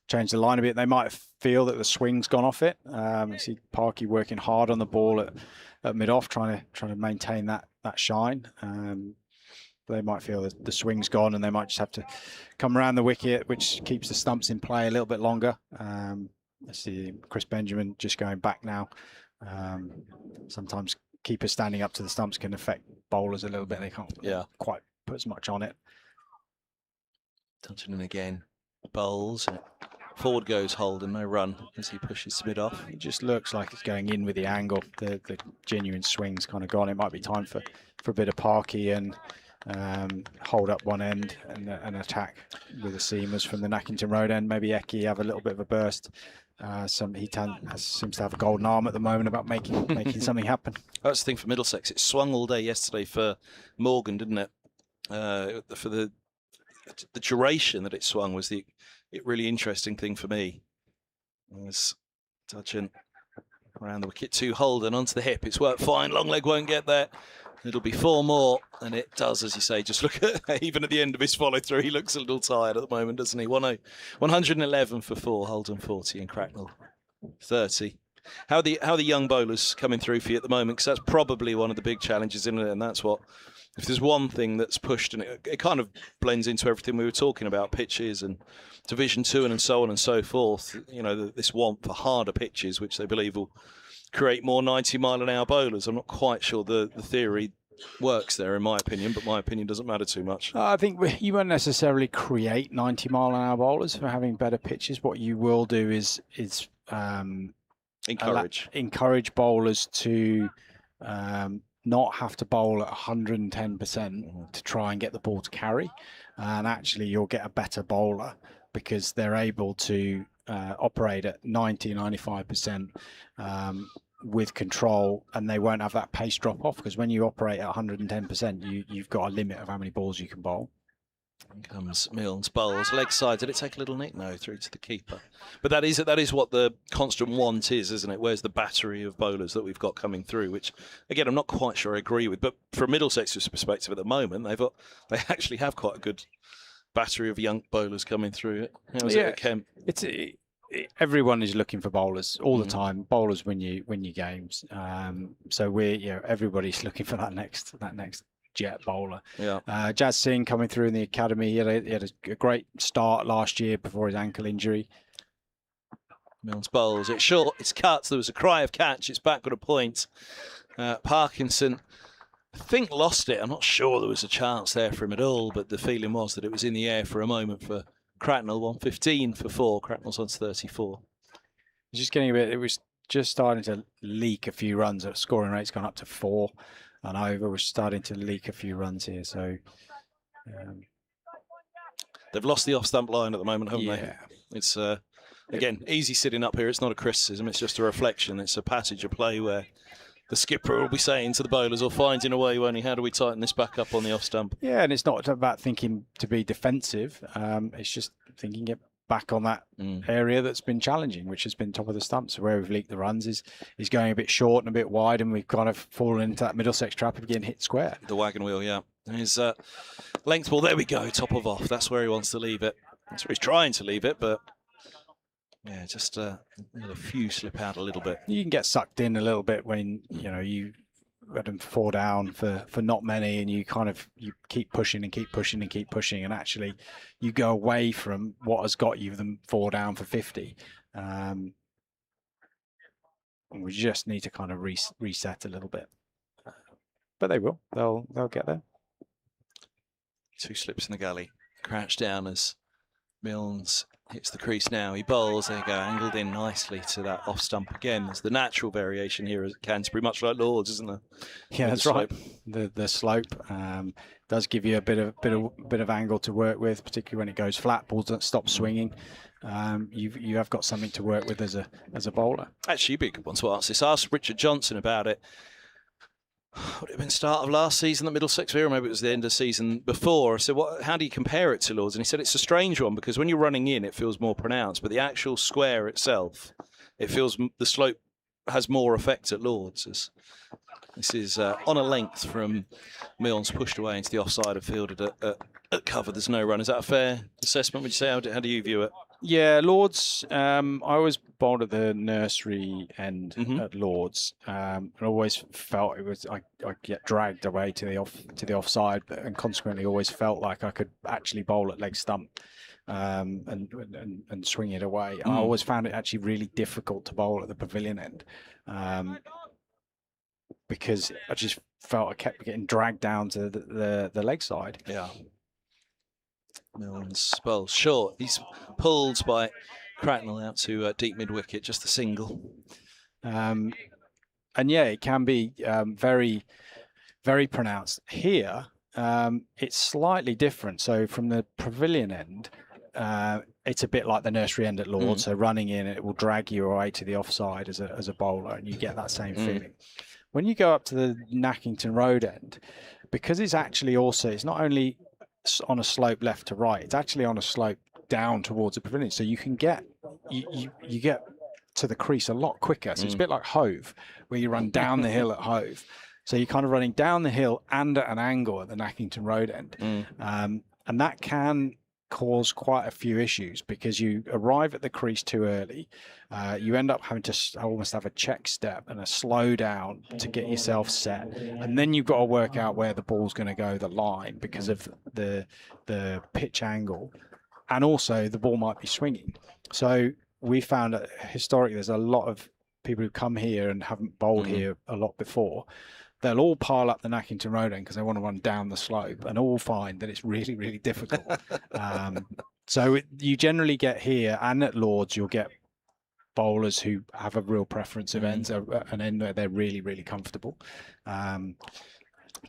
change the line a bit. They might feel that the swing's gone off it. See Parky working hard on the ball at mid-off, trying to maintain that shine. They might feel that the swing's gone and they might just have to come around the wicket, which keeps the stumps in play a little bit longer. I see Chris Benjamin just going back now. Sometimes keepers standing up to the stumps can affect bowlers a little bit. They can't quite put as much on it. Touching in again. Bowls. Forward goes Holden, no run as he pushes to mid-off. It just looks like it's going in with the angle. The genuine swing's kind of gone. It might be time for a bit of Parky and hold up one end and an attack with the seamers from the Nackington Road end. Maybe Eki have a little bit of a burst. He seems to have a golden arm at the moment about making something happen. That's the thing for Middlesex. It swung all day yesterday for Morgan, didn't it? For the duration that it swung was the really interesting thing for me. It was touching around the wicket to Holden onto the hip. It's worked fine. Long leg won't get there. It'll be 4 more, and it does, as you say. Just look at, even at the end of his follow-through, he looks a little tired at the moment, doesn't he? 111 for 4, Holden 40 and Cracknell 30. How are the young bowlers coming through for you at the moment? Because that's probably one of the big challenges, isn't it? And that's what, if there's one thing that's pushed, and it kind of blends into everything we were talking about, pitches and Division 2 and so on and so forth, you know, this want for harder pitches, which they believe will create more 90-mile-an-hour bowlers. I'm not quite sure the theory works there, in my opinion, but my opinion doesn't matter too much. I think you won't necessarily create 90-mile-an-hour bowlers for having better pitches. What you will do is encourage bowlers to not have to bowl at 110% to try and get the ball to carry. And actually, you'll get a better bowler because they're able to operate at 90-95% with control, and they won't have that pace drop off, because when you operate at 110%, you've got a limit of how many balls you can bowl. In comes Milnes, bowls, leg side. Did it take a little nick? No, through to the keeper. But that is what the constant want is, isn't it? Where's the battery of bowlers that we've got coming through? Which, again, I'm not quite sure I agree with. But from Middlesex's perspective at the moment, they actually have quite a good battery of young bowlers coming through. How is it at Kent? Everyone is looking for bowlers all the time. Bowlers win you games. So everybody's looking for that next jet bowler. Yeah. Jazz Singh coming through in the academy. He had a great start last year before his ankle injury. Milnes bowls. It's short. It's cut. There was a cry of catch. It's back with a point. Parkinson, I think, lost it. I'm not sure there was a chance there for him at all, but the feeling was that it was in the air for a moment for Cracknell. 115 for 4. Cracknell's on 34. It's just getting a bit. It was just starting to leak a few runs. The scoring rate's gone up to 4 and over. We're starting to leak a few runs here. So they've lost the off-stump line at the moment, haven't they? It's again, easy sitting up here. It's not a criticism. It's just a reflection. It's a passage of play where the skipper will be saying to the bowlers, or finding a way, won't he? How do we tighten this back up on the off stump? Yeah, and it's not about thinking to be defensive. It's just thinking it back on that area that's been challenging, which has been top of the stumps. Where we've leaked the runs is going a bit short and a bit wide, and we've kind of fallen into that Middlesex trap of getting hit square. The wagon wheel, yeah. His length ball, there we go, top of off. That's where he wants to leave it. That's where he's trying to leave it, but yeah, just a few slip out a little bit. You can get sucked in a little bit when you let them 4 down for not many, and you keep pushing and keep pushing and keep pushing, and actually you go away from what has got you them 4 down for 50. And we just need to kind of reset a little bit, but they will. They'll get there. 2 slips in the gully. Crouch down as Milnes hits the crease now. He bowls. There you go. Angled in nicely to that off stump again. There's the natural variation here at Canterbury, much like Lords, isn't there? Yeah, that's right. The slope does give you a bit of angle to work with, particularly when it goes flat. Balls don't stop swinging. you have got something to work with as a bowler. Actually, you'd be a good one to ask this. I asked Richard Johnson about it. Would it have been start of last season at Middlesex, or maybe it was the end of season before? I said, how do you compare it to Lords? And he said it's a strange one because when you're running in, it feels more pronounced, but the actual square itself, it feels the slope has more effect at Lords. This is on a length from Milne's pushed away into the offside and fielded at cover. There's no run. Is that a fair assessment, would you say? How do you view it? Yeah, Lords, I always bowled at the nursery end at Lords, and always felt I get dragged away to the offside, and consequently always felt like I could actually bowl at leg stump and swing it away. I always found it actually really difficult to bowl at the pavilion end, because I just felt I kept getting dragged down to the leg side. Yeah. Milne's bowls short. He's pulled by Cracknell out to deep mid-wicket, just a single. And yeah, it can be very, very pronounced. Here, it's slightly different. So from the pavilion end, it's a bit like the nursery end at Lords. So running in, it will drag you away to the offside as a bowler, and you get that same feeling. When you go up to the Nackington Road end, because it's actually also, it's not only on a slope left to right, it's actually on a slope down towards the pavilion, so you can get you get to the crease a lot quicker. So it's a bit like Hove, where you run down the hill at Hove, so you're kind of running down the hill and at an angle at the Nackington Road end. And that can cause quite a few issues because you arrive at the crease too early. You end up having to almost have a check step and a slow down to get yourself set, and then you've got to work out where the ball's going to go, the line, because of the pitch angle, and also the ball might be swinging. So we found that historically there's a lot of people who come here and haven't bowled here a lot before. They'll all pile up the Nackington Road end because they want to run down the slope, and all find that it's really, really difficult. So you generally get here, and at Lords, you'll get bowlers who have a real preference of ends, an end where they're really, really comfortable.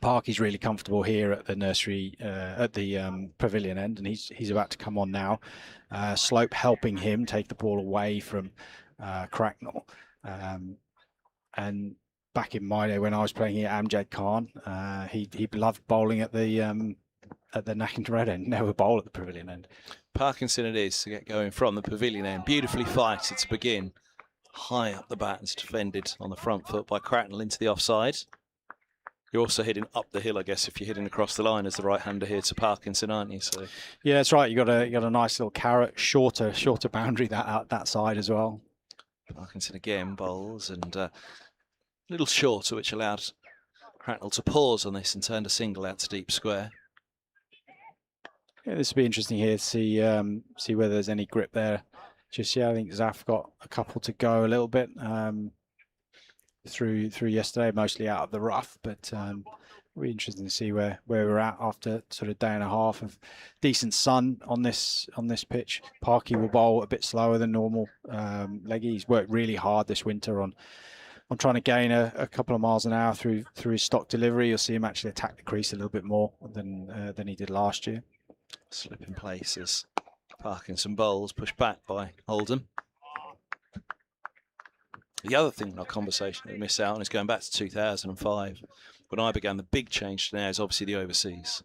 Parky's really comfortable here at the nursery, at the pavilion end, and he's about to come on now. Slope helping him take the ball away from Cracknell. And back in my day when I was playing here, Amjad Khan, he loved bowling at the Nackington Road end, never bowl at the pavilion end. Parkinson it is to get going from the pavilion end. Beautifully fighted to begin. High up the bat and defended on the front foot by Cracknell into the offside. You're also hitting up the hill, I guess, if you're hitting across the line as the right-hander here to Parkinson, aren't you? So yeah, that's right. You got a nice little carrot, shorter boundary that side as well. Parkinson again bowls and little shorter, which allowed Cracknell to pause on this and turned a single out to deep square. Yeah, this will be interesting here to see whether there's any grip there. Just yeah, I think Zaf got a couple to go a little bit through yesterday, mostly out of the rough, but it'll be interesting to see where we're at after sort of day and a half of decent sun on this pitch. Parky will bowl a bit slower than normal. Leggy, he's worked really hard this winter on trying to gain a couple of miles an hour through his stock delivery. You'll see him actually attack the crease a little bit more than he did last year. Slip in place as Parkinson bowls, pushed back by Oldham. The other thing in our conversation that we missed out on is going back to 2005. When I began, the big change now is obviously the overseas.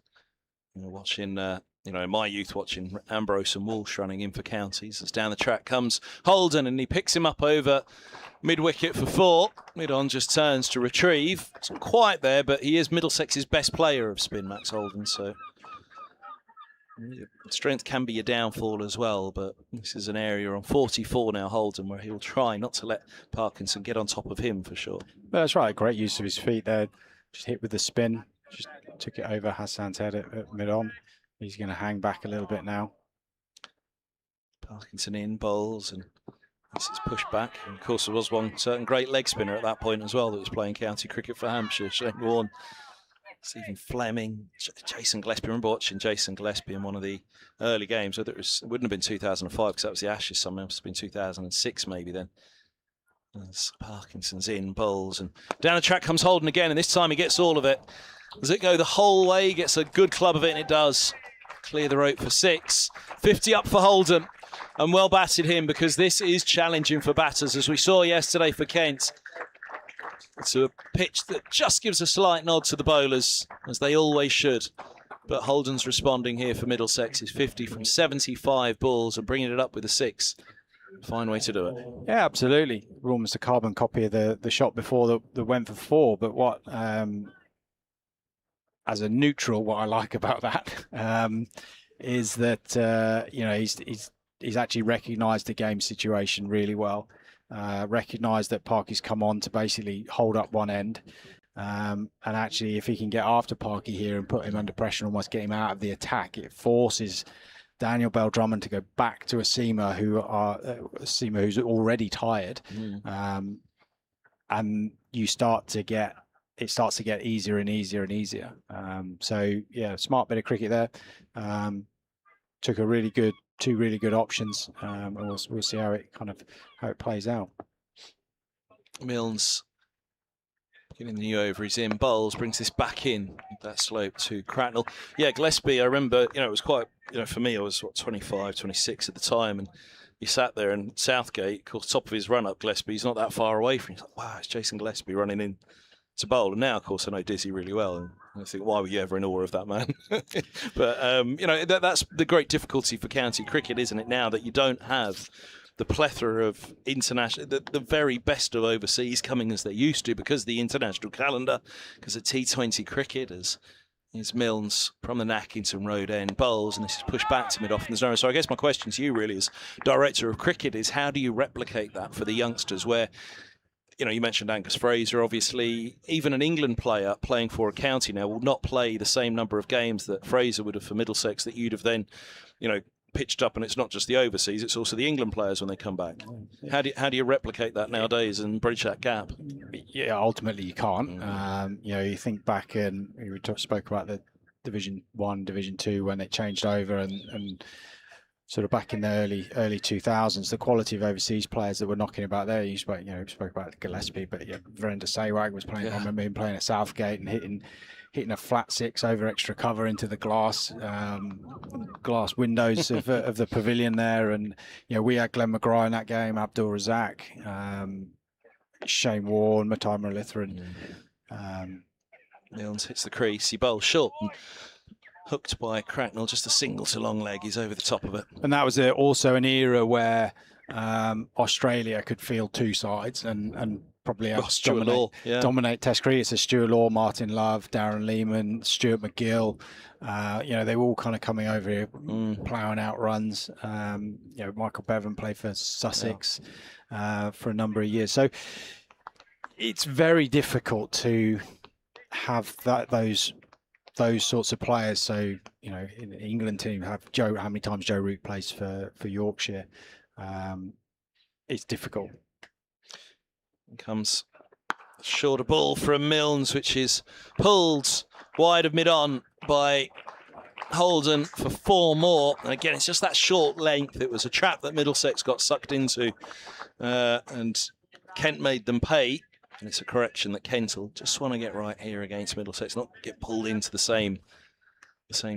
Watching, in my youth, watching Ambrose and Walsh running in for counties. As down the track comes Holden, and he picks him up over mid-wicket for 4. Mid-on just turns to retrieve. It's not quite there, but he is Middlesex's best player of spin, Max Holden, so strength can be a downfall as well, but this is an area on 44 now, Holden, where he'll try not to let Parkinson get on top of him for sure. Well, that's right. Great use of his feet there. Just hit with the spin. Just took it over Hassan's head at mid-on. He's going to hang back a little bit now. Parkinson in, bowls, and this is pushed back. And of course, there was one certain great leg spinner at that point as well that was playing county cricket for Hampshire, Shane Warne. Stephen Fleming, Jason Gillespie. I remember watching Jason Gillespie in one of the early games. Whether it wouldn't have been 2005 because that was the Ashes. Something must have been 2006 maybe then. As Parkinson's in, bowls, and down the track comes Holden again, and this time he gets all of it. Does it go the whole way? He gets a good club of it, and it does. Clear the rope for 6. 50 up for Holden. And well batted him, because this is challenging for batters, as we saw yesterday for Kent. It's a pitch that just gives a slight nod to the bowlers, as they always should. But Holden's responding here for Middlesex. Is 50 from 75 balls and bringing it up with a 6. Fine way to do it. Yeah, absolutely. We're almost a carbon copy of the shot before that went for 4. But what, as a neutral, what I like about that is that he's actually recognised the game situation really well. Recognised that Parky's come on to basically hold up one end. And actually, if he can get after Parky here and put him under pressure and almost get him out of the attack, it forces Daniel Bell-Drummond to go back to a seamer who's already tired. And it starts to get easier and easier and easier. So yeah, smart bit of cricket there. Took two really good options. And we'll see how it plays out. Milnes getting the new over. He's in. Bowles brings this back in that slope to Cracknell. Yeah, Gillespie, I remember, it was quite, for me, I was 25, 26 at the time, and he sat there, and Southgate, of course, top of his run up, Gillespie, he's not that far away from him. He's like, wow, it's Jason Gillespie running in to bowl. And now, of course, I know Dizzy really well, and I think, why were you ever in awe of that man? But that's the great difficulty for county cricket, isn't it? Now that you don't have the plethora of international, the very best of overseas coming as they used to, because of the international calendar, because of T20 cricket, as Milnes from the Nackington Road end bowls, and this is pushed back to mid-off in the zone. So I guess my question to you really as director of cricket is, how do you replicate that for the youngsters where, you mentioned Angus Fraser, obviously, even an England player playing for a county now will not play the same number of games that Fraser would have for Middlesex, that you'd have then, pitched up. And it's not just the overseas, it's also the England players when they come back. How do you replicate that nowadays and bridge that gap? Yeah, ultimately you can't. You think back, and we spoke about the Division 1, Division 2 when it changed over, and sort of back in the early 2000s, the quality of overseas players that were knocking about there. You spoke about Gillespie, but Virender Sehwag was playing. Yeah. I remember him playing at Southgate and hitting a flat 6 over extra cover into the glass windows of the pavilion there. And we had Glenn McGrath in that game, Abdul Razak, Shane Warne, Matai Muralitharan. Milnes hits the crease, he bowls short. Hooked by Cracknell, just a single to long leg. He's over the top of it. And that was also an era where Australia could field 2 sides and probably dominate Test cricket. So Stuart Law, Martin Love, Darren Lehman, Stuart McGill. They were all kind of coming over here, ploughing out runs. Michael Bevan played for Sussex for a number of years. So it's very difficult to have those sorts of players. So, in the England team, how many times Joe Root plays for Yorkshire. It's difficult. Comes a shorter ball from Milnes, which is pulled wide of mid-on by Holden for 4 more. And again, it's just that short length. It was a trap that Middlesex got sucked into, and Kent made them pay. And it's a correction that Kent will just want to get right here against Middlesex, not get pulled into the same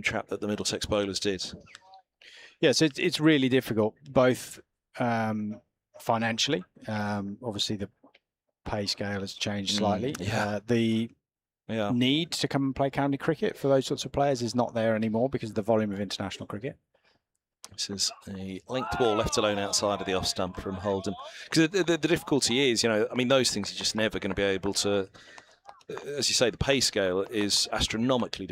trap that the Middlesex bowlers did. Yeah, so it's really difficult, both financially. Obviously, the pay scale has changed slightly. The need to come and play county cricket for those sorts of players is not there anymore because of the volume of international cricket. This is a linked ball left alone outside of the off stump from Holden. Because the difficulty is, those things are just never going to be able to, as you say, the pay scale is astronomically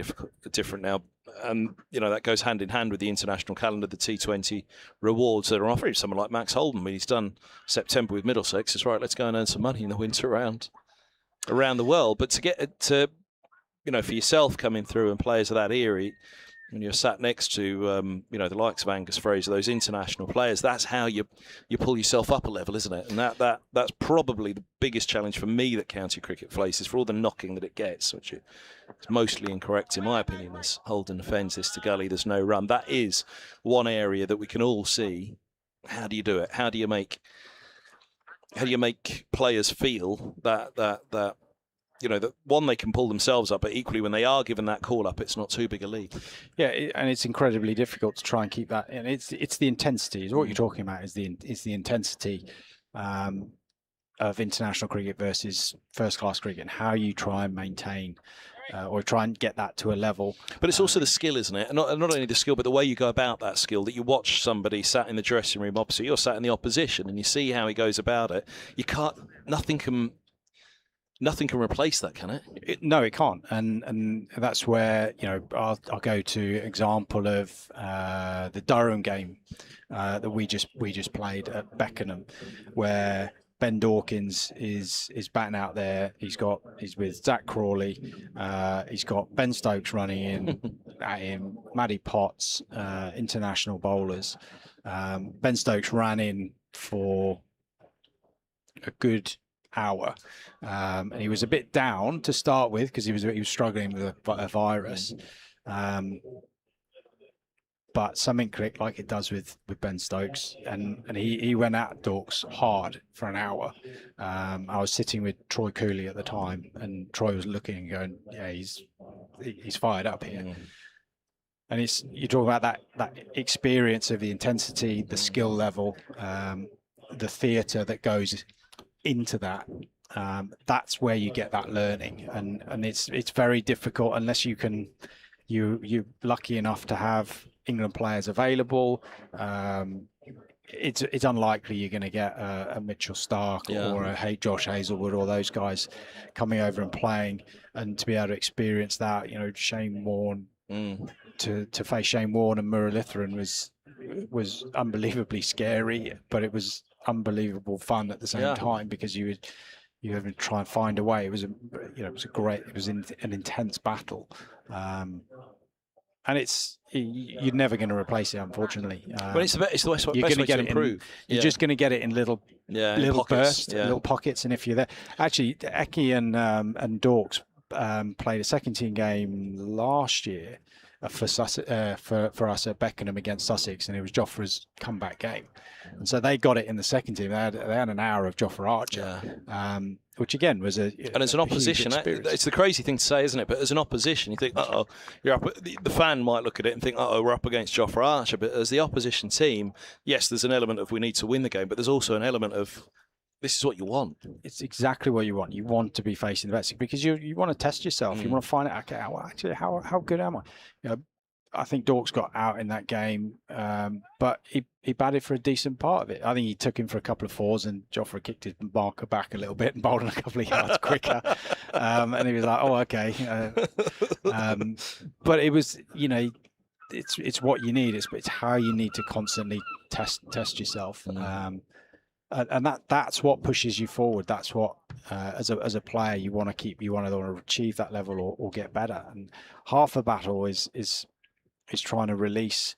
different now. And, that goes hand in hand with the international calendar, the T20 rewards that are offered. Someone like Max Holden, when he's done September with Middlesex, it's right, let's go and earn some money in the winter around the world. But to get to, for yourself coming through and players of that era, when you're sat next to, the likes of Angus Fraser, those international players, that's how you pull yourself up a level, isn't it? And that's probably the biggest challenge for me that county cricket faces, for all the knocking that it gets, which is mostly incorrect in my opinion, as Holden defends this to gully, there's no run. That is one area that we can all see. How do you do it? How do you make players feel that that one, they can pull themselves up, but equally when they are given that call up, it's not too big a lead. Yeah, and it's incredibly difficult to try and keep that. And it's the intensity. Is what you're talking about. Is the intensity of international cricket versus first class cricket, and how you try and maintain or try and get that to a level. But it's also the skill, isn't it? And not only the skill, but the way you go about that skill, that you watch somebody sat in the dressing room opposite, you're sat in the opposition, and you see how he goes about it. Nothing can replace that, can it? No, it can't. And that's where, I'll go to example of the Durham game that we just played at Beckenham, where Ben Dawkins is batting out there. He's with Zach Crawley. He's got Ben Stokes running in at him, Matty Potts, international bowlers. Ben Stokes ran in for a good hour, and he was a bit down to start with because he was struggling with a virus. But something clicked, like it does with Ben Stokes, and he went at Dawkes hard for an hour. I was sitting with Troy Cooley at the time, and Troy was looking and going, "Yeah, he's fired up here." And you talk about that experience of the intensity, the skill level, the theatre that goes into that. That's where you get that learning, and it's very difficult unless you're lucky enough to have England players available. It's unlikely you're going to get a Mitchell Starc or a Josh Hazlewood or those guys coming over and playing, and to be able to experience that. Shane Warne, to face Shane Warne and Muralitharan was unbelievably scary, but it was unbelievable fun at the same time, because you have to try and find a way. It was an intense battle. And you're never going to replace it, unfortunately. But it's the best way to improve. You're just going to get it in little pockets, bursts, little pockets. And if you're there, actually, Eki and Dawkes played a second team game last year for us at Beckenham against Sussex, and it was Jofra's comeback game, and so they got it in the second team. They had an hour of Jofra Archer, which again was and as an opposition, it's the crazy thing to say, isn't it? But as an opposition, you think, you're up. The fan might look at it and think, we're up against Jofra Archer. But as the opposition team, yes, there's an element of we need to win the game, but there's also an element of this is what you want. It's exactly what you want. You want to be facing the best, because you want to test yourself. You want to find out, okay, actually, how good am I? I think Dawkes got out in that game, but he batted for a decent part of it. I think he took him for a couple of fours, and Jofra kicked his marker back a little bit and bowled him a couple of yards quicker. And he was like, "Oh, okay." But it was, it's what you need. It's how you need to constantly test yourself. And that's what pushes you forward. That's what, as a player, you want to achieve that level or get better. And half the battle is trying to release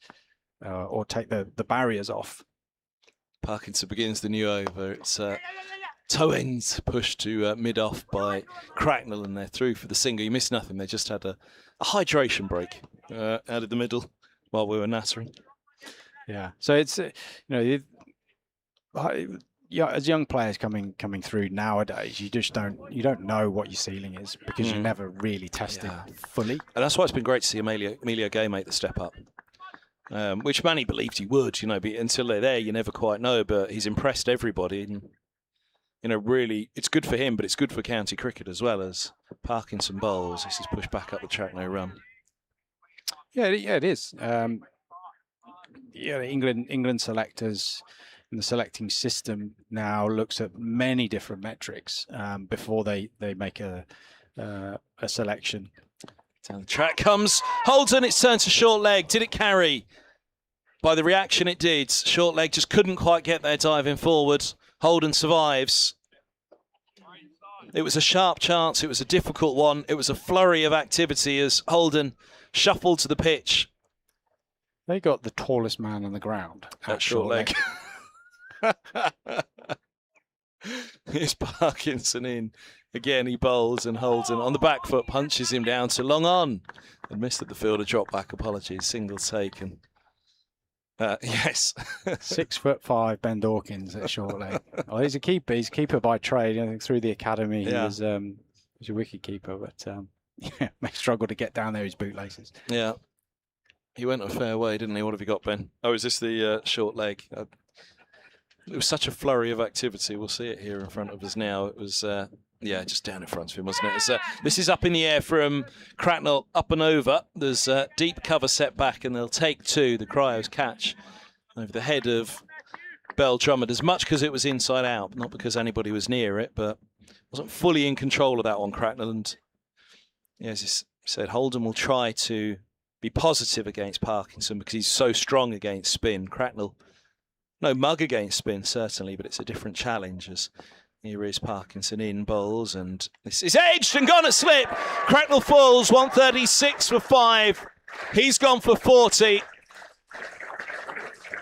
or take the barriers off. Parkinson begins the new over. It's toe ends pushed to mid-off by Cracknell, and they're through for the single. You missed nothing. They just had a hydration break out of the middle while we were nattering. Yeah. So it's as young players coming through nowadays, you don't know what your ceiling is, because you never really tested fully. And that's why it's been great to see Emilio Gay make the step up, which Manny believed he would. But until they're there, you never quite know. But he's impressed everybody, and really, it's good for him, but it's good for county cricket as well. As Parkinson bowls, this is pushed back up the track, no run. Yeah, it is. England selectors. And the selecting system now looks at many different metrics before they make a selection. Down the track comes Holden. It's turned to short leg. Did it carry? By the reaction, it did. Short leg just couldn't quite get there diving forward. Holden survives. It was a sharp chance. It was a difficult one. It was a flurry of activity as Holden shuffled to the pitch. They got the tallest man on the ground at short leg. Here's Parkinson in. Again, he bowls and holds, and on the back foot punches him down to long on. And missed at the fielder, drop back, apologies, single taken. Yes. 6'5" Ben Dawkins at short leg. Well, he's a keeper. He's a keeper by trade. I think through the academy, he He's a wicket keeper, but yeah, may struggle to get down there his bootlaces. Yeah. He went a fair way, didn't he? What have you got, Ben? Oh, is this the short leg? It was such a flurry of activity. We'll see it here in front of us now. It was, yeah, just down in front of him, wasn't it? This is up in the air from Cracknell, up and over. There's deep cover set back, and they'll take 2. The Cryos catch over the head of Bell Drummond, as much because it was inside out, not because anybody was near it, but wasn't fully in control of that one, Cracknell. And yeah, as I said, Holden will try to be positive against Parkinson because he's so strong against spin. Cracknell, no mug against spin, certainly, but it's a different challenge. As here is Parkinson in bowls, and this is edged and gone at slip. Cracknell falls, 136 for 5. He's gone for 40.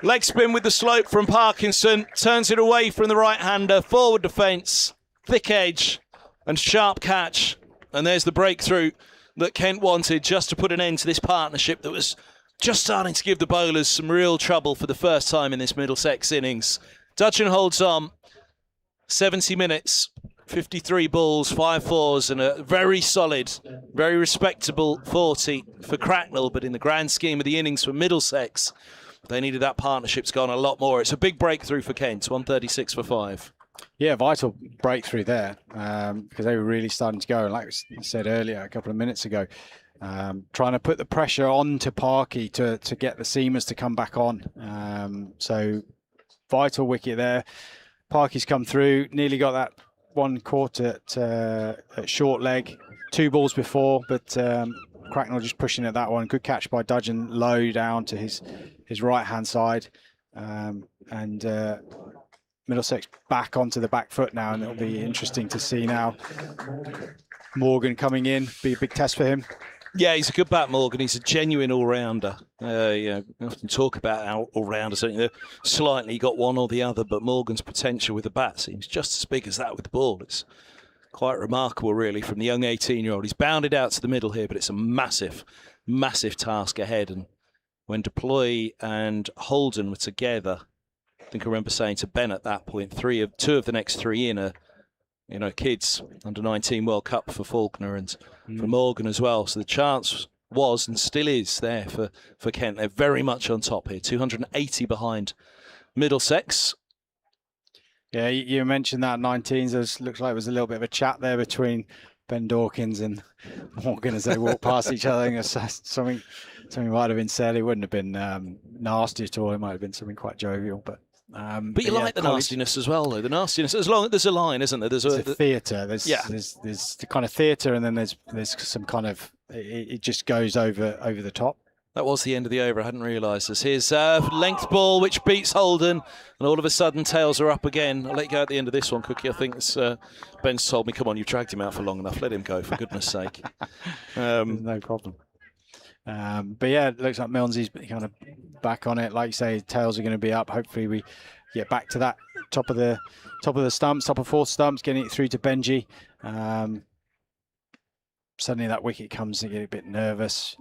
Leg spin with the slope from Parkinson, turns it away from the right-hander, forward defence, thick edge and sharp catch. And there's the breakthrough that Kent wanted, just to put an end to this partnership that was just starting to give the bowlers some real trouble for the first time in this Middlesex innings. Dudgeon holds on, 70 minutes, 53 balls, 5 fours, and a very solid, very respectable 40 for Cracknell. But in the grand scheme of the innings for Middlesex, they needed that partnership to go on a lot more. It's a big breakthrough for Kent, 136 for 5. Yeah, vital breakthrough there, because they were really starting to go. Like I said earlier, a couple of minutes ago, trying to put the pressure on to Parky to get the seamers to come back on. So vital wicket there. Parky's come through, nearly got that one caught at short leg, 2 balls before, but Cracknell just pushing at that one. Good catch by Dudgeon, low down to his right-hand side. And Middlesex back onto the back foot now, and it'll be interesting to see now. Morgan coming in, be a big test for him. Yeah, he's a good bat, Morgan. He's a genuine all-rounder. We often talk about all-rounders, don't you? They're slightly got one or the other, but Morgan's potential with the bat seems just as big as that with the ball. It's quite remarkable, really, from the young 18-year-old. He's bounded out to the middle here, but it's a massive, massive task ahead. And when Deploy and Holden were together, I think I remember saying to Ben at that point, 2 of the next 3 in are, kids, under-19 World Cup for Faulkner and for Morgan as well. So the chance was and still is there for Kent. They're very much on top here, 280 behind Middlesex. Yeah, you mentioned that 19s. There looks like there was a little bit of a chat there between Ben Dawkins and Morgan as they walked past each other. I think something might have been said. It wouldn't have been nasty at all. It might have been something quite jovial, but you like the nastiness as well, though. The nastiness, as long as there's a line, isn't there? There's a theatre. There's the kind of theatre, and then there's some kind of it just goes over the top. That was the end of the over. I hadn't realised this. Here's length ball, which beats Holden, and all of a sudden tails are up again. I'll let you go at the end of this one, Cookie. I think it's, Ben's told me, come on, you've dragged him out for long enough. Let him go, for goodness sake. No problem. But yeah, it looks like Milnesy's kind of back on it. Like you say, tails are going to be up. Hopefully we get back to that top of the stumps, top of 4th stumps, getting it through to Benji. Suddenly that wicket comes and get a bit nervous.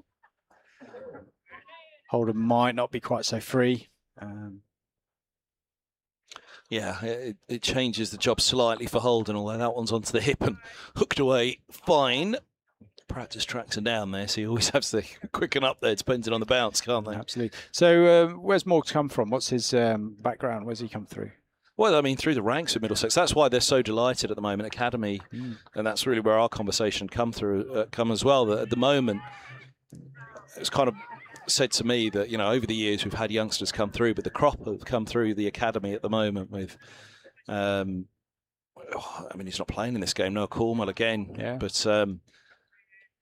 Holden might not be quite so free. Yeah, it changes the job slightly for Holden, although that one's onto the hip and hooked away fine. Practice tracks are down there, so he always has to quicken up there, depending on the bounce, can't they? Absolutely. So where's Morgs come from? What's his background? Where's he come through? Well, I mean, through the ranks of Middlesex. That's why they're so delighted at the moment, Academy. And that's really where our conversation come as well. That at the moment, it's kind of said to me that, over the years we've had youngsters come through, but the crop have come through the Academy at the moment with... I mean, he's not playing in this game, Noah Cornwell again. But...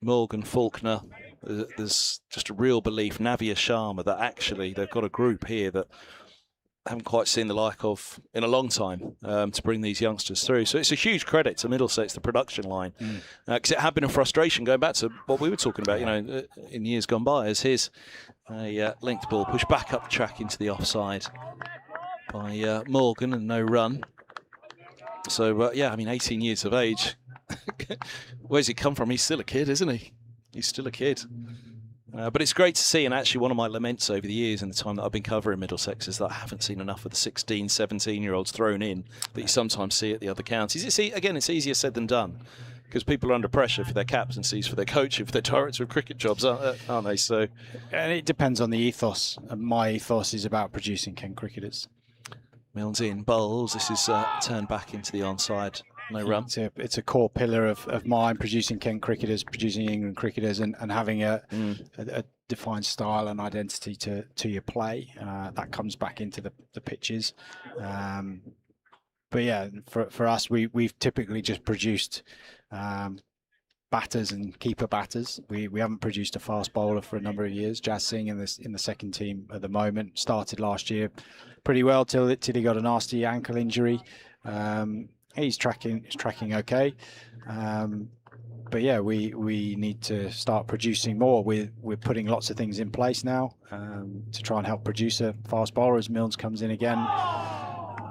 Morgan, Faulkner, there's just a real belief, Navia Sharma, that actually they've got a group here that haven't quite seen the like of in a long time to bring these youngsters through. So it's a huge credit to Middlesex, the production line, because it had been a frustration going back to what we were talking about, in years gone by, as here's a length ball pushed back up the track into the offside by Morgan and no run. So, 18 years of age. Where's he come from? He's still a kid, isn't he? He's still a kid. But it's great to see, and actually one of my laments over the years and the time that I've been covering Middlesex is that I haven't seen enough of the 16, 17-year-olds thrown in that you sometimes see at the other counties. It's easier said than done. because people are under pressure for their captaincies, for their coaching, for their director of cricket jobs, aren't they? So, and it depends on the ethos. And my ethos is about producing Kent cricketers. Milnes in, bowls. This is turned back into the onside. No run. It's a core pillar of mine, producing Kent cricketers, producing England cricketers, and having a defined style and identity to your play. That comes back into the pitches. But yeah, for us, we've typically just produced batters and keeper batters. We haven't produced a fast bowler for a number of years. Jazz Singh in the second team at the moment started last year pretty well till he got a nasty ankle injury. He's tracking okay. But yeah, we need to start producing more. We're putting lots of things in place now to try and help produce a fast bowler as Milnes comes in again.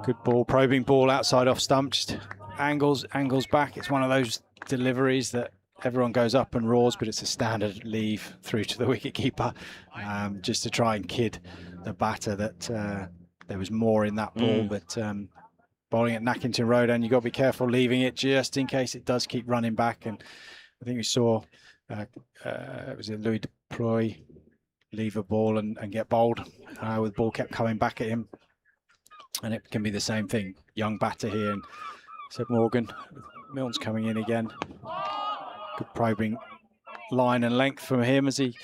Good ball, probing ball outside off stump, just angles back. It's one of those deliveries that everyone goes up and roars, but it's a standard leave through to the wicketkeeper, just to try and kid the batter that there was more in that ball. But bowling at Nackington Road, and you've got to be careful leaving it just in case it does keep running back. And I think we saw it was Louis de Proy leave a ball and get bowled with the ball kept coming back at him. And it can be the same thing. Young batter here, and Seb Morgan, Milnes coming in again. Good probing line and length from him as he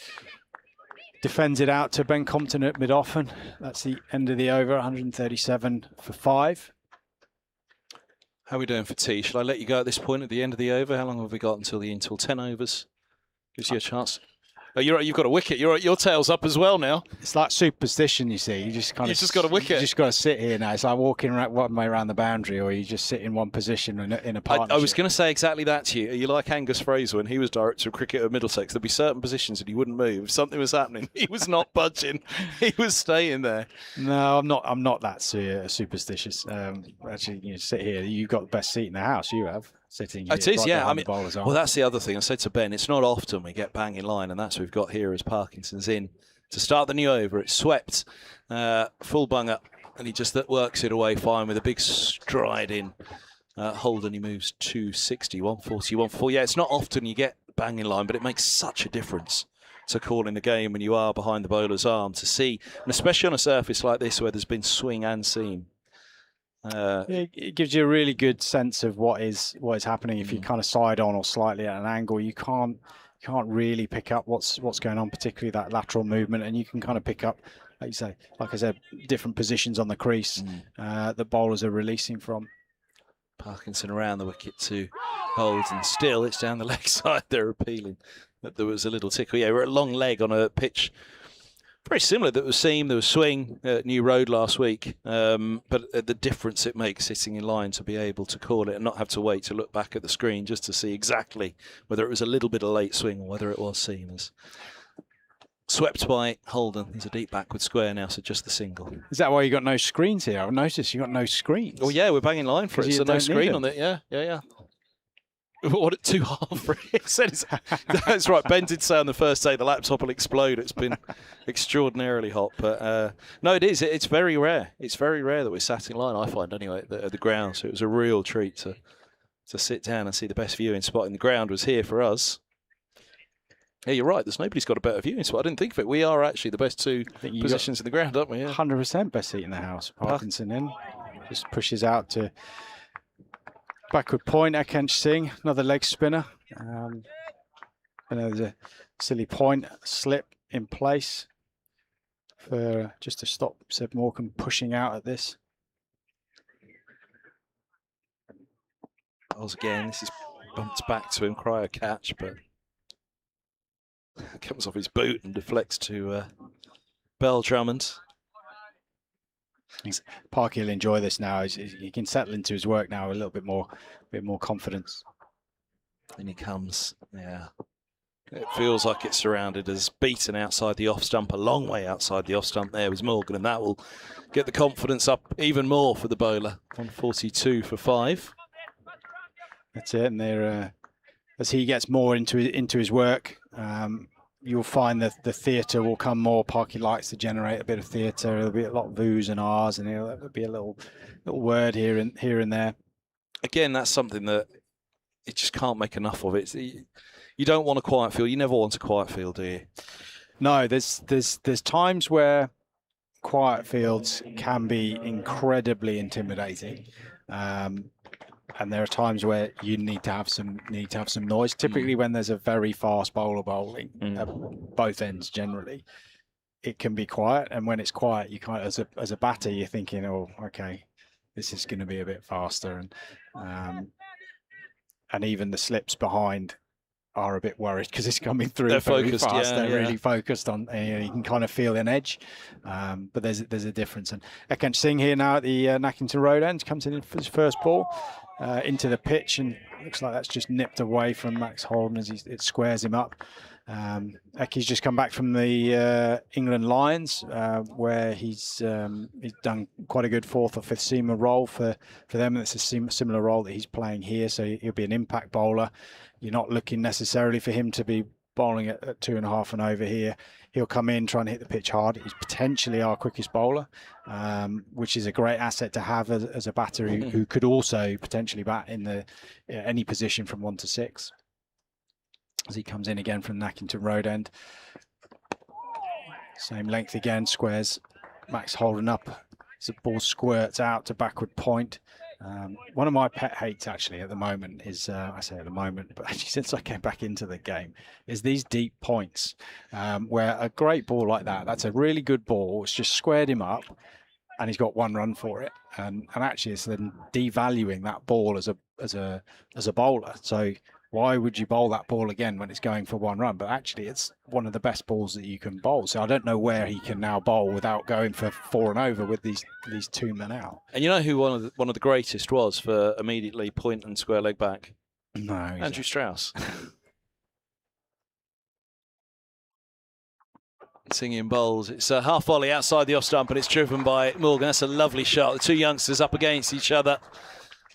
defends it out to Ben Compton at mid-off. And that's the end of the over, 137 for 5. How are we doing for tea? Shall I let you go at this point at the end of the over? How long have we got until 10 overs? Gives you a chance. Oh, you're right, you've got a wicket. Your tail's up as well now. It's like superstition, you see. You just got a wicket. You just got to sit here now. It's like walking one way around the boundary, or you just sit in one position in a partnership. I was going to say exactly that to you. Are you like Angus Fraser when he was director of cricket at Middlesex? There'd be certain positions that he wouldn't move. If something was happening, he was not budging. He was staying there. No, I'm not that superstitious. Actually, you sit here. You've got the best seat in the house. You have. Sitting here, it is, right, yeah. I mean, well, that's the other thing. I said to Ben, it's not often we get bang in line, and that's what we've got here as Parkinson's in to start the new over. It's swept, full bung up, and he just works it away fine with a big stride in. Holden, he moves 260, 140, 144. Yeah, it's not often you get bang in line, but it makes such a difference to calling the game when you are behind the bowler's arm to see, and especially on a surface like this where there's been swing and seam. It gives you a really good sense of what is happening. If you kind of side on or slightly at an angle, you can't really pick up what's going on, particularly that lateral movement, and you can kind of pick up, like I said, different positions on the crease that bowlers are releasing from. Parkinson around the wicket to hold, and still it's down the leg side. They're appealing that there was a little tickle. Yeah, we're at long leg on a pitch very similar. There was seam, there was swing at New Road last week, but the difference it makes sitting in line to be able to call it and not have to wait to look back at the screen just to see exactly whether it was a little bit of late swing or whether it was seam. Swept by Holden. There's a deep backward square now, so just the single. Is that why you got no screens here? I've noticed you got no screens. Oh yeah, we're banging line for it, so no screen on it. Yeah. What at 2.5? That's right. Ben did say on the first day the laptop will explode. It's been extraordinarily hot, but no, it is. It's very rare. It's very rare that we're sat in line. I find anyway at the ground. So it was a real treat to sit down and see the best viewing spot in the ground was here for us. Yeah, you're right. There's nobody's got a better viewing spot. I didn't think of it. We are actually the best two positions in the ground, aren't we? Yeah. 100% best seat in the house. Parkinson in, just pushes out to. Backward point, Akensh Singh, another leg spinner. And there's a silly point, slip in place for just to stop Seb Morgan pushing out at this. Bowls again, this is bumped back to him, cryo catch, but comes off his boot and deflects to Bell Drummond. Parky will enjoy this now. He can settle into his work now with a little bit more confidence. And he comes, yeah. It feels like it's surrounded as beaten outside the off stump, a long way outside the off stump there was Morgan, and that will get the confidence up even more for the bowler. 142 for 5. That's it, and there, as he gets more into his work, you'll find that the theatre will come more. Parky likes to generate a bit of theatre. There'll be a lot of oohs and ahs, and there'll be a little word here and there. Again, that's something that it just can't make enough of it. You don't want a quiet field. You never want a quiet field, do you? No, there's times where quiet fields can be incredibly intimidating, and there are times where you need to have some noise. Typically, when there's a very fast bowler bowling at both ends, generally, it can be quiet. And when it's quiet, you kind of, as a batter, you're thinking, oh, okay, this is going to be a bit faster, and even the slips behind are a bit worried because it's coming through They're very focused, fast. yeah, They're yeah. really focused on. You can kind of feel an edge, but there's a difference. And Ekant Singh here now at the Nackington Road end comes in for his first ball into the pitch, and looks like that's just nipped away from Max Holden as it squares him up. Eki's just come back from the England Lions, where he's done quite a good fourth or fifth seamer role for them. It's a similar role that he's playing here, so he'll be an impact bowler. You're not looking necessarily for him to be bowling at 2.5 and over here. He'll come in, try and hit the pitch hard. He's potentially our quickest bowler, which is a great asset to have as a batter who could also potentially bat in any position from 1 to 6. As he comes in again from Nackington Road end. Same length again, squares Max Holden up as the ball squirts out to backward point. One of my pet hates actually at the moment is, I say at the moment, but actually since I came back into the game, is these deep points where a great ball like that's a really good ball. It's just squared him up and he's got 1 run for it. And actually it's then devaluing that ball as a bowler. So why would you bowl that ball again when it's going for 1 run? But actually, it's one of the best balls that you can bowl. So I don't know where he can now bowl without going for 4 and over with these 2 men out. And you know who one of the greatest was for immediately point and square leg back? No, Andrew Strauss. Singing bowls. It's a half volley outside the off stump, and it's driven by Morgan. That's a lovely shot. The 2 youngsters up against each other,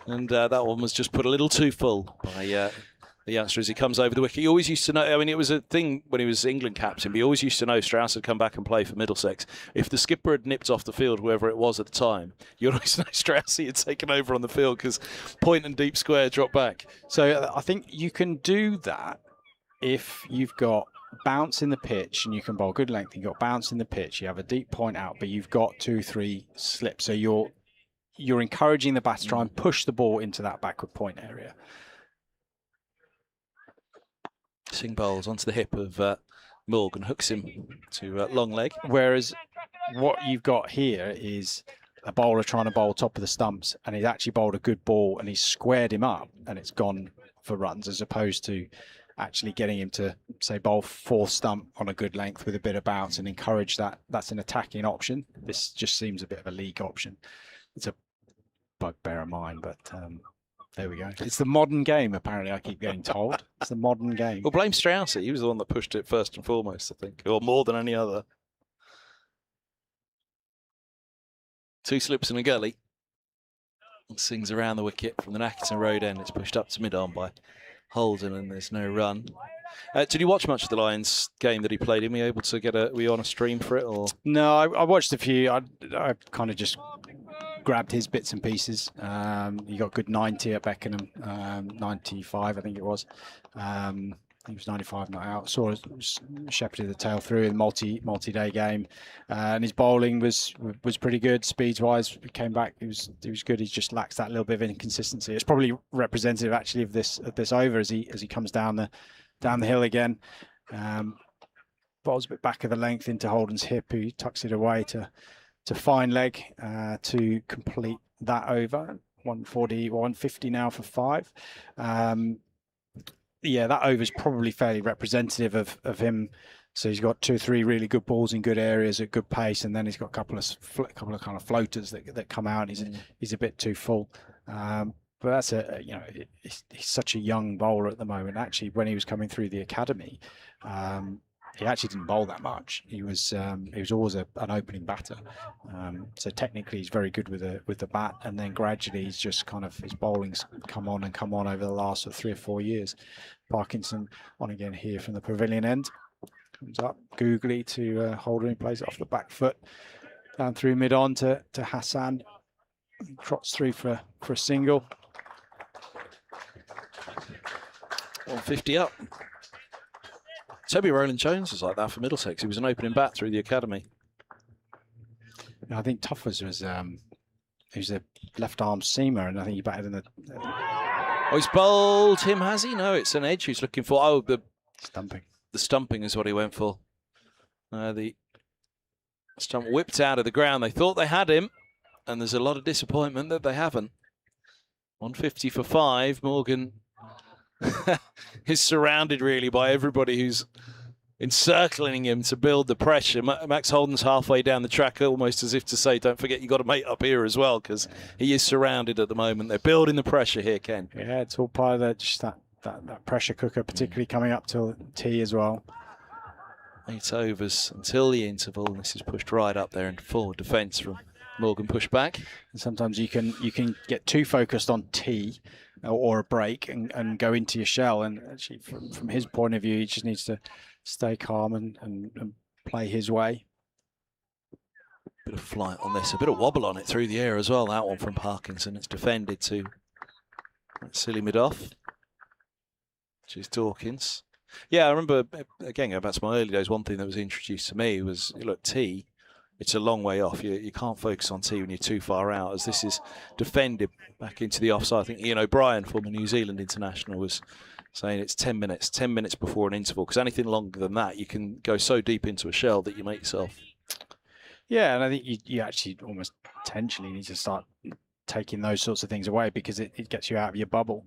and that one was just put a little too full by the youngster as he comes over the wicket. He always used to know, I mean, it was a thing when he was England captain, but he always used to know Strauss had come back and play for Middlesex. If the skipper had nipped off the field, whoever it was at the time, you'd always know Strauss had taken over on the field because point and deep square drop back. So I think you can do that if you've got bounce in the pitch and you can bowl good length. You've got bounce in the pitch, you have a deep point out, but you've got 2-3 slips. So you're encouraging the batter to try and push the ball into that backward point area. Singh bowls onto the hip of Morgan, hooks him to long leg. Whereas what you've got here is a bowler trying to bowl top of the stumps, and he's actually bowled a good ball and he's squared him up and it's gone for runs, as opposed to actually getting him to, say, bowl 4th stump on a good length with a bit of bounce and encourage that. That's an attacking option. This just seems a bit of a league option. It's a bugbear of mine, but there we go. It's the modern game, apparently, I keep getting told. It's the modern game. Well, blame Strauss. He was the one that pushed it first and foremost, I think, or more than any other. 2 slips in a gully. Sings around the wicket from the Nackington Road end. It's pushed up to mid-on by Holden, and there's no run. Did you watch much of the Lions game that he played in? Were you able to were you on a stream for it? Or? No, I watched a few. I kind of just grabbed his bits and pieces. He got good 90 at Beckenham, 95 I think it was. He was 95 not out. Saw shepherded the tail through in the multi-day game, and his bowling was pretty good. Speeds wise, he came back. He was good. He just lacks that little bit of inconsistency. It's probably representative actually of this over as he comes down the hill again. Bowls a bit back of the length into Holden's hip, who tucks it away to fine leg to complete that over. 140, 150 now for 5. Yeah, that over is probably fairly representative of him. So he's got 2 or 3 really good balls in good areas at good pace, and then he's got a couple of kind of floaters that come out. He's a bit too full. But that's he's such a young bowler at the moment. Actually, when he was coming through the academy, he actually didn't bowl that much. He was always an opening batter. So technically he's very good with the bat, and then gradually he's just kind of, his bowling's come on over the last 3 or 4 years. Parkinson on again here from the pavilion end. Comes up googly to Holden, he plays it off the back foot. Down through mid-on to Hassan. Trots through for a single. 150 up. Toby Rowland-Jones was like that for Middlesex. He was an opening bat through the academy. I think Toffers was he was a left arm seamer, and I think he batted in the Oh, he's bowled him, has he? No, it's an edge he's looking for. Oh, the stumping. The stumping is what he went for. The stump whipped out of the ground. They thought they had him, and there's a lot of disappointment that they haven't. 150 for 5. Morgan is surrounded really by everybody who's encircling him to build the pressure. Max Holden's halfway down the track, almost as if to say, don't forget you got a mate up here as well, because he is surrounded at the moment. They're building the pressure here, Ken. Yeah, it's all part of that, just that pressure cooker, particularly coming up to tea as well. 8 overs until the interval, and this is pushed right up there in forward defence from Morgan push back. And sometimes you can get too focused on tea or a break and go into your shell, and actually from his point of view, he just needs to stay calm and play his way. Bit of flight on this, a bit of wobble on it through the air as well. That one from Parkinson. It's defended to silly mid-off, which is Dawkins. Yeah, I remember, again, going back to my early days, one thing that was introduced to me was, look, tee, it's a long way off. You can't focus on tee when you're too far out, as this is defended back into the offside. I think Ian O'Brien, former New Zealand international, was saying it's 10 minutes before an interval, because anything longer than that, you can go so deep into a shell that you make yourself. Yeah, and I think you actually almost potentially need to start taking those sorts of things away, because it gets you out of your bubble.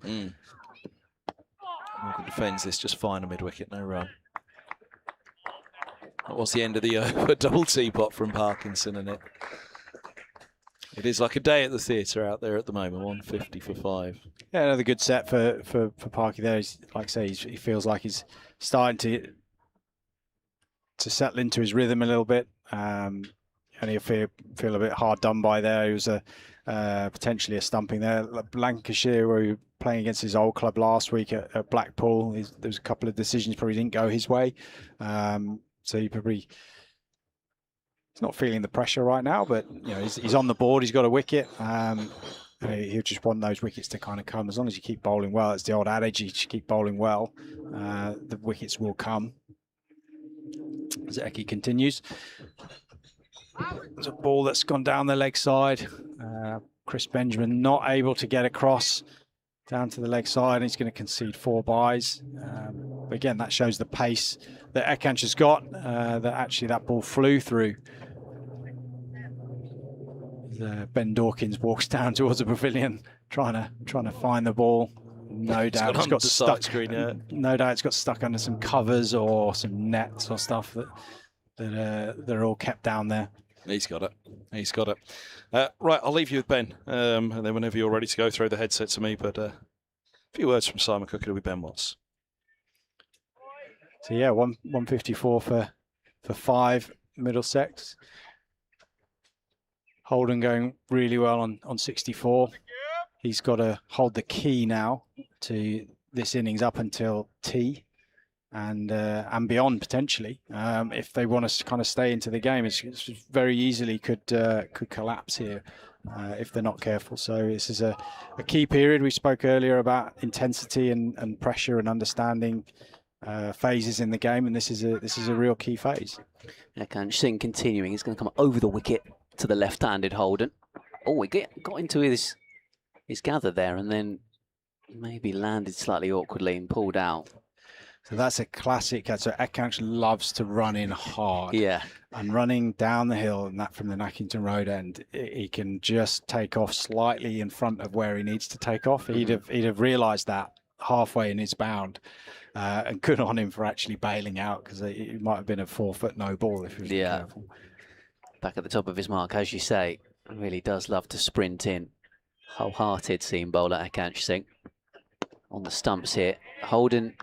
Morgan defends this just fine, a mid-wicket, no run. That was the end of the double teapot from Parkinson, and it is like a day at the theatre out there at the moment. 150 for 5. Yeah, another good set for Parky there. He's, like I say, he feels like he's starting to settle into his rhythm a little bit, and he'll feel a bit hard done by there. He was potentially a stumping there. Lancashire, where he was playing against his old club last week at Blackpool, there was a couple of decisions probably didn't go his way. So he's not feeling the pressure right now, but you know he's on the board. He's got a wicket. He'll just want those wickets to kind of come. As long as you keep bowling well, it's the old adage: you keep bowling well, the wickets will come. As Eki continues, there's a ball that's gone down the leg side. Chris Benjamin not able to get across down to the leg side, and he's going to concede 4 byes. But again, that shows the pace that Ekansh has got, that actually that ball flew through. Ben Dawkins walks down towards the pavilion, trying to find the ball. No doubt it's got stuck. Screen, yeah. No doubt it's got stuck under some covers or some nets or stuff that are all kept down there. He's got it. He's got it. Right, I'll leave you with Ben, and then whenever you're ready to go, throw the headset to me. But a few words from Simon Cook. It'll be Ben Watts. So yeah, 154 for 5 Middlesex. Holden going really well on 64. He's got to hold the key now to this innings up until tea and beyond potentially. If they want to kind of stay into the game, it's very easily could collapse here if they're not careful. So this is a key period. We spoke earlier about intensity and pressure and understanding phases in the game, and this is a real key phase. Ekansh Singh continuing. He's going to come over the wicket to the left-handed Holden. Oh, he got into his gather there, and then maybe landed slightly awkwardly and pulled out. So that's a classic. So Ekansh loves to run in hard. Yeah. And running down the hill, and that from the Nackington Road end, he can just take off slightly in front of where he needs to take off. Mm-hmm. He'd have realised that halfway in his bound, and good on him for actually bailing out, because it might have been a 4-foot no ball if he was careful. Back at the top of his mark, as you say, really does love to sprint in. Wholehearted seam bowler Ekansh Singh on the stumps here. Holden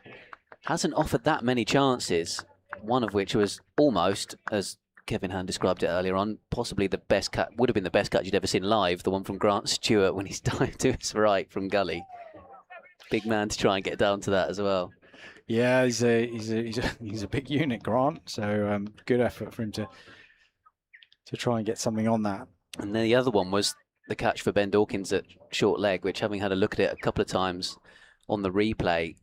hasn't offered that many chances, one of which was almost, as Kevin Hand described it earlier on, possibly the best cut, would have been the best cut you'd ever seen live, the one from Grant Stewart when he's dived to his right from gully. Big man to try and get down to that as well. Yeah, he's a big unit, Grant. So good effort for him to try and get something on that. And then the other one was the catch for Ben Dawkins at short leg, which, having had a look at it a couple of times on the replay,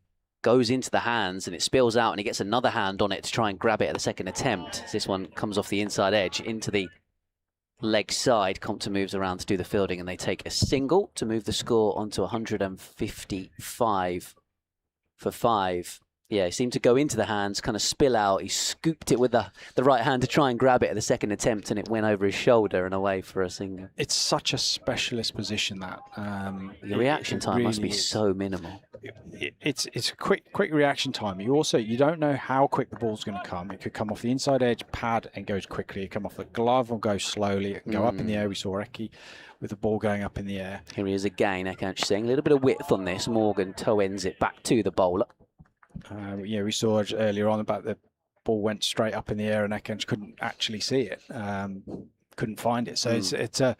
goes into the hands and it spills out, and he gets another hand on it to try and grab it at the second attempt. This one comes off the inside edge into the leg side. Compton moves around to do the fielding, and they take a single to move the score onto 155 for 5. Yeah, he seemed to go into the hands, kind of spill out. He scooped it with the right hand to try and grab it at the second attempt, and it went over his shoulder and away for a single. It's such a specialist position that the reaction time really must be is. so minimal. It's a quick reaction time. You don't know how quick the ball's going to come. It could come off the inside edge pad and goes quickly. It come off the glove or go slowly. It can go up in the air. We saw Eki with the ball going up in the air. Here he is again, Ekanch Singh. A little bit of width on this. Morgan toe ends it back to the bowler. Yeah, we saw earlier on about the ball went straight up in the air and Ekanch couldn't actually see it. Couldn't find it. So it's a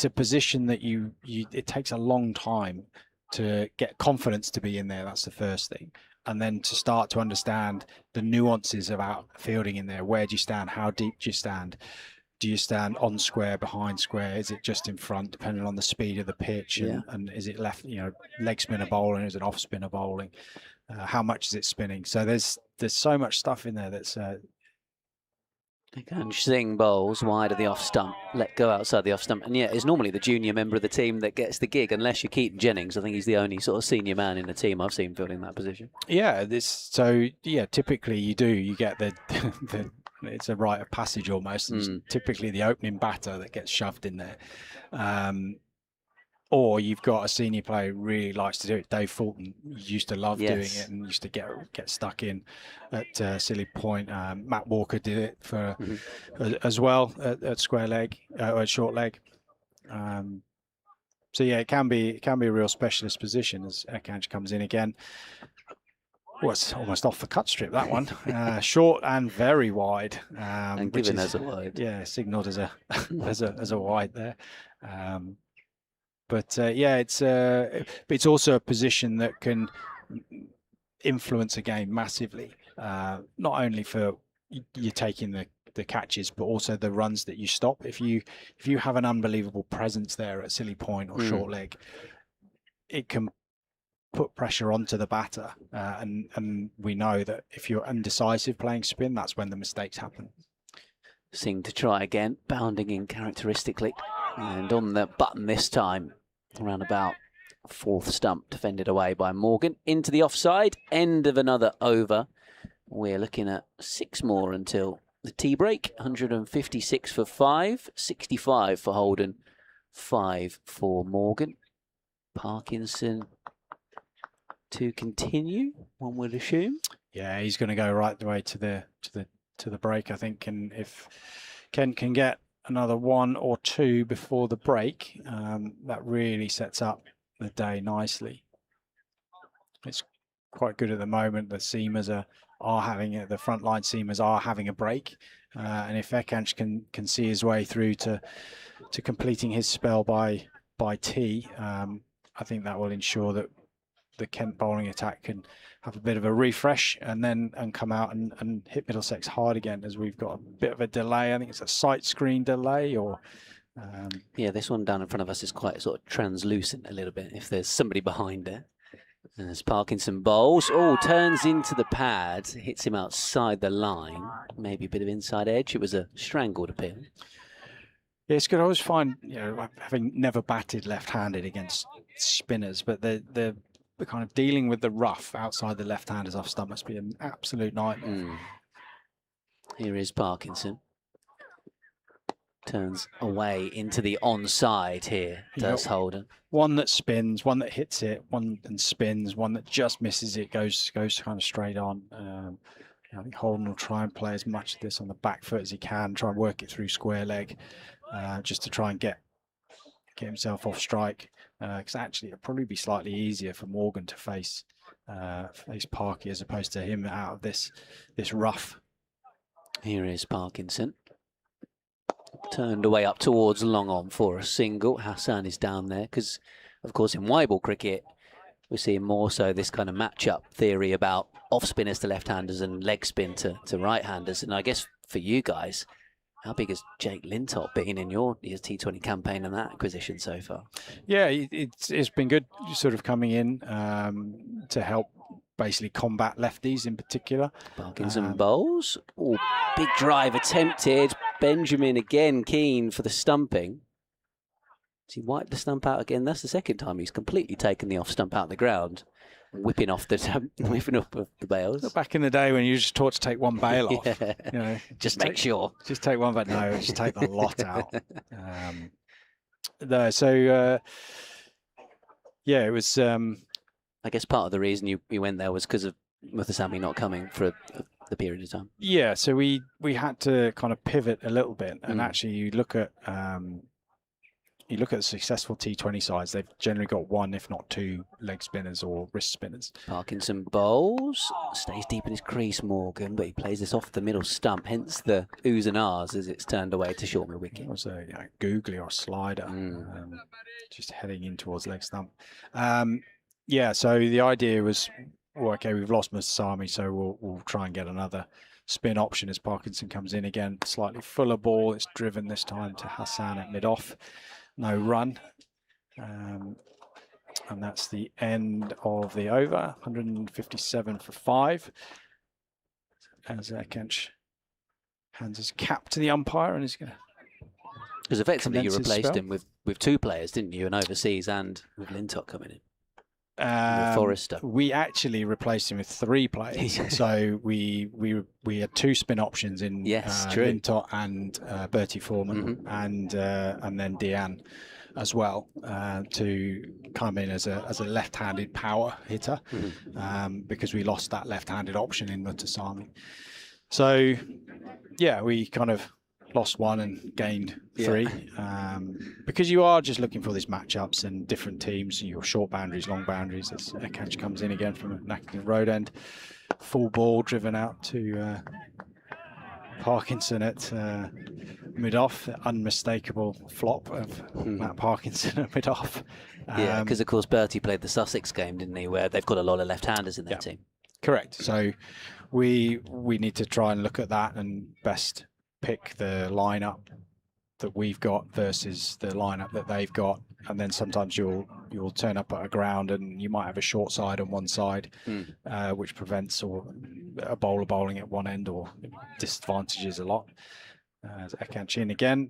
position that it takes a long time to get confidence to be in there. That's the first thing. And then to start to understand the nuances about fielding in there. Where do you stand? How deep do you stand? Do you stand on square, behind square? Is it just in front, depending on the speed of the pitch? And is it left, leg spinner bowling? Is it off spinner bowling? How much is it spinning? So there's so much stuff in there that's... Ekanch Singh bowls wide of the off stump, let go outside the off stump. And yeah, it's normally the junior member of the team that gets the gig, unless you're Keaton Jennings. I think he's the only sort of senior man in the team I've seen fielding that position. Yeah, typically you do. You get the it's a rite of passage almost. It's typically the opening batter that gets shoved in there. Or you've got a senior player who really likes to do it. Dave Fulton used to love doing it and used to get stuck in at silly point. Matt Walker did it for as well at square leg or at short leg. So yeah, it can be a real specialist position as Ekanch comes in again. Oh, it's almost off the cut strip, that one. Short and very wide. And given as a wide. Yeah, signalled as a as a wide there. But it's also a position that can influence a game massively. Not only for you taking the catches, but also the runs that you stop. If you have an unbelievable presence there at silly point or short leg, it can put pressure onto the batter. And we know that if you're undecisive playing spin, that's when the mistakes happen. Singh to try again, bounding in characteristically. And on the button this time, around about fourth stump, defended away by Morgan. Into the offside, end of another over. We're looking at 6 more until the tea break. 156 for 5, 65 for Holden, 5 for Morgan. Parkinson to continue, one would assume. Yeah, he's going to go right the way to the break, I think. And if Ken can get another 1 or 2 before the break, that really sets up the day nicely. It's quite good at the moment. The seamers are having it. The frontline seamers are having a break, and if Ekanch can see his way through to completing his spell by tea, I think that will ensure that the Kent bowling attack can have a bit of a refresh and come out and hit Middlesex hard again, as we've got a bit of a delay. I think it's a sight screen delay or... yeah, this one down in front of us is quite sort of translucent a little bit if there's somebody behind it. And as Parkinson bowls, turns into the pad, hits him outside the line, maybe a bit of inside edge. It was a strangled appeal. Yeah, it's good. I always find, having never batted left-handed against spinners, but the kind of dealing with the rough outside the left-handers off stump must be an absolute nightmare. Here is Parkinson. Turns away into the onside here, does Holden. One that spins, one that hits it, one and spins, one that just misses it, goes kind of straight on. I think Holden will try and play as much of this on the back foot as he can, try and work it through square leg, just to try and get himself off strike. Because actually it'll probably be slightly easier for Morgan to face Parky as opposed to him out of this rough. Here is Parkinson. Turned away up towards long on for a single. Hassan is down there because, of course, in white ball cricket, we're seeing more so this kind of matchup theory about off spinners to left-handers and leg spin to right-handers. And I guess for you guys, how big has Jake Lintop been in your T20 campaign and that acquisition so far? Yeah, it's been good sort of coming in to help basically combat lefties in particular. Parkinson bowls. Oh, big drive attempted. Benjamin again keen for the stumping. Has he wiped the stump out again? That's the second time he's completely taken the off stump out of the ground, whipping off the bails. Back in the day when you just taught to take one bail off, Yeah. you know, Just make sure. Just take one, but no, just take the lot out. No, so yeah, it was. I guess part of the reason you went there was because of Rothesay not coming for the period of time. Yeah, so we had to kind of pivot a little bit, and actually you look at successful T20 sides, they've generally got one, if not two, leg spinners or wrist spinners. Parkinson bowls, stays deep in his crease, Morgan, but he plays this off the middle stump, hence the oohs and ahs as it's turned away to short mid wicket. It was a googly or a slider, just heading in towards leg stump. Yeah, so the idea was, well, okay, we've lost Masami, so we'll try and get another spin option as Parkinson comes in again. Slightly fuller ball. It's driven this time to Hassan at mid-off. No run. And that's the end of the over. 157 for 5. As Kench hands his cap to the umpire and he's going to... Because effectively you replaced him with two players, didn't you? An overseas and with Lintott coming in. Forrester. We actually replaced him with 3 players. So we had 2 spin options in Lintott and Bertie Foreman, and then Deanne as well to come in as a left-handed power hitter, because we lost that left-handed option in Mutasami. So yeah, we kind of lost 1 and gained 3, because you are just looking for these matchups and different teams, your short boundaries, long boundaries. As Ekanch comes in again from Nackington Road End, full ball driven out to Parkinson at mid-off, unmistakable flop of Matt Parkinson at mid-off. Yeah, because of course Bertie played the Sussex game, didn't he, where they've got a lot of left-handers in their team. Correct. So we need to try and look at that and best pick the lineup that we've got versus the lineup that they've got, and then sometimes you'll turn up at a ground and you might have a short side on one side, which prevents or a bowler bowling at one end or disadvantages a lot. As Ekanch in again,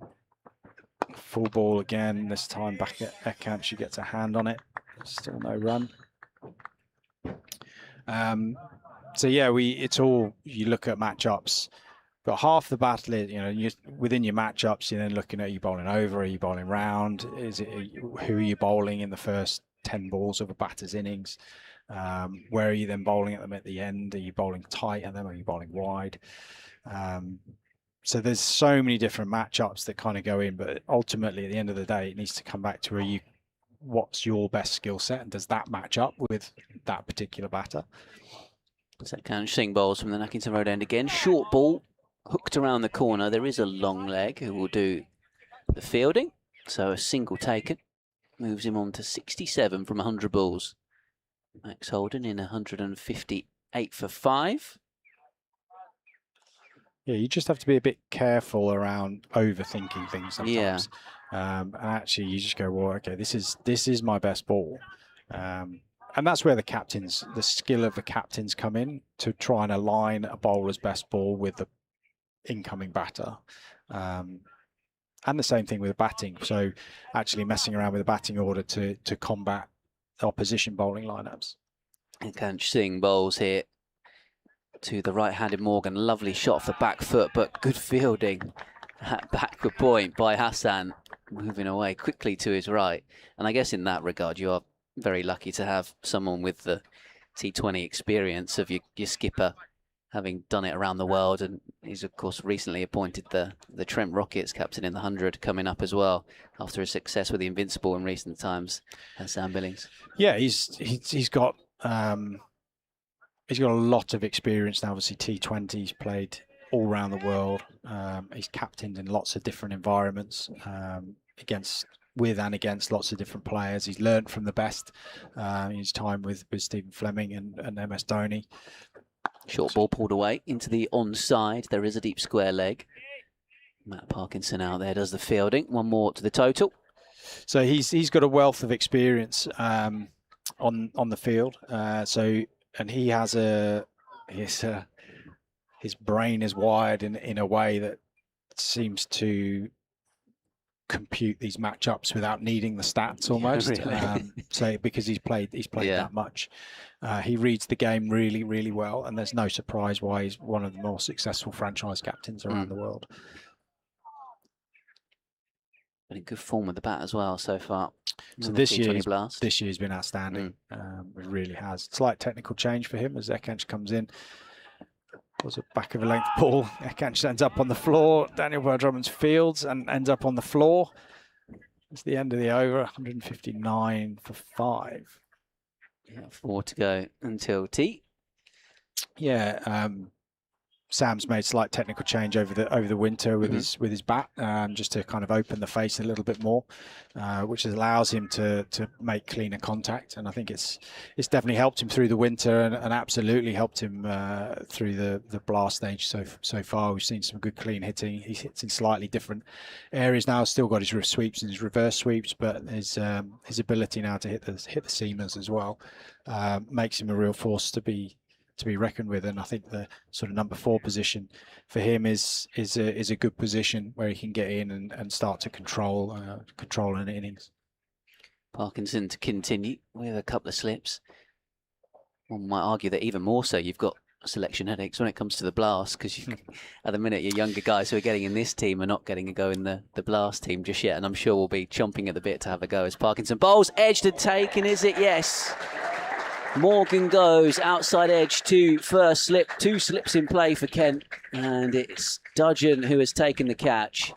full ball again. This time back at Ekanch, she gets a hand on it. Still no run. So yeah, it's all, you look at matchups. But half the battle is, within your matchups, you're then looking at, are you bowling over, are you bowling round? Who are you bowling in the first 10 balls of a batter's innings? Where are you then bowling at them at the end? Are you bowling tight at them? Are you bowling wide? So there's so many different matchups that kind of go in, but ultimately at the end of the day, it needs to come back to what's your best skill set, and does that match up with that particular batter? So Canch seeing bowls from the Nackington Road End again. Short ball. Hooked around the corner, there is a long leg who will do the fielding. So a single taken moves him on to 67 from 100 balls. Max Holden in 158 for 5. Yeah, you just have to be a bit careful around overthinking things sometimes. Yeah. And actually, you just go, well, okay, this is my best ball. And that's where the skill of the captains come in, to try and align a bowler's best ball with the incoming batter, and the same thing with batting. So actually messing around with the batting order to combat opposition bowling lineups. And Canch seeing bowls here to the right-handed Morgan. Lovely shot off the back foot, but good fielding at backward point by Hassan, moving away quickly to his right. And I guess in that regard, you are very lucky to have someone with the T20 experience of your skipper, having done it around the world, and he's of course recently appointed the Trent Rockets captain in the 100 coming up as well after his success with the Invincible in recent times. Sam Billings. Yeah, he's got a lot of experience now. Obviously T20, he's played all around the world. He's captained in lots of different environments, with and against lots of different players. He's learnt from the best in his time with Stephen Fleming and MS Dhoni. Short ball pulled away into the onside. There is a deep square leg. Matt Parkinson out there does the fielding. One more to the total. So he's got a wealth of experience on the field. So he has his brain is wired in a way that seems to compute these matchups without needing the stats almost. Really? So because he's played Yeah. that much, he reads the game really, really well, and there's no surprise why he's one of the more successful franchise captains around the world. Been in good form with the bat as well so far. So On the this T20 year's been outstanding. It really has. Slight technical change for him as Ekanch comes in. Was a back of a length ball. Ekanch ends up on the floor. Daniel Bell-Drummond's fields and ends up on the floor. It's the end of the over. 159 for 5. Yeah, 4 to go until tea. Yeah, Sam's made slight technical change over the winter with his bat, just to kind of open the face a little bit more, which allows him to make cleaner contact. And I think it's definitely helped him through the winter and absolutely helped him through the blast stage so far. We've seen some good clean hitting. He hits in slightly different areas now. Still got his sweeps and his reverse sweeps, but his ability now to hit the seamers as well makes him a real force to be reckoned with. And I think the sort of number 4 position for him is a good position where he can get in and start to control an innings. Parkinson to continue with a couple of slips. One might argue that even more so you've got selection headaches when it comes to the blast, because at the minute your younger guys who are getting in this team are not getting a go in the blast team just yet, and I'm sure we'll be chomping at the bit to have a go as Parkinson bowls. Edged and taken, is it? Yes. Morgan goes outside edge to first slip. 2 slips in play for Kent, and it's Dudgeon who has taken the catch,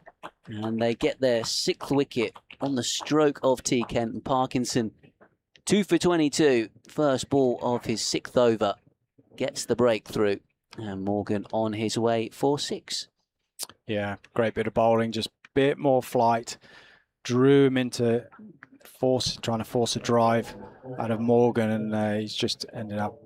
and they get their 6th wicket on the stroke of T. Kent. And Parkinson 2 for 22, first ball of his 6th over, gets the breakthrough, and Morgan on his way for 6. Yeah, great bit of bowling, just a bit more flight, drew him into trying to force a drive out of Morgan, and he's just ended up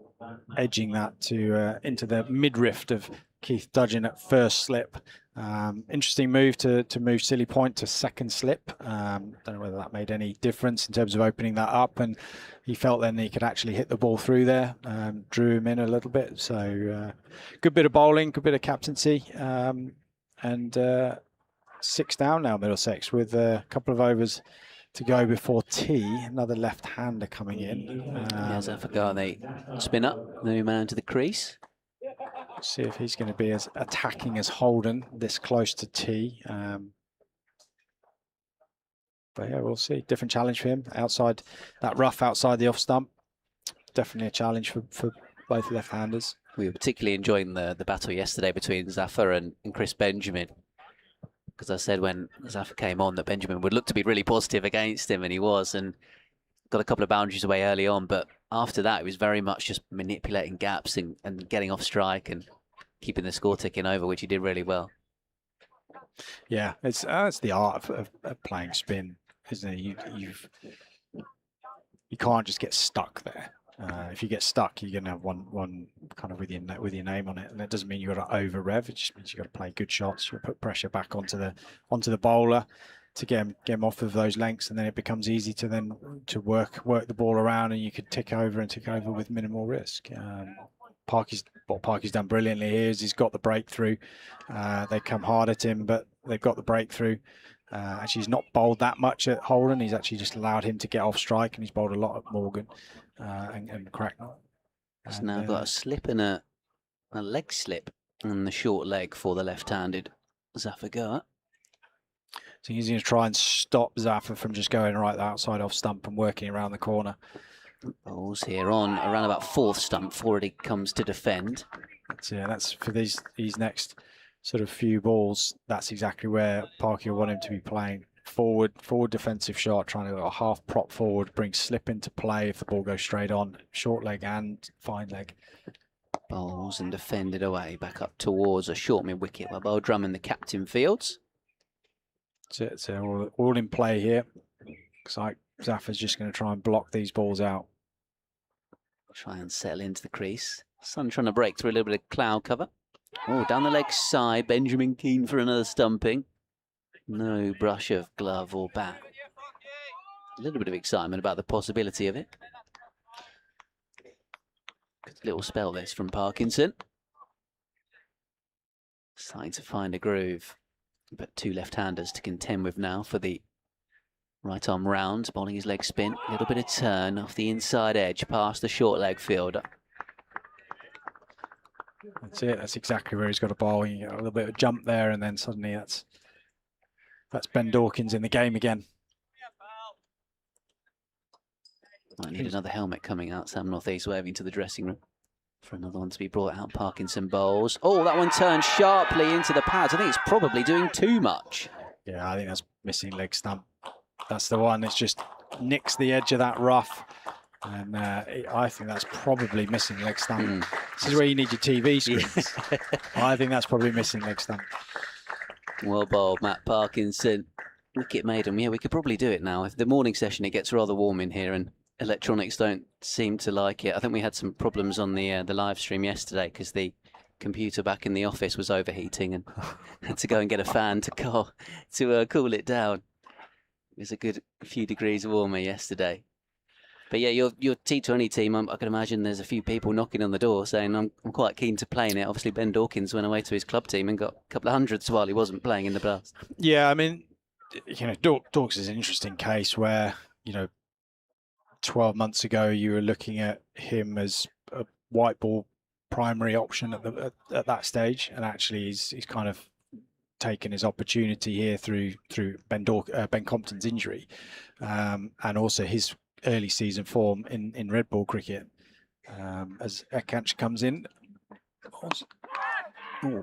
edging that to into the midriff of Keith Dudgeon at first slip. Interesting move to move Silly Point to second slip. Don't know whether that made any difference in terms of opening that up, and he felt then he could actually hit the ball through there. Drew him in a little bit. So good bit of bowling, good bit of captaincy, and 6 down now Middlesex with a couple of overs to go before tea. Another left-hander coming in. Yes, I forgot they spin up, new man to the crease. See if he's going to be as attacking as Holden this close to tea. But yeah, we'll see. Different challenge for him outside that rough, outside the off stump. Definitely a challenge for both left-handers. We were particularly enjoying the battle yesterday between Zafar and Chris Benjamin, because I said when Zafar came on that Benjamin would look to be really positive against him, and he was, and got a couple of boundaries away early on, but after that it was very much just manipulating gaps and getting off strike and keeping the score ticking over, which he did really well. Yeah, it's the art of playing spin, isn't it? You can't just get stuck there. If you get stuck, you're going to have one kind of with your name on it, and that doesn't mean you've got to over rev. It just means you've got to play good shots. You put pressure back onto the bowler to get him off of those lengths, and then it becomes easy to work the ball around, and you could tick over with minimal risk. What Parky's done brilliantly here is he's got the breakthrough. They come hard at him, but they've got the breakthrough. Actually, he's not bowled that much at Holden. He's actually just allowed him to get off strike, and he's bowled a lot at Morgan and Cracknell. He's now got a slip and a leg slip and the short leg for the left-handed Zafar Goa. So he's going to try and stop Zafar from just going right outside off stump and working around the corner. Balls here on around about 4th stump before he comes to defend. That's for these next sort of few balls. That's exactly where Parky will want him to be playing. Forward defensive shot, trying to go a half prop forward, bring slip into play if the ball goes straight on. Short leg and fine leg. Bowls and defended away, back up towards a short mid wicket by Bell-Drummond in the captain fields. So all in play here. Looks like Zafar's just going to try and block these balls out. Try and settle into the crease. Sun trying to break through a little bit of cloud cover. Oh, down the leg side, Benjamin keen for another stumping. No brush of glove or bat. A little bit of excitement about the possibility of it. Good little spell this from Parkinson. Starting to find a groove. But 2 left-handers to contend with now for the right arm round, bowling his leg spin. A little bit of turn off the inside edge past the short leg fielder. That's it. That's exactly where he's got a bowl. You got a little bit of jump there, and then suddenly that's Ben Dawkins in the game again. Might need another helmet coming out. Sam Northeast waving to the dressing room for another one to be brought out. Parkinson bowls. Oh, that one turned sharply into the pads. I think it's probably doing too much. Yeah, I think that's missing leg stump. That's the one that's just nicks the edge of that rough. And I think that's probably missing leg stump. This is where you need your TV screens. I think that's probably missing leg stump. Well bowled, Matt Parkinson. Wicket maiden. Yeah, we could probably do it now. If the morning session, it gets rather warm in here and electronics don't seem to like it. I think we had some problems on the live stream yesterday because the computer back in the office was overheating and had to go and get a fan to cool it down. It was a good few degrees warmer yesterday. But yeah, your T20 team, I can imagine there's a few people knocking on the door saying, I'm quite keen to play in it. Obviously, Ben Dawkins went away to his club team and got a couple of hundreds while he wasn't playing in the Blast. Yeah, I mean, Dawkins is an interesting case where, 12 months ago, you were looking at him as a white ball primary option at that stage. And actually, he's kind of taken his opportunity here through Ben Compton's injury and also his early season form in red ball cricket as Ekanch comes in.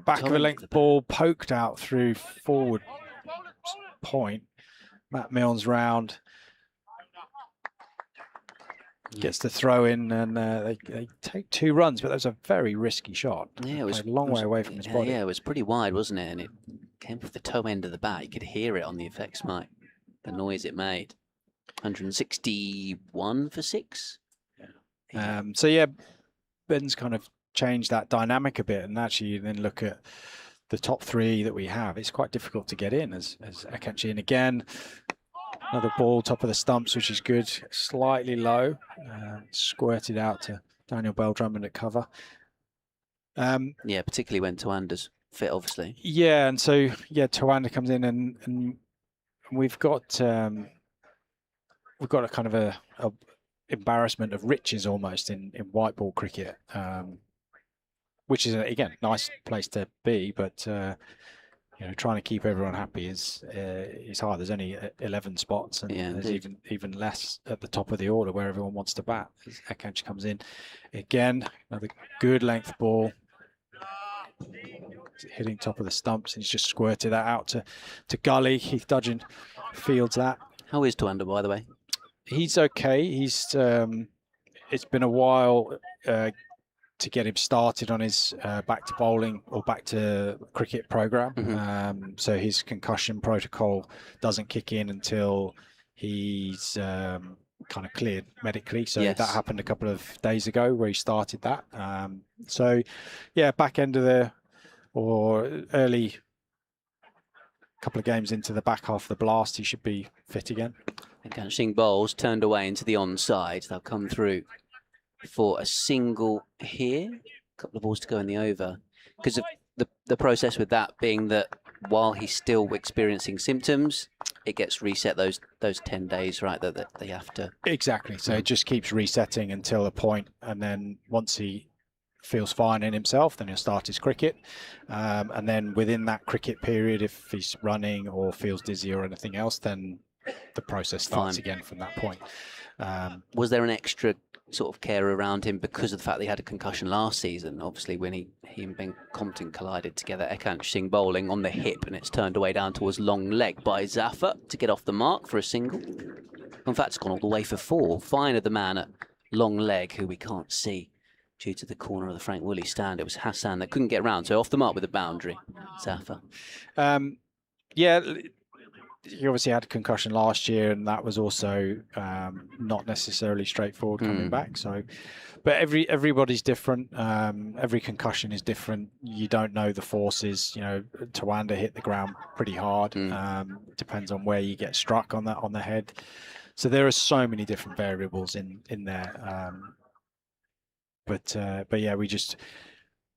Back of a length ball poked out through forward point. Matt Milnes round. Gets the throw in and they take 2 runs, but that was a very risky shot. Yeah, it was a long way away from his body. Yeah, it was pretty wide, wasn't it? And it came off the toe end of the bat. You could hear it on the effects mic, the noise it made. 161 for 6. Yeah. So yeah, Ben's kind of changed that dynamic a bit, and actually you then look at the top 3 that we have. It's quite difficult to get in as Ekanch in again. Another ball, top of the stumps, which is good. Slightly low. Squirted out to Daniel Bell-Drummond at cover. Yeah, particularly when Tawanda's fit, obviously. Yeah, and so, Tawanda comes in and we've got a kind of a embarrassment of riches almost in white ball cricket, which is, again, nice place to be, but... trying to keep everyone happy is hard. There's only 11 spots, and there's even less at the top of the order where everyone wants to bat. As Ekanch comes in again, another good length ball, hitting top of the stumps, and he's just squirted that out to gully. Keith Dudgeon fields that. How is Tawanda, by the way? He's okay. He's it's been a while to get him started on his back to bowling or back to cricket program. So his concussion protocol doesn't kick in until he's kind of cleared medically. So that happened a couple of days ago where he started that. So yeah, back end of early couple of games into the back half of the Blast, he should be fit again. And seeing bowls turned away into the onside. They'll come through for a single here. A couple of balls to go in the over. Because of the process with that being that while he's still experiencing symptoms, it gets reset those 10 days, right, that they have to. Exactly. So it just keeps resetting until a point, and then once he feels fine in himself, then he'll start his cricket. And then within that cricket period, if he's running or feels dizzy or anything else, then the process starts again from that point. Was there an extra sort of care around him because of the fact that he had a concussion last season? Obviously, when he and Ben Compton collided together, Ekanch Singh bowling on the hip, and it's turned away down towards long leg by Zafar to get off the mark for a single. In fact, it's gone all the way for 4. Fine of the man at long leg, who we can't see due to the corner of the Frank Woolley stand. It was Hassan that couldn't get round, so off the mark with a boundary. Zafar. He obviously had a concussion last year, and that was also not necessarily straightforward coming back. So, but everybody's different. Every concussion is different. You don't know the forces. Tawanda hit the ground pretty hard. Depends on where you get struck on the head. So there are so many different variables in there. But yeah, we just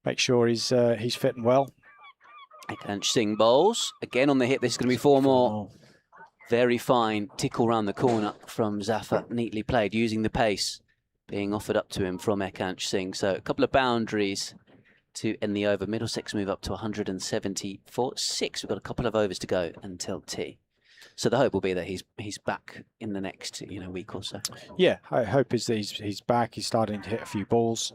make sure he's fit and well. Akansh Singh bowls. Again on the hit. This is going to be 4 more. Very fine tickle round the corner from Zafar. Neatly played, using the pace being offered up to him from Akansh Singh. So a couple of boundaries to end the over. Middlesex move up to 174.6. We've got a couple of overs to go until tea. So the hope will be that he's back in the next week or so. Yeah, I hope is that he's back. He's starting to hit a few balls,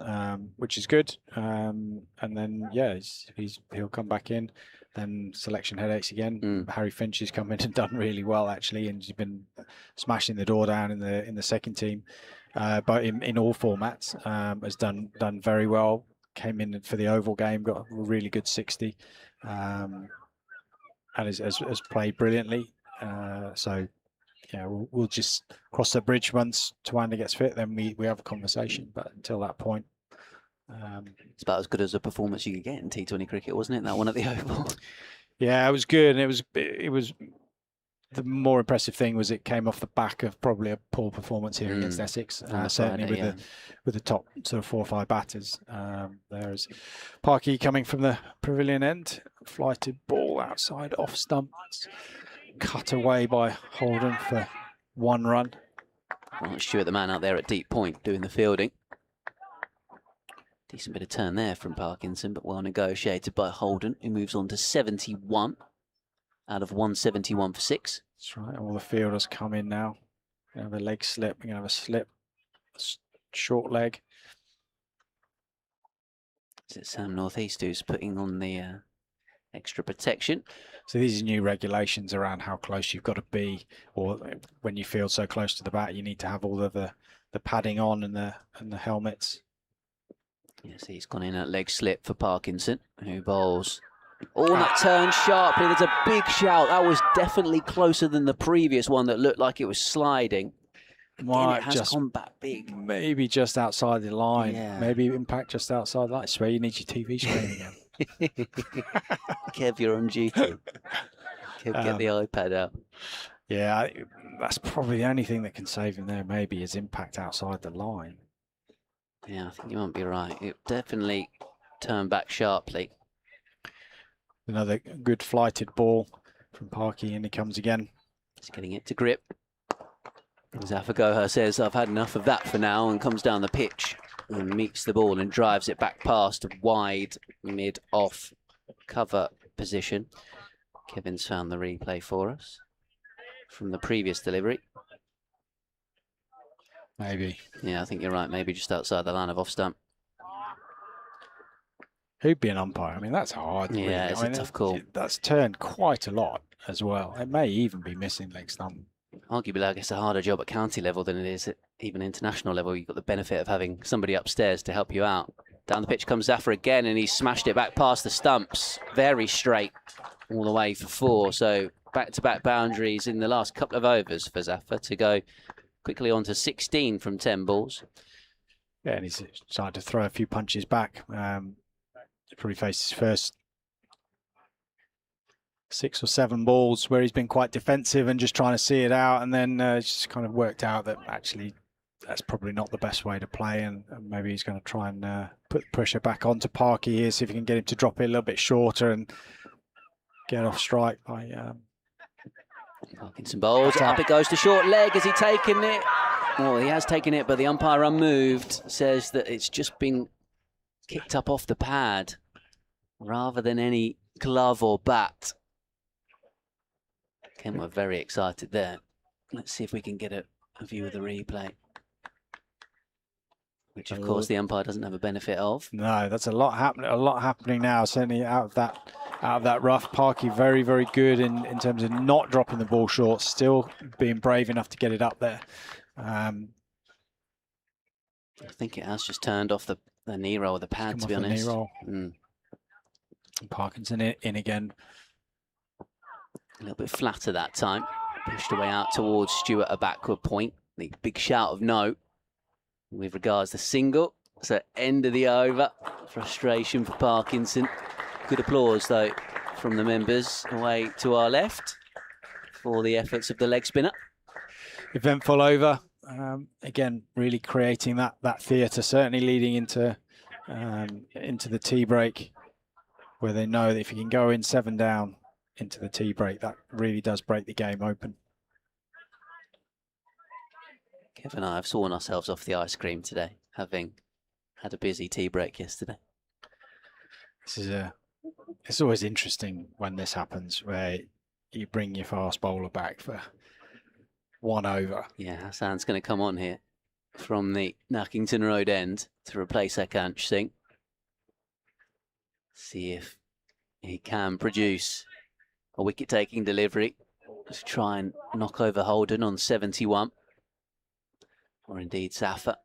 which is good. And then he'll come back in. Then selection headaches again. Harry Finch has come in and done really well actually, and he's been smashing the door down in the second team. But in all formats, has done very well. Came in for the Oval game, got a really good 60, and has played brilliantly. So yeah, we'll just cross the bridge once Tawanda gets fit, then we have a conversation. But until that point, it's about as good as a performance you could get in T20 cricket, wasn't it? That one at the Oval. Yeah, it was good, and it was. The more impressive thing was it came off the back of probably a poor performance here against Essex, certainly Friday, with the top sort of 4 or 5 batters. There's Parky coming from the pavilion end, flighted ball outside off stumps, cut away by Holden for 1 run. Well, Stuart, the man out there at deep point doing the fielding. Decent bit of turn there from Parkinson, but well negotiated by Holden, who moves on to 71. Out of 171 for 6. That's right. All the fielders come in now. We're going to have a leg slip. We're going to have a slip. Short leg. Is it Sam Northeast who's putting on the extra protection? So these are new regulations around how close you've got to be, or when you field so close to the bat, you need to have all of the padding on and the helmets. Yes, he's gone in at leg slip for Parkinson, who bowls. Oh, that turned sharply. There's a big shout. That was definitely closer than the previous one that looked like it was sliding. Again, it has just gone back big. Maybe just outside the line. Yeah. Maybe impact just outside the line. It's where you need your TV screen again. Kev, you're on duty. Kev, get the iPad out. Yeah, that's probably the only thing that can save him there, maybe, is impact outside the line. Yeah, I think you might be right. It definitely turned back sharply. Another good flighted ball from Parky, and he comes again. He's getting it to grip. Zafar Gohar says, I've had enough of that for now, and comes down the pitch and meets the ball and drives it back past a wide mid-off cover position. Kevin's found the replay for us from the previous delivery. Maybe. Yeah, I think you're right. Maybe just outside the line of off stump. Who'd be an umpire? I mean, that's hard. Yeah, really. It's a tough call. That's turned quite a lot as well. It may even be missing leg stump. Arguably, I guess, a harder job at county level than it is at even international level. You've got the benefit of having somebody upstairs to help you out. Down the pitch comes Zafar again, and he's smashed it back past the stumps. Very straight all the way for 4. So back-to-back boundaries in the last couple of overs for Zafar to go quickly on to 16 from 10 balls. Yeah, and he's started to throw a few punches back. Probably faced his first 6 or 7 balls where he's been quite defensive and just trying to see it out, and then just kind of worked out that actually that's probably not the best way to play, and maybe he's going to try and put the pressure back onto Parky here, see if he can get him to drop it a little bit shorter and get off strike by Parkinson bowls. Up it goes to short leg. Has he taken it? Well, he has taken it, but the umpire, unmoved, says that it's just been kicked up off the pad rather than any glove or bat. Ken were very excited there. Let's see if we can get a view of the replay, which of course the umpire doesn't have a benefit of. No, that's a lot happening now. Certainly out of that rough. Parky very, very good in terms of not dropping the ball short, still being brave enough to get it up there. I think it has just turned off the knee roll of the pad, to be honest. Knee roll. Parkinson in again. A little bit flatter that time. Pushed away out towards Stuart, a backward point. The big shout of no with regards to single. So end of the over. Frustration for Parkinson. Good applause, though, from the members away to our left for the efforts of the leg spinner. Eventful over. Again, really creating that theatre, certainly leading into the tea break, where they know that if you can go in 7 down into the tea break, that really does break the game open. Kev and I have sworn ourselves off the ice cream today, having had a busy tea break yesterday. It's always interesting when this happens, where you bring your fast bowler back for 1 over. Yeah, Hassan's going to come on here from the Nackington Road end to replace Akansh Singh. See if he can produce a wicket-taking delivery to try and knock over Holden on 71. Or indeed Zafar.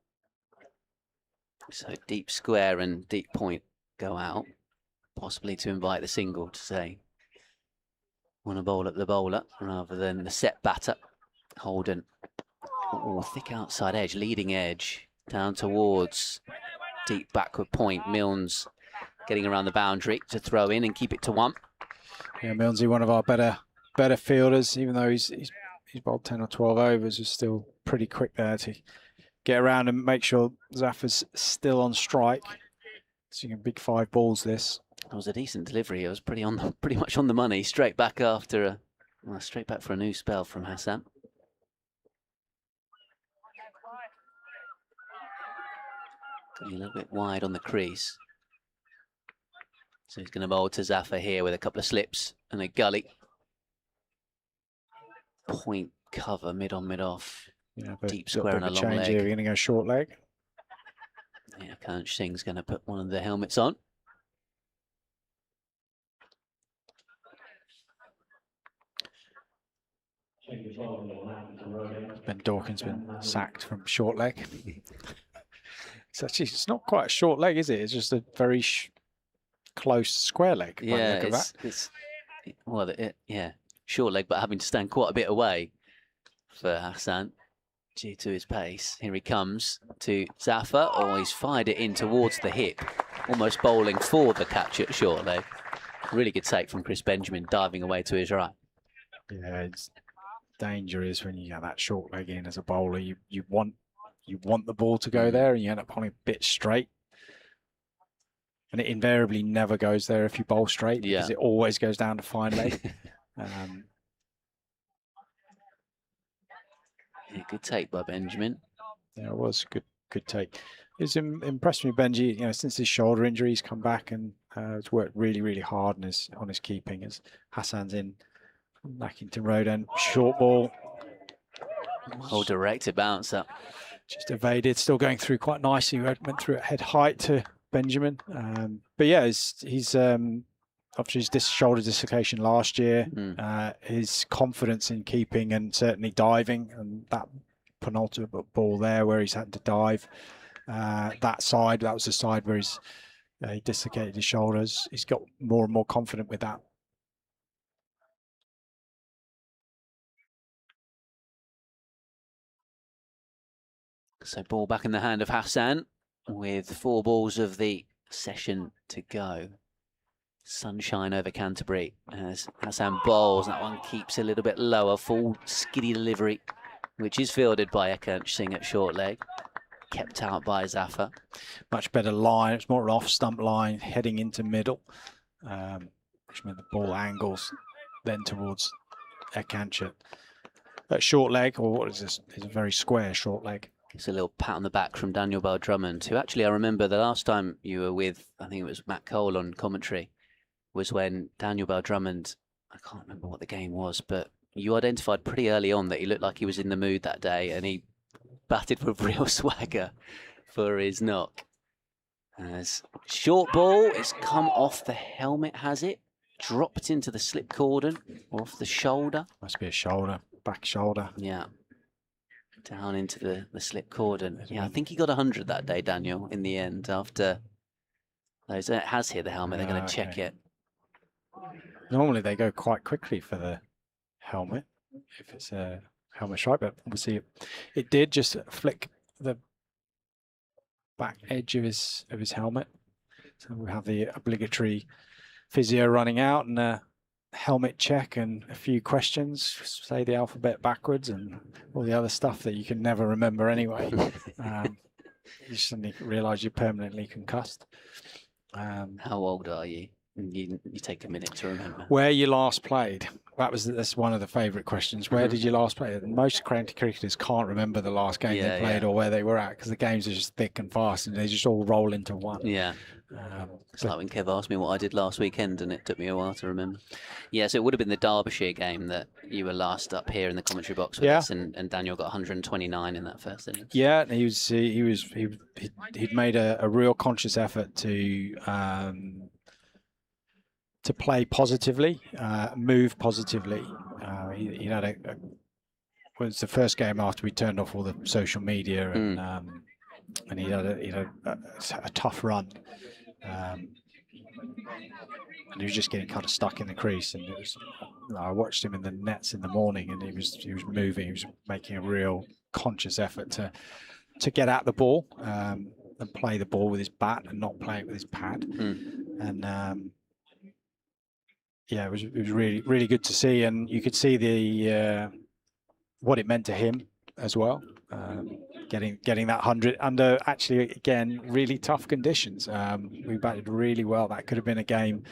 So deep square and deep point go out, possibly to invite the single to say, want to bowl at the bowler rather than the set batter. Holden, thick outside edge, leading edge, down towards deep backward point. Milnes getting around the boundary to throw in and keep it to 1. Yeah, Milnesy, one of our better fielders, even though he's bowled 10 or 12 overs, is still pretty quick there to get around and make sure Zafar's still on strike. So you can big 5 balls this. It was a decent delivery. It was pretty much on the money. Straight back after straight back for a new spell from Hassan. Got a little bit wide on the crease. So he's going to bowl to Zafar here with a couple of slips and a gully. Point cover, mid on, mid off. Yeah, deep square and a long leg. Here. We're going to go short leg. Yeah, Akansh Singh's going to put one of the helmets on. Ben Dawkins been sacked from short leg. It's not quite a short leg, is it? It's just a very close square leg. Yeah, short leg, but having to stand quite a bit away for Hassan due to his pace. Here he comes to Zafar. Oh, he's fired it in towards the hip, almost bowling for the catch at short leg. Really good take from Chris Benjamin, diving away to his right. Yeah, danger is when you get that short leg in as a bowler, you want the ball to go there, and you end up pulling a bit straight. And it invariably never goes there if you bowl straight, because it always goes down to fine leg. Yeah, good take by Benjamin. Yeah, it was good take. It's impressed me, Benji. Since his shoulder injury, he's come back and has worked really hard on his keeping. As Hassan's in Nackington Road and short ball. Well directed bouncer. Just evaded, still going through quite nicely. Went through at head height to Benjamin. But yeah, he's after his shoulder dislocation last year, his confidence in keeping and certainly diving, and that penultimate ball there where he's had to dive, that was the side where he dislocated his shoulders. He's got more and more confident with that. So ball back in the hand of Hassan with 4 balls of the session to go. Sunshine over Canterbury as Hassan bowls. That one keeps a little bit lower, full skiddy delivery, which is fielded by Akansh Singh at short leg. Kept out by Zafar. Much better line. It's more an off stump line heading into middle, which meant the ball angles then towards Akansh at short leg, or what is this? It's a very square short leg. It's a little pat on the back from Daniel Bell-Drummond, who actually I remember the last time you were with, I think it was Matt Cole on commentary, was when Daniel Bell-Drummond, I can't remember what the game was, but you identified pretty early on that he looked like he was in the mood that day, and he batted with real swagger for his knock. As short ball, it's come off the helmet, has it? Dropped into the slip cordon, or off the shoulder. Must be a shoulder, back shoulder. Yeah. Down into the slip cordon. Yeah, I think he got 100 that day, Daniel, in the end, after those. It has hit the helmet, they're going to check it. Normally they go quite quickly for the helmet, if it's a helmet strike, but obviously it did just flick the back edge of his helmet. So we have the obligatory physio running out, and helmet check and a few questions, say the alphabet backwards and all the other stuff that you can never remember anyway. You suddenly realise you're permanently concussed. How old are you? You take a minute to remember. Where you last played. That's one of the favourite questions. Where did you last play? Most county cricketers can't remember the last game they played or where they were at, because the games are just thick and fast and they just all roll into one. Yeah. It's like when Kev asked me what I did last weekend, and it took me a while to remember. Yeah, so it would have been the Derbyshire game that you were last up here in the commentary box with us, and Daniel got 129 in that first innings. Yeah, he'd made a real conscious effort to play positively, move positively. He had it was the first game after we turned off all the social media, and he had a tough run. And he was just getting kind of stuck in the crease, and I watched him in the nets in the morning, and he was moving. He was making a real conscious effort to get at the ball and play the ball with his bat and not play it with his pad. And yeah, it was really, really good to see, and you could see the what it meant to him as well. Getting that 100 under, actually, again, really tough conditions. We batted really well. That could have been a game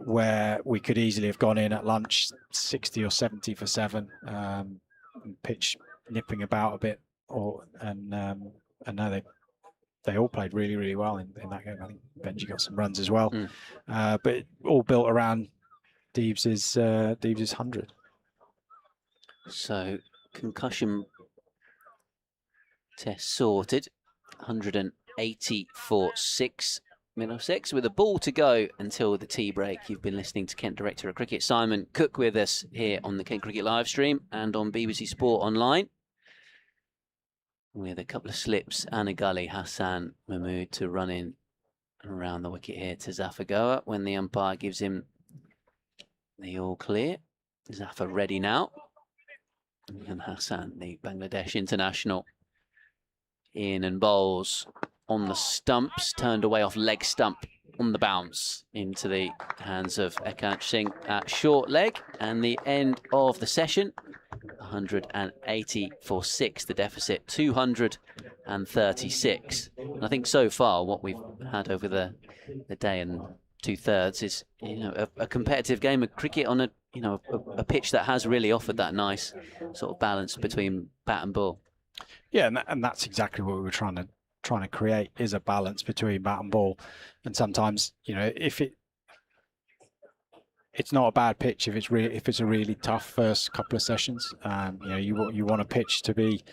where we could easily have gone in at lunch 60 or 70 for 7, pitch nipping about a bit, and no, they all played really, really well in that game. I think Benji got some runs as well, but it all built around Deebs's 100. So concussion test sorted. 180 for 6 Middlesex, with a ball to go until the tea break. You've been listening to Kent Director of Cricket Simon Cook with us here on the Kent Cricket live stream and on BBC Sport Online, with a couple of slips and a gully. Hassan Mahmood to run in around the wicket here to Zafar Goa when the umpire gives him the all clear. Zafar ready now. And Hassan, the Bangladesh international, in and bowls on the stumps, turned away off leg stump on the bounce into the hands of Ekant Singh at short leg, and the end of the session. 180 for 6, the deficit 236. And I think so far what we've had over the day and 2/3 is, a competitive game of cricket on a pitch that has really offered that nice sort of balance between bat and ball. Yeah, and that's exactly what we were trying to create, is a balance between bat and ball. And sometimes, if it's not a bad pitch, if it's a really tough first couple of sessions, you want a pitch to be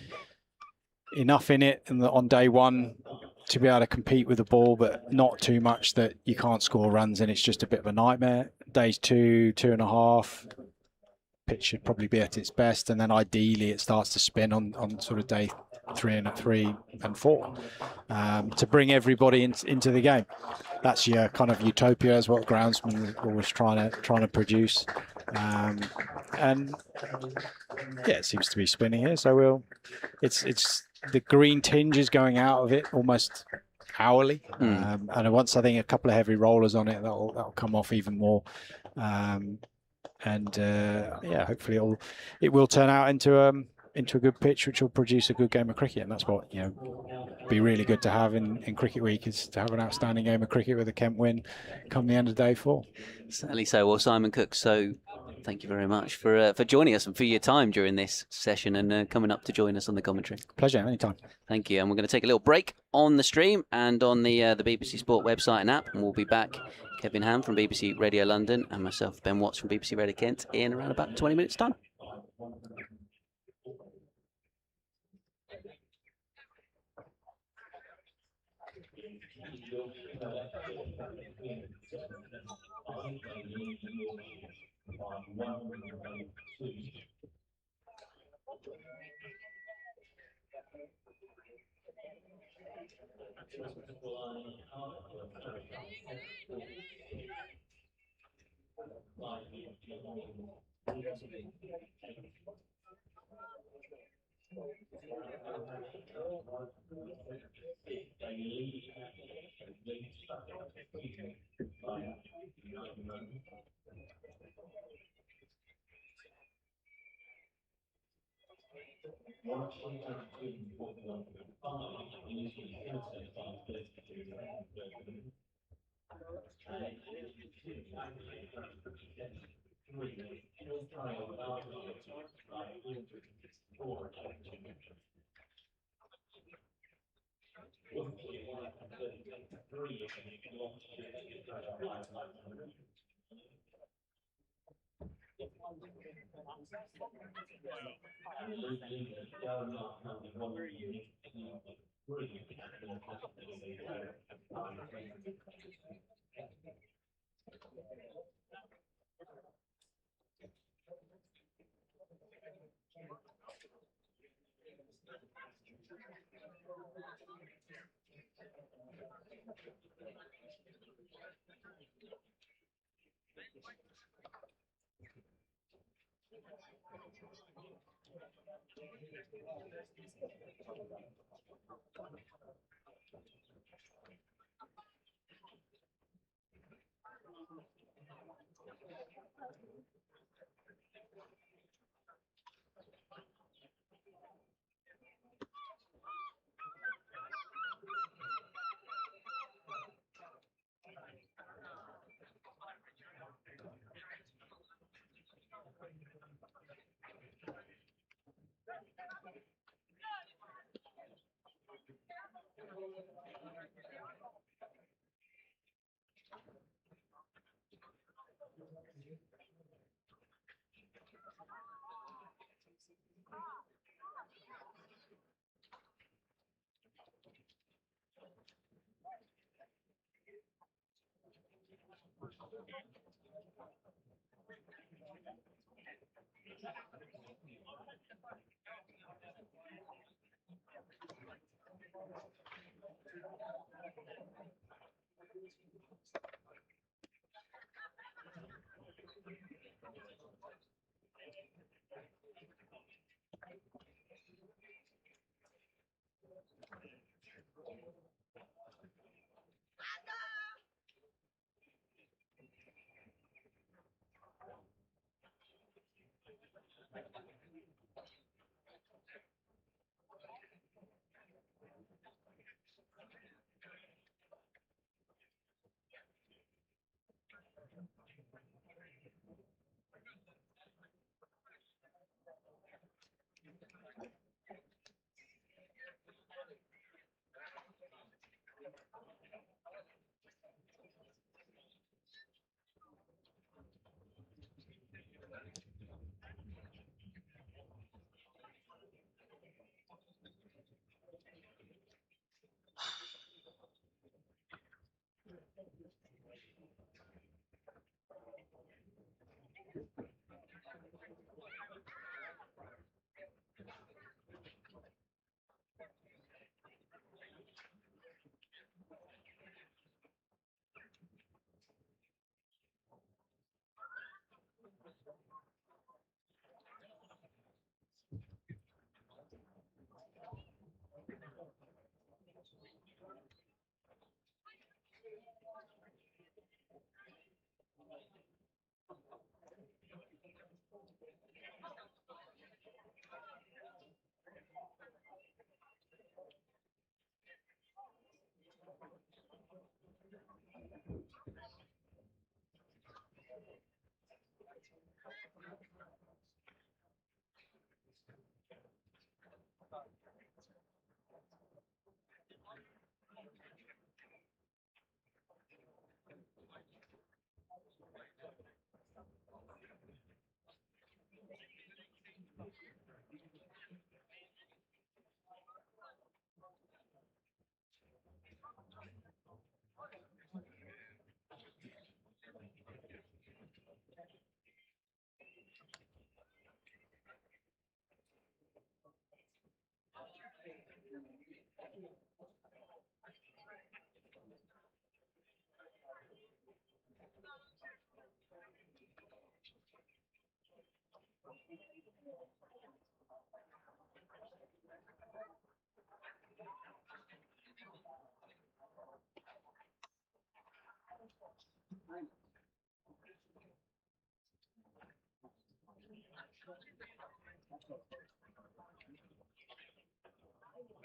enough in it on day one to be able to compete with the ball, but not too much that you can't score runs and it's just a bit of a nightmare. Days 2, 2.5, pitch should probably be at its best, and then ideally it starts to spin on sort of day 3 and 4 to bring everybody into the game. That's your kind of utopia, is what groundsman is always trying to produce, and yeah, it seems to be spinning here. So it's the green tinge is going out of it almost hourly, and once I think a couple of heavy rollers on it, that'll come off even more. Yeah, hopefully it will turn out into a good pitch, which will produce a good game of cricket. And that's what be really good to have in Cricket Week, is to have an outstanding game of cricket with a Kent win come the end of day 4. Certainly so. Well, Simon Cook, so thank you very much for joining us and for your time during this session and coming up to join us on the commentary. Pleasure, anytime. Thank you. And we're going to take a little break on the stream and on the BBC Sport website and app, and we'll be back. Kevin Ham from BBC Radio London and myself, Ben Watts from BBC Radio Kent, in around about 20 minutes' time.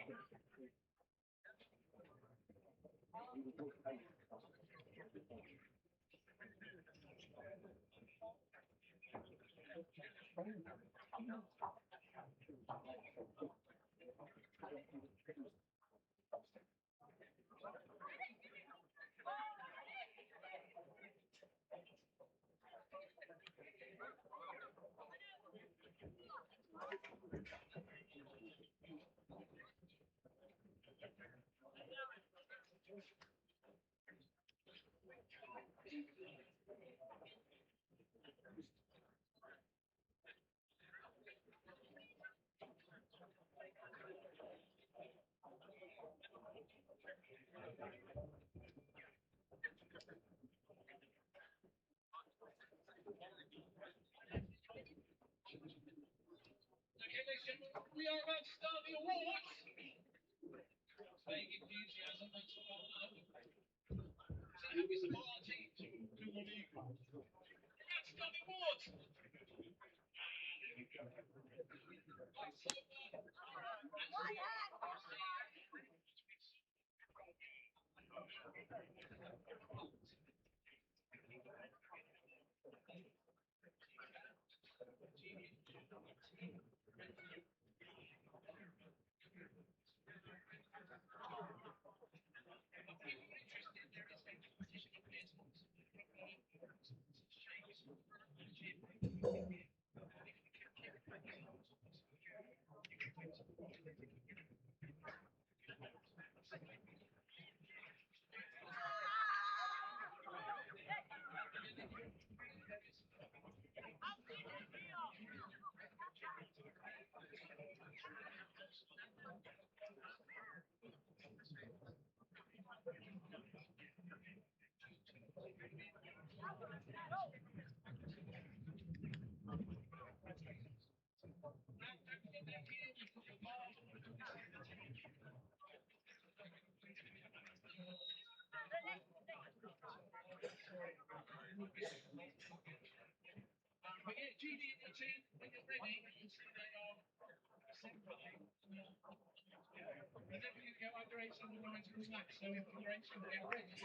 Okay, ladies and gentlemen, we are about to start the awards. Big enthusiasm, that's what I love. So how is the party? Good morning. Let's start the awards. Right, so, Judy and the team, when you're ready, you see they are separately. And then we're going to go under 8s, under 9s, and next. So if under 8s can get ready.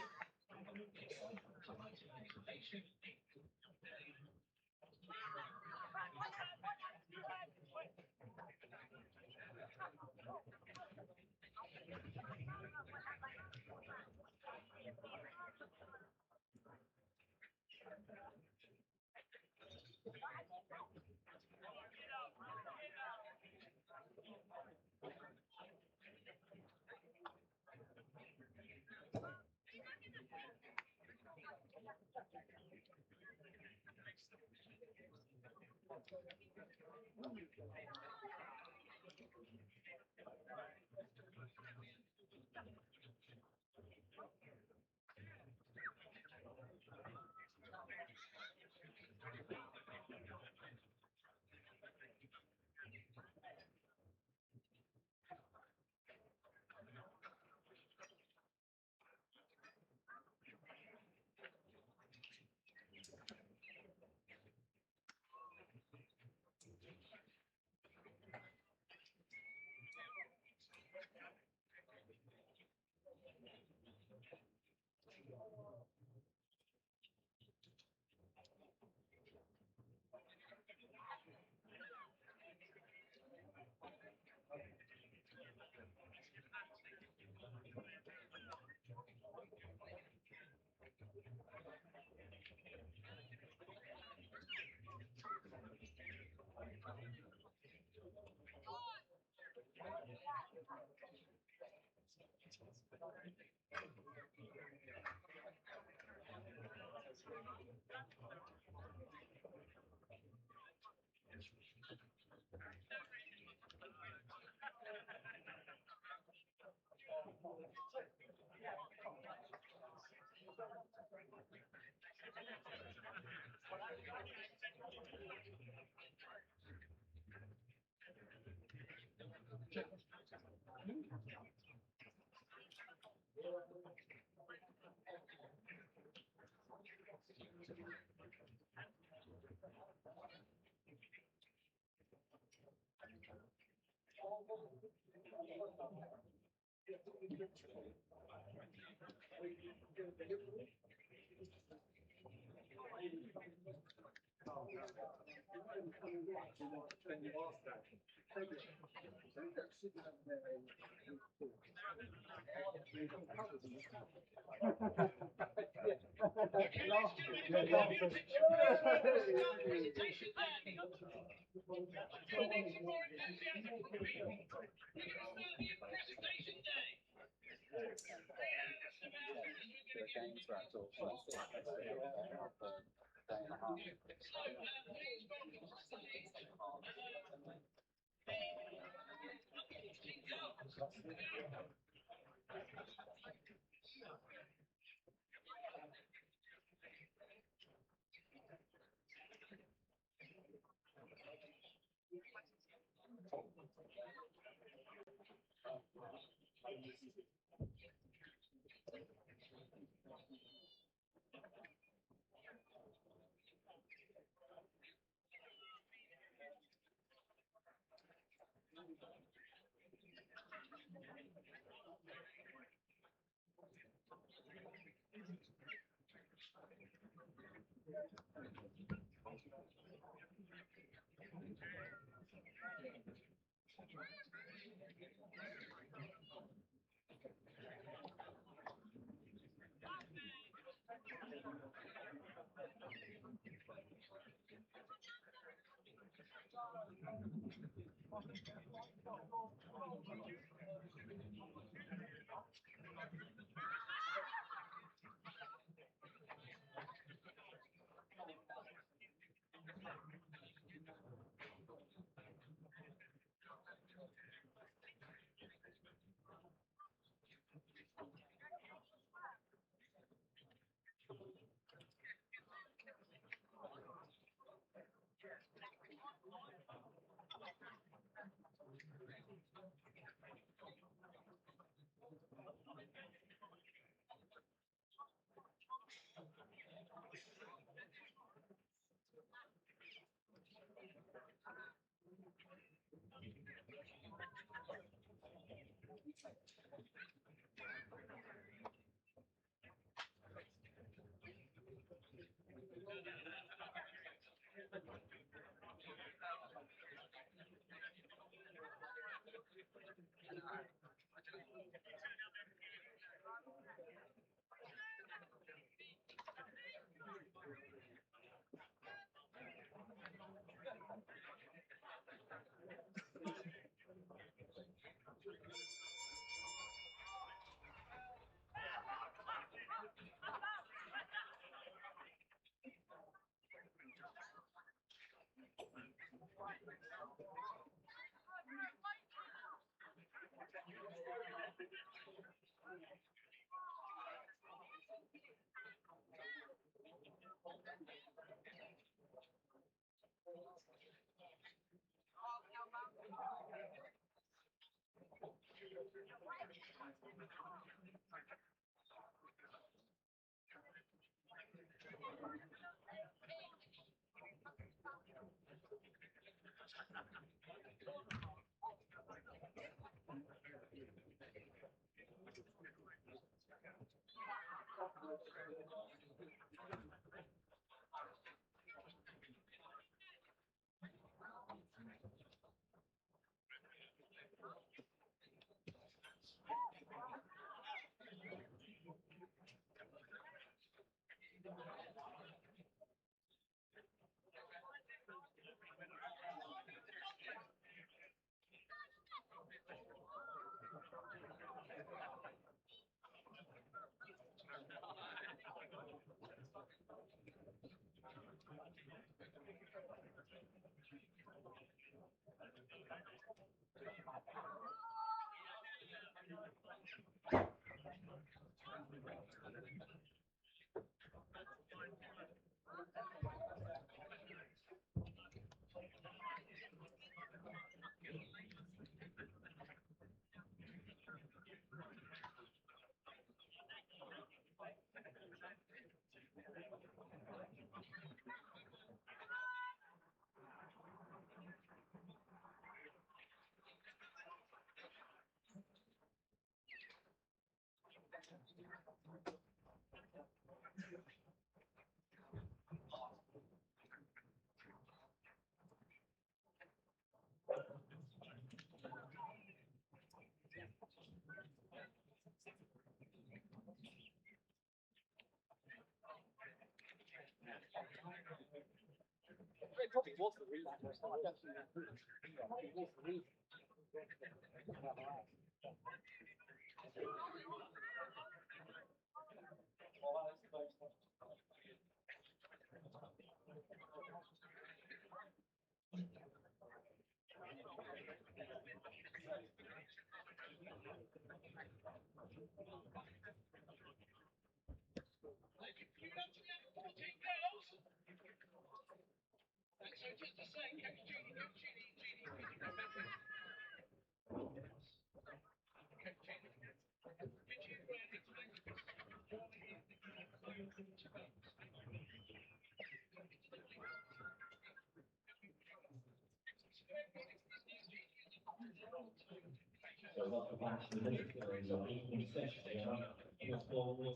So welcome back to the midfield of evening session here on the floor.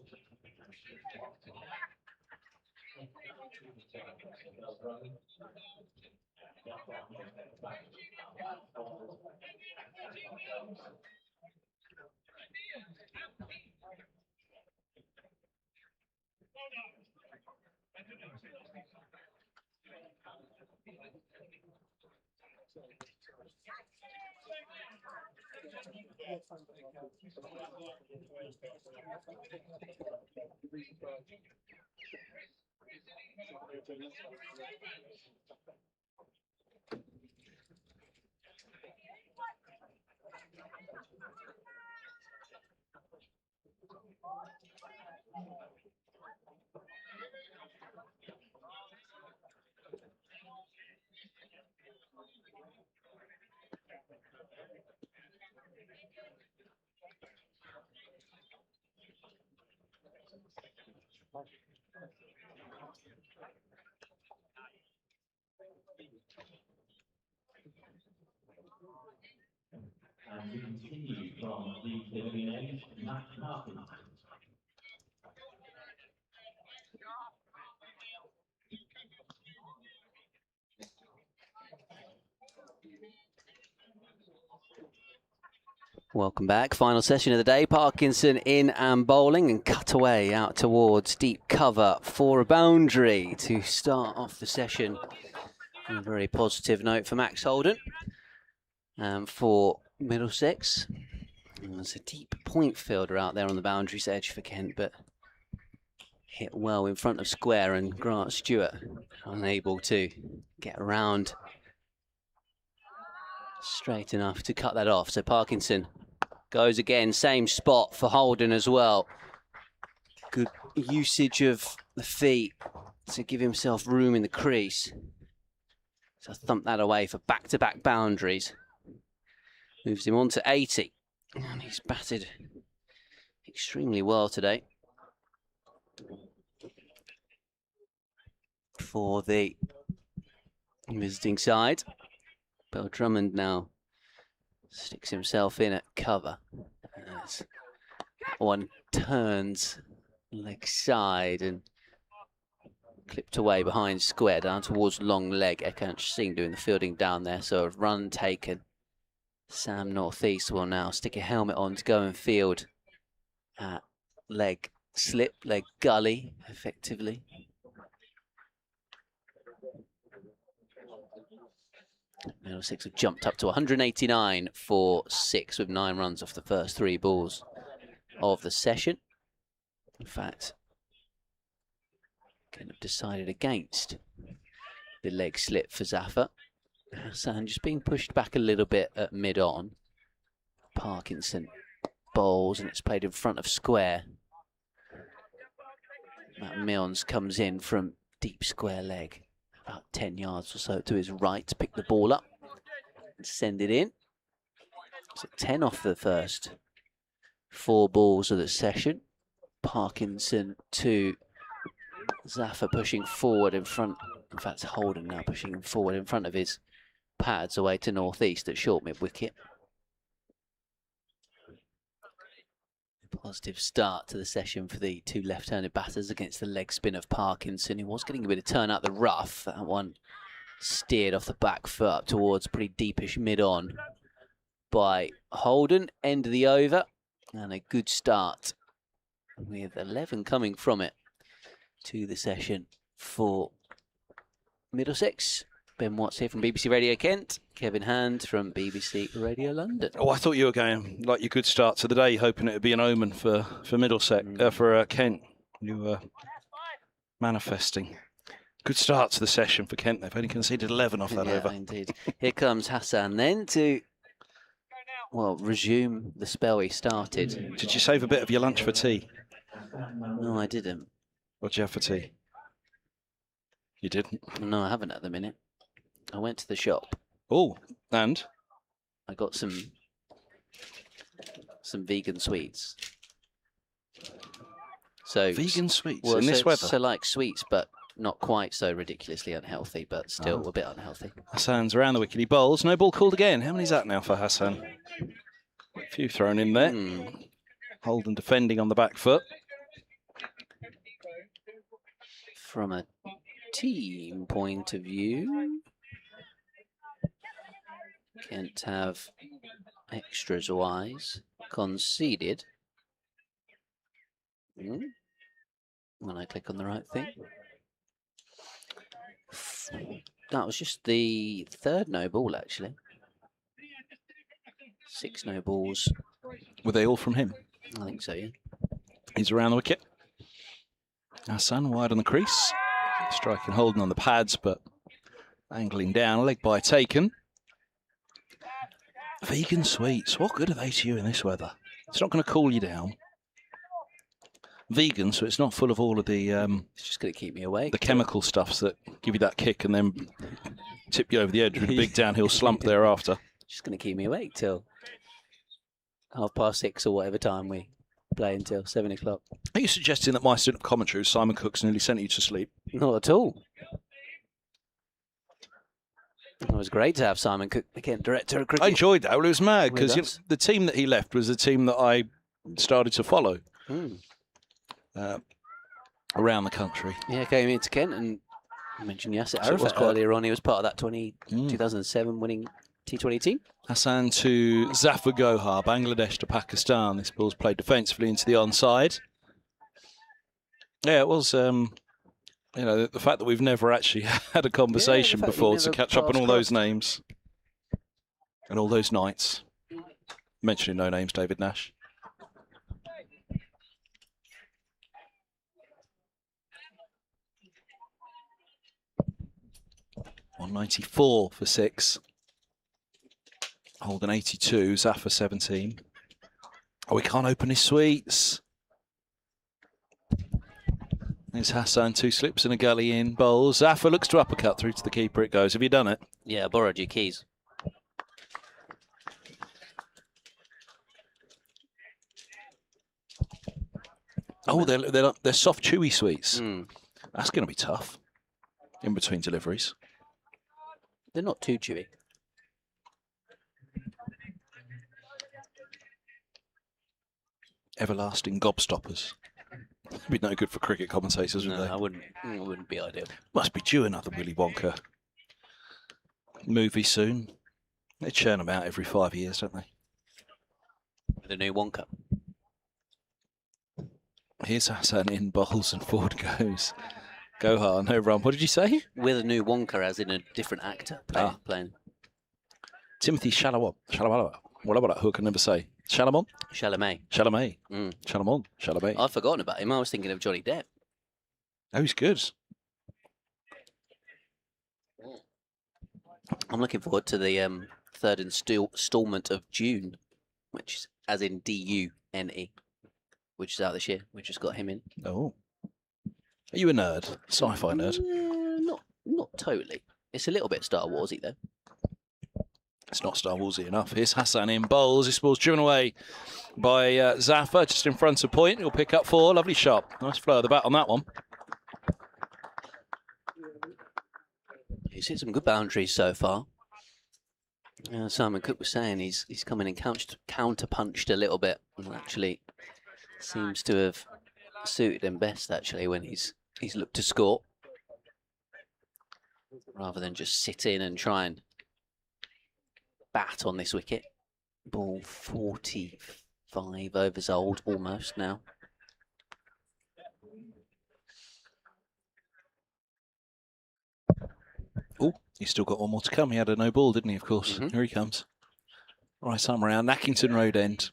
And we continue from the Canadian age, Matt Martin. Welcome back. Final session of the day. Parkinson in and bowling and cut away out towards deep cover for a boundary to start off the session. On a very positive note for Max Holden for Middlesex. And there's a deep point fielder out there on the boundaries edge for Kent, but hit well in front of square, and Grant Stewart unable to get around straight enough to cut that off. So Parkinson goes again, same spot for Holden as well. Good usage of the feet to give himself room in the crease. So thump that away for back-to-back boundaries. Moves him on to 80. And he's batted extremely well today for the visiting side. Bill Drummond now sticks himself in at cover as one turns leg side and clipped away behind square down towards long leg. Ekant Singh doing the fielding down there, so a run taken. Sam Northeast will now stick a helmet on to go and field at leg slip, leg gully effectively. Middlesex have jumped up to 189 for 6 with 9 runs off the first 3 balls of the session. In fact, kind of decided against the leg slip for Zafar. Hassan just being pushed back a little bit at mid-on. Parkinson bowls and it's played in front of square. Matt Milnes comes in from deep square leg, about 10 yards or so to his right to pick the ball up and send it in. So 10 off the first 4 balls of the session. Parkinson to Zafar pushing forward in front. In fact, Holden now pushing him forward in front of his pads away to Northeast at short mid-wicket. Positive start to the session for the 2 left-handed batters against the leg spin of Parkinson, who was getting a bit of turn out the rough. That one steered off the back foot up towards pretty deepish mid-on by Holden. End of the over and a good start with 11 coming from it to the session for Middlesex. Ben Watts here from BBC Radio Kent. Kevin Hand from BBC Radio London. Oh, I thought you were going like your good start to the day, hoping it would be an omen for Middlesex, for Kent. You were manifesting. Good start to the session for Kent. They've only conceded 11 off that over. Indeed. Here comes Hassan then to, well, resume the spell he started. Did you save a bit of your lunch for tea? No, I didn't. What did you have for tea? You didn't? No, I haven't at the minute. I went to the shop. Oh, and? I got some vegan sweets. So vegan sweets well, in this weather? So like sweets, but not quite so ridiculously unhealthy, but still a bit unhealthy. Hassan's around the wicket. He bowls. No ball called again. How many's that now for Hassan? A few thrown in there. Holden defending on the back foot. From a team point of view, Kent have extras wise conceded. When I click on the right thing. That was just the third no ball, actually. 6 no balls. Were they all from him? I think so, yeah. He's around the wicket. Hassan wide on the crease. Striking Holden on the pads, but angling down. Leg by taken. Vegan sweets. What good are they to you in this weather? It's not going to cool you down. Vegan, so it's not full of all of the it's just going to keep me awake. the chemical stuffs that give you that kick and then tip you over the edge with a big downhill slump thereafter. Just going to keep me awake till 6:30 or whatever time we play until 7 o'clock. Are you suggesting that my student of commentary, Simon Cooks, nearly sent you to sleep? Not at all. It was great to have Simon Cook, the Kent director of cricket. I enjoyed that. Well, it was mad With because us. the team that he left was the team that I started to follow around the country. Yeah, came into Kent and I mentioned Yasser So it was Arafat quite- earlier on. He was part of that 2007 winning T20 team. Hassan to Zafar Gohar, Bangladesh to Pakistan. This ball's played defensively into the onside. Yeah, it was, you know, the fact that we've never actually had a conversation fact we before to never catch up on all passed those cross. names and all those nights. Mentioning no names, David Nash. .194 for 6. Holden 82, Zafar 17. Oh, we can't open his sweets. There's Hassan, 2 slips and a gully in. Bowls. Zafar looks to uppercut through to the keeper. It goes. Have you done it? Yeah, I borrowed your keys. Oh, they're soft, chewy sweets. Mm. That's going to be tough in between deliveries. They're not too chewy. Everlasting gobstoppers. Be no good for cricket commentators, would No, they? I wouldn't. It wouldn't be ideal. Must be due another Willy Wonka movie soon. They churn them out every 5 years, don't they? The new Wonka. Here's Hassan in bowls and forward goes. Gohar, no run. What did you say? With a new Wonka, as in a different actor playing. Timothy Chalamet. Who can never say? Chalamet? Chalamet. Chalamet. Mm. Chalamet. I've forgotten about him. I was thinking of Johnny Depp. Oh, he's good. I'm looking forward to the third installment of Dune, which is as in D-U-N-E, which is out this year. We just got him in. Oh. Are you a nerd? Sci-fi nerd? Not totally. It's a little bit Star Warsy though. It's not Star Warsy enough. Here's Hassan in bowls. This ball's driven away by Zafar, just in front of point. He'll pick up 4. Lovely shot. Nice flow of the bat on that one. He's hit some good boundaries so far. Simon Cook was saying he's come in and counter-punched a little bit, and actually seems to have suited him best actually when he's looked to score, rather than just sit in and try and bat on this wicket. Ball 45 overs old almost now. Oh, he's still got one more to come. He had a no ball, didn't he, of course? Here he comes. Right arm around Nackington Road end.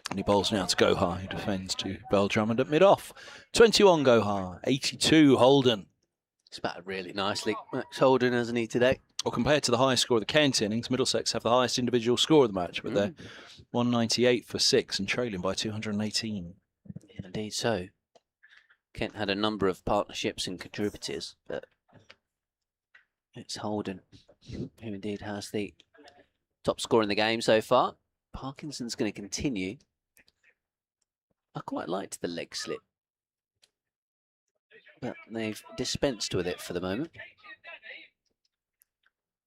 And he bowls now to Gohar, who defends to Bell Drummond at mid-off. 21 Gohar, 82 Holden. He's batted really nicely, Max Holden, hasn't he, today? Well, compared to the highest score of the Kent innings, Middlesex have the highest individual score of the match, but they're 198 for 6 and trailing by 218. Yeah, indeed so. Kent had a number of partnerships and contributors, but it's Holden who indeed has the top score in the game so far. Parkinson's going to continue. I quite liked the leg slip, but they've dispensed with it for the moment.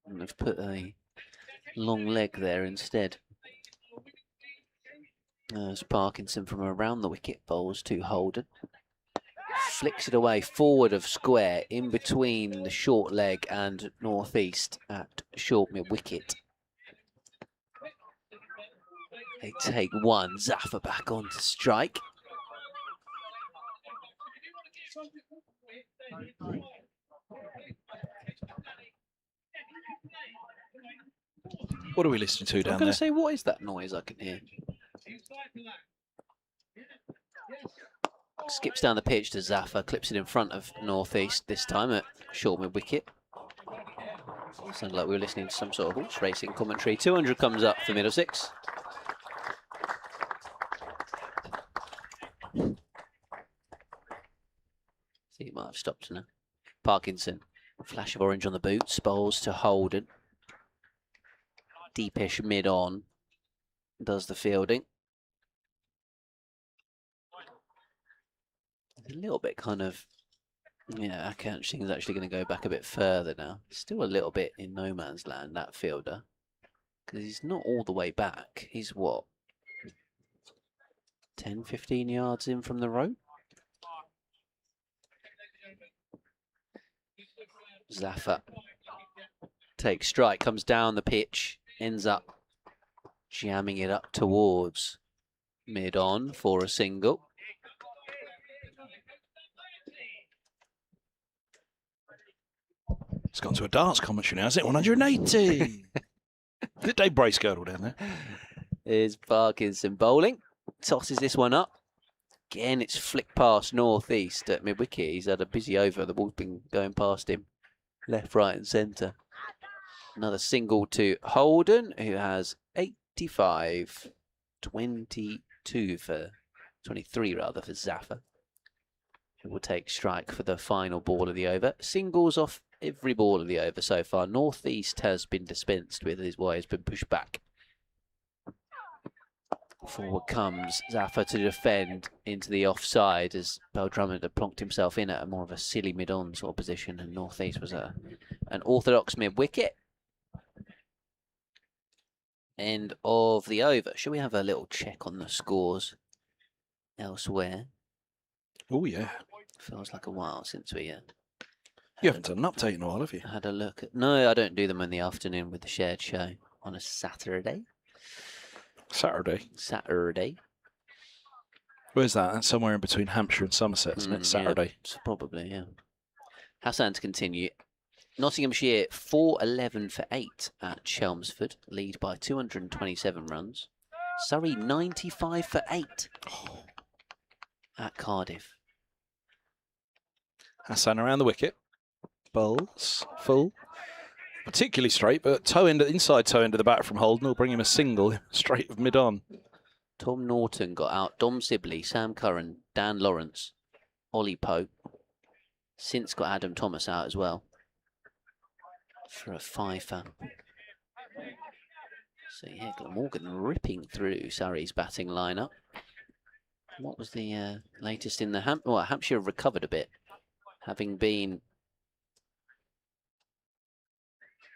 And they've put a long leg there instead. As Parkinson from around the wicket bowls to Holden. Flicks it away forward of square in between the short leg and northeast at short mid wicket. They take one, Zaffer back on to strike. What are we listening to down I'm there? going to say, what is that noise I can hear? Skips down the pitch to Zaffer, clips it in front of northeast this time at short mid wicket. Sounded like we were listening to some sort of horse racing commentary. 200 comes up for Middlesex. See, it might have stopped now. Parkinson, flash of orange on the boots, bowls to Holden. Deepish mid on, does the fielding. A little bit kind of, yeah, I can't think he's actually going to go back a bit further now. Still a little bit in no man's land, that fielder. Because he's not all the way back. He's what? 10, 15 yards in from the rope? Zaffer takes strike, comes down the pitch, ends up jamming it up towards mid-on for a single. It's gone to a darts commentary now, hasn't it? 180. Is it Dave Bracegirdle down there? Is Parkinson bowling. Tosses this one up. Again, it's flicked past northeast at mid-wicket. He's had a busy over. The ball's been going past him left, right and centre. Another single to Holden, who has 85. 22 for... 23 rather for Zaffer, who will take strike for the final ball of the over. Singles off every ball of the over so far. Northeast has been dispensed with, his wire has been pushed back. Forward comes Zaffer to defend into the offside as Bell Drummond had plonked himself in at a more of a silly mid-on sort of position, and Northeast was an orthodox mid-wicket. End of the over. Shall we have a little check on the scores elsewhere? Oh, yeah. Feels like a while since we You haven't done an update in a while, have you? had a look at... No, I don't do them in the afternoon with the shared show on a Saturday. Saturday. Where's that? That's somewhere in between Hampshire and Somerset, isn't it? Saturday. Yeah, it's probably, yeah. Hassan to continue. Nottinghamshire 4-11 for 8 at Chelmsford, lead by 227 runs. Surrey 95 for 8 at Cardiff. Hassan around the wicket. Bowls, full. Particularly straight, but inside toe end of the bat from Holden will bring him a single straight of mid-on. Tom Norton got out. Dom Sibley, Sam Curran, Dan Lawrence, Ollie Pope. Since got Adam Thomas out as well for a fifer. So yeah, Glamorgan ripping through Surrey's batting lineup. What was the latest in the Hampshire have recovered a bit, having been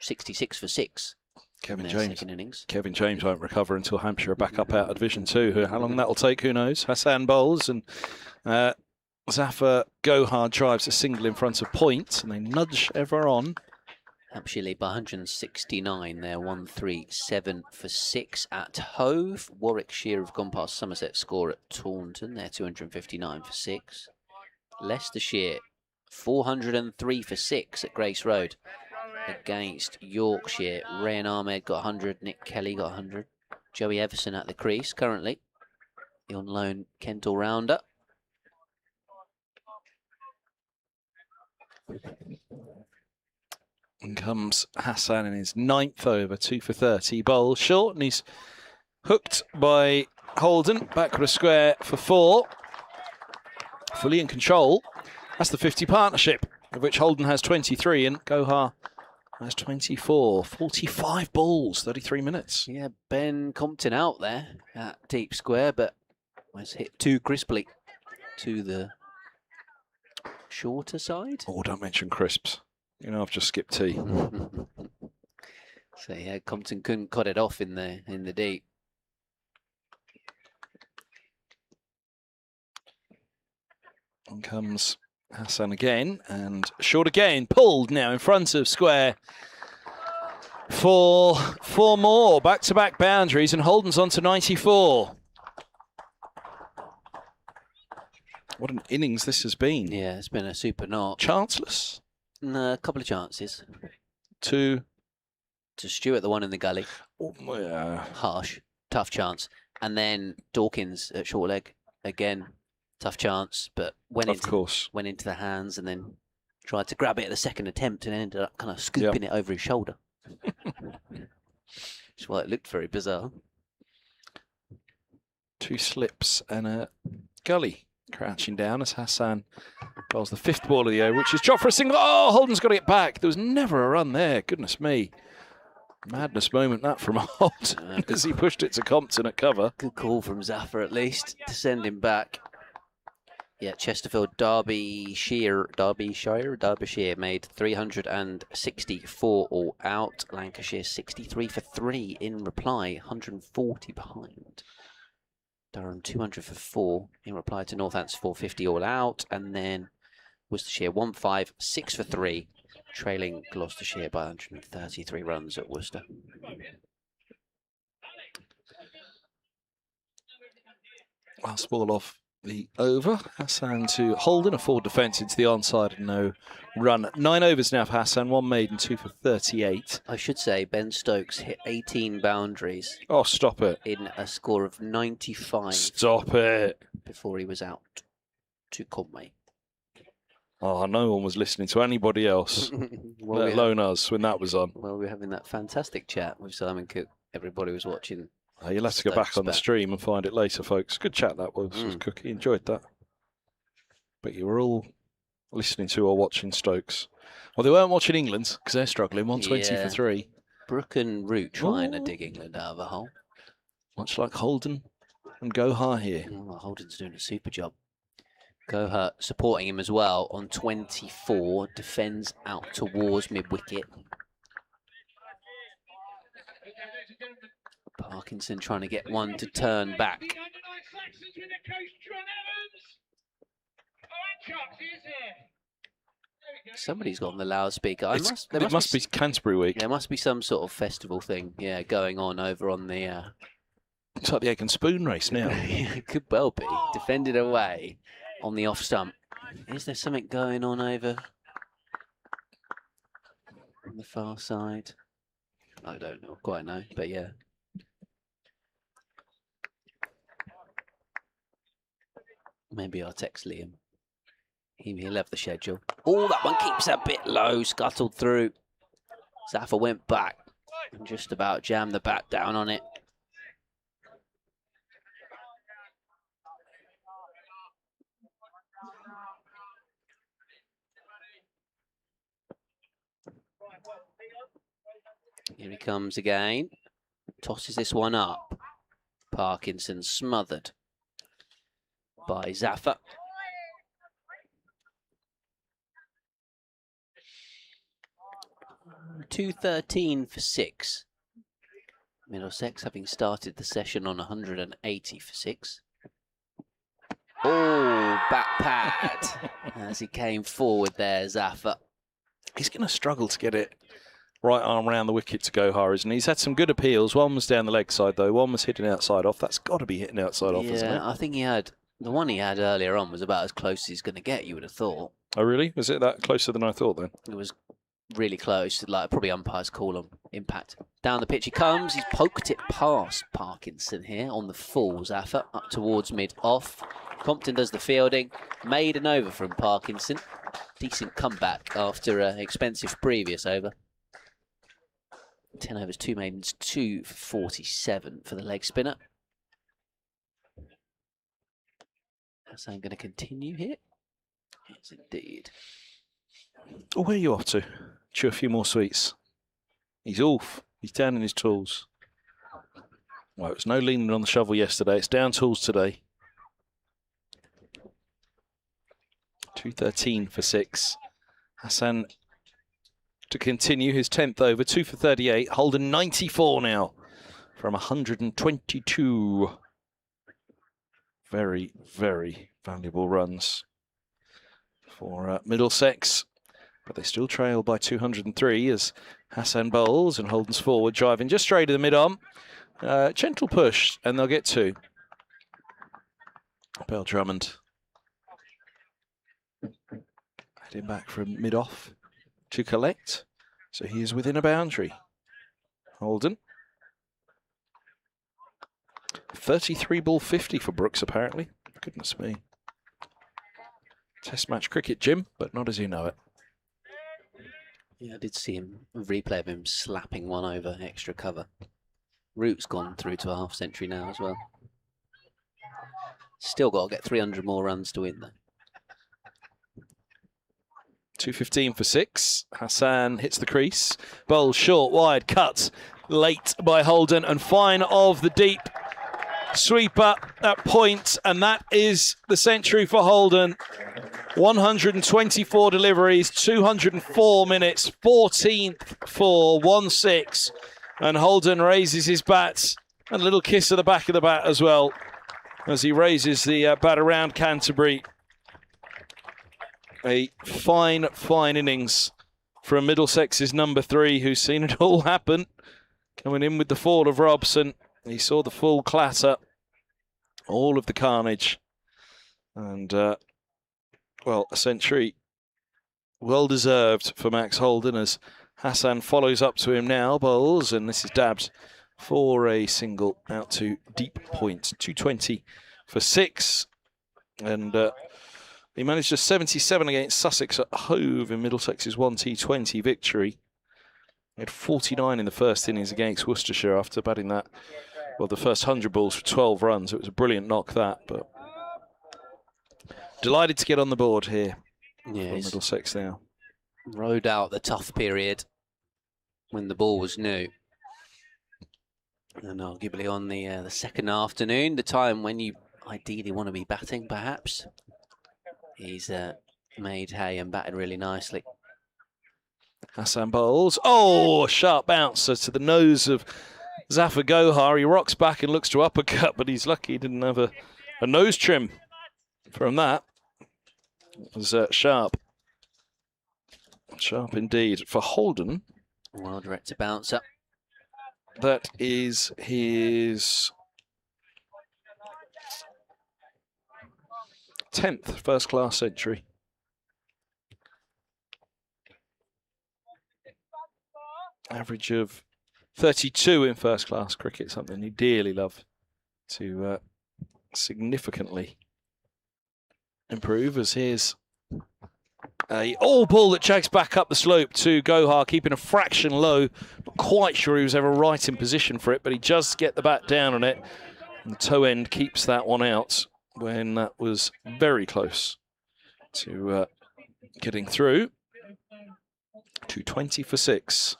66 for 6. Kevin in James. second innings. Kevin James won't recover until Hampshire are back up out of Division 2. How long that'll take, who knows? Hassan bowls and Zaffer Gohar drives a single in front of point, and they nudge ever on. Hampshire lead by 169. They're 137 for 6 at Hove. Warwickshire have gone past Somerset score at Taunton. They're 259 for 6. Leicestershire 403 for 6 at Grace Road. against Yorkshire. Rayan Ahmed got 100, Nick Kelly got 100. Joey Everson at the crease currently. The on loan Kent all-rounder. In comes Hassan in his 9th over, 2 for 30. Bowls short, and he's hooked by Holden. Backward a square for 4. Fully in control. That's the 50 partnership, of which Holden has 23 and Gohar has 24. 45 balls, 33 minutes. Yeah, Ben Compton out there at deep square, but was hit too crisply to the shorter side. Oh, don't mention crisps. You know, I've just skipped tea. So yeah, Compton couldn't cut it off in the deep. On comes Hassan again, and short again, pulled now in front of square for 4 more. Back-to-back boundaries, and Holden's on to 94. What an innings this has been. Yeah, it's been a super knock. Chanceless. No, a couple of chances. To Stewart, the one in the gully. Oh, yeah. Harsh, tough chance. And then Dawkins at short leg again. Tough chance, but went into the hands and then tried to grab it at the second attempt and ended up kind of scooping it over his shoulder. That's why it looked very bizarre. 2 slips and a gully. Crouching down as Hassan bowls the 5th ball of the over, which is dropped for a single. Oh, Holden's got to get back. There was never a run there. Goodness me. Madness moment that from Holden as he pushed it to Compton at cover. Good call from Zafar at least to send him back. Yeah, Chesterfield, Derbyshire made 364 all out. Lancashire 63 for 3 in reply, 140 behind. Durham 200 for 4 in reply to Northants 450 all out. And then Worcestershire 156 for 3, trailing Gloucestershire by 133 runs at Worcester. Last ball off the over. Hassan to Holden, a forward defence into the onside and no run. 9 overs now for Hassan, 1 maiden, 2 for 38. I should say Ben Stokes hit 18 boundaries. Oh, stop it. In a score of 95. Stop it. Before he was out to Conway. Oh, no one was listening to anybody else, let alone us, when that was on. Well, we were having that fantastic chat with Simon Cook. Everybody was watching. You'll have to go back on the stream and find it later, folks. Good chat that was Cookie. Enjoyed that. But you were all listening to or watching Stokes. Well, they weren't watching England because they're struggling. 120 for 3. Brooke and Root trying to dig England out of a hole. Much like Holden and Gohar here. Oh, Holden's doing a super job. Gohar supporting him as well on 24. Defends out towards mid-wicket. Parkinson trying to get one to turn back. Somebody's got on the loudspeaker. It must be Canterbury week. There must be some sort of festival thing, going on over on the... It's like the egg and spoon race now. It could well be. Defended away on the off stump. Is there something going on over on the far side? I don't know, quite know, but yeah. Maybe I'll text Liam. He'll have the schedule. Oh, that one keeps a bit low, scuttled through. Zafar went back and just about jammed the bat down on it. Here he comes again. Tosses this one up. Parkinson smothered by Zafar. .213 for 6. Middlesex having started the session on 180 for 6. Oh, bat pad as he came forward there, Zafar. He's going to struggle to get it right arm around the wicket to Gohar, isn't he? He's had some good appeals. One was down the leg side, though. One was hitting outside off. That's got to be hitting outside off, isn't it? Yeah, I think he had... The one he had earlier on was about as close as he's going to get, you would have thought. Oh, really? Was it that closer than I thought, then? It was really close. Like probably umpires call on impact. Down the pitch he comes. He's poked it past Parkinson here on the full Zaffa up towards mid-off. Compton does the fielding. Made an over from Parkinson. Decent comeback after an expensive previous over. 10 overs, 2 maidens, 2 for 47 for the leg spinner. Hassan going to continue here? Yes, indeed. Oh, where are you off to? Chew a few more sweets. He's off. He's down in his tools. Well, it was no leaning on the shovel yesterday. It's down tools today. 213 for 6. Hassan to continue his 10th over, 2 for 38. Holden 94 now from 122. Very, very valuable runs for Middlesex. But they still trail by 203 as Hassan bowls and Holden's forward, driving just straight to the mid-arm. Gentle push, and they'll get 2. Bell Drummond heading back from mid-off to collect. So he is within a boundary. Holden. 33 ball 50 for Brooks, apparently. Goodness me. Test match cricket, Jim, but not as you know it. Yeah, I did see him, a replay of him slapping one over extra cover. Root's gone through to a half century now as well. Still got to get 300 more runs to win though. 215 for 6. Hassan hits the crease. Bowl short, wide, cut late by Holden, and fine of the deep sweeper at point, and that is the century for Holden. 124 deliveries, 204 minutes, 14th for 1-6, and Holden raises his bat, and a little kiss at the back of the bat as well as he raises the bat around Canterbury. A fine, fine innings from Middlesex's number 3, who's seen it all happen. Coming in with the fall of Robson. He saw the full clatter, all of the carnage. And, well, a century well deserved for Max Holden as Hassan follows up to him now, bowls, and this is dabbed for a single out to deep point. 220 for 6. And he managed a 77 against Sussex at Hove in Middlesex's 1T20 victory. He had 49 in the first innings against Worcestershire after batting that, well, the first 100 balls for 12 runs. It was a brilliant knock, that, but delighted to get on the board here for Middlesex now. Rode out the tough period when the ball was new. And arguably on the second afternoon, the time when you ideally want to be batting, perhaps. He's made hay and batted really nicely. Hassan bowls. Oh, a sharp bouncer to the nose of Zafar Gohar. He rocks back and looks to uppercut, but he's lucky he didn't have a nose trim from that. It was sharp. Sharp indeed. For Holden. Well-directed bouncer. That is his 10th first-class century. Average of 32 in first-class cricket, something you dearly love to significantly improve, as here's a all ball that jags back up the slope to Gohar, keeping a fraction low. Not quite sure he was ever right in position for it, but he does get the bat down on it. And the toe end keeps that one out when that was very close to getting through. 220 for 6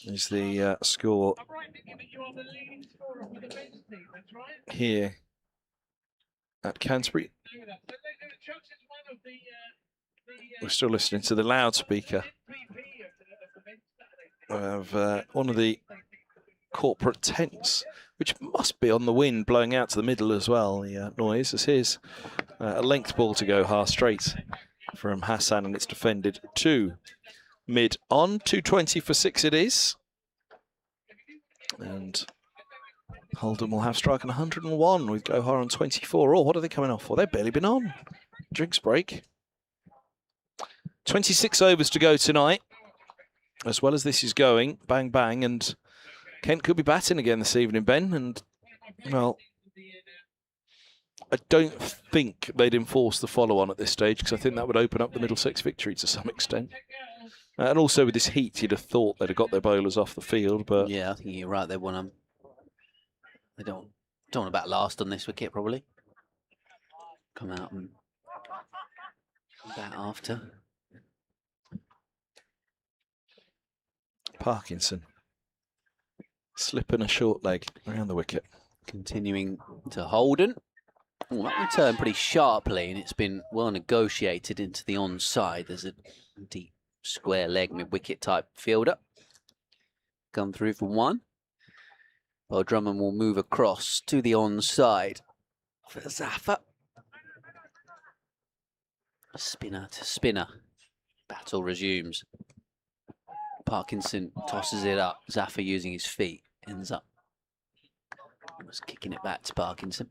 is the score here at Canterbury. We're still listening to the loudspeaker of one of the corporate tents, which must be on the wind blowing out to the middle as well, the noise. As here's a length ball to go straight from Hassan, and it's defended to mid on. 220 for 6 it is. And Holden will have strike on 101 with Gohar on 24. Oh, what are they coming off for? They've barely been on. Drinks break. 26 overs to go tonight. as well as this is going, bang, bang, and Kent could be batting again this evening, Ben, and, well, I don't think they'd enforce the follow-on at this stage, because I think that would open up the Middlesex victory to some extent. And also with this heat, you'd have thought they'd have got their bowlers off the field, but... Yeah, I think you're right. They want them. They don't want to bat last on this wicket, probably. Come out and bat after. Parkinson slipping a short leg around the wicket. Continuing to Holden. Oh, that one turned pretty sharply, and it's been well negotiated into the onside. There's a deep square leg mid-wicket type fielder. Come through for one. Well, Drummond will move across to the onside for Zafar. Spinner to spinner. Battle resumes. Parkinson tosses it up. Zafar using his feet ends up almost kicking it back to Parkinson.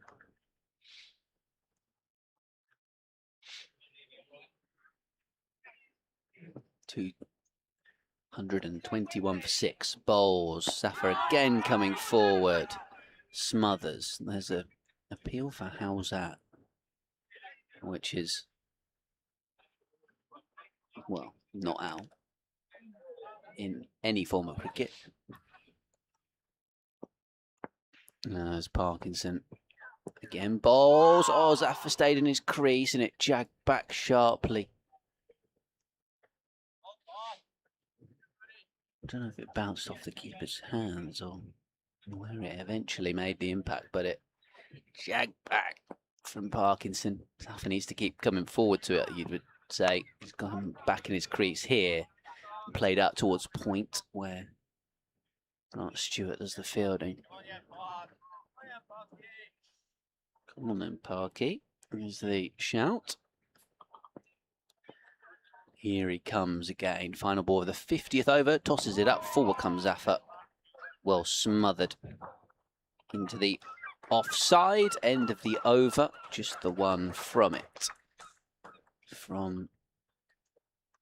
Two 121 for 6. Bowls. Zafar again coming forward. Smothers. There's a appeal for how's that, which is, well, not out in any form of cricket. There's Parkinson. Again, balls. Oh, Zafar stayed in his crease and it jagged back sharply. I don't know if it bounced off the keeper's hands or where it eventually made the impact, but it jagged back from Parkinson. Zafar needs to keep coming forward to it, you would say. He's gone back in his crease here. Played out towards point where Grant Stewart does the fielding. Come on then, Parky. Here's the shout. Here he comes again. Final ball of the 50th over. Tosses it up. Forward comes Zafar. Well smothered. Into the offside. End of the over. Just the one from it. From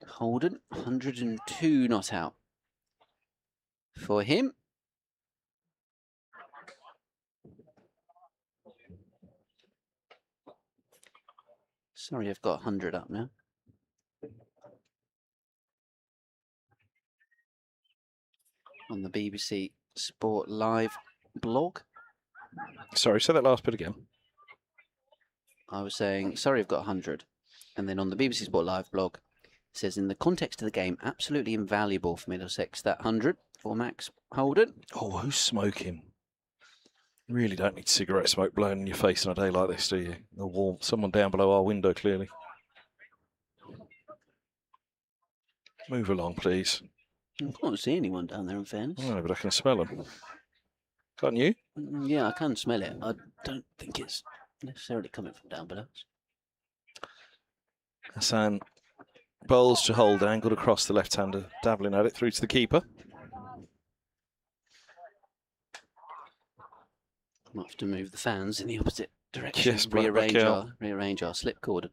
Holden. 102 not out for him. Sorry, I've got 100 up now. On the BBC Sport Live blog. Sorry, say that last bit again. I was saying, sorry, I've got 100. And then on the BBC Sport Live blog, it says, in the context of the game, absolutely invaluable for Middlesex, that 100 for Max Holden. Oh, who's smoking? You really don't need cigarette smoke blowing in your face on a day like this, do you? The warm. Someone down below our window, clearly. Move along, please. I can't see anyone down there, in fairness. Oh, but I can smell them. Can't you? Yeah, I can smell it. I don't think it's necessarily coming from down below. Hassan bowls to hold, angled across the left-hander, dabbling at it through to the keeper. Might have to move the fans in the opposite direction. Yes, rearrange our slip cord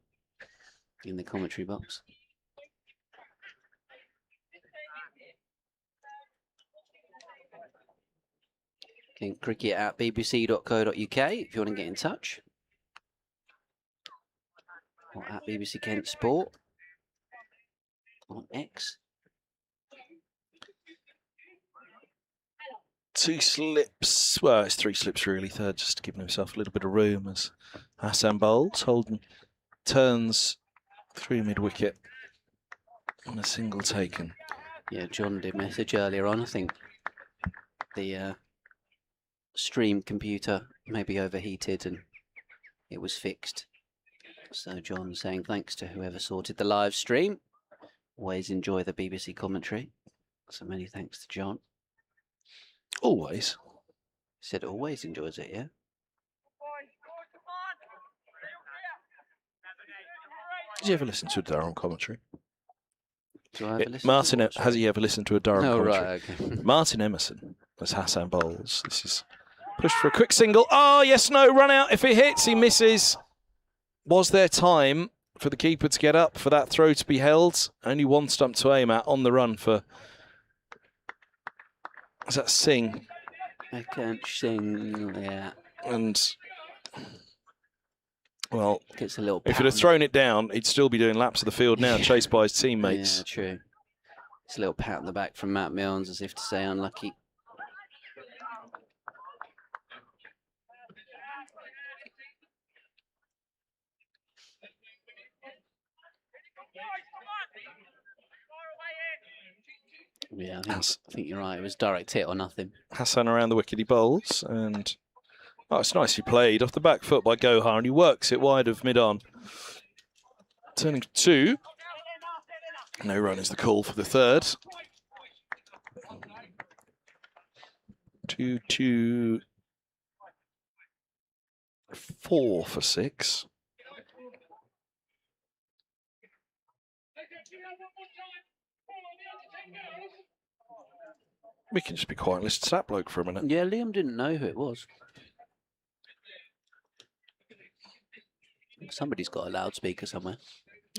in the commentary box. Cricket at bbc.co.uk if you want to get in touch. Or at BBC Kent Sport on X. 2 slips. Well, it's 3 slips really. Third, just giving himself a little bit of room as Hassan bowls. Holden turns through mid-wicket on a single taken. Yeah, John did message earlier on. I think the stream computer maybe overheated and it was fixed. So John saying thanks to whoever sorted the live stream. Always enjoy the BBC commentary. So many thanks to John. Always. He said always enjoys it, yeah? Did you ever listen to a Durham commentary? Do I ever listen Martin, to it? has he ever listened to a Durham commentary? Right, okay. Martin Emerson as Hassan bowls. This is pushed for a quick single. Oh, yes, no, run out. If it hits, he misses. Was there time for the keeper to get up, for that throw to be held? Only one stump to aim at on the run for Is that Singh? I can't sing. Yeah. And, well, Gets a little if he'd have thrown it down, he'd still be doing laps of the field now, chased by his teammates. Yeah, true. It's a little pat on the back from Matt Milnes, as if to say unlucky. Yeah, I think you're right. It was direct hit or nothing. Hassan around the wicket, he bowls, and it's nicely played off the back foot by Gohar, and he works it wide of mid-on. Turning to 2. No run is the call for the third. 2-2-4 for 6. We can just be quiet and listen to that bloke for a minute. Yeah, Liam didn't know who it was. Somebody's got a loudspeaker somewhere.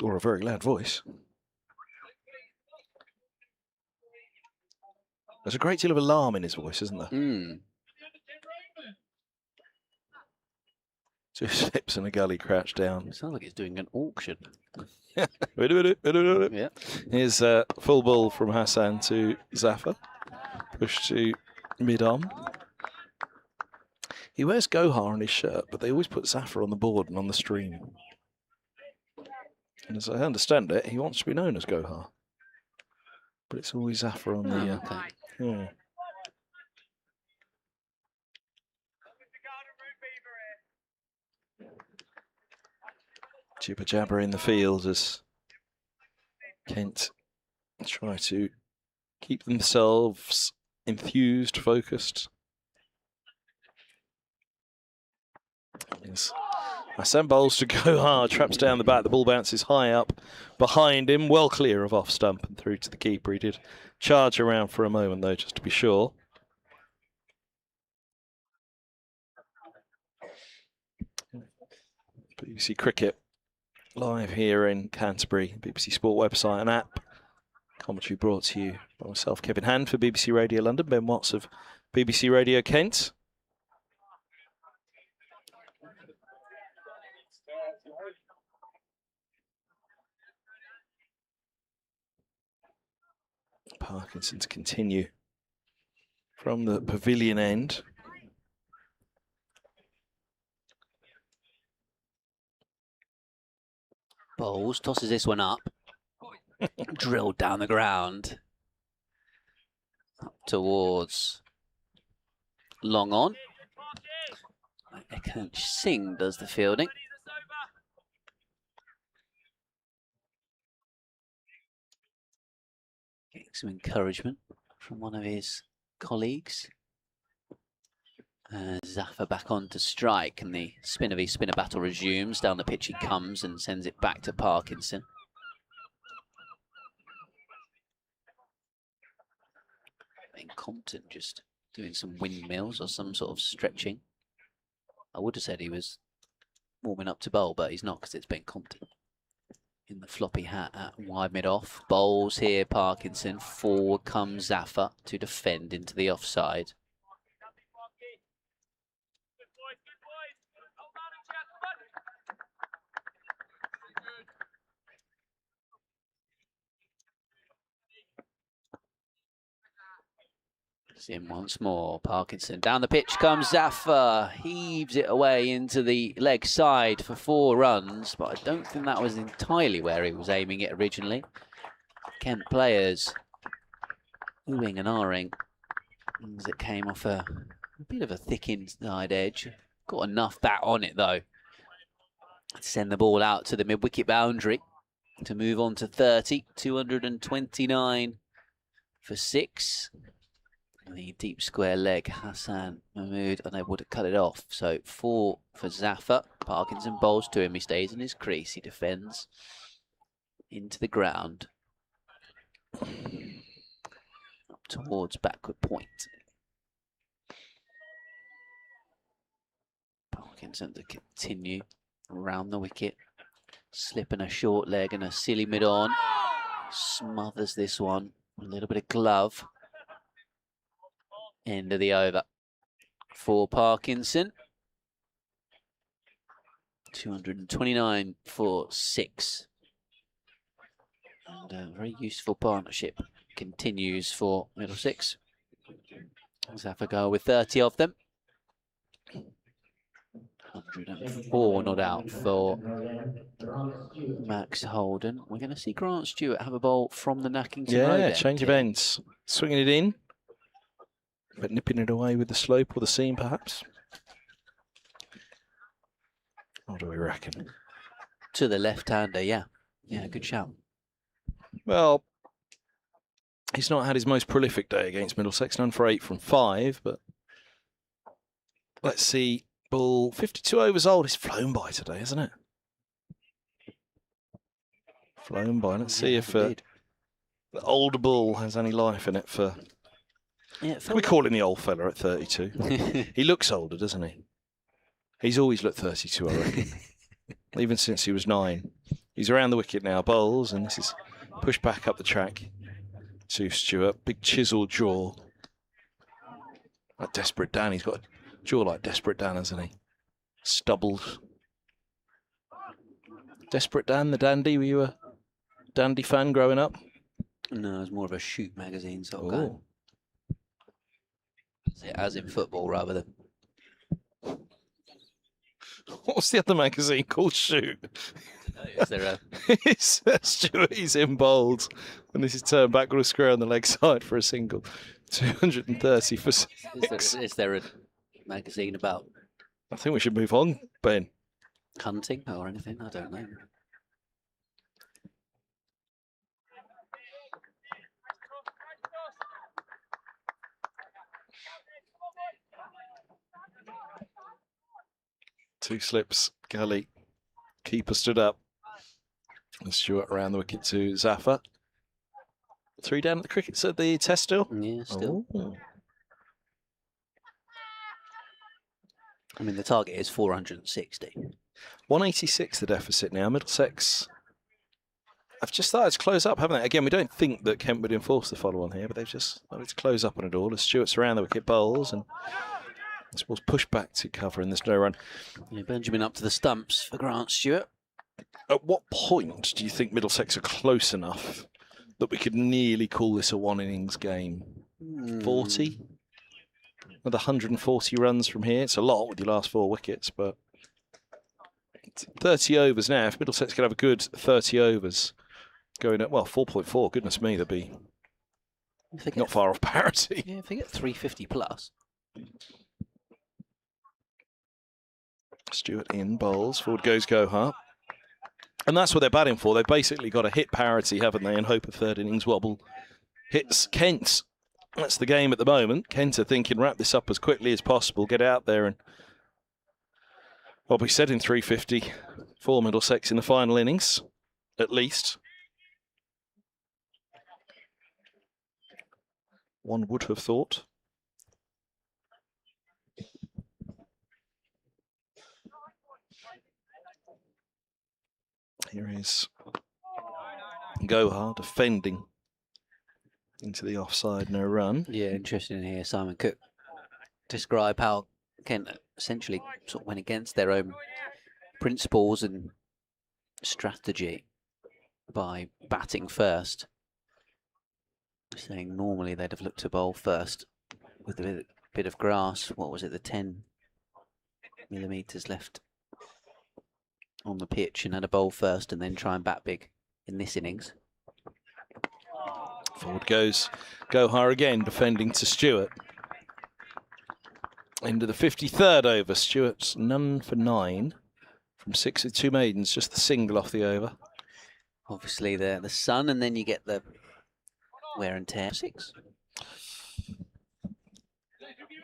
Or a very loud voice. There's a great deal of alarm in his voice, isn't there? Mm. 2 slips and a gully crouch down. It sounds like it's doing an auction. Yeah. Here's a full ball from Hassan to Zafar. Push to mid-on. He wears Gohar on his shirt, but they always put Zafar on the board and on the stream. And as I understand it, he wants to be known as Gohar. But it's always Zafar on the... Okay. Yeah. Jibber jabber in the field as Kent try to keep themselves enthused, focused. Yes. Hassan bowls to Gohar, traps down the bat, the ball bounces high up behind him, well clear of off stump and through to the keeper. He did charge around for a moment though, just to be sure. BBC Cricket live here in Canterbury, BBC Sport website and app. Commentary brought to you by myself, Kevin Hand, for BBC Radio London, Ben Watts of BBC Radio Kent. Parkinson to continue from the pavilion end. Bowles tosses this one up. Drilled down the ground. Up towards long on. Ekant Singh does the fielding. Getting some encouragement from one of his colleagues. Zafar back on to strike, and the spinner v spinner battle resumes. Down the pitch he comes and sends it back to Parkinson. Ben Compton just doing some windmills or some sort of stretching. I would have said he was warming up to bowl, but he's not, because it's Ben Compton in the floppy hat at wide mid-off. Bowls here, Parkinson. Forward comes Zafar to defend into the offside. In once more, Parkinson. Down the pitch comes Zafar. Heaves it away into the leg side for 4 runs, but I don't think that was entirely where he was aiming it originally. Kent players oohing and ahhing as it came off a bit of a thick inside edge. Got enough bat on it though to send the ball out to the mid-wicket boundary to move on to 30. 229 for 6. The deep square leg, Hassan Mahmood unable to cut it off. So 4 for Zafar. Parkinson bowls to him. He stays in his crease. He defends into the ground. Up towards backward point. Parkinson to continue around the wicket. Slipping a short leg and a silly mid-on. Smothers this one. A little bit of glove. End of the over for Parkinson. 229 for 6. And a very useful partnership continues for Middlesex. Zaffagar with 30 of them. 104 not out for Max Holden. We're going to see Grant Stewart have a bowl from the Nackington Road Yeah, end change of here. ends. Swinging it in, but nipping it away with the slope or the seam, perhaps. What do we reckon? To the left-hander, yeah. Yeah, good shout. Well, he's not had his most prolific day against Middlesex, none for 8 from 5, but let's see. Ball 52 overs old. It's flown by today, hasn't it? Flown by. Let's see if the old bull has any life in it for... Yeah, Can we call him the old fella at 32? He looks older, doesn't he? He's always looked 32, I reckon. Even since he was 9. He's around the wicket now, bowls, and this is pushed back up the track to Stewart. Big chiseled jaw. Like Desperate Dan. He's got a jaw like Desperate Dan, hasn't he? Stubbled. Desperate Dan, the dandy. Were you a dandy fan growing up? No, it's more of a shoot magazine sort of Oh. guy. As in football rather than... What's the other magazine called? Shoot. Is there a... It's Stewart, he's in bold. And this is turned back with a square on the leg side for a single. 230 for 6. Is there a magazine about I think we should move on, Ben. hunting or anything? I don't know. Two slips, Gully. Keeper stood up. And Stewart around the wicket to Zaffa. 3 down at the crickets at the test still. Yeah, still. Oh. I mean, the target is 460. 186 the deficit now. Middlesex have just started to close up, haven't they? Again, we don't think that Kent would enforce the follow on here, but they've just started to close up on it all as Stewart's around the wicket bowls and this ball's pushed back to cover and there's no run. Yeah, Benjamin up to the stumps for Grant Stewart. At what point do you think Middlesex are close enough that we could nearly call this a 1 innings game? 40? Another 140 runs from here. It's a lot with your last 4 wickets, but 30 overs now. If Middlesex could have a good 30 overs going at, well, 4.4, goodness me, they'd be not far off parity. Yeah, if they get 350 plus. Stewart in, bowls, forward goes Gohar. And that's what they're batting for. They've basically got to hit parity, haven't they, and hope a third innings wobble hits Kent. That's the game at the moment. Kent are thinking, wrap this up as quickly as possible, get out there and, well, we said in 350 for Middlesex in the final innings, at least. One would have thought. Here is Gohar defending into the offside, no run. Yeah, interesting here. Simon Cook describe how Kent essentially sort of went against their own principles and strategy by batting first. Saying normally they'd have looked to bowl first with a bit of grass. What was it, the 10 millimetres left on the pitch, and had a bowl first and then try and bat big in this innings. Forward goes Gohar again, defending to Stewart. Into the 53rd over. Stewart's none for 9 from 6 with 2 maidens, just the single off the over. Obviously the sun, and then you get the wear and tear. 6.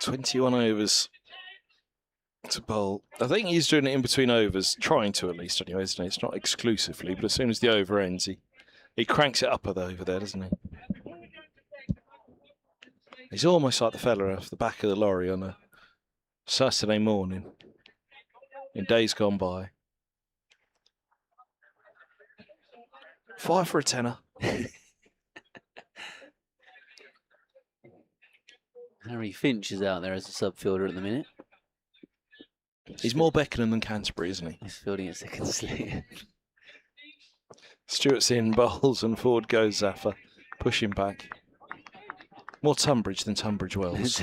21 overs to bowl. I think he's doing it in between overs, trying to at least anyway, isn't he? It's not exclusively, but as soon as the over ends, he cranks it up over there, doesn't he? He's almost like the fella off the back of the lorry on a Saturday morning in days gone by. 5 for a tenner. Harry Finch is out there as a sub-fielder at the minute. He's more Beckenham than Canterbury, isn't he? He's fielding at second slip. Stewart's in, bowls, and forward goes Zaffa. Pushing back. More Tunbridge than Tunbridge Wells.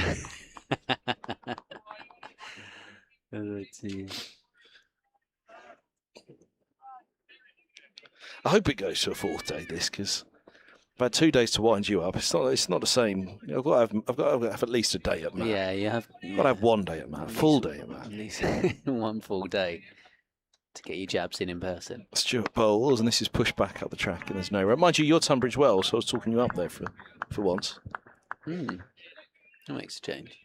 Oh, dear. I hope it goes to a 4th day, this, because I've had 2 days to wind you up. It's not the same. I've got to have at least a day at Mat. Yeah, you have. I've got to have 1 day at Mat, full day at Mat. At least one full day to get your jabs in person. Stuart bowls, and this is pushed back up the track, and there's no run. Mind you, you're Tunbridge Wells, so I was talking you up there for once. That makes a change.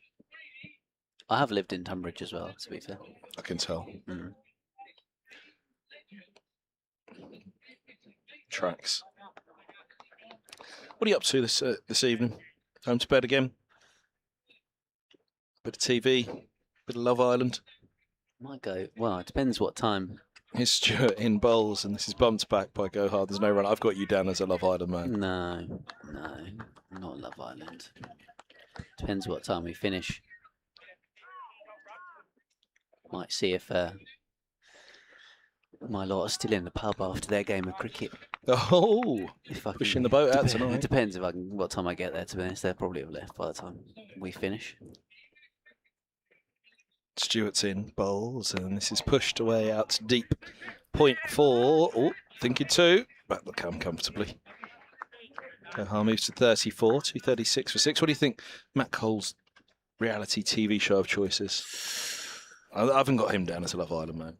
I have lived in Tunbridge as well, to be fair. I can tell. Tracks. What are you up to this evening? Home to bed again? Bit of TV? Bit of Love Island? Might go. Well, it depends what time. Here's Stuart in bowls, and this is bumped back by Go Hard. There's no run. I've got you down as a Love Island man. No, not Love Island. Depends what time we finish. Might see if my lot are still in the pub after their game of cricket. Oh, If I pushing the boat out It tonight. depends what time I get there, to be honest. They'll probably have left by the time we finish. Stewart's in bowls, and this is pushed away out to deep. 0.4. Oh, thinking 2. Back will come comfortably. Gohar moves to 34, 236 for 6. What do you think Matt Cole's reality TV show of choice is? I haven't got him down as a Love Island man.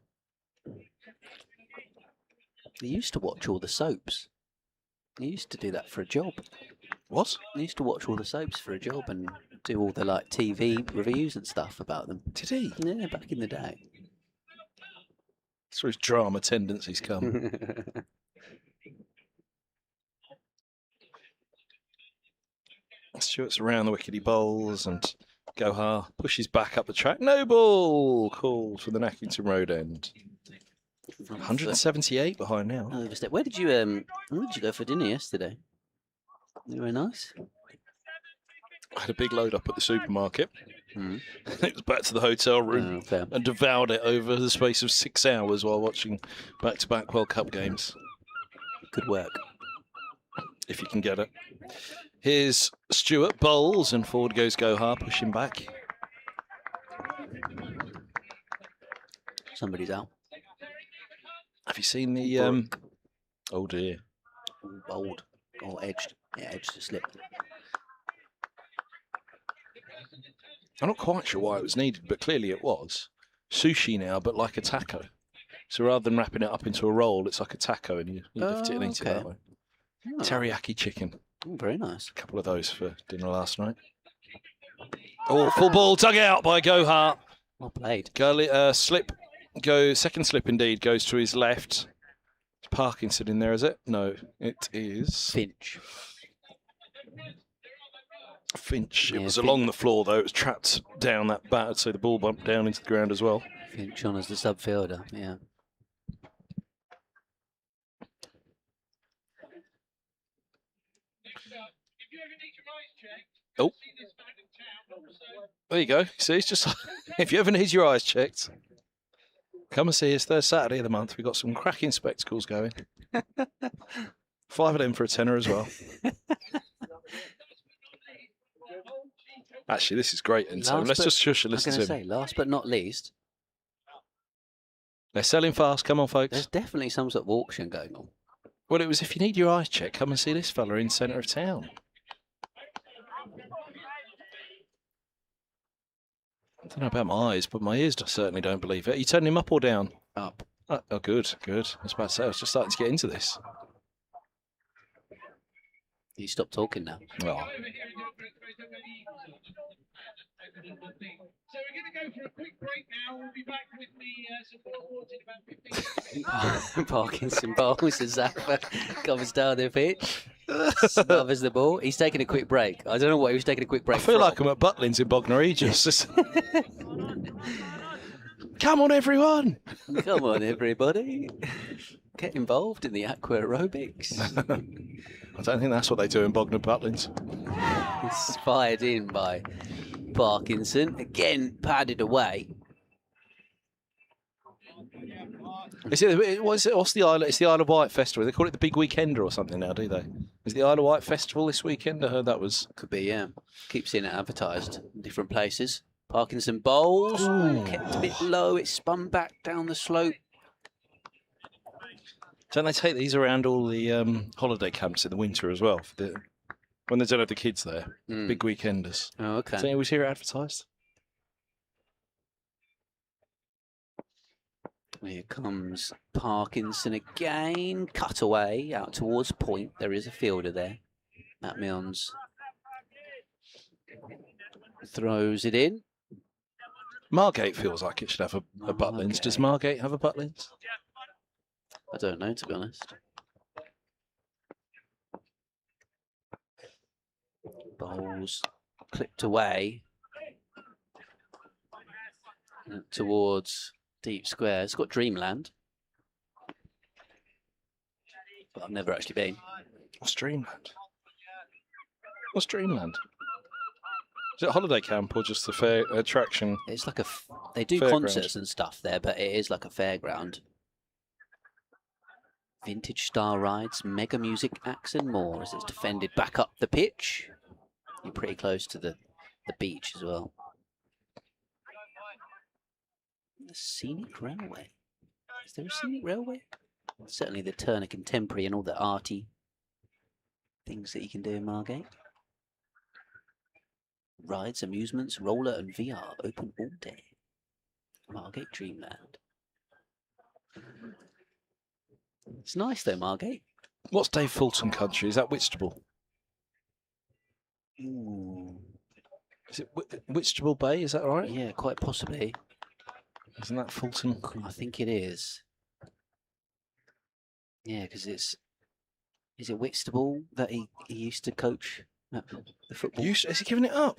He used to watch all the soaps. He used to do that for a job. What? He used to watch all the soaps for a job and do all the TV reviews and stuff about them. Did he? Yeah, back in the day. That's where his drama tendencies come. Stewart's around the wicket, he bowls, and Gohar pushes back up the track. No ball called for the Nackington Road end. 178 behind now. Where did you go for dinner yesterday? Very nice. I had a big load up at the supermarket. Mm. It was back to the hotel room Fair. and devoured it over the space of 6 hours while watching back-to-back World Cup games. Good work. If you can get it. Here's Stewart, bowls, and forward goes Gohar, pushing back. Somebody's out. Have you seen the... Oh dear. Bold. Or edged. Yeah, edged to slip. I'm not quite sure why it was needed, but clearly it was. Sushi now, but like a taco. So rather than wrapping it up into a roll, it's like a taco, and you lift it and eat it that way. Oh. Teriyaki chicken. Oh, very nice. A couple of those for dinner last night. Oh, full ball dug out by Gohar. Well played. Slip. Second slip indeed goes to his left. Is Parkinson in there, is it? No, it is Finch. Yeah, It was Finch. along the floor though. It was trapped down that bat, so the ball bumped down into the ground as well. Finch on as the sub fielder. Yeah. Oh, there you go. See, it's just if you ever need your eyes checked, come and see us 3rd Saturday of the month. We've got some cracking spectacles going. 5 of them for a tenner as well. Actually, this is great. And so let's just shush and listen to him. Last but not least, They're selling fast. Come on, folks. there's definitely some sort of auction going on. Well, it was if you need your eyes checked, come and see this fella in centre of town. I don't know about my eyes, but my ears certainly don't believe it. Are you turning him up or down? Up. Oh, good, good. I was about to say, I was just starting to get into this. You stop talking now. Oh. So we're going to go for a quick break now. We'll be back with the support awards in about 15 minutes. Parkinson bowls as Zappa comes down the pitch, smothers the ball. He's taking a quick break. I don't know what he was taking a quick break I feel from. like I'm at Butlins in Bognor Regis. Come on, everyone! Come on, everybody. Get involved in the aqua aerobics. I don't think that's what they do in Bognor Butlins. It's fired in by Parkinson. Again, padded away. Is it? What is it? What's the Isle? It's the Isle of Wight Festival. They call it the Big Weekender or something now, do they? Is the Isle of Wight Festival this weekend? I heard that was. Could be, yeah. Keep seeing it advertised in different places. Parkinson bowls. Kept a bit low. It spun back down the slope. Don't they take these around all the holiday camps in the winter as well? When they don't have the kids there. Big Weekenders. Oh, okay. So you always hear it advertised? Here comes Parkinson again. Cut away out towards point. There is a fielder there. Matt Milnes throws it in. Margate feels like it should have a Butlins. Okay. Does Margate have a Butlins? I don't know, to be honest. Bowls clipped away towards deep square. It's got Dreamland, but I've never actually been. What's Dreamland? What's Dreamland? Is it a holiday camp or just a fair attraction? It's like they do Fairground. concerts and stuff there, but it is like a fairground. Vintage star rides, mega music acts and more as it's defended back up the pitch. You're pretty close to the beach as well. The scenic railway. Is there a scenic railway? Certainly the Turner Contemporary and all the arty things that you can do in Margate. Rides, amusements, roller and VR open all day. Margate Dreamland. It's nice though, Margate. What's Dave Fulton country? Is that Whitstable? Ooh. Is it Whitstable Bay? Is that right? Yeah, quite possibly. Isn't that Fulton? I think it is. Yeah, because is it Whitstable that he used to coach at the football? Is he giving it up?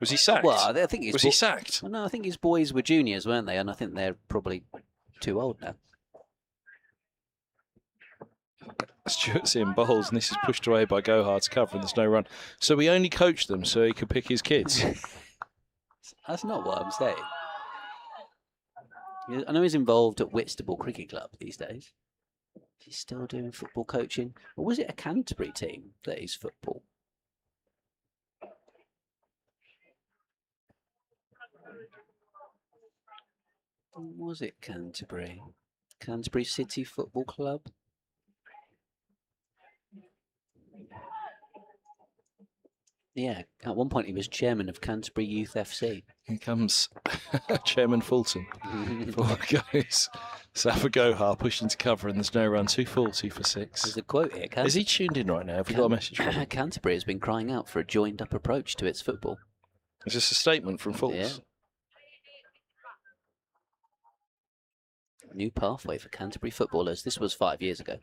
Was he sacked? Well, I think Was he sacked? Well, no, I think his boys were juniors, weren't they? And I think they're probably too old now. Stuart's in bowls, and this is pushed away by Gohard's cover, and there's no run. So we only coached them so he could pick his kids. That's not what I'm saying. I know he's involved at Whitstable Cricket Club these days. He's still doing football coaching. Or was it a Canterbury team that is football? Or was it Canterbury? Canterbury City Football Club? Yeah, at one point he was chairman of Canterbury Youth FC. Here comes Chairman Fulton. Forward goes Safa Gohar pushing to cover, and there's no run. 240 for 6. There's a quote here. Is he tuned in right now? Have we got a message from him? Canterbury has been crying out for a joined-up approach to its football. Is this a statement from Fulton? Yeah. New pathway for Canterbury footballers. This was 5 years ago.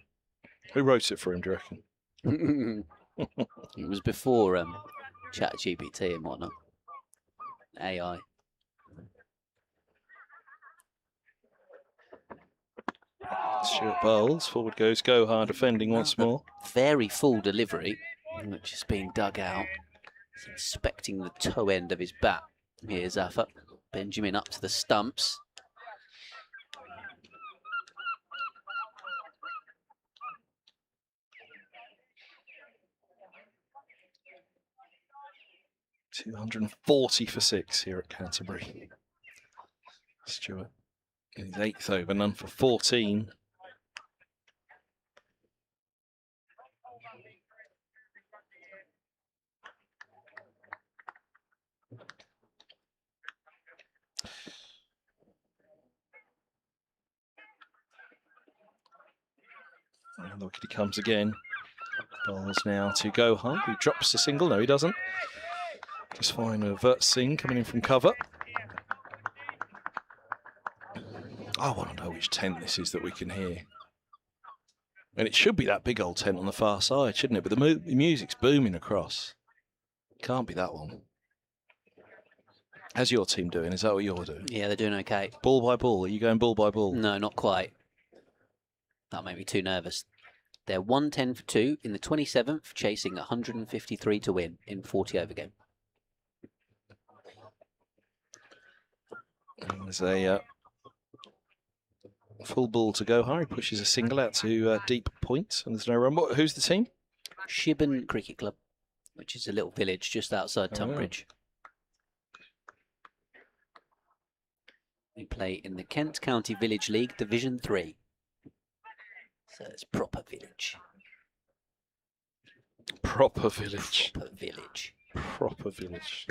Who wrote it for him, do you reckon? It was before ChatGPT and whatnot. AI. Stuart bowls. Forward goes Gohar, defending once more. Very full delivery, which is being dug out. He's inspecting the toe end of his bat. Here's Zafa. Benjamin up to the stumps. $240 for 6 here at Canterbury. Stuart in his 8th over, none for 14. And look, he comes again. Balls now to Gohar, who drops the single. No, he doesn't. Just fine with Rothesay coming in from cover. I want to know which tent this is that we can hear. And it should be that big old tent on the far side, shouldn't it? But the music's booming across. Can't be that one. How's your team doing? Is that what you're doing? Yeah, they're doing okay. Ball by ball? Are you going ball by ball? No, not quite. That made me too nervous. They're 110 for 2 in the 27th, chasing 153 to win in 40 over game. And there's a full ball to go. Harry pushes a single out to deep point, and there's no run. Who's the team? Shibboleth Cricket Club, which is a little village just outside Tunbridge. They play in the Kent County Village League Division 3. So it's proper village. Proper village. Proper village. Proper village.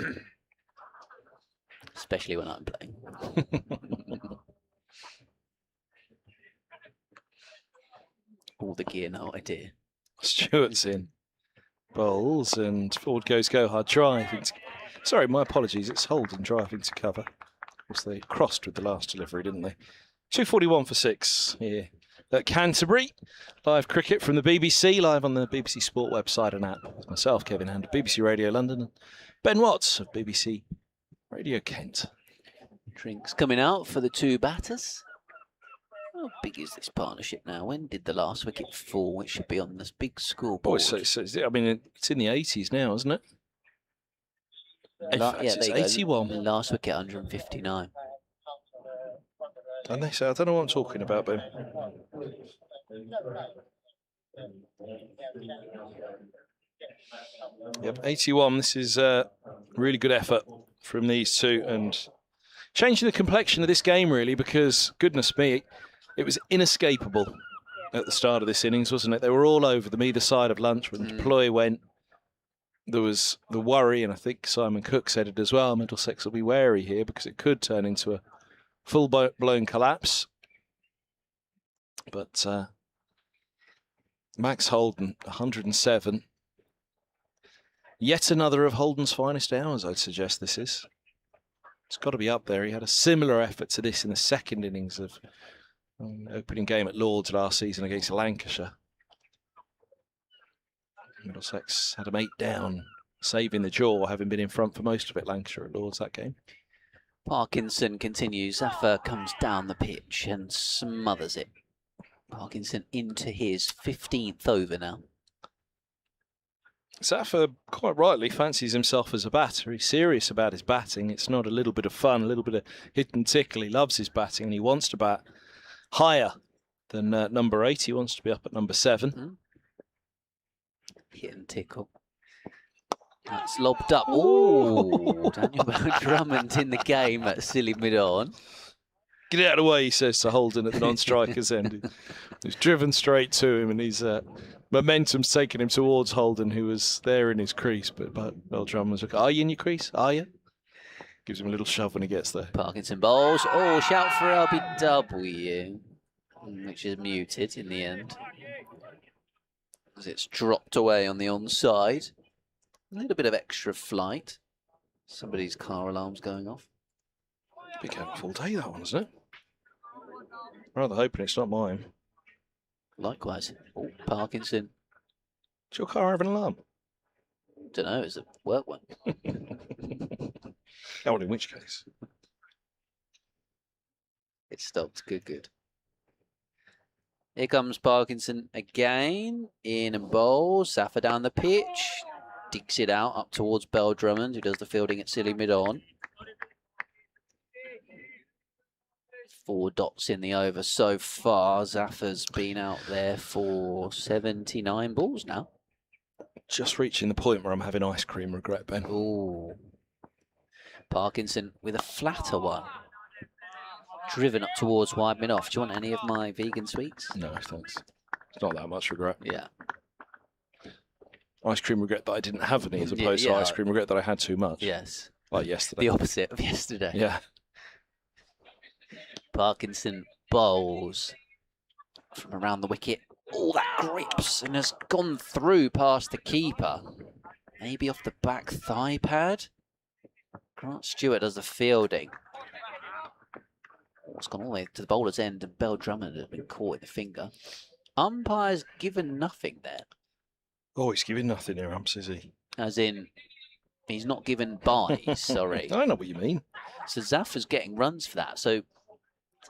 Especially when I'm playing. All the gear, no idea. Stewart's in. Bowls and forward goes go hard driving. Sorry, my apologies. It's Holden driving to cover. Of course, they crossed with the last delivery, didn't they? 2:41 for 6 here at Canterbury. Live cricket from the BBC, live on the BBC Sport website and app. With myself, Kevin Hand, BBC Radio London, and Ben Watts of BBC Radio Kent. Drinks coming out for the two batters. How big is this partnership now? When did the last wicket fall? It should be on this big scoreboard. I mean, it's in the 80s now, isn't it? In fact, Yeah, it's there you 81. go. Last wicket, 159. And they say, I don't know what I'm talking about, Ben. Yep, 81. This is a really good effort from these two and changing the complexion of this game, really, because, goodness me, it was inescapable at the start of this innings, wasn't it? They were all over them either side of lunch when the deploy went. There was the worry, and I think Simon Cook said it as well, Middlesex will be wary here because it could turn into a full-blown collapse. But Max Holden, 107. Yet another of Holden's finest hours, I'd suggest this is. It's got to be up there. He had a similar effort to this in the second innings of opening game at Lord's last season against Lancashire. Middlesex had him 8 down, saving the draw, having been in front for most of it, Lancashire at Lord's that game. Parkinson continues. Zafar comes down the pitch and smothers it. Parkinson into his 15th over now. Zafar, quite rightly, fancies himself as a batter. He's serious about his batting. It's not a little bit of fun, a little bit of hit and tickle. He loves his batting and he wants to bat higher than number 8. He wants to be up at number 7. Hit and tickle. That's lobbed up. Oh, Daniel Drummond in the game at silly mid-on. Get out of the way, he says to Holden at the non-striker's end. He's driven straight to him and he's momentum's taking him towards Holden, who was there in his crease. But Drummond was like, are you in your crease? Are you? Gives him a little shove when he gets there. Parkinson bowls. Oh, shout for LBW, which is muted in the end. As it's dropped away on the onside. A little bit of extra flight. Somebody's car alarm's going off. Big full day, that one, isn't it? Rather hoping it's not mine. Likewise. Oh, Parkinson. Does your car have an alarm? Don't know, it's a work one. Oh, well, in which case? It stopped. Good. Here comes Parkinson again. In and bowls. Zafar down the pitch. Digs it out up towards Bell Drummond, who does the fielding at silly mid-on. 4 dots in the over so far. Zafar's been out there for 79 balls now. Just reaching the point where I'm having ice cream regret, Ben. Ooh. Parkinson with a flatter one. Driven up towards wide mid-off. Do you want any of my vegan sweets? No, thanks. It's not that much regret. Yeah. Ice cream regret that I didn't have any, as opposed to ice cream regret that I had too much. Yes. Like yesterday. The opposite of yesterday. Yeah. Parkinson bowls from around the wicket. Oh, that grips and has gone through past the keeper. Maybe off the back thigh pad. Grant Stewart does the fielding. It's gone all the way to the bowler's end and Bell Drummond has been caught in the finger. Umpire's given nothing there. Oh, he's giving nothing here, umps, is he? As in, he's not given buys, sorry. I know what you mean. So Zafar's getting runs for that. So, did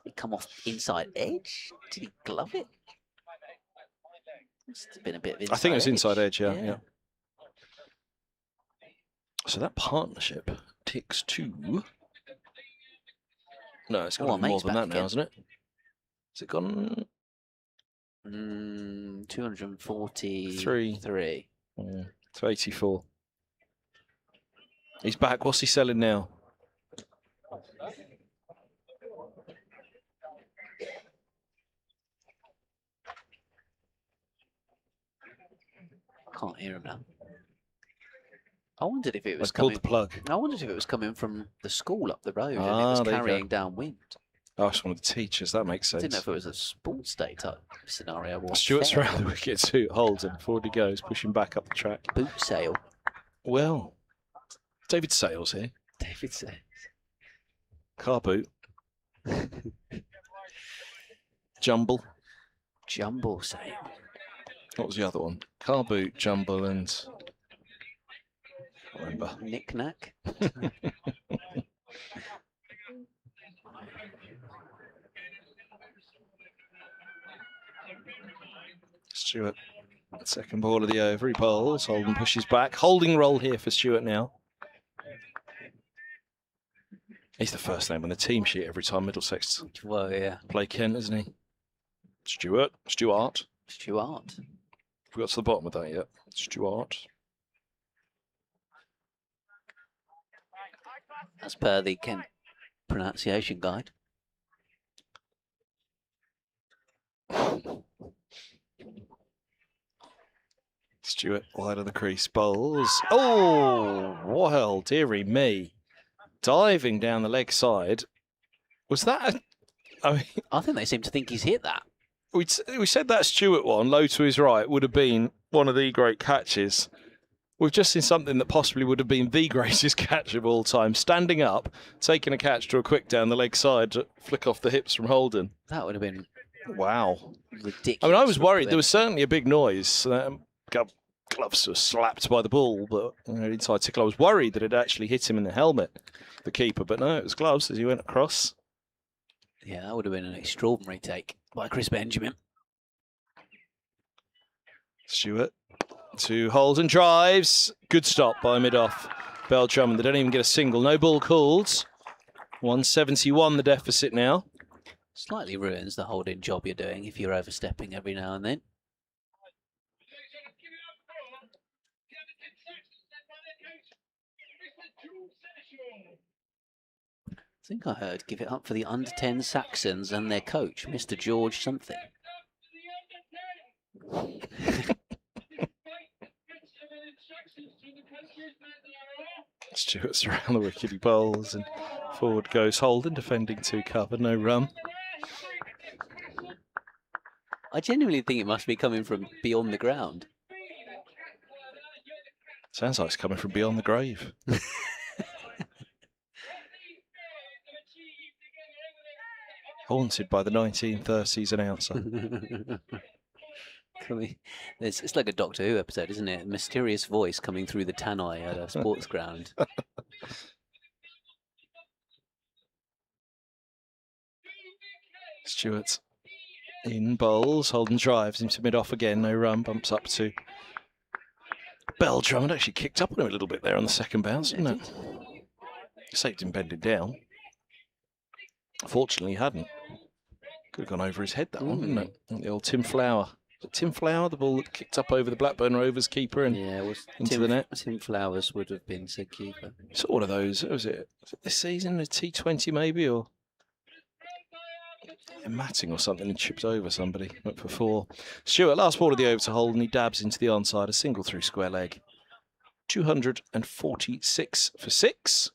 he come off inside edge? Did he glove it? Must have been a bit of inside I think it was inside edge, yeah. yeah. So that partnership ticks to No, it's got Oh, to be more mate's than back that now, again. hasn't it? Has it gone 243. Yeah, to 84? He's back. What's he selling now? Can't hear him now. I wondered if it was I've pulled coming. the plug. I wondered if it was coming from the school up the road and it Ah, was there you go. carrying downwind. Oh, it's one of the teachers. That makes I sense. didn't know if it was a sports day type scenario or Stewart's fair. around the wicket too. Holds him. Forward he goes, pushing back up the track. Boot sale. Well, David Sales here. David says. Car boot. Jumble. Jumble sale. What was the other one? Car boot, jumble, and I can't remember. Knick-knack. Stewart, second ball of the over. He bowls. Holden pushes back. Holding roll here for Stewart now. He's the first name on the team sheet every time Middlesex Well, yeah. play Kent, isn't he? Stewart. Stuart. We got to the bottom of that yet. Stewart. As per the Kent pronunciation guide. Stewart wide of the crease, bowls. Oh, well, dearie me. Diving down the leg side. Was that I mean, I think they seem to think he's hit that. we said that Stewart one, low to his right, would have been one of the great catches. We've just seen something that possibly would have been the greatest catch of all time. Standing up, taking a catch to a quick down the leg side, to flick off the hips from Holden. That would have been Wow. ridiculous. I mean, I was worried. There was certainly a big noise. Gloves were slapped by the ball, but inside tickle. I was worried that it actually hit him in the helmet, the keeper. But no, it was gloves as he went across. Yeah, that would have been an extraordinary take by Chris Benjamin. Stewart to Holden, drives. Good stop by mid-off. Beltram, they don't even get a single. No ball called. 171 the deficit now. Slightly ruins the holding job you're doing if you're overstepping every now and then. I think I heard give it up for the under-10 Saxons and their coach, Mr. George something. Stewart's around the wicket, he bowls, and forward goes Holden, defending two cover, no run. I genuinely think it must be coming from beyond the ground. Sounds like it's coming from beyond the grave. Haunted by the 1930s announcer. It's like a Doctor Who episode, isn't it? A mysterious voice coming through the tannoy at a sports ground. Stewart in bowls. Holden drives into mid-off again. No run. Bumps up to Beltram. It actually kicked up on him a little bit there on the second bounce, didn't it? Saved him bending down. Fortunately, he hadn't. Could have gone over his head, that one, didn't it? The old Tim Flower. Was it Tim Flower, the ball that kicked up over the Blackburn Rovers keeper and Yeah, it was into the net? Tim Flowers would have been said keeper. It's one of those. Was it this season? A T20 maybe, or a matting or something, and chipped over somebody. Went for four. Stewart, last ball of the over to Holden. He dabs into the onside, a single through square leg. 246 for six.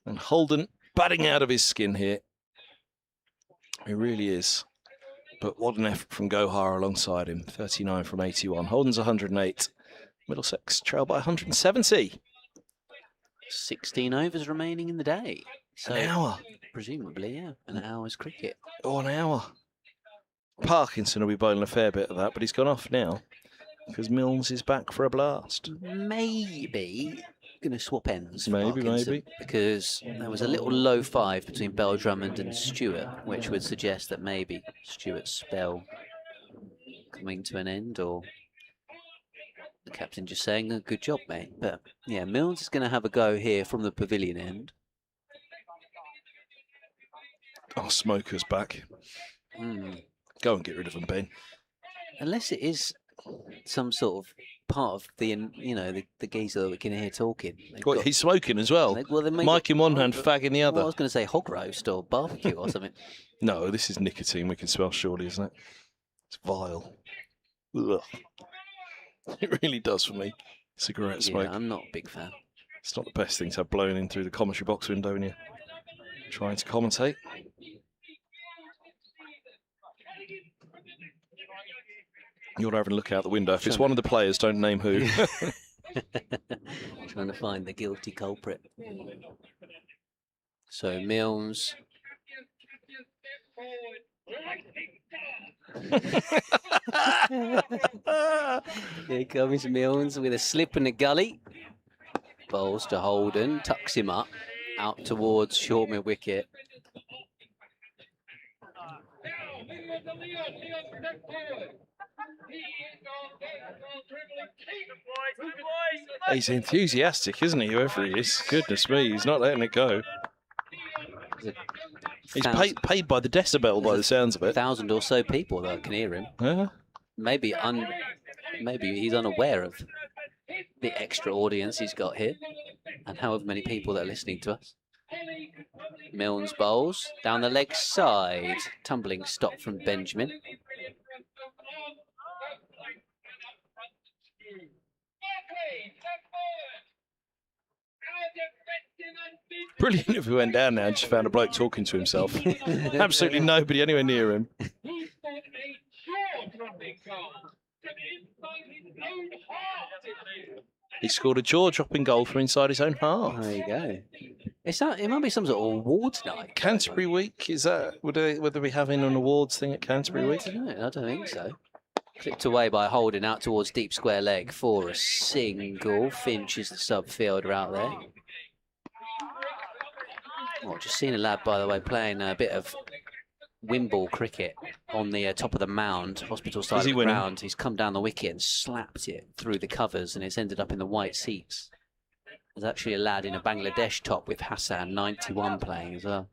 And Holden batting out of his skin here. He really is. But what an effort from Gohar alongside him. 39 from 81. Holden's 108. Middlesex trail by 170. 16 overs remaining in the day. So An hour. presumably, yeah, an hour's cricket. Oh, an hour. Parkinson will be bowling a fair bit of that, but he's gone off now because Milnes is back for a blast. Maybe going to swap ends. for Maybe, Parkinson, maybe. Because there was a little low five between Bell Drummond and Stewart, which would suggest that maybe Stewart's spell coming to an end, or the captain just saying, "Oh, good job, mate." But yeah, Milnes is going to have a go here from the pavilion end. Oh, Smoker's back. Go and get rid of him, Ben. Unless it is some sort of part of the, the geezer that we can hear talking. What, he's smoking as well? Mike in one hand, fag in the other. Well, I was going to say hog roast or barbecue or something. No, this is nicotine we can smell, surely, isn't it? It's vile. Ugh. It really does for me. Cigarette smoke. Yeah, I'm not a big fan. It's not the best thing to have blown in through the commentary box window when you're trying to commentate. You're having a look out the window. If it's one of the players, don't name who. Trying to find the guilty culprit. So Milnes. Here comes Milnes with a slip in the gully. Bowls to Holden, tucks him up, out towards short mid wicket. He's enthusiastic, isn't he, whoever he is? Goodness me, he's not letting it go. He's paid by the decibel by the sounds of it. 1,000 or so people that can hear him. Maybe he's unaware of the extra audience he's got here and however many people that are listening to us. Milnes bowls down the leg side. Tumbling stop from Benjamin. Brilliant if we went down now and just found a bloke talking to himself. Absolutely nobody anywhere near him. He scored a jaw-dropping goal from inside his own half. There you go. It might be some sort of awards night. Canterbury Week, is that? Would they be having an awards thing at Canterbury Week? I don't think so. Clipped away by Holden out towards deep square leg for a single. Finch is the sub-fielder out there. Oh, just seen a lad, by the way, playing a bit of Wimble cricket on the top of the mound, hospital side of the ground. He's come down the wicket and slapped it through the covers, and it's ended up in the white seats. There's actually a lad in a Bangladesh top with Hassan 91 playing as well.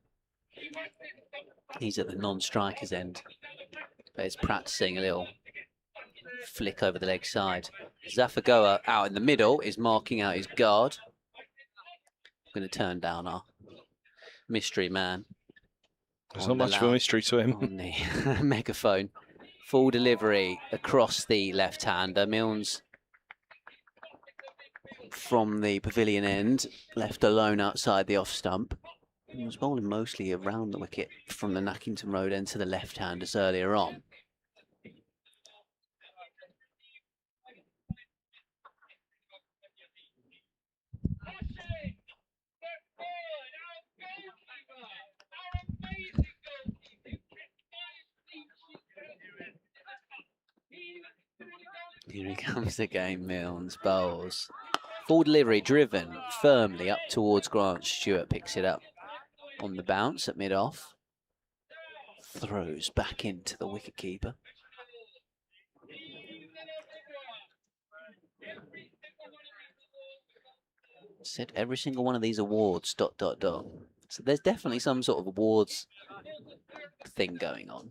He's at the non-strikers end, but he's practicing a little flick over the leg side. Zafagoa out in the middle is marking out his guard. I'm going to turn down our mystery man. There's not much of a mystery to him. On the megaphone. Full delivery across the left-hander. Milnes from the pavilion end, left alone outside the off stump. He was bowling mostly around the wicket from the Nackington Road end to the left-handers earlier on. Here he comes again, Milnes bowls. Full delivery, driven firmly up towards Grant. Stewart picks it up on the bounce at mid-off. Throws back into the wicketkeeper. Said every single one of these awards, ... So there's definitely some sort of awards thing going on.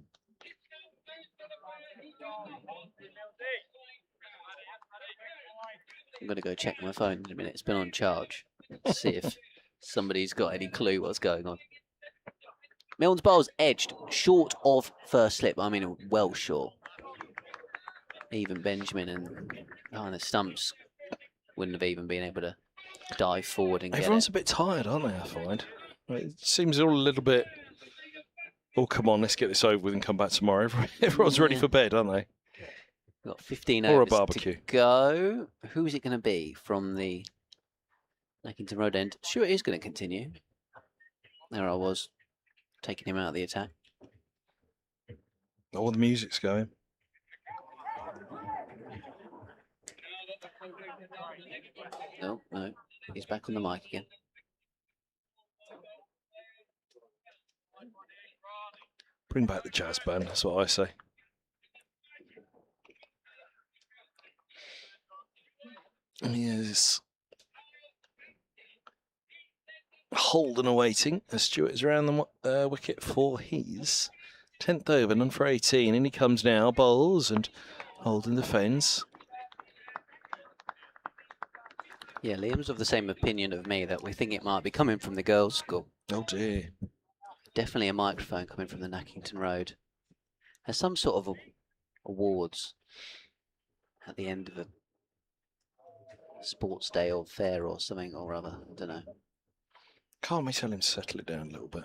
I'm going to go check my phone in a minute. It's been on charge. See if somebody's got any clue what's going on. Milnes bowls edged, short of first slip. I mean, well short. Even Benjamin and the stumps wouldn't have even been able to dive forward and Everyone's get a bit tired, aren't they, I find? It seems all a little bit, oh, come on, let's get this over with and come back tomorrow. Everyone's ready for bed, aren't they? Got 15 or a overs barbecue to go. Who's it going to be from the Nackington Road end? Sure, it is going to continue. There I was, taking him out of the attack. Oh, the music's going. No, he's back on the mic again. Bring back the jazz band, that's what I say. Yes. Holden awaiting as Stewart is around the wicket for his 10th over, none for 18. In he comes now, bowls, and Holden defends. Yeah, Liam's of the same opinion of me that we think it might be coming from the girls' school. Oh dear. Definitely a microphone coming from the Nackington Road. There's some sort of awards at the end of a sports day or fair or something or other. I don't know. Can't we tell him to settle it down a little bit?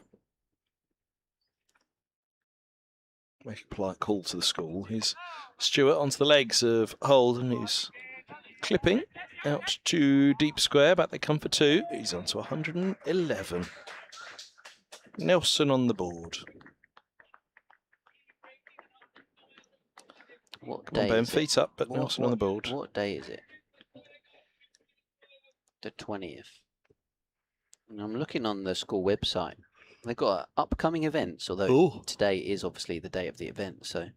Make a polite call to the school. Here's Stewart onto the legs of Holden, who's clipping out to deep square. Back they come for 2. He's on to 111. Nelson on the board. What Come on, day Ben, is it? feet up, but Nelson on the board. What day is it? The 20th. And I'm looking on the school website. They've got upcoming events, although Ooh. today is obviously the day of the event, so.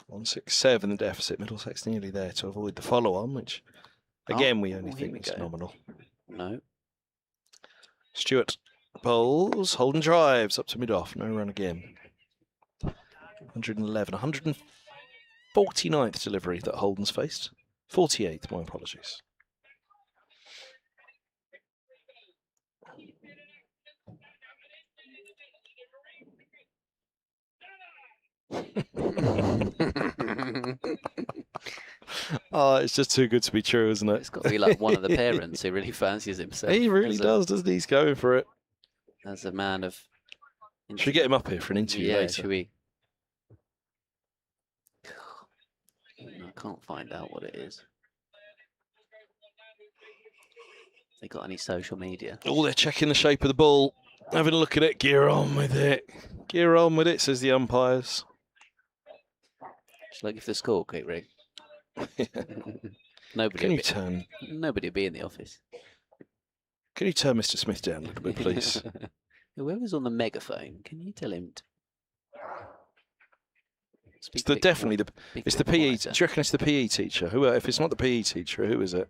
167 the deficit. Middlesex nearly there to avoid the follow-on, which, again, we only here think we is go. nominal. No. Stewart bowls, Holden drives up to mid-off, no run again. 111, 149th delivery that Holden's faced. 48th, my apologies. Oh, it's just too good to be true, isn't it? It's got to be like one of the parents who really fancies himself. He really does, doesn't he? He's going for it. As a man of... Should we get him up here for an interview Yeah, later? should we? I can't find out what it is. They got any social media? Oh, they're checking the shape of the ball. Having a look at it. Gear on with it. Gear on with it, says the umpires. Just looking for the score, quick, Rick. Can you turn? Nobody will be in the office. Can you turn Mr. Smith down a little bit, please? Whoever's on the megaphone, can you tell him to... It's definitely the PE. Do you reckon it's the PE teacher? Who? If it's not the PE teacher, who is it?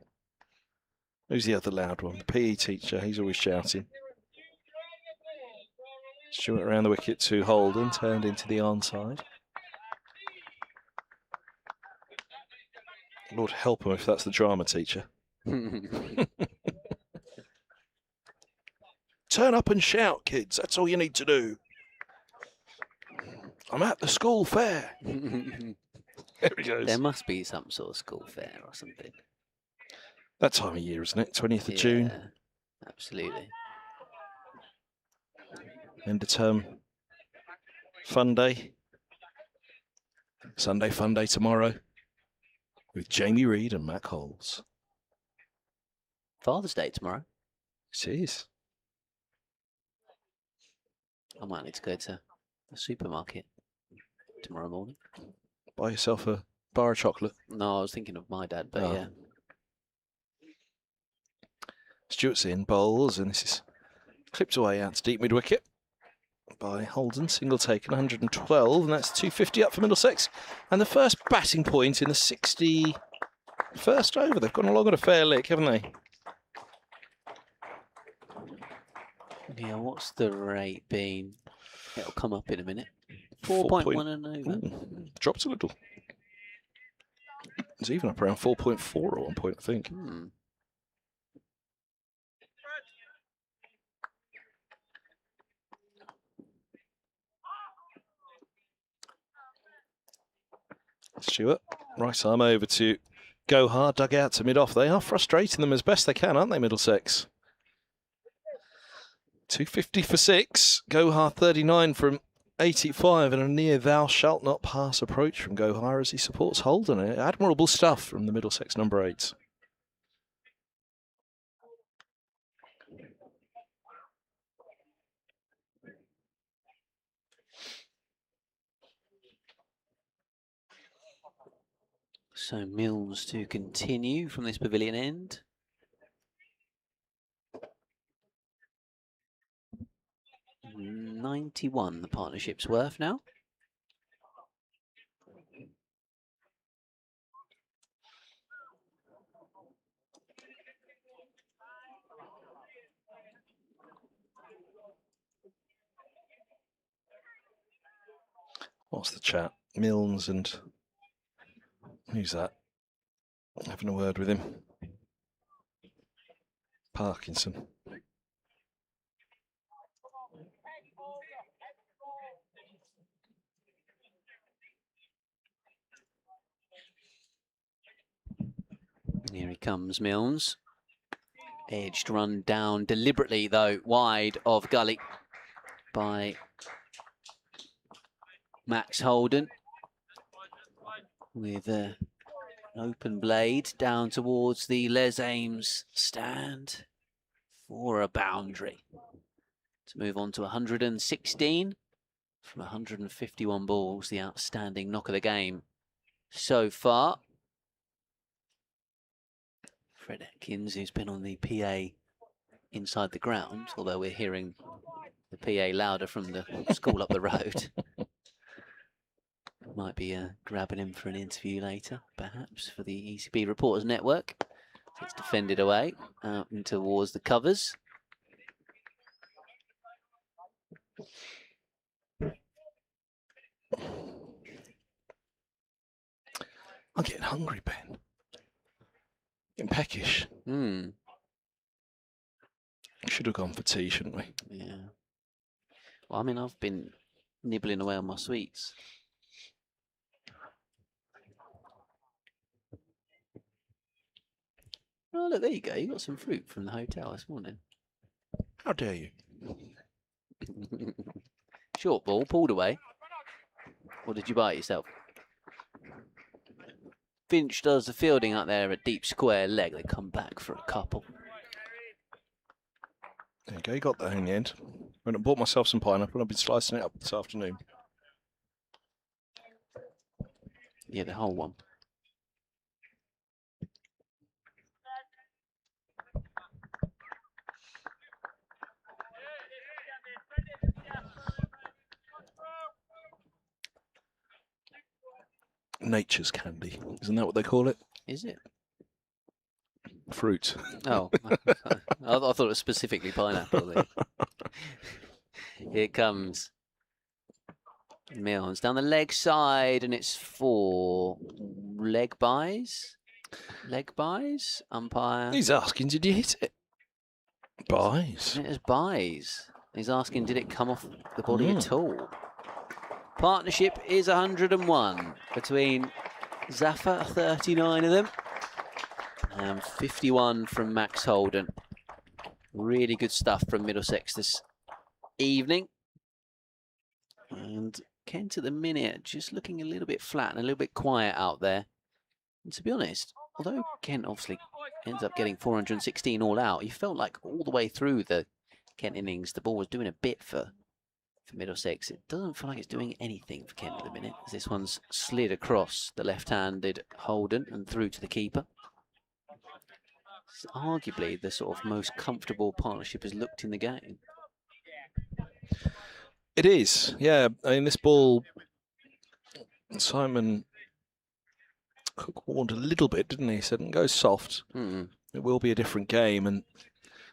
Who's the other loud one? The PE teacher. He's always shouting. Stewart around the wicket to Holden, turned into the onside. Lord help him if that's the drama teacher. Turn up and shout, kids. That's all you need to do. I'm at the school fair. There he goes. There must be some sort of school fair or something. That time of year, isn't it? 20th of June. Absolutely. End of term fun day. Sunday fun day tomorrow with Jamie Reid and Mac Holes. Father's Day tomorrow. It is. I might need to go to the supermarket tomorrow morning. Buy yourself a bar of chocolate. No, I was thinking of my dad, but yeah. Stewart's in, bowls, and this is clipped away out to deep mid-wicket by Holden. Single taken, 112, and that's 250 up for Middlesex. And the first batting point in the 61st over. They've gone along at a fair lick, haven't they? Yeah, what's the rate been? It'll come up in a minute. 4.1 and over. Dropped a little. It's even up around 4.4 at one point, I think. Stewart, right arm over to go hard, dug out to mid-off. They are frustrating them as best they can, aren't they, Middlesex? 250 for 6. Gohar 39 from 85, and a near thou shalt not pass approach from Gohar as he supports Holden. Admirable stuff from the Middlesex number 8. So Mills to continue from this pavilion end. $91 the partnership's worth now. What's the chat? Milnes and who's that? Having a word with him. Parkinson. Here he comes, Milnes. Edged run down deliberately, though, wide of Gully by Max Holden. With an open blade down towards the Les Ames stand for a boundary. To move on to 116 from 151 balls, the outstanding knock of the game so far. Fred Atkins, who's been on the PA inside the ground, although we're hearing the PA louder from the school up the road. Might be grabbing him for an interview later, perhaps, for the ECB Reporters Network. It's defended away out and towards the covers. I'm getting hungry, Ben. Getting peckish. Should have gone for tea, shouldn't we? Yeah. Well, I mean, I've been nibbling away on my sweets. Oh, look, there you go. You got some fruit from the hotel this morning. How dare you? Short ball, pulled away. Or did you buy it yourself? Finch does the fielding out there at deep square leg. They come back for a couple. There you go, you got that in the end. Went and bought myself some pineapple and I've been slicing it up this afternoon. Yeah, the whole one. Nature's candy. Isn't that what they call it? Is it? Fruit. Oh, I thought it was specifically pineapple there. Here comes Milnes down the leg side, and it's for leg buys. Leg buys? Umpire. He's asking, did you hit it? Buys. It is buys. He's asking, did it come off the body at all? Partnership is 101 between Zaffa, 39 of them, and 51 from Max Holden. Really good stuff from Middlesex this evening. And Kent at the minute just looking a little bit flat and a little bit quiet out there. And to be honest, although Kent obviously ends up getting 416 all out, you felt like all the way through the Kent innings, the ball was doing a bit for Middlesex. It doesn't feel like it's doing anything for Kent at the minute, as this one's slid across the left-handed Holden and through to the keeper. It's arguably the sort of most comfortable partnership has looked in the game. It is, yeah. I mean, this ball, Simon Cook warned a little bit, didn't he? He said, go soft. It will be a different game.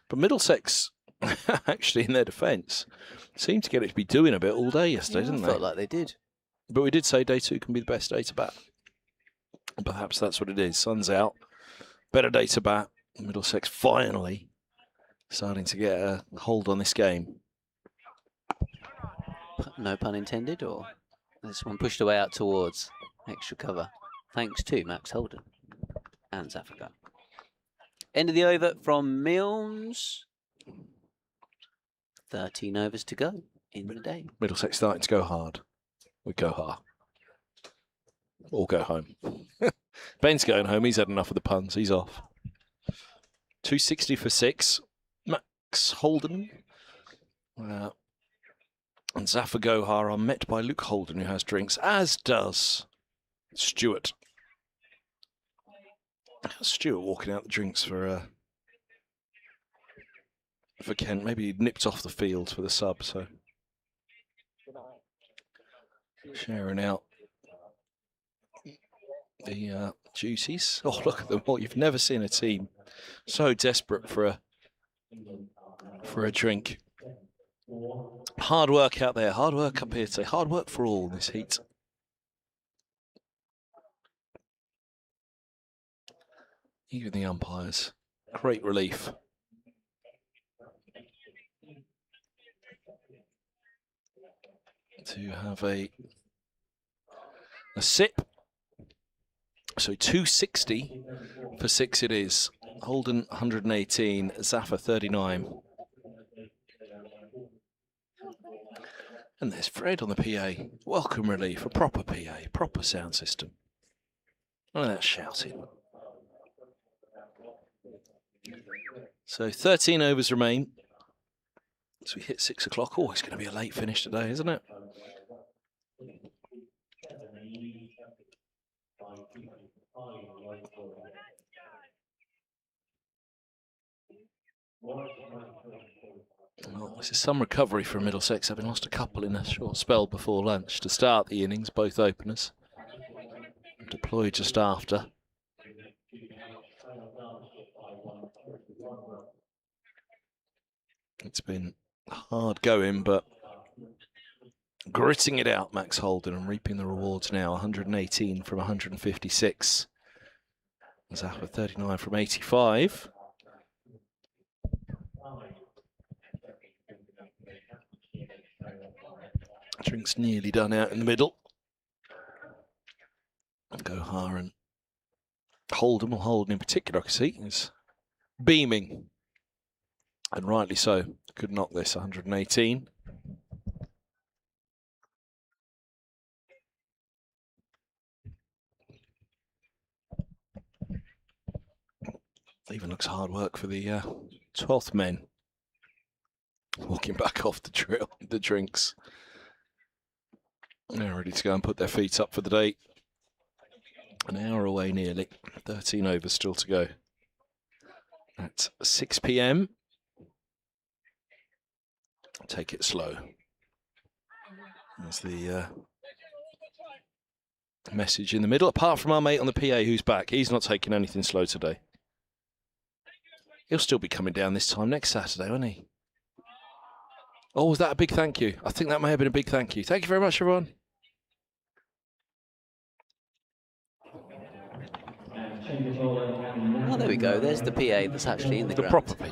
But Middlesex, actually, in their defence, seemed to get it to be doing a bit all day yesterday, didn't they? Felt like they did. But we did say day two can be the best day to bat. Perhaps that's what it is. Sun's out, better day to bat. Middlesex finally starting to get a hold on this game. No pun intended, or this one pushed away out towards extra cover, thanks to Max Holden and Zaffa. End of the over from Milnes. 13 overs to go in the day. Middlesex starting to go hard. We go hard. Or go home. Ben's going home. He's had enough of the puns. He's off. 260 for 6. Max Holden and Zaffa Gohar are met by Luke Holden, who has drinks, as does Stewart. Stewart walking out the drinks for Kent. Maybe he nipped off the field for the sub, so sharing out the duties. Oh, look at them all. You've never seen a team so desperate for a drink. Hard work out there. Hard work up here today. Hard work for all in this heat. Even the umpires. Great relief. To have a sip. So 260 for 6 it is. Holden 118, Zaffa 39. And there's Fred on the PA. Welcome relief, a proper PA, proper sound system. None of that shouting. So 13 overs remain. So we hit 6 o'clock. Oh, it's going to be a late finish today, isn't it? Well, this is some recovery from Middlesex, having lost a couple in a short spell before lunch to start the innings, both openers. Deployed just after. It's been hard going, but gritting it out, Max Holden, and reaping the rewards now. 118 from 156. Zappa 39 from 85. Drink's nearly done out in the middle. Gohar and Holden, well, Holden in particular, I can see, is beaming. And rightly so. Could knock this 118. Even looks hard work for the 12th men. Walking back off the drinks. They're ready to go and put their feet up for the day. An hour away nearly. 13 overs still to go. At 6 p.m. Take it slow. There's the message in the middle. Apart from our mate on the PA who's back. He's not taking anything slow today. He'll still be coming down this time next Saturday, won't he? Oh, was that a big thank you? I think that may have been a big thank you. Thank you very much, everyone. Oh, there we go. There's the PA that's actually in the ground. Proper PA.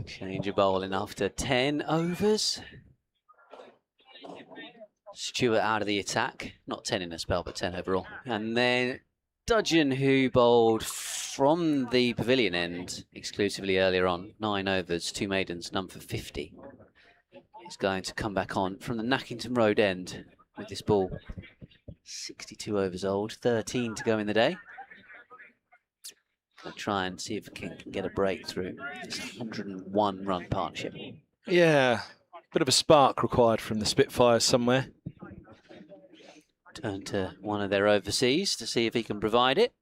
Change of bowling after 10 overs. Stewart out of the attack. Not 10 in a spell, but 10 overall. And then Dudgeon, who bowled from the pavilion end exclusively earlier on. 9 overs, 2 maidens, none for 50. He's going to come back on from the Nackington Road end with this ball. 62 overs old, 13 to go in the day. I'll try and see if we can get a breakthrough. It's a 101 run partnership. Yeah, bit of a spark required from the Spitfires somewhere. Turn to one of their overseas to see if he can provide it.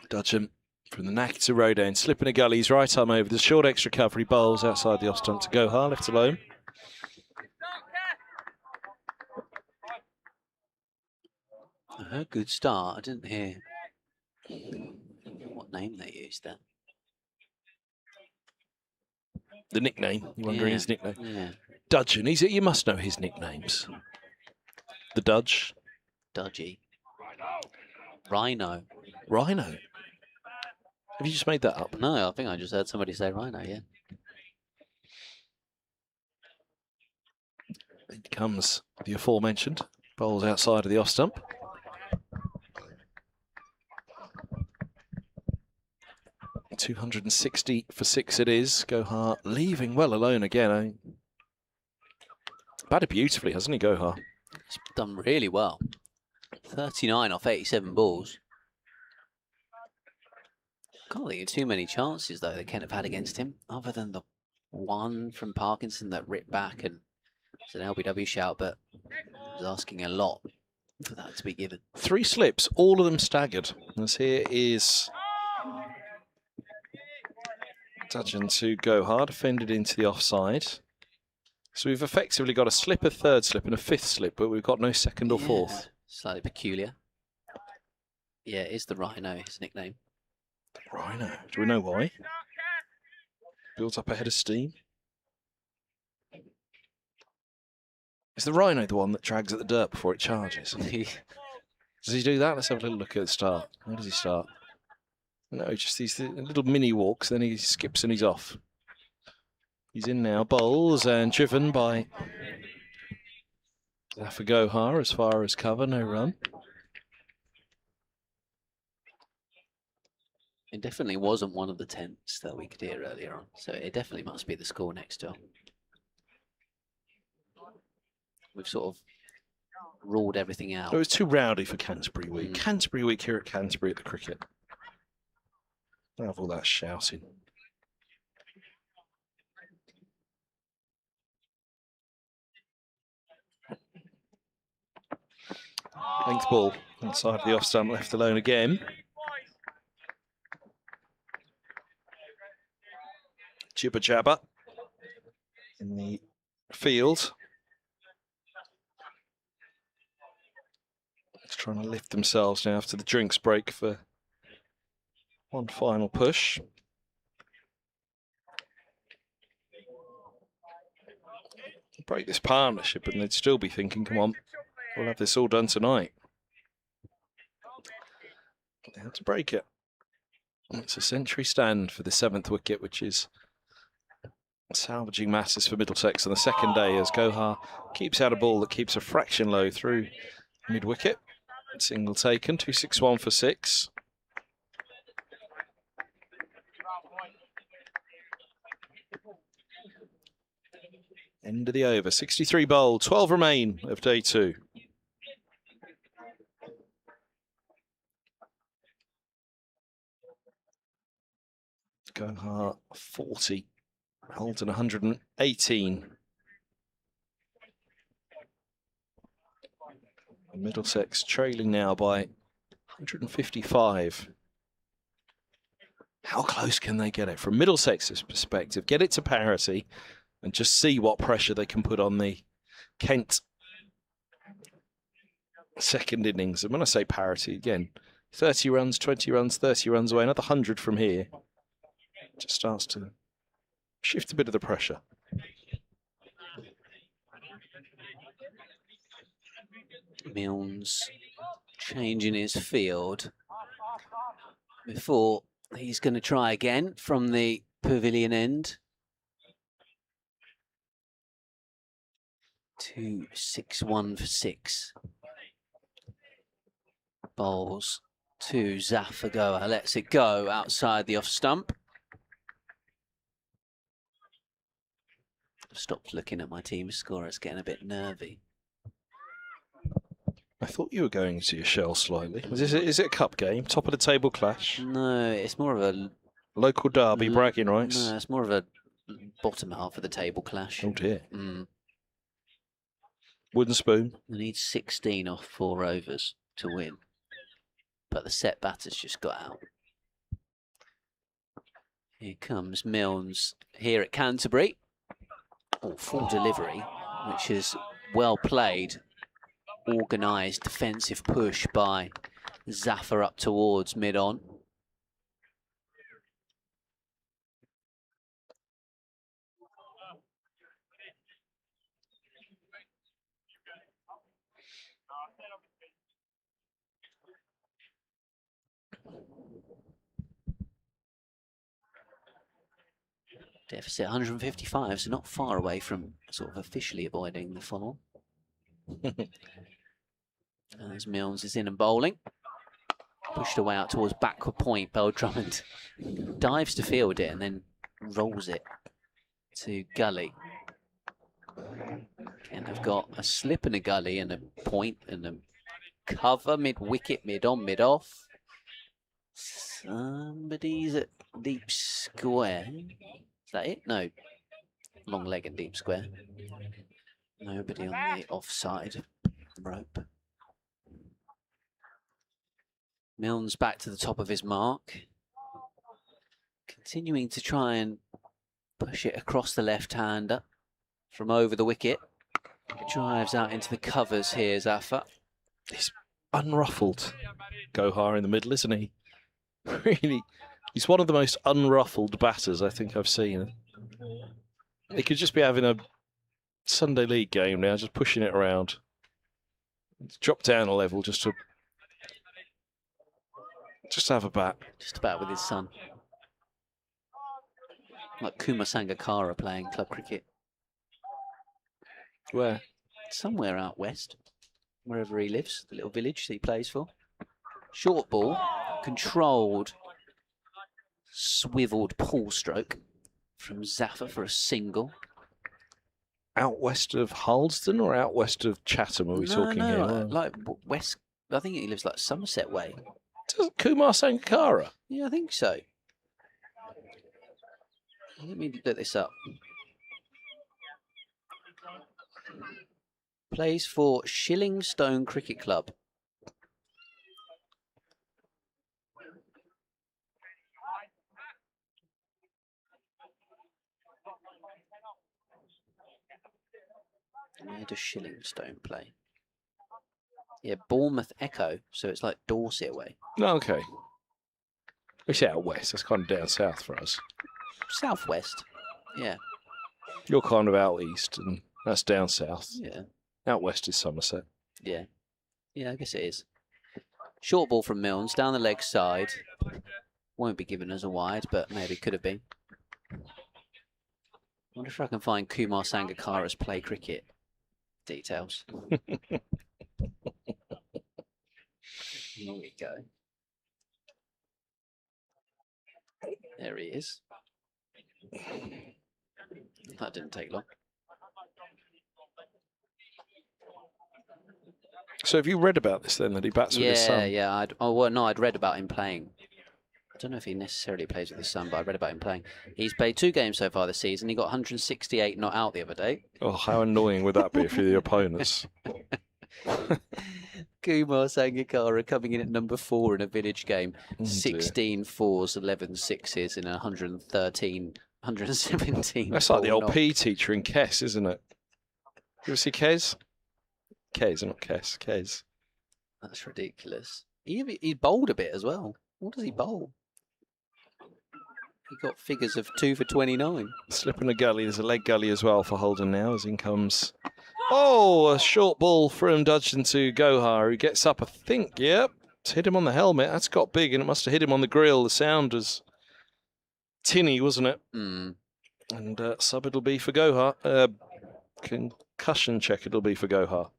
Dudgeon from the Nackington Road end, slipping a gully, his right arm over the short extra recovery, bowls outside the off stump to Gohar, left alone. A good start. I didn't hear what name they used there. The nickname, you wondering his nickname? Yeah. Dudgeon, you must know his nicknames. The Dudge. Dudgy. Rhino. Rhino. Have you just made that up? No, I think I just heard somebody say Rhino, yeah. It comes the aforementioned. Bowls outside of the off stump. $260 for 6 it is. Gohar leaving well alone again. Batted beautifully, hasn't he, Gohar? He's done really well. 39 off 87 balls. Can't think of too many chances, though, that Kent have had against him, other than the one from Parkinson that ripped back, and it's an LBW shout, but was asking a lot for that to be given. 3 slips, all of them staggered. As here is Dudgeon to Gohar, defended into the offside. So we've effectively got a slip, a third slip, and a 5th slip, but we've got no second or 4th. Slightly peculiar. Yeah, it is the Rhino, his nickname. Rhino. Do we know why? Builds up a head of steam. Is the rhino the one that drags at the dirt before it charges? Does he do that? Let's have a little look at the start. How does he start? No, just these little mini walks, then he skips and he's off. He's in now, bowls, and driven by Zafar Gohar as far as cover, no run. It definitely wasn't one of the tents that we could hear earlier on, so it definitely must be the score next door. We've sort of ruled everything out. It was too rowdy for Canterbury Week. Canterbury Week here at Canterbury at the cricket. Don't have all that shouting. Length ball inside the off stump, left alone again. Jibber jabber in the field. Just trying to lift themselves now after the drinks break for one final push. Break this partnership and they'd still be thinking, come on, we'll have this all done tonight. But they had to break it. It's a century stand for the 7th wicket, which is salvaging matters for Middlesex on the second day as Gohar keeps out a ball that keeps a fraction low through mid-wicket. Single taken, 261 for 6. End of the over, 63 bowled, 12 remain of day 2. Gohar 40, Holden 118. Middlesex trailing now by 155. How close can they get it? From Middlesex's perspective, get it to parity and just see what pressure they can put on the Kent second innings. And when I say parity, again, 30 runs, 20 runs, 30 runs away, another 100 from here. Just starts to shift a bit of the pressure. Milnes changing his field before he's going to try again from the pavilion end. 261 for 6. Bowls to Zafar Gohar, lets it go outside the off stump. I've stopped looking at my team score, it's getting a bit nervy. I thought you were going to your shell slightly. Is it a cup game? Top of the table clash? No, it's more of a... Local derby, bragging rights? No, it's more of a bottom half of the table clash. Oh dear. Wooden spoon. We need 16 off 4 overs to win. But the set batter's just got out. Here comes Milnes here at Canterbury. Oh, full delivery, which is well played. Organised defensive push by Zafar up towards mid-on. Deficit 155, so not far away from sort of officially avoiding the funnel. As Milnes is in and bowling. Pushed away out towards backward point. Beau Drummond dives to field it and then rolls it to gully. Again, they've got a slip and a gully and a point and a cover, mid-wicket, mid-on, mid-off. Somebody's at deep square. Is that it? No. Long leg and deep square. Nobody on the offside rope. Milnes back to the top of his mark. Continuing to try and push it across the left-hander from over the wicket. Drives out into the covers here, Zafar. He's unruffled. Gohar in the middle, isn't he? Really, he's one of the most unruffled batters I think I've seen. He could just be having a Sunday League game now, just pushing it around. It's dropped down a level just to have a bat. Just about with his son. Like Kumar Sangakkara playing club cricket. Where? Somewhere out west, wherever he lives, the little village that he plays for. Short ball, controlled, swiveled pull stroke from Zafar for a single. Out west of Harlesden or out west of Chatham are we talking here? Like west, I think he lives like Somerset way. Does Kumar Sangakkara? Yeah, I think so. Let me look this up. Plays for Shillingstone Cricket Club. Where does Shillingstone play? Yeah, Bournemouth Echo, so it's like Dorset way. Oh, okay. We say out west, that's kind of down south for us. Southwest, yeah. You're kind of out east, and that's down south. Yeah. Out west is Somerset. Yeah. Yeah, I guess it is. Short ball from Milnes, down the leg side. Won't be given as a wide, but maybe could have been. Wonder if I can find Kumar Sangakkara's play cricket details. Here we go. There he is. That didn't take long. So have you read about this then, that he bats with his son? Yeah. I'd read about him playing. I don't know if he necessarily plays with his son, but I read about him playing. He's played 2 games so far this season. He got 168 not out the other day. Oh, how annoying would that be for the opponents? Kumar Sangakkara coming in at number 4 in a village game. Oh, 16 fours, 11 sixes in 117. That's like the old not. P teacher in Kes, isn't it? You ever see Kes? Kes, not Kes. Kes. That's ridiculous. He bowled a bit as well. What does he bowl? He got figures of 2 for 29. Slip in a gully. There's a leg gully as well for Holden now as in comes. Oh, a short ball from Dudgeon to Gohar, who gets up, I think, yep. It's hit him on the helmet. That's got big, and it must have hit him on the grill. The sound was tinny, wasn't it? Mm. And sub it'll be for Gohar. Concussion check it'll be for Gohar.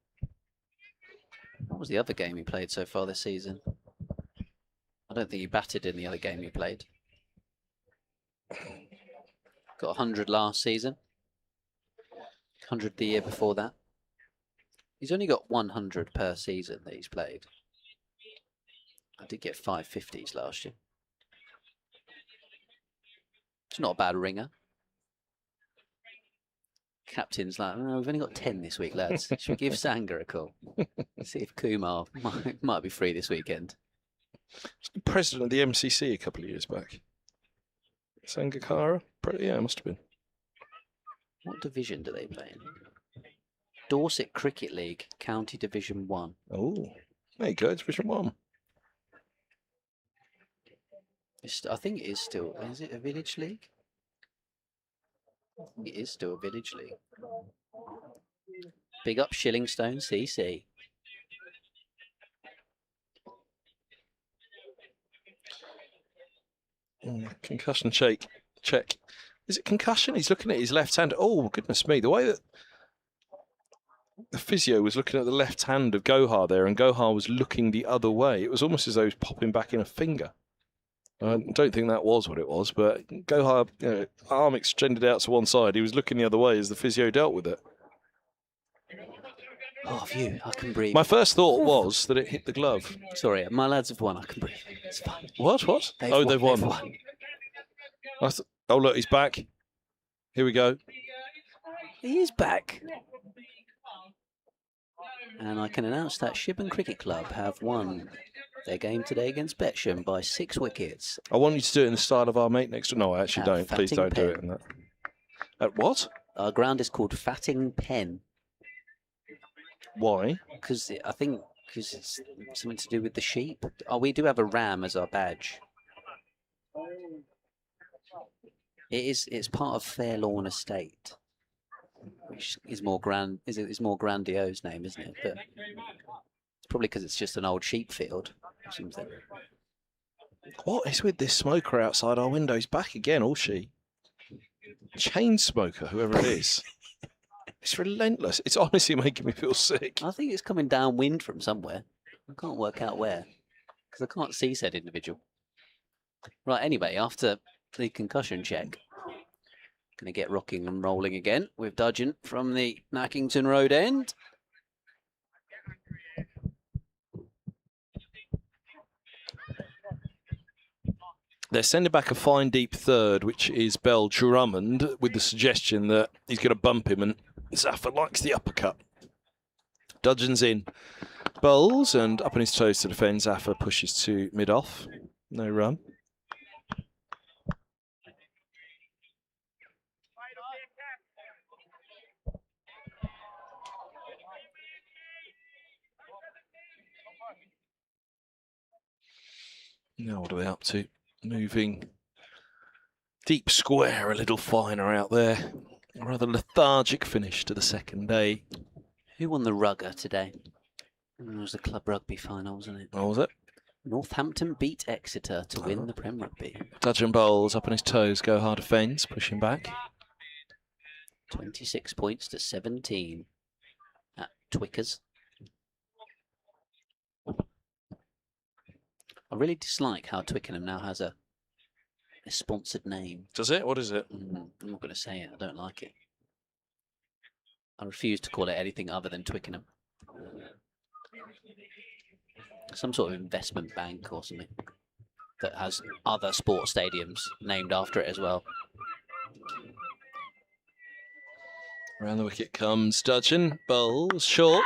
What was the other game he played so far this season? I don't think he batted in the other game he played. Got 100 last season. 100 the year before that. He's only got 100 per season that he's played. I did get 550s last year. It's not a bad ringer. Captain's like, oh, we've only got 10 this week, lads. Should we give Sanga a call? See if Kumar might be free this weekend. The president of the MCC a couple of years back. Sangakkara? Yeah, it must have been. What division do they play in? Dorset Cricket League, County Division 1. Oh, there you go, Division 1. I think it is still. Is it a village league? I think it is still a village league. Big up Shillingstone CC. Concussion check. Is it concussion? He's looking at his left hand. Oh, goodness me. The way that the physio was looking at the left hand of Gohar there, and Gohar was looking the other way. It was almost as though he was popping back in a finger. I don't think that was what it was, but Gohar, arm extended out to one side. He was looking the other way as the physio dealt with it. Oh, phew, I can breathe. My first thought was that it hit the glove. Sorry, my lads have won. I can breathe. It's fine. What? They've won. Oh, look, he's back. Here we go. He is back. And I can announce that Shibburn Cricket Club have won their game today against Betsham by 6 wickets. I want you to do it in the style of our mate next door. No, I actually don't. Please don't do it in that. At what? Our ground is called Fatting Pen. Why? Because it's something to do with the sheep. Oh, we do have a ram as our badge. It's part of Fairlawn Estate. which is more grandiose name, isn't it? But it's probably because it's just an old sheep field or something. What is with this smoker outside our window? He's back again, all she. Chain smoker, whoever it is. It's relentless. It's honestly making me feel sick. I think it's coming downwind from somewhere. I can't work out where because I can't see said individual. Right, anyway, after the concussion check, going to get rocking and rolling again with Dudgeon from the Nackington Road end. They're sending back a fine deep third, which is Bell Drummond, with the suggestion that he's going to bump him, and Zaffa likes the uppercut. Dudgeon's in. Bowls and up on his toes to defend. Zaffa pushes to mid-off. No run. Now what are they up to? Moving deep square a little finer out there. A rather lethargic finish to the second day. Who won the rugger today? It was the club rugby final, wasn't it? What was it? Northampton beat Exeter to win the Prem Rugby. Dudgeon Bowles up on his toes, go hard defence, pushing back. 26 points to 17 at Twickers. I really dislike how Twickenham now has a sponsored name. Does it? What is it? I'm not going to say it. I don't like it. I refuse to call it anything other than Twickenham. Some sort of investment bank or something that has other sports stadiums named after it as well. Around the wicket comes Dudgeon. Bowles, short.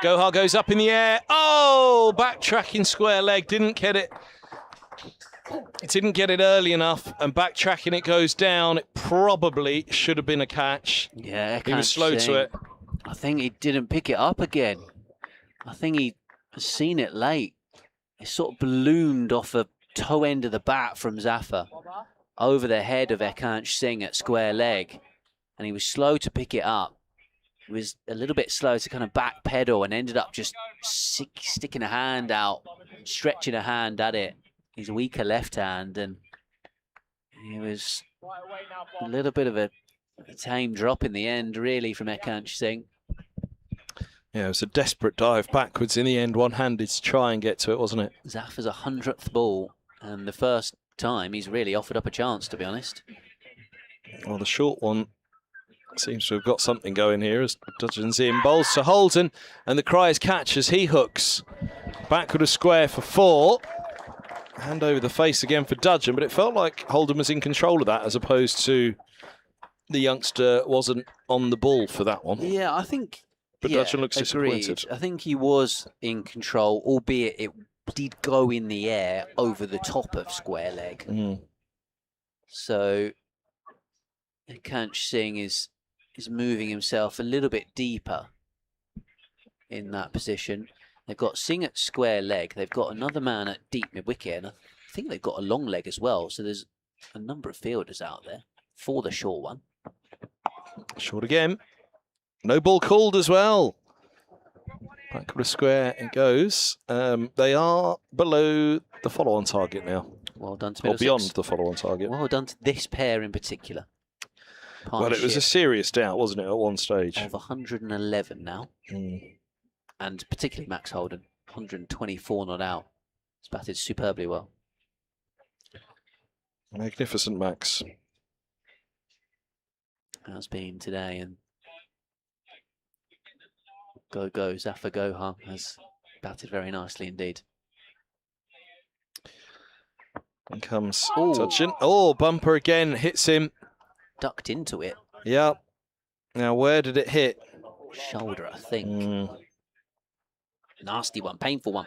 Gohar goes up in the air. Oh, backtracking square leg. Didn't get it. It didn't get it early enough, and backtracking it goes down. It probably should have been a catch. Yeah, he was slow to it. I think he didn't pick it up again. I think he has seen it late. It sort of ballooned off the toe end of the bat from Zaffa over the head of Ekansh Singh at square leg, and he was slow to pick it up. He was a little bit slow to kind of backpedal and ended up just sticking a hand out, stretching a hand at it. His weaker left hand, and it was a little bit of a tame drop in the end, really, from Ekansh Singh. Yeah, it was a desperate dive backwards in the end, one-handed to try and get to it, wasn't it? Zaffa's 100th ball, and the first time he's really offered up a chance, to be honest. Well, the short one seems to have got something going here as Dudgeon's in. Bowls to Holden, and the cry is catch as he hooks. Backward a square for 4. Hand over the face again for Dudgeon, but it felt like Holden was in control of that as opposed to the youngster wasn't on the ball for that one. Yeah, I think... But Dudgeon looks disappointed. I think he was in control, albeit it did go in the air over the top of square leg. So Ekansh Singh is moving himself a little bit deeper in that position. They've got Singh at square leg. They've got another man at deep mid-wicket, and I think they've got a long leg as well. So there's a number of fielders out there for the short one. Short again. No ball called as well. Backward a square it goes. They are below the follow-on target now. Well done to Middlesex. Or beyond the follow-on target. Well done to this pair in particular. Well, it was a serious doubt, wasn't it, at one stage? Of 111 now. And particularly Max Holden, 124 not out. He's batted superbly well. Magnificent Max. Has been today, and go Zaffa Gohar has batted very nicely indeed. And comes Dudgeon. Oh, bumper again, hits him. Ducked into it. Yeah. Now, where did it hit? Shoulder, I think. Nasty one, painful one.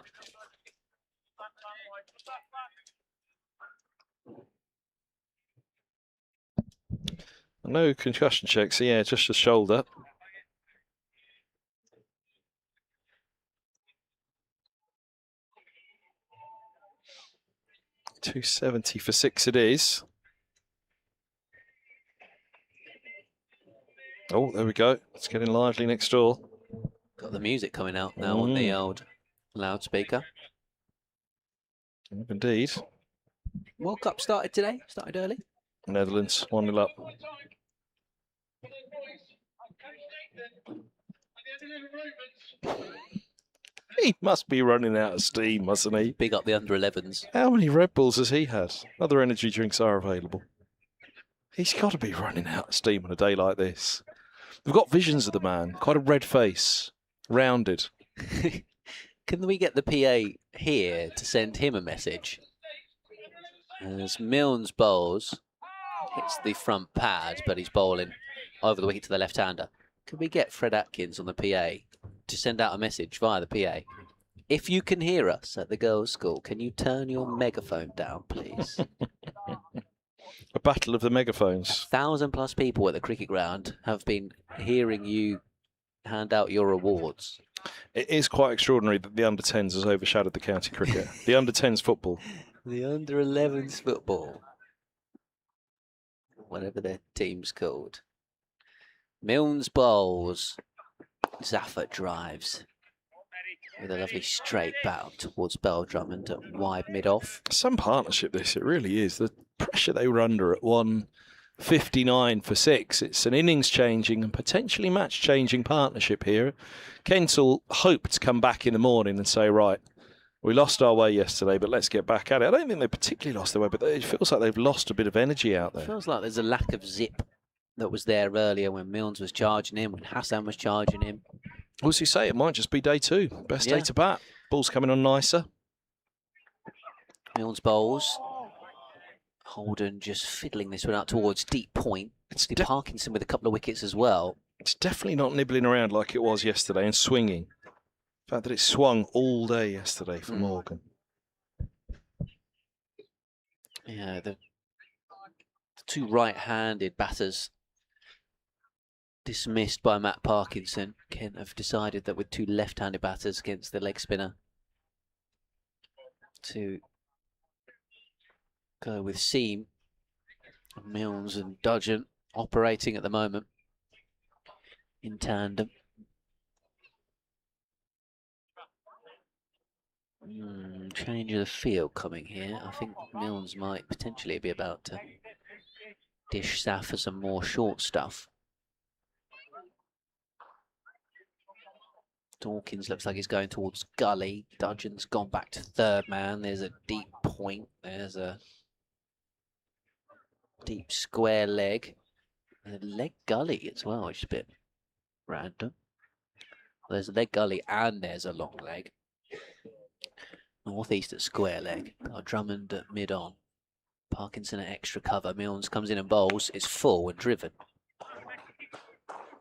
No concussion checks, so yeah, just the shoulder. .270 for 6 it is. Oh, there we go. It's getting lively next door. Got the music coming out now on the old loudspeaker. Indeed. World Cup started today. Started early. Netherlands 1-0 up. He must be running out of steam, mustn't he? Big up the under-11s. How many Red Bulls has he had? Other energy drinks are available. He's got to be running out of steam on a day like this. We've got visions of the man. Quite a red face. Rounded. Can we get the PA here to send him a message? As Milnes bowls, hits the front pad, but he's bowling over the wicket to the left-hander. Could we get Fred Atkins on the PA to send out a message via the PA? If you can hear us at the girls' school, can you turn your megaphone down, please? A battle of the megaphones. 1,000+ people at the cricket ground have been hearing you hand out your awards. It is quite extraordinary that the under-10s has overshadowed the county cricket. The under-10s football. The under-11s football. Whatever their team's called. Milnes bowls. Zaffert drives. With a lovely straight bow towards Bell Drummond at wide mid-off. Some partnership this, it really is. The pressure they were under at 159 for 6. It's an innings-changing and potentially match-changing partnership here. Kent will hope to come back in the morning and say, right, we lost our way yesterday, but let's get back at it. I don't think they particularly lost their way, but it feels like they've lost a bit of energy out there. It feels like there's a lack of zip that was there earlier when Milnes was charging him, when Hassan was charging him. As you say, it might just be day 2. Best day to bat. Ball's coming on nicer. Milnes bowls. Holden just fiddling this one out towards deep point. It's Parkinson with a couple of wickets as well. It's definitely not nibbling around like it was yesterday and swinging. The fact that it swung all day yesterday for Morgan. Yeah, the two right-handed batters dismissed by Matt Parkinson. Kent have decided that with two left-handed batters against the leg spinner to go with Seam, Milnes and Dudgeon operating at the moment in tandem. Change of the field coming here. I think Milnes might potentially be about to dish Saf for some more short stuff. Dawkins looks like he's going towards gully. Dudgeon's gone back to third man. There's a deep point. There's a deep square leg. And a leg gully as well, which is a bit random. There's a leg gully and there's a long leg. Northeast at square leg. Drummond at mid-on. Parkinson at extra cover. Milnes comes in and bowls. It's full and driven.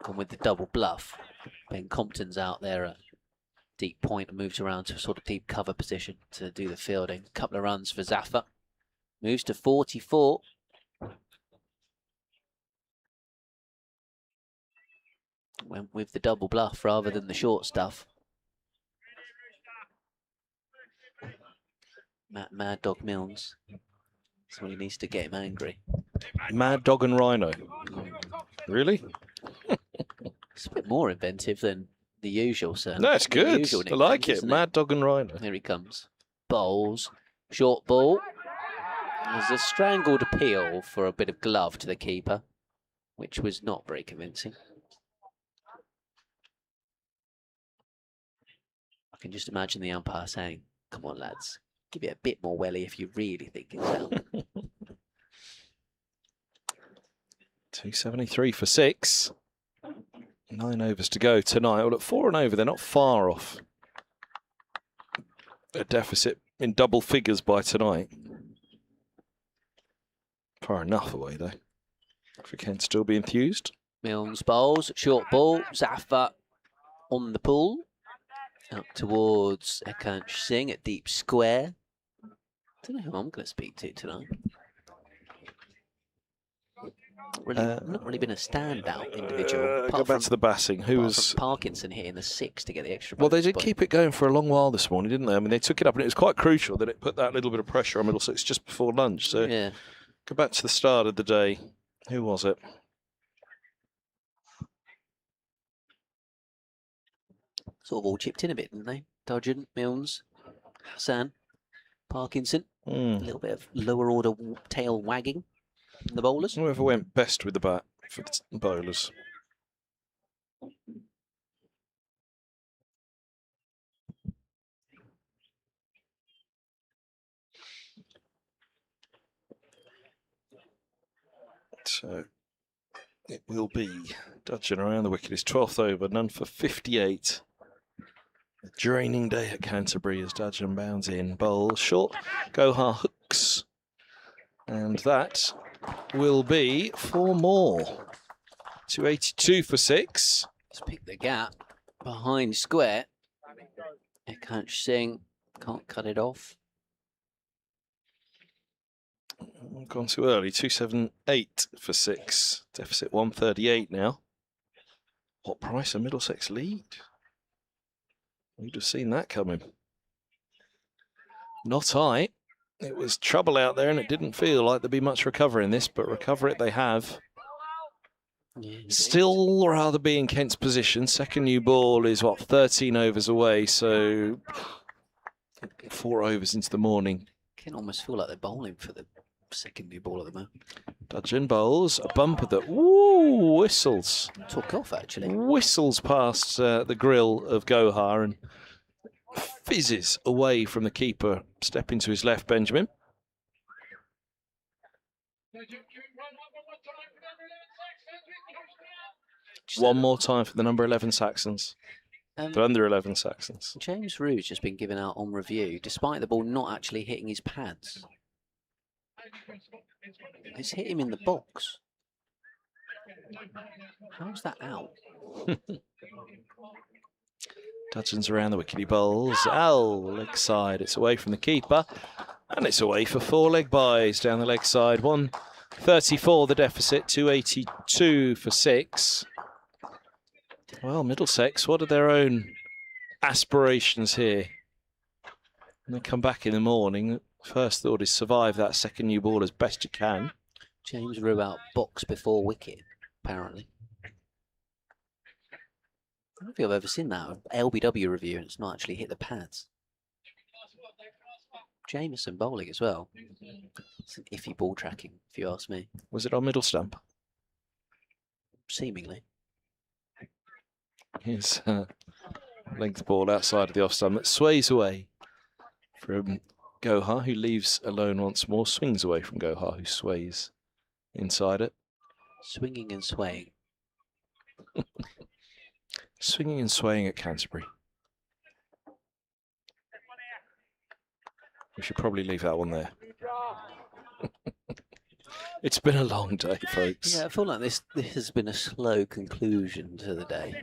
And with the double bluff. Ben Compton's out there at deep point and moves around to a sort of deep cover position to do the fielding. Couple of runs for Zaffer. Moves to 44. Went with the double bluff rather than the short stuff. Mad Dog Milnes. That's when he needs to get him angry. Mad Dog and Rhino. Really? It's a bit more inventive than the usual, sir. No, it's good. I like it. Mad Dog and Rhino. Here he comes. Bowls. Short ball. There's a strangled appeal for a bit of glove to the keeper, which was not very convincing. I can just imagine the umpire saying, come on, lads. Give it a bit more welly if you really think it's out. 273 for 6. 9 overs to go tonight. Well, at 4 and over, they're not far off a deficit in double figures by tonight. Far enough away, though, for Kent to still be enthused. Milnes bowls, short ball, Zaffer on the pool. Up towards Ekansh Singh at deep square. Don't know who I'm going to speak to tonight. Not really been a standout individual. Go back to the batting. Who was Parkinson hitting the 6 to get the extra? Well, they did keep it going for a long while this morning, didn't they? I mean, they took it up, and it was quite crucial that it put that little bit of pressure on Middlesex just before lunch. So, yeah. Go back to the start of the day. Who was it? sort of all chipped in a bit, didn't they? Dodgen, Milnes, Hassan, Parkinson. A little bit of lower order tail wagging from the bowlers. Whoever went best with the bat for the bowlers. So it will be Dudgeon around the wicket. His 12th over, none for 58. A draining day at Canterbury as Dudgeon bounds in. Bowl short. Gohar hooks. And that will be 4 more. 282 for 6. Let's pick the gap behind square. Ekant Singh can't cut it off. Gone too early. 278 for 6. Deficit 138 now. What price a Middlesex lead? We'd have seen that coming. Not I. It was trouble out there and it didn't feel like there'd be much recovery in this, but recover it they have. Yeah, Still rather be in Kent's position. Second new ball is, what, 13 overs away, so 4 overs into the morning. Can almost feel like they're bowling for the second new ball at the moment. Dudgeon bowls a bumper that, woo, whistles. Took off, actually. Whistles past the grill of Gohar and fizzes away from the keeper. Step into his left, Benjamin. One more time for the number 11 Saxons. The under 11 Saxons. James Rue's just been given out on review, despite the ball not actually hitting his pads. It's hit him in the box. How's that out? Dudgeon's around the wicket, he bowls. Leg side, it's away from the keeper. And it's away for 4 leg byes down the leg side. 134 the deficit, 282 for 6. Well, Middlesex, what are their own aspirations here? When they come back in the morning, first thought is survive that second new ball as best you can. James Rue out box before wicket, apparently. I don't know if I've ever seen that LBW review and it's not actually hit the pads. Jameson bowling as well. It's an iffy ball tracking, if you ask me. Was it on middle stump? Seemingly. His length ball outside of the off stump that sways away from Gohar, who leaves alone once more. Swings away from Gohar, who sways inside it. Swinging and swaying. Swinging and swaying at Canterbury. We should probably leave that one there. It's been a long day, folks. Yeah, I feel like this has been a slow conclusion to the day.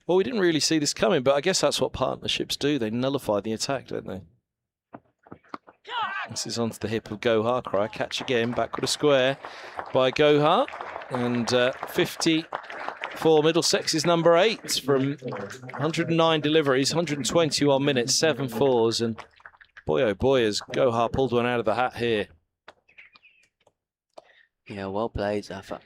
Well, we didn't really see this coming, but I guess that's what partnerships do. They nullify the attack, don't they? This is onto the hip of Gohar. Cry catch again, backward a square by Gohar. And 50 for Middlesex is number 8 from 109 deliveries, 121 minutes, 7 fours. And boy, oh boy, has Gohar pulled one out of the hat here. Yeah, well played, Zafar.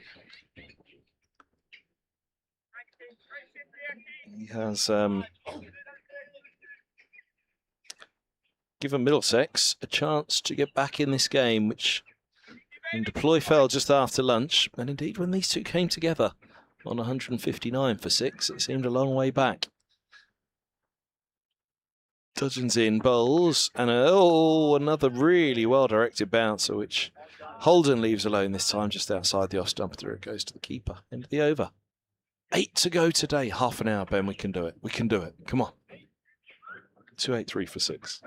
He has given Middlesex a chance to get back in this game, which when deploy fell just after lunch, and indeed when these two came together on 159 for 6, it seemed a long way back. Dudgeon's in, bowls, and another really well-directed bouncer, which Holden leaves alone this time, just outside the off stump. Through it goes to the keeper. End of the over. 8 to go today. Half an hour, Ben. We can do it. We can do it. Come on. 283 for 6.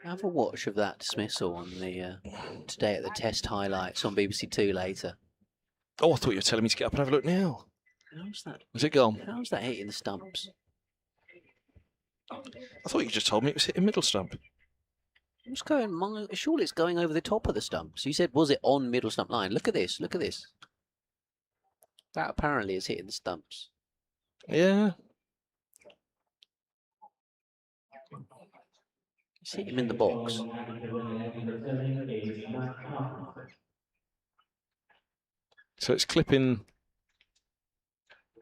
Have a watch of that dismissal on the today at the Test highlights on BBC Two later. Oh, I thought you were telling me to get up and have a look now. How's that? Was it gone? How's that hitting the stumps? I thought you just told me it was hitting middle stump. What's going? Surely it's going over the top of the stumps. You said, was it on middle stump line? Look at this. Look at this. That apparently is hitting the stumps. Yeah. It's hit him in the box. So it's clipping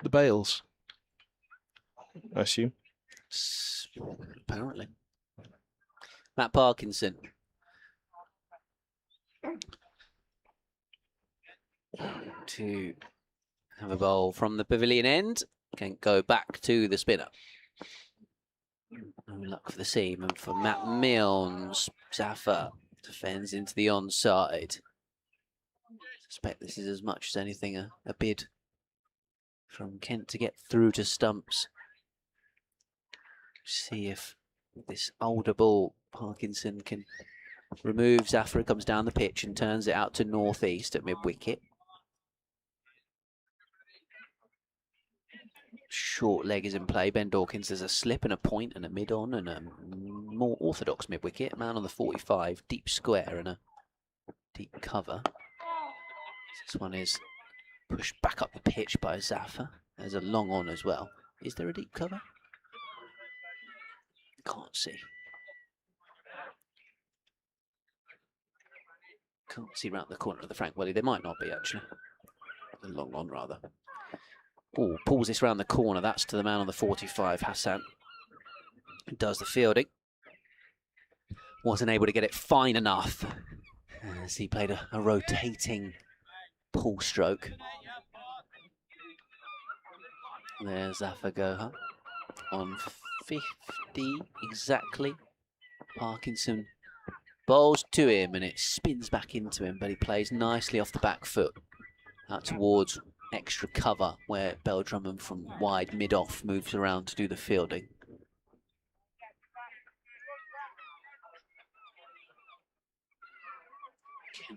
the bails, I assume. Apparently. Matt Parkinson. To have a bowl from the pavilion end. Can go back to the spinner. No luck for the seam, and for Matt Milnes, Zaffa defends into the onside. Suspect this is as much as anything a bid from Kent to get through to stumps. See if this older ball, Parkinson, can remove. Zaffa comes down the pitch and turns it out to northeast at mid-wicket. Short leg is in play. Ben Dawkins, there's a slip and a point and a mid-on and a more orthodox mid-wicket. Man on the 45, deep square and a deep cover. This one is pushed back up the pitch by Zaffa. There's a long on as well. Is there a deep cover? Can't see. Can't see round the corner of the Frank Welly. There might not be, actually. A long on, rather. Oh, pulls this round the corner. That's to the man on the 45, Hassan. Does the fielding. Wasn't able to get it fine enough as he played a rotating pull stroke. There's Zaffa Goha on 50 exactly. Parkinson bowls to him and it spins back into him, but he plays nicely off the back foot out towards extra cover where Beldrummond from wide mid-off moves around to do the fielding.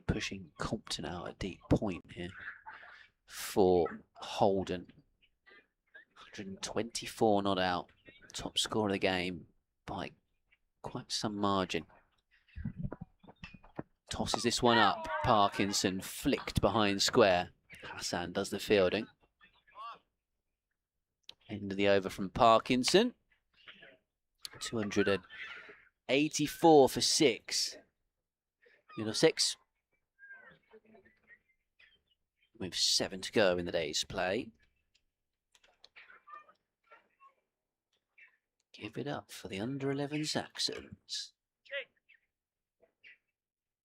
Pushing Compton out a deep point here for Holden. 124 not out. Top score of the game by quite some margin. Tosses this one up. Parkinson flicked behind square. Hassan does the fielding. End of the over from Parkinson. 284 for 6. Middlesex with 7 to go in the day's play. Give it up for the under-11 Saxons.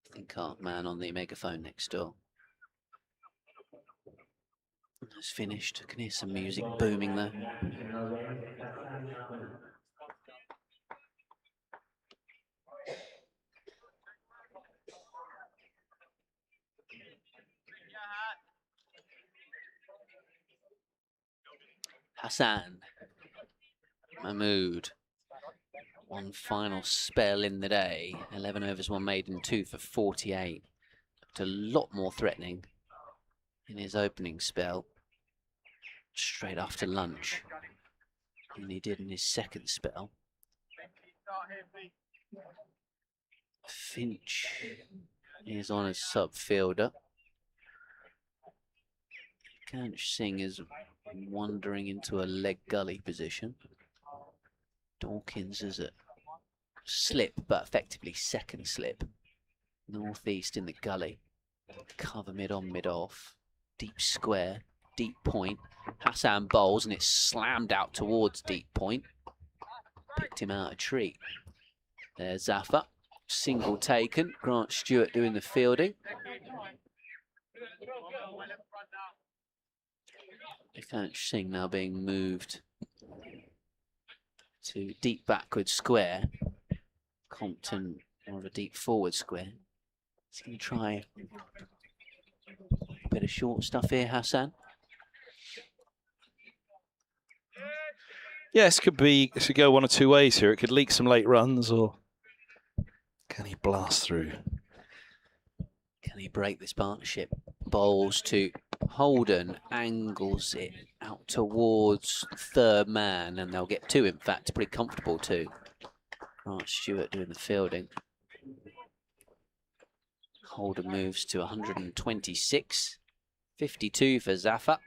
I think our man on the megaphone next door has finished. I can hear some music booming there. Hassan Mahmood. One final spell in the day. 11 overs, 1 maiden, 2 for 48. Looked a lot more threatening in his opening spell, straight after lunch, than he did in his second spell. Finch is on as sub-fielder. Kanch Singh is wandering into a leg gully position. Dawkins is a slip, but effectively second slip. Northeast in the gully. Cover mid-on, mid-off. Deep square, deep point. Hassan bowls and it's slammed out towards deep point. Picked him out a treat. There's Zaffa. Single taken. Grant Stewart doing the fielding. Kanch Singh now being moved to deep backward square. Compton more of a deep forward square. He's going to try a bit of short stuff here, Hassan. Yes, could go one or two ways here. It could leak some late runs, or can he blast through? Can he break this partnership? Bowls to Holden, angles it out towards third man, and they'll get 2, in fact, pretty comfortable too. Grant Stewart doing the fielding. Holden moves to 126. 52 for Zaffa.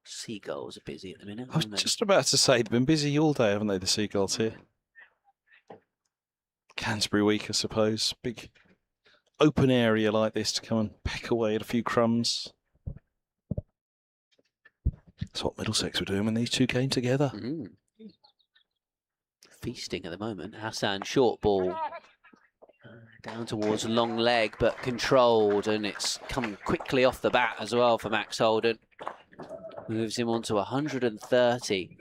Seagulls are busy at the minute. I was just about to say, they've been busy all day, haven't they, the Seagulls here? Canterbury week, I suppose. Big open area like this to come and peck away at a few crumbs. That's what Middlesex were doing when these two came together. Feasting at the moment. Hassan, short ball. Down towards long leg, but controlled, and it's come quickly off the bat as well for Max Holden. Moves him on to 130.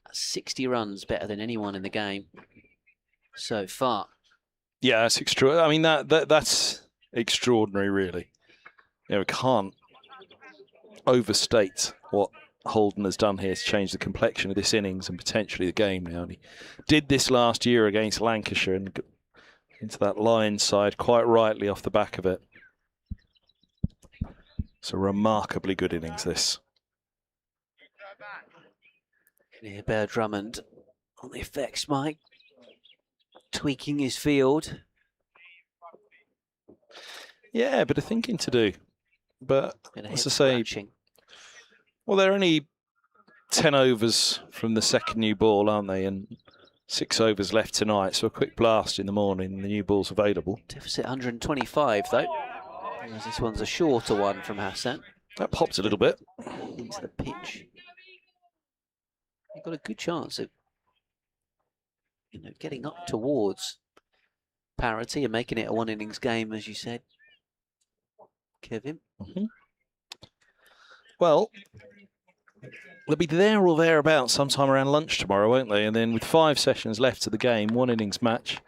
That's 60 runs, better than anyone in the game so far. Yeah, that's extraordinary. I mean, that's extraordinary, really. You know, we can't overstate what Holden has done here to change the complexion of this innings and potentially the game now. And he did this last year against Lancashire and got into that Lions side quite rightly off the back of it. It's a remarkably good innings, this. Can hear Bear Drummond on the effects mic, tweaking his field. Yeah, a bit of thinking to do. But as I say, scratching. well, they're only 10 overs from the second new ball, aren't they? And 6 overs left tonight, so a quick blast in the morning and the new ball's available. Deficit 125 though, as this one's a shorter one from Hassan. That popped a little bit. Into the pitch. You've got a good chance of, you know, getting up towards parity and making it a one innings game, as you said, Kevin. Well, they'll be there or thereabouts sometime around lunch tomorrow, won't they? And then with 5 sessions left of the game, 1 innings match,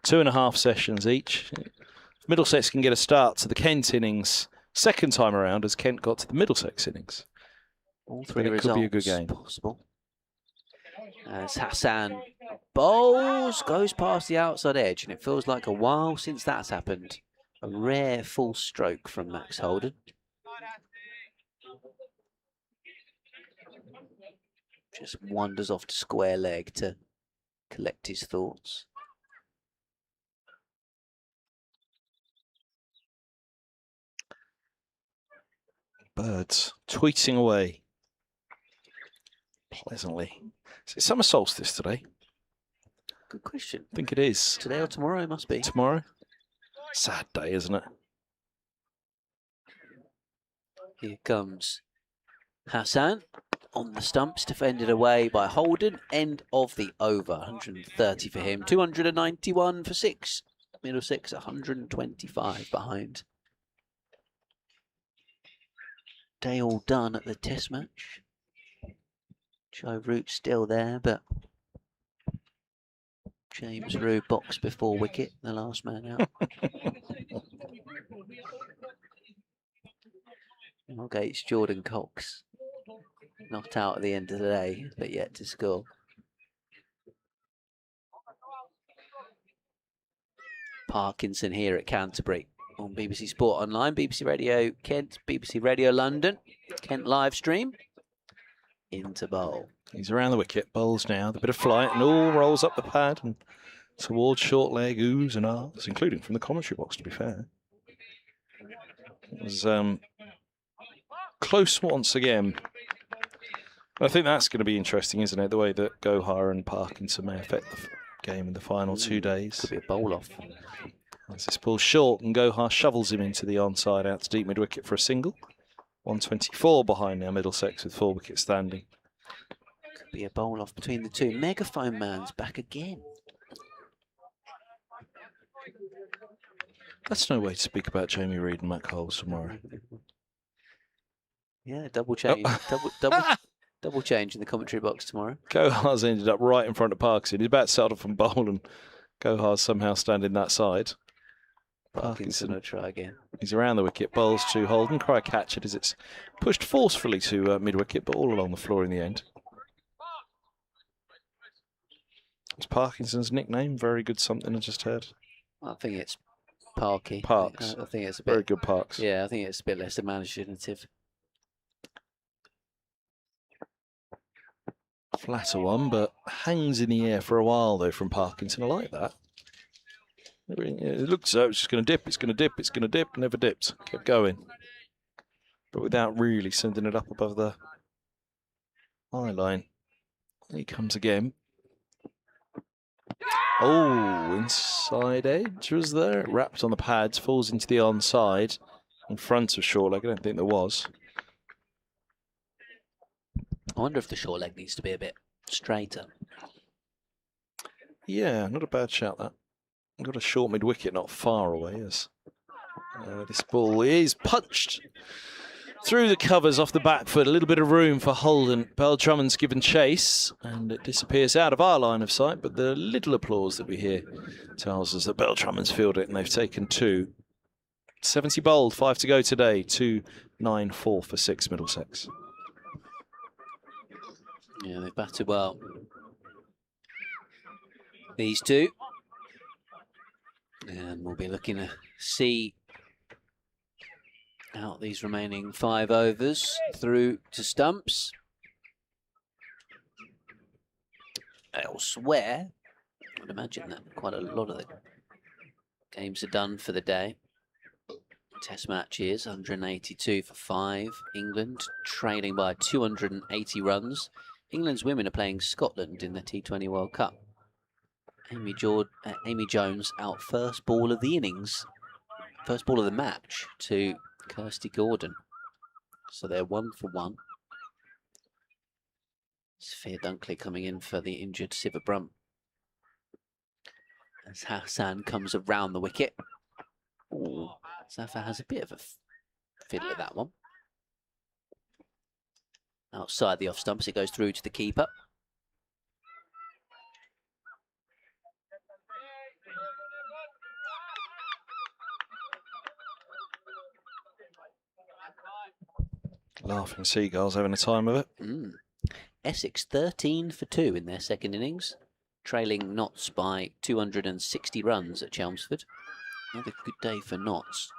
2.5 sessions each. If Middlesex can get a start to the Kent innings second time around, as Kent got to the Middlesex innings, All three it results could be a good game. Possible. As Hassan bowls, goes past the outside edge, and it feels like a while since that's happened. A rare full stroke from Max Holden. Just wanders off to square leg to collect his thoughts. Birds tweeting away pleasantly. Is it summer solstice today? Good question. I think it is. Today or tomorrow, it must be. Tomorrow? Sad day, isn't it? Here comes Hassan on the stumps, defended away by Holden. End of the over. 130 for him, 291 for 6. Middlesex 125 behind. Day all done at the test match. Joe Root still there, but James Root boxed before wicket, the last man out. Mulgate's Jordan Cox, not out at the end of the day, but yet to score. Parkinson here at Canterbury on BBC Sport Online, BBC Radio Kent, BBC Radio London, Kent live stream. Into bowl. He's around the wicket, bowls now, the bit of flight, and all rolls up the pad and towards short leg, oohs and ahs, including from the commentary box, to be fair. It was close once again. I think that's going to be interesting, isn't it? The way that Gohar and Parkinson may affect the game in the final 2 days. Could be a bowl off. As this ball's short and Gohar shovels him into the onside out to deep mid-wicket for a single. 124 behind now, Middlesex with 4 wickets standing. Could be a bowl off between the two. Megaphone man's back again. That's no way to speak about Jamie Reid and Matt Coles tomorrow. Yeah, double change. Double change in the commentary box tomorrow. Gohar's ended up right in front of Parkinson. He's about to set off and bowl, and Gohar's somehow standing that side. Parkinson will try again. He's around the wicket, bowls to Holden. Cry catch it as it's pushed forcefully to mid-wicket, but all along the floor in the end. It's Parkinson's nickname. Very good something I just heard. I think it's Parky. Parks. I think it's a bit. Very good Parks. Yeah, I think it's a bit less imaginative. Flatter one, but hangs in the air for a while though from Parkinson. I like that. It looked as though it's just going to dip, it's going to dip, it's going to dip, never dipped. Kept going. But without really sending it up above the eye line. Here he comes again. Oh, inside edge was there. It wrapped on the pads, falls into the onside in front of short leg. I don't think there was. I wonder if the short leg needs to be a bit straighter. Yeah, not a bad shout that. Got a short mid wicket not far away as this ball is punched through the covers off the back foot. A little bit of room for Holden. Beltramond's given chase and it disappears out of our line of sight, but the little applause that we hear tells us that Beltramond's fielded it and they've taken 2. 70 bowled, 5 to go today. 2-9-4 for 6 Middlesex. Yeah, they've batted well. These two. And we'll be looking to see out these remaining 5 overs through to stumps. Elsewhere, I'd imagine that quite a lot of the games are done for the day. Test matches, 182 for 5. England trailing by 280 runs. England's women are playing Scotland in the T20 World Cup. Amy Jones out first ball of the innings, first ball of the match to Kirsty Gordon. So they're 1 for 1. Sophia Dunkley coming in for the injured Siva Brunt. As Hassan comes around the wicket. Ooh, Zafar has a bit of a fiddle at that one. Outside the off stumps, it goes through to the keeper. Laughing Seagulls having a time of it. Essex 13 for 2 in their second innings, trailing Notts by 260 runs at Chelmsford. Another good day for Notts,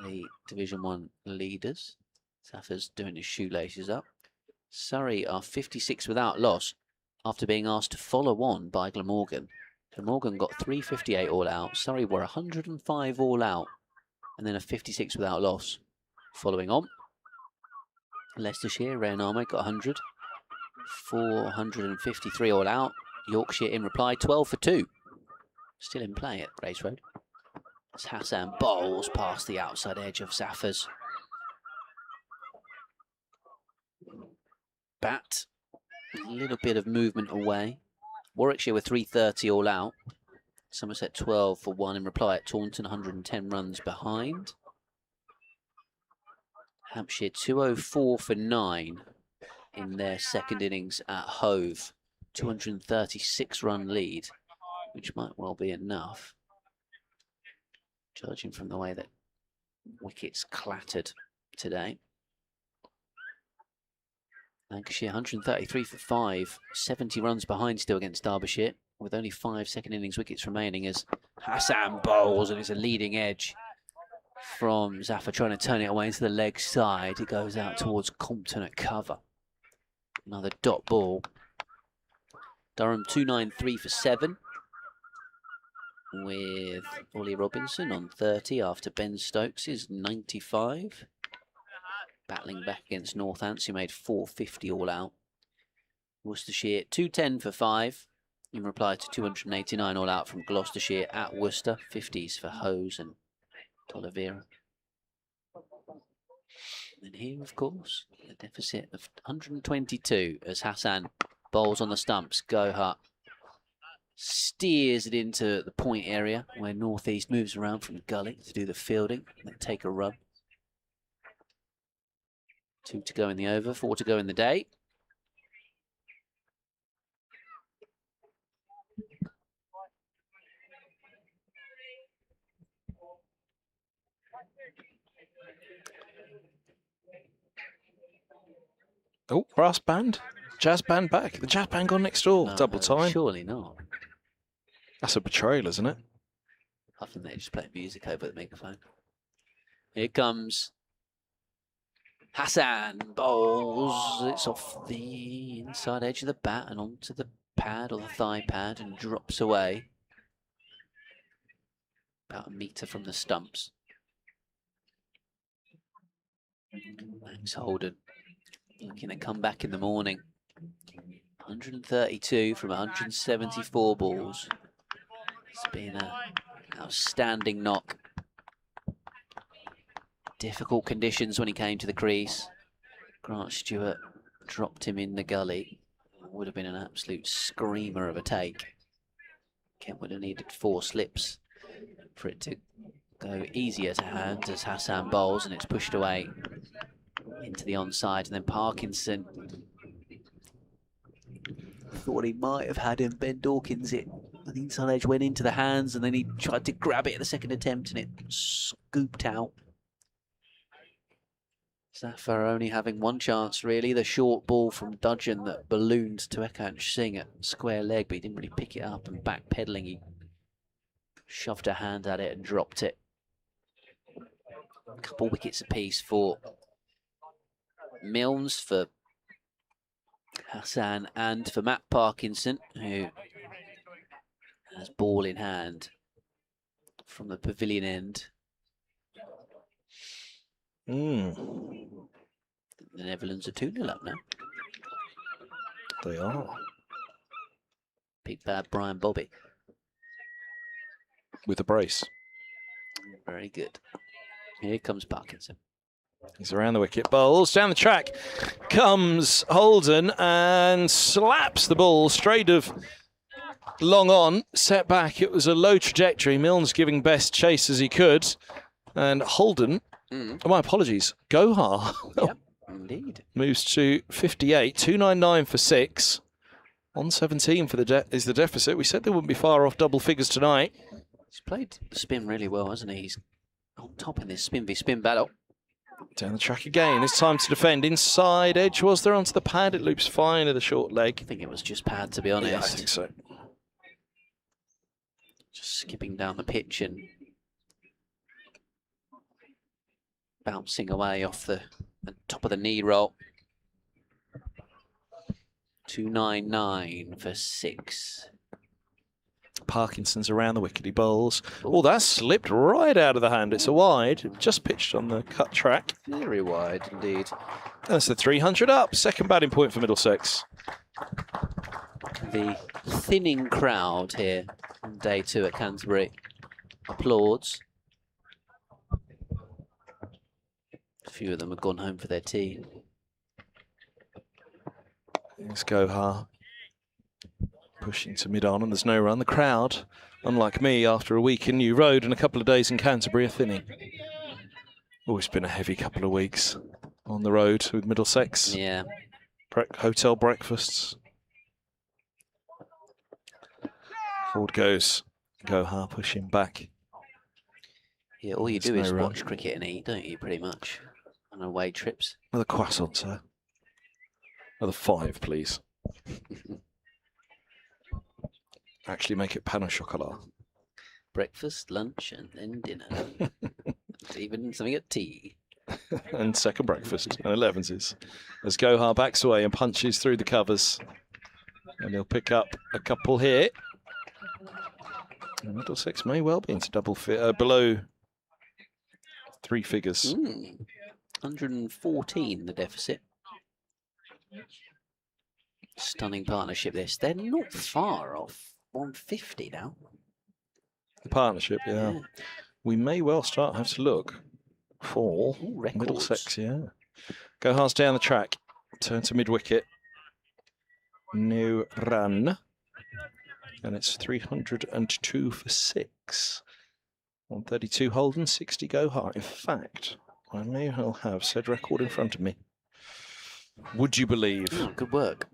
the Division 1 leaders. Safa's doing his shoelaces up. Surrey are 56 without loss after being asked to follow on by Glamorgan. Glamorgan got 358 all out. Surrey were 105 all out and then a 56 without loss. Following on, Leicestershire, Rayan Ahmed got 100. 453 all out. Yorkshire in reply, 12 for 2. Still in play at Grace Road. As Hassan bowls past the outside edge of Zafar's bat. A little bit of movement away. Warwickshire were 330 all out. Somerset 12 for 1 in reply at Taunton, 110 runs behind. Hampshire 204 for 9 in their second innings at Hove. 236 run lead, which might well be enough, judging from the way that wickets clattered today. Lancashire 133 for 5, 70 runs behind still against Derbyshire, with only 5 second innings wickets remaining as Hassan bowls and it's a leading edge from Zafar trying to turn it away into the leg side. It goes out towards Compton at cover. Another dot ball. Durham 293 for 7 with Ollie Robinson on 30 after Ben Stokes is 95. Battling back against Northants, who made 450 all out. Worcestershire 210 for 5 in reply to 289 all out from Gloucestershire at Worcester. 50s for Hose and Tolavera. And here, of course, a deficit of 122 as Hassan bowls on the stumps. Gohart steers it into the point area where North East moves around from gully to do the fielding and then take a run. 2 to go in the over, 4 to go in the day. Oh, brass band. Jazz band back. The jazz band gone next door. No, Double time. Surely not. That's a betrayal, isn't it? I think they just play music over the megaphone. Here comes Hassan. Bowls. It's off the inside edge of the bat and onto the pad or the thigh pad and drops away. About a metre from the stumps. Max Holden looking to come back in the morning. 132 from 174 balls. It's been an outstanding knock. Difficult conditions when he came to the crease. Grant Stewart dropped him in the gully. Would have been an absolute screamer of a take. Kent would have needed 4 slips for it to go easier to hand as Hassan bowls, and it's pushed away into the onside. And then Parkinson thought he might have had him. Ben Dawkins, the inside edge went into the hands, and then he tried to grab it at the second attempt, and it scooped out. Zafar only having one chance, really. The short ball from Dudgeon that ballooned to Ekant Singh at square leg, but he didn't really pick it up, and backpedaling, he shoved a hand at it and dropped it. A couple wickets apiece for Milnes, for Hassan, and for Matt Parkinson, who has ball in hand from the pavilion end. The Netherlands are 2-0 up now. They are. Big bad Brian Bobby. With a brace. Very good. Here comes Parkinson. He's around the wicket, bowls down the track. Comes Holden and slaps the ball straight of long on. Set back. It was a low trajectory. Milnes giving best chase as he could. And Holden, my apologies, Gohar. Yep, indeed. Moves to 58, 299 for 6. 117 for is the deficit. We said they wouldn't be far off double figures tonight. He's played the spin really well, hasn't he? He's on top in this spin v spin battle. Down the track again. It's time to defend. Inside edge was there onto the pad. It loops fine at the short leg. I think it was just pad, to be honest. Yeah, I think so. Just skipping down the pitch and bouncing away off the top of the knee roll. 299 for 6. Parkinson's around the wicket, he bowls. Oh, that slipped right out of the hand. It's a wide. Just pitched on the cut track. Very wide indeed. That's the 300 up. Second batting point for Middlesex. The thinning crowd here on day 2 at Canterbury applauds. A few of them have gone home for their tea. Here's Gohar. Pushing to mid-on, and there's no run. The crowd, unlike me, after a week in New Road and a couple of days in Canterbury, are thinning. Oh, it's been a heavy couple of weeks on the road with Middlesex. Yeah. Hotel breakfasts. Forward goes Gohar, pushing back. Yeah, all you do is watch cricket and eat, don't you, pretty much, on away trips? Another croissant, sir. Another 5, please. Actually make it pain au chocolat. Breakfast, lunch, and then dinner. Even something at tea. And second breakfast, and 11s. As Gohar backs away and punches through the covers. And he'll pick up a couple here. And Middlesex may well be into below 3 figures. 114 the deficit. Stunning partnership this. They're not far off 150 now. The partnership, yeah. We may well have to look for Middlesex, yeah. Gohar's down the track. Turn to mid-wicket. New run. And it's 302 for 6. 132 Holden, 60 Gohar. In fact, I may well have said record in front of me. Would you believe? Good work.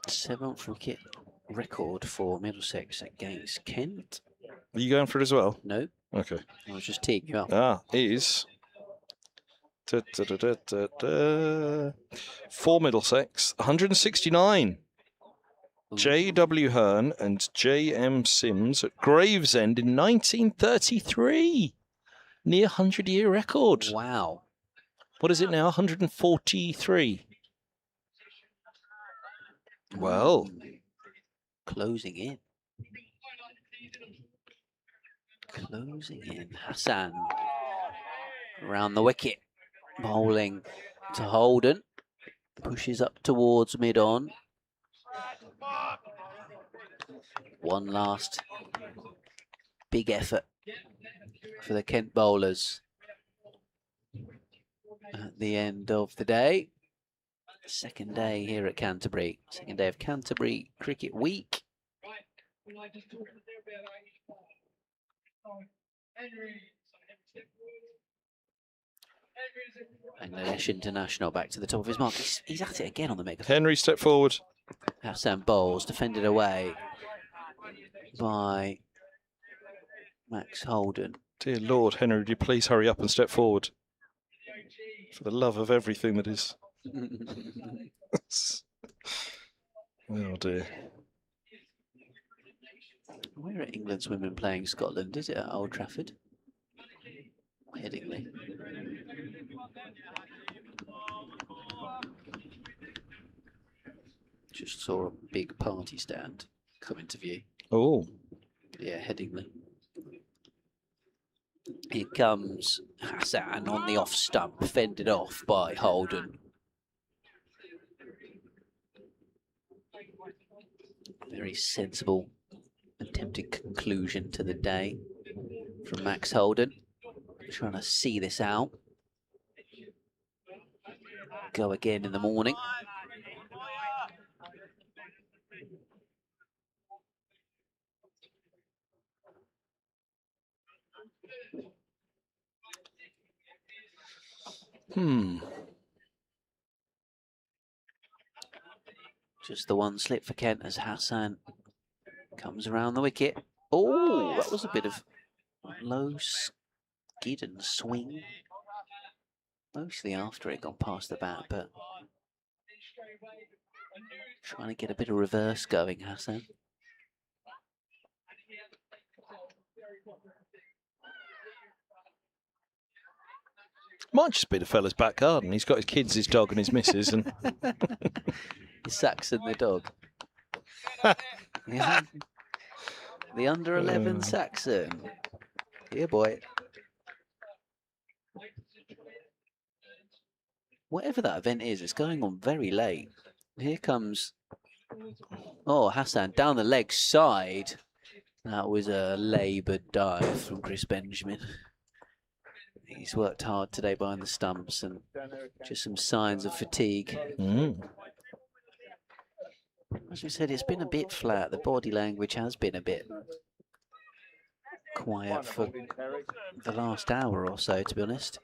7th wicket record for Middlesex against Kent. Are you going for it as well? No. Okay. I was just teeing you up. Is for Middlesex, 169. J.W. Hearn and J.M. Sims at Gravesend in 1933. Near 100-year record. Wow. What is it now? 143. Well. Closing in. Closing in. Hassan around the wicket. Bowling to Holden. Pushes up towards mid-on. One last big effort for the Kent bowlers at the end of the day. Second day here at Canterbury. Second day of Canterbury Cricket Week. Bangladesh international back to the top of his mark. He's at it again on the megaphone. Henry, step forward. Hassan bowls, defended away by Max Holden. Dear Lord, Henry, would you please hurry up and step forward? For the love of everything that is. Oh dear. Where are England's women playing Scotland? Is it at Old Trafford? Headingley. Just saw a big party stand come into view. Oh. Yeah, Headingley. Here comes Hassan on the off stump, fended off by Holden. Very sensible attempted conclusion to the day from Max Holden. Trying to see this out. Go again in the morning. Just the one slip for Kent as Hassan comes around the wicket. Oh, that was a bit of low skid and swing. Mostly after it got past the bat, but trying to get a bit of reverse going, Hassan. Might just be the fella's back garden. He's got his kids, his dog and his missus and Saxon the dog. Yeah. The under 11 Saxon. Yeah, boy. Whatever that event is, it's going on very late. Here comes, oh, Hassan down the leg side. That was a laboured dive from Chris Benjamin. He's worked hard today behind the stumps and just some signs of fatigue. As we said, it's been a bit flat. The body language has been a bit quiet for the last hour or so, to be honest.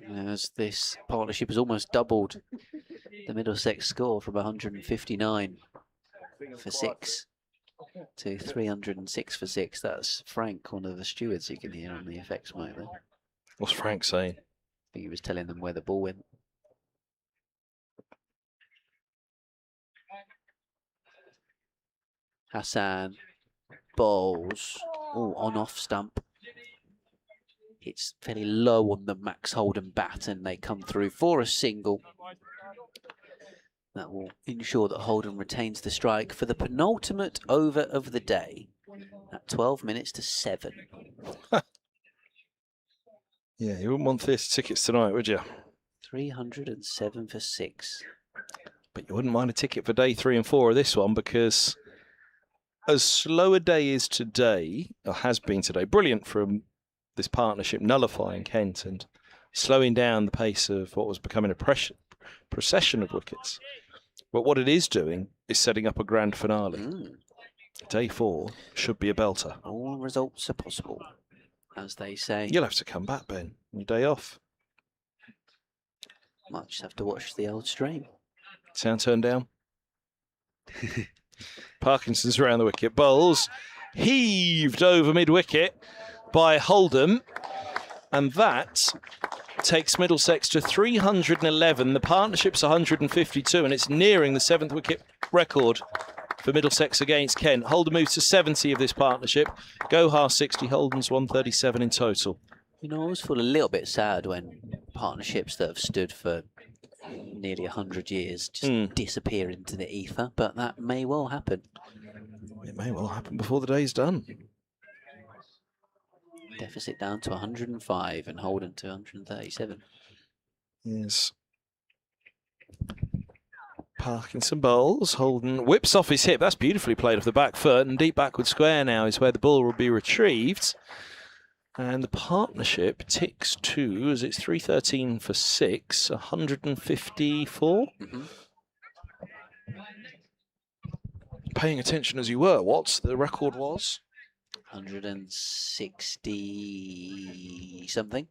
As this partnership has almost doubled the Middlesex score from 159 for 6 to 306 for 6. That's Frank, one of the stewards you can hear on the effects mic there. What's Frank saying? I think he was telling them where the ball went. Hassan bowls, on off stump. It's fairly low on the Max Holden bat and they come through for a single. That will ensure that Holden retains the strike for the penultimate over of the day at 12 minutes to 7. Yeah, you wouldn't want theatre tickets tonight, would you? 307 for 6. But you wouldn't mind a ticket for day 3 and 4 of this one because as slow a day is today, or has been today, brilliant from this partnership nullifying Kent and slowing down the pace of what was becoming a procession of wickets. But what it is doing is setting up a grand finale. Day 4 should be a belter. All results are possible, as they say. You'll have to come back, Ben, on your day off. Might just have to watch the old stream. Sound turned down. Parkinson's around the wicket. Bowls heaved over mid-wicket by Holden. And that takes Middlesex to 311. The partnership's 152, and it's nearing the 7th wicket record for Middlesex against Kent. Holden moves to 70 of this partnership. Gohar 60, Holden's 137 in total. You know, I always feel a little bit sad when partnerships that have stood for nearly 100 years just disappear into the ether, but that may well happen. It may well happen before the day's done. Deficit down to 105 and Holden to 137. Yes. Parkinson bowls. Holden whips off his hip. That's beautifully played off the back foot. And deep backward square now is where the ball will be retrieved. And the partnership ticks to, as it's 313 for 6, 154. Paying attention as you were, Watts, the record was? 160 something.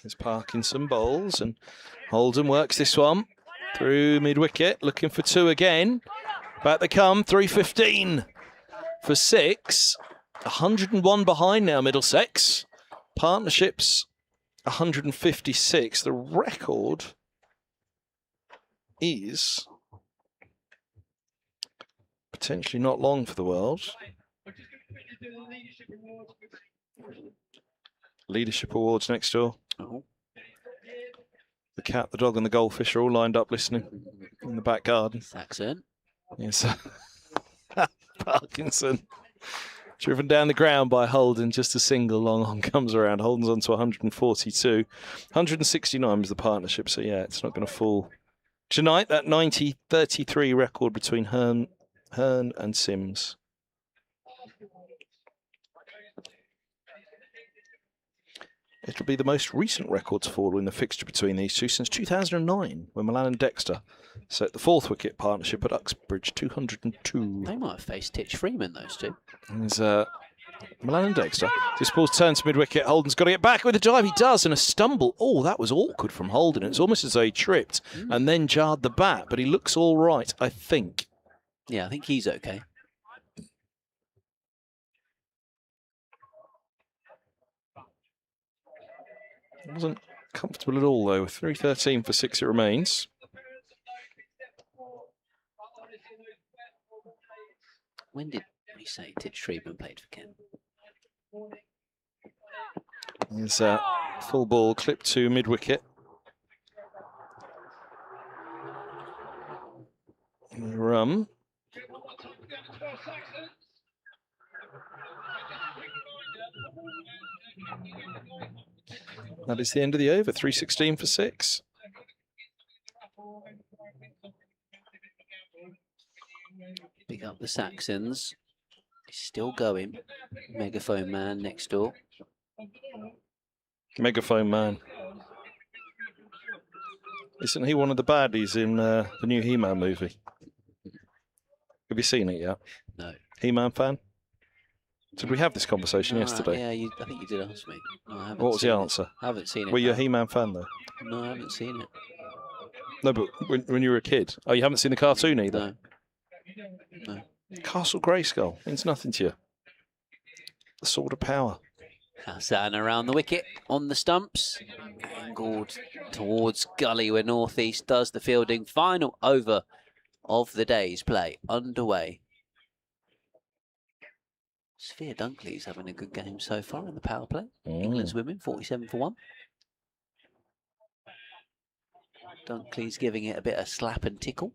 There's Parkinson bowls, and Holden works this one through mid-wicket, looking for 2 again. Back they come, 315 for 6. 101 behind now, Middlesex. Partnerships, 156. The record is potentially not long for the world. Leadership Awards next door. Oh. The cat, the dog and the goldfish are all lined up listening in the back garden. Saxon. Yes. Parkinson. Driven down the ground by Holden, just a single long on comes around. Holden's on to 142. 169 was the partnership, so yeah, it's not going to fall. Tonight, that 90-33 record between Hearn and Sims. It'll be the most recent record to fall in the fixture between these two since 2009, when Milan and Dexter set the 4th wicket partnership at Uxbridge, 202. They might have faced Titch Freeman, those two. There's Milan and Dexter. This ball's turned to mid-wicket. Holden's got to get back with a dive. He does, and a stumble. Oh, that was awkward from Holden. It's almost as though he tripped and then jarred the bat, but he looks all right, I think. Yeah, I think he's okay. It wasn't comfortable at all, though. 313 for 6 it remains. When did we say Titch Freeman played for Kent? There's a full ball clipped to mid-wicket. Rum. That is the end of the over, 316 for 6. Pick up the Saxons. He's still going. Megaphone man next door. Megaphone man. Isn't he one of the baddies in the new He-Man movie? Have you seen it yet? No. He-Man fan? Did we have this conversation yesterday? Yeah, I think you did ask me. No, I haven't. What was the answer? I haven't seen it. Were you a no. He-Man fan, though? No, I haven't seen it. No, but when you were a kid. Oh, you haven't seen the cartoon either? No. Castle Grayskull means nothing to you. The Sword of Power. Hassan around the wicket on the stumps. Angled towards gully where North East does the fielding. Final over of the day's play underway. Sphere Dunkley's having a good game so far in the power play. England's women, 47 for 1. Dunkley's giving it a bit of slap and tickle.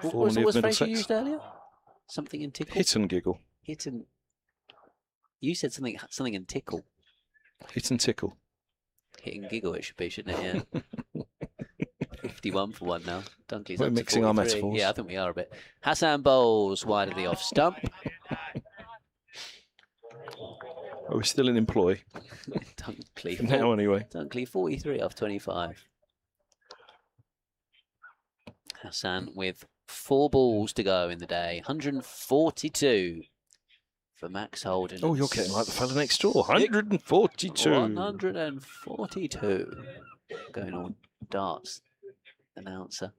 What was the phrase you used earlier? Something and tickle? Hit and giggle. Hit and... You said something and tickle. Hit and tickle. Hit and giggle it should be, shouldn't it? Yeah. 51 for 1 now. Dunkley's We're up to mixing our 43. metaphors. Yeah, I think we are a bit. Hassan bowls wide of the off stump. Oh, we're still in employ. Dunkley. Now, anyway. Dunkley 43 off 25. Hassan with 4 balls to go in the day. 142 for Max Holden. Oh, you're getting like the fella next door. 142. 142. Going on darts. Announcer.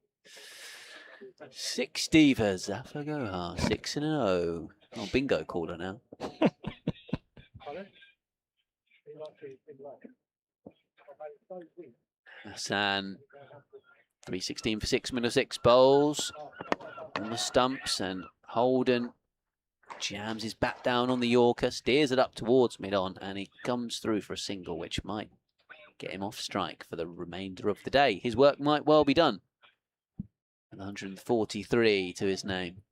6 divas. Zafar Gohar. 6 and 0. Oh, bingo caller now. Hassan. 316 for 6. Middlesex bowls on the stumps, and Holden jams his bat down on the Yorker, steers it up towards mid-on, and he comes through for a single, which might get him off strike for the remainder of the day. His work might well be done. And 143 to his name.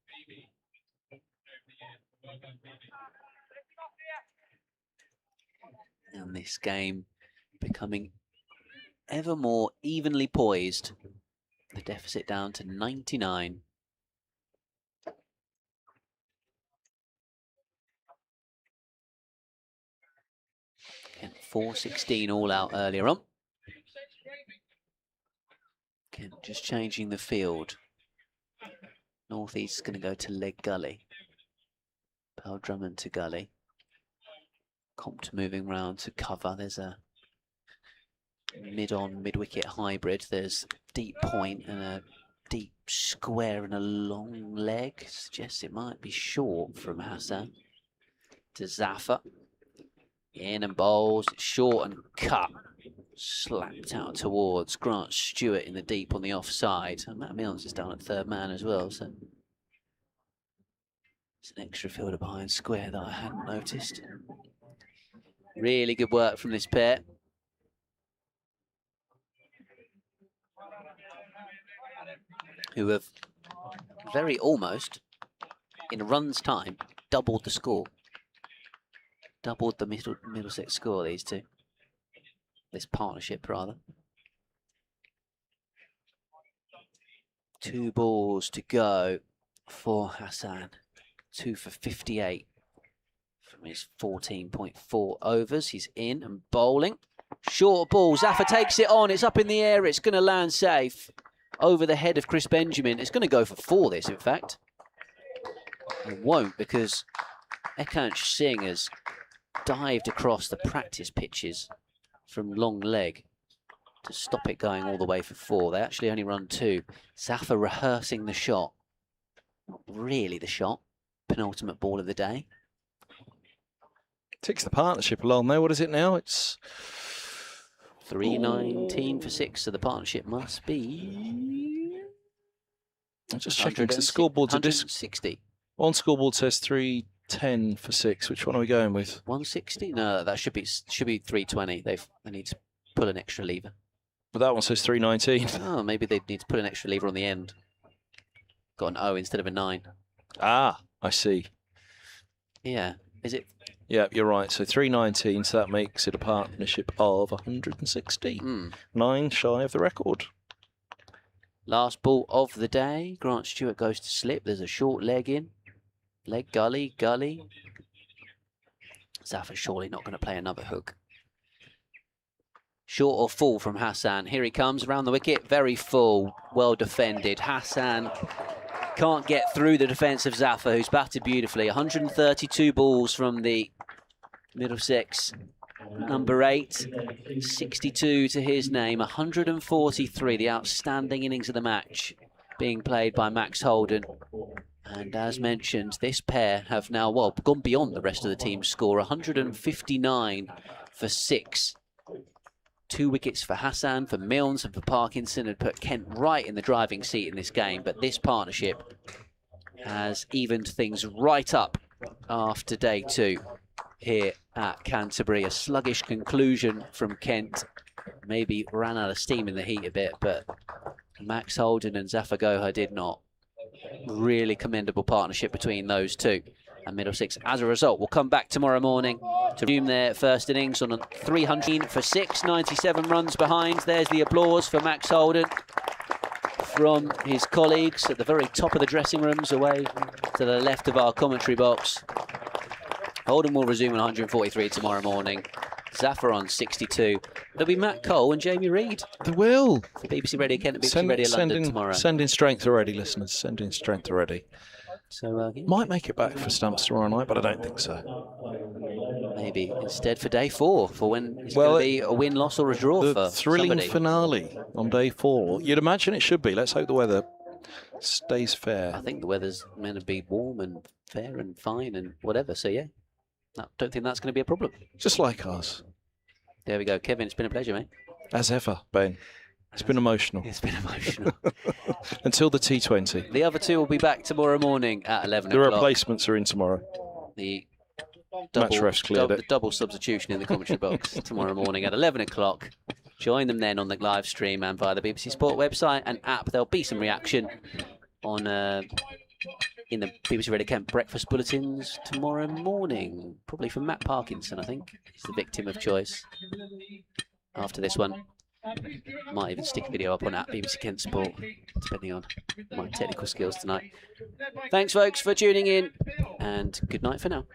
And this game becoming ever more evenly poised. The deficit down to 99. Kent 416 all out earlier on. Kent just changing the field. North East is going to go to leg gully. Pearl Drummond to gully. Compt moving round to cover. There's a mid-on, mid-wicket hybrid. There's deep point and a deep square and a long leg. Suggests it might be short from Hassan to Zafar. In and bowls, short and cut. Slapped out towards Grant Stewart in the deep on the offside. And Matt Milnes is down at third man as well, so it's an extra fielder behind square that I hadn't noticed. Really good work from this pair. Who have very almost, in a run's time, doubled the score. Doubled the Middlesex score, these two. This partnership, rather. 2 balls to go for Hassan. 2 for 58 from his 14.4 overs. He's in and bowling. Short ball. Zafar takes it on. It's up in the air. It's going to land safe over the head of Chris Benjamin. It's going to go for 4, this, in fact. It won't, because Ekansh Singh has dived across the practice pitches from long leg to stop it going all the way for 4. They actually only run 2. Zafar rehearsing the shot. Not really the shot. Penultimate ball of the day. Takes the partnership along there. What is it now? It's 319 for 6, so the partnership must be... I'm just checking because the scoreboard's 160. One scoreboard says 310 for 6. Which one are we going with? 160? No, that should be 320. They need to pull an extra lever. But that one says 319. Oh, maybe they need to put an extra lever on the end. Got an O instead of a 9. Ah, I see. Yeah. Is it? Yeah, you're right. So 319, so that makes it a partnership of 160. 9 shy of the record. Last ball of the day. Grant Stewart goes to slip. There's a short leg in. Leg gully, gully. Zafar's surely not going to play another hook. Short or full from Hassan. Here he comes around the wicket. Very full. Well defended. Hassan can't get through the defence of Zafar, who's batted beautifully. 132 balls from the Middlesex number 8. 62 to his name. 143, the outstanding innings of the match, being played by Max Holden. And as mentioned, this pair have now, well, gone beyond the rest of the team's score. 159 for 6. 2 wickets for Hassan, for Milnes and for Parkinson, and put Kent right in the driving seat in this game. But this partnership has evened things right up after day 2 here at Canterbury. A sluggish conclusion from Kent. Maybe ran out of steam in the heat a bit, but Max Holden and Zafar Gohar did not. Really commendable partnership between those two. And Middlesex, as a result, will come back tomorrow morning to resume their first innings on a 300 for 6, 97 runs behind. There's the applause for Max Holden from his colleagues at the very top of the dressing rooms, away to the left of our commentary box. Holden will resume on 143 tomorrow morning. Zafar on 62. There'll be Matt Cole and Jamie Reid. They will. For BBC Radio Kent and BBC Radio London tomorrow. Send in strength already, listeners. Send in strength already. So yeah. Might make it back for Stumps tomorrow night, but I don't think so. Maybe instead for day 4, for when it's going to be a win, loss or a draw the for thrilling somebody. Finale on day 4. You'd imagine it should be. Let's hope the weather stays fair. I think the weather's meant to be warm and fair and fine and whatever. So yeah, I don't think that's going to be a problem. Just like ours. There we go. Kevin, it's been a pleasure, mate. As ever, Ben. It's been emotional. It's been emotional. Until the T20. The other two will be back tomorrow morning at 11 The o'clock. replacements are in tomorrow. The Match refs cleared it. the double substitution in the commentary box tomorrow morning at 11 o'clock. Join them then on the live stream and via the BBC Sport website and app. There'll be some reaction on in the BBC Radio Kent breakfast bulletins tomorrow morning. Probably from Matt Parkinson, I think. He's the victim of choice after this one. Might even stick a video up on at BBC Kent Sport, depending on my technical skills tonight. Thanks, folks, for tuning in, and good night for now.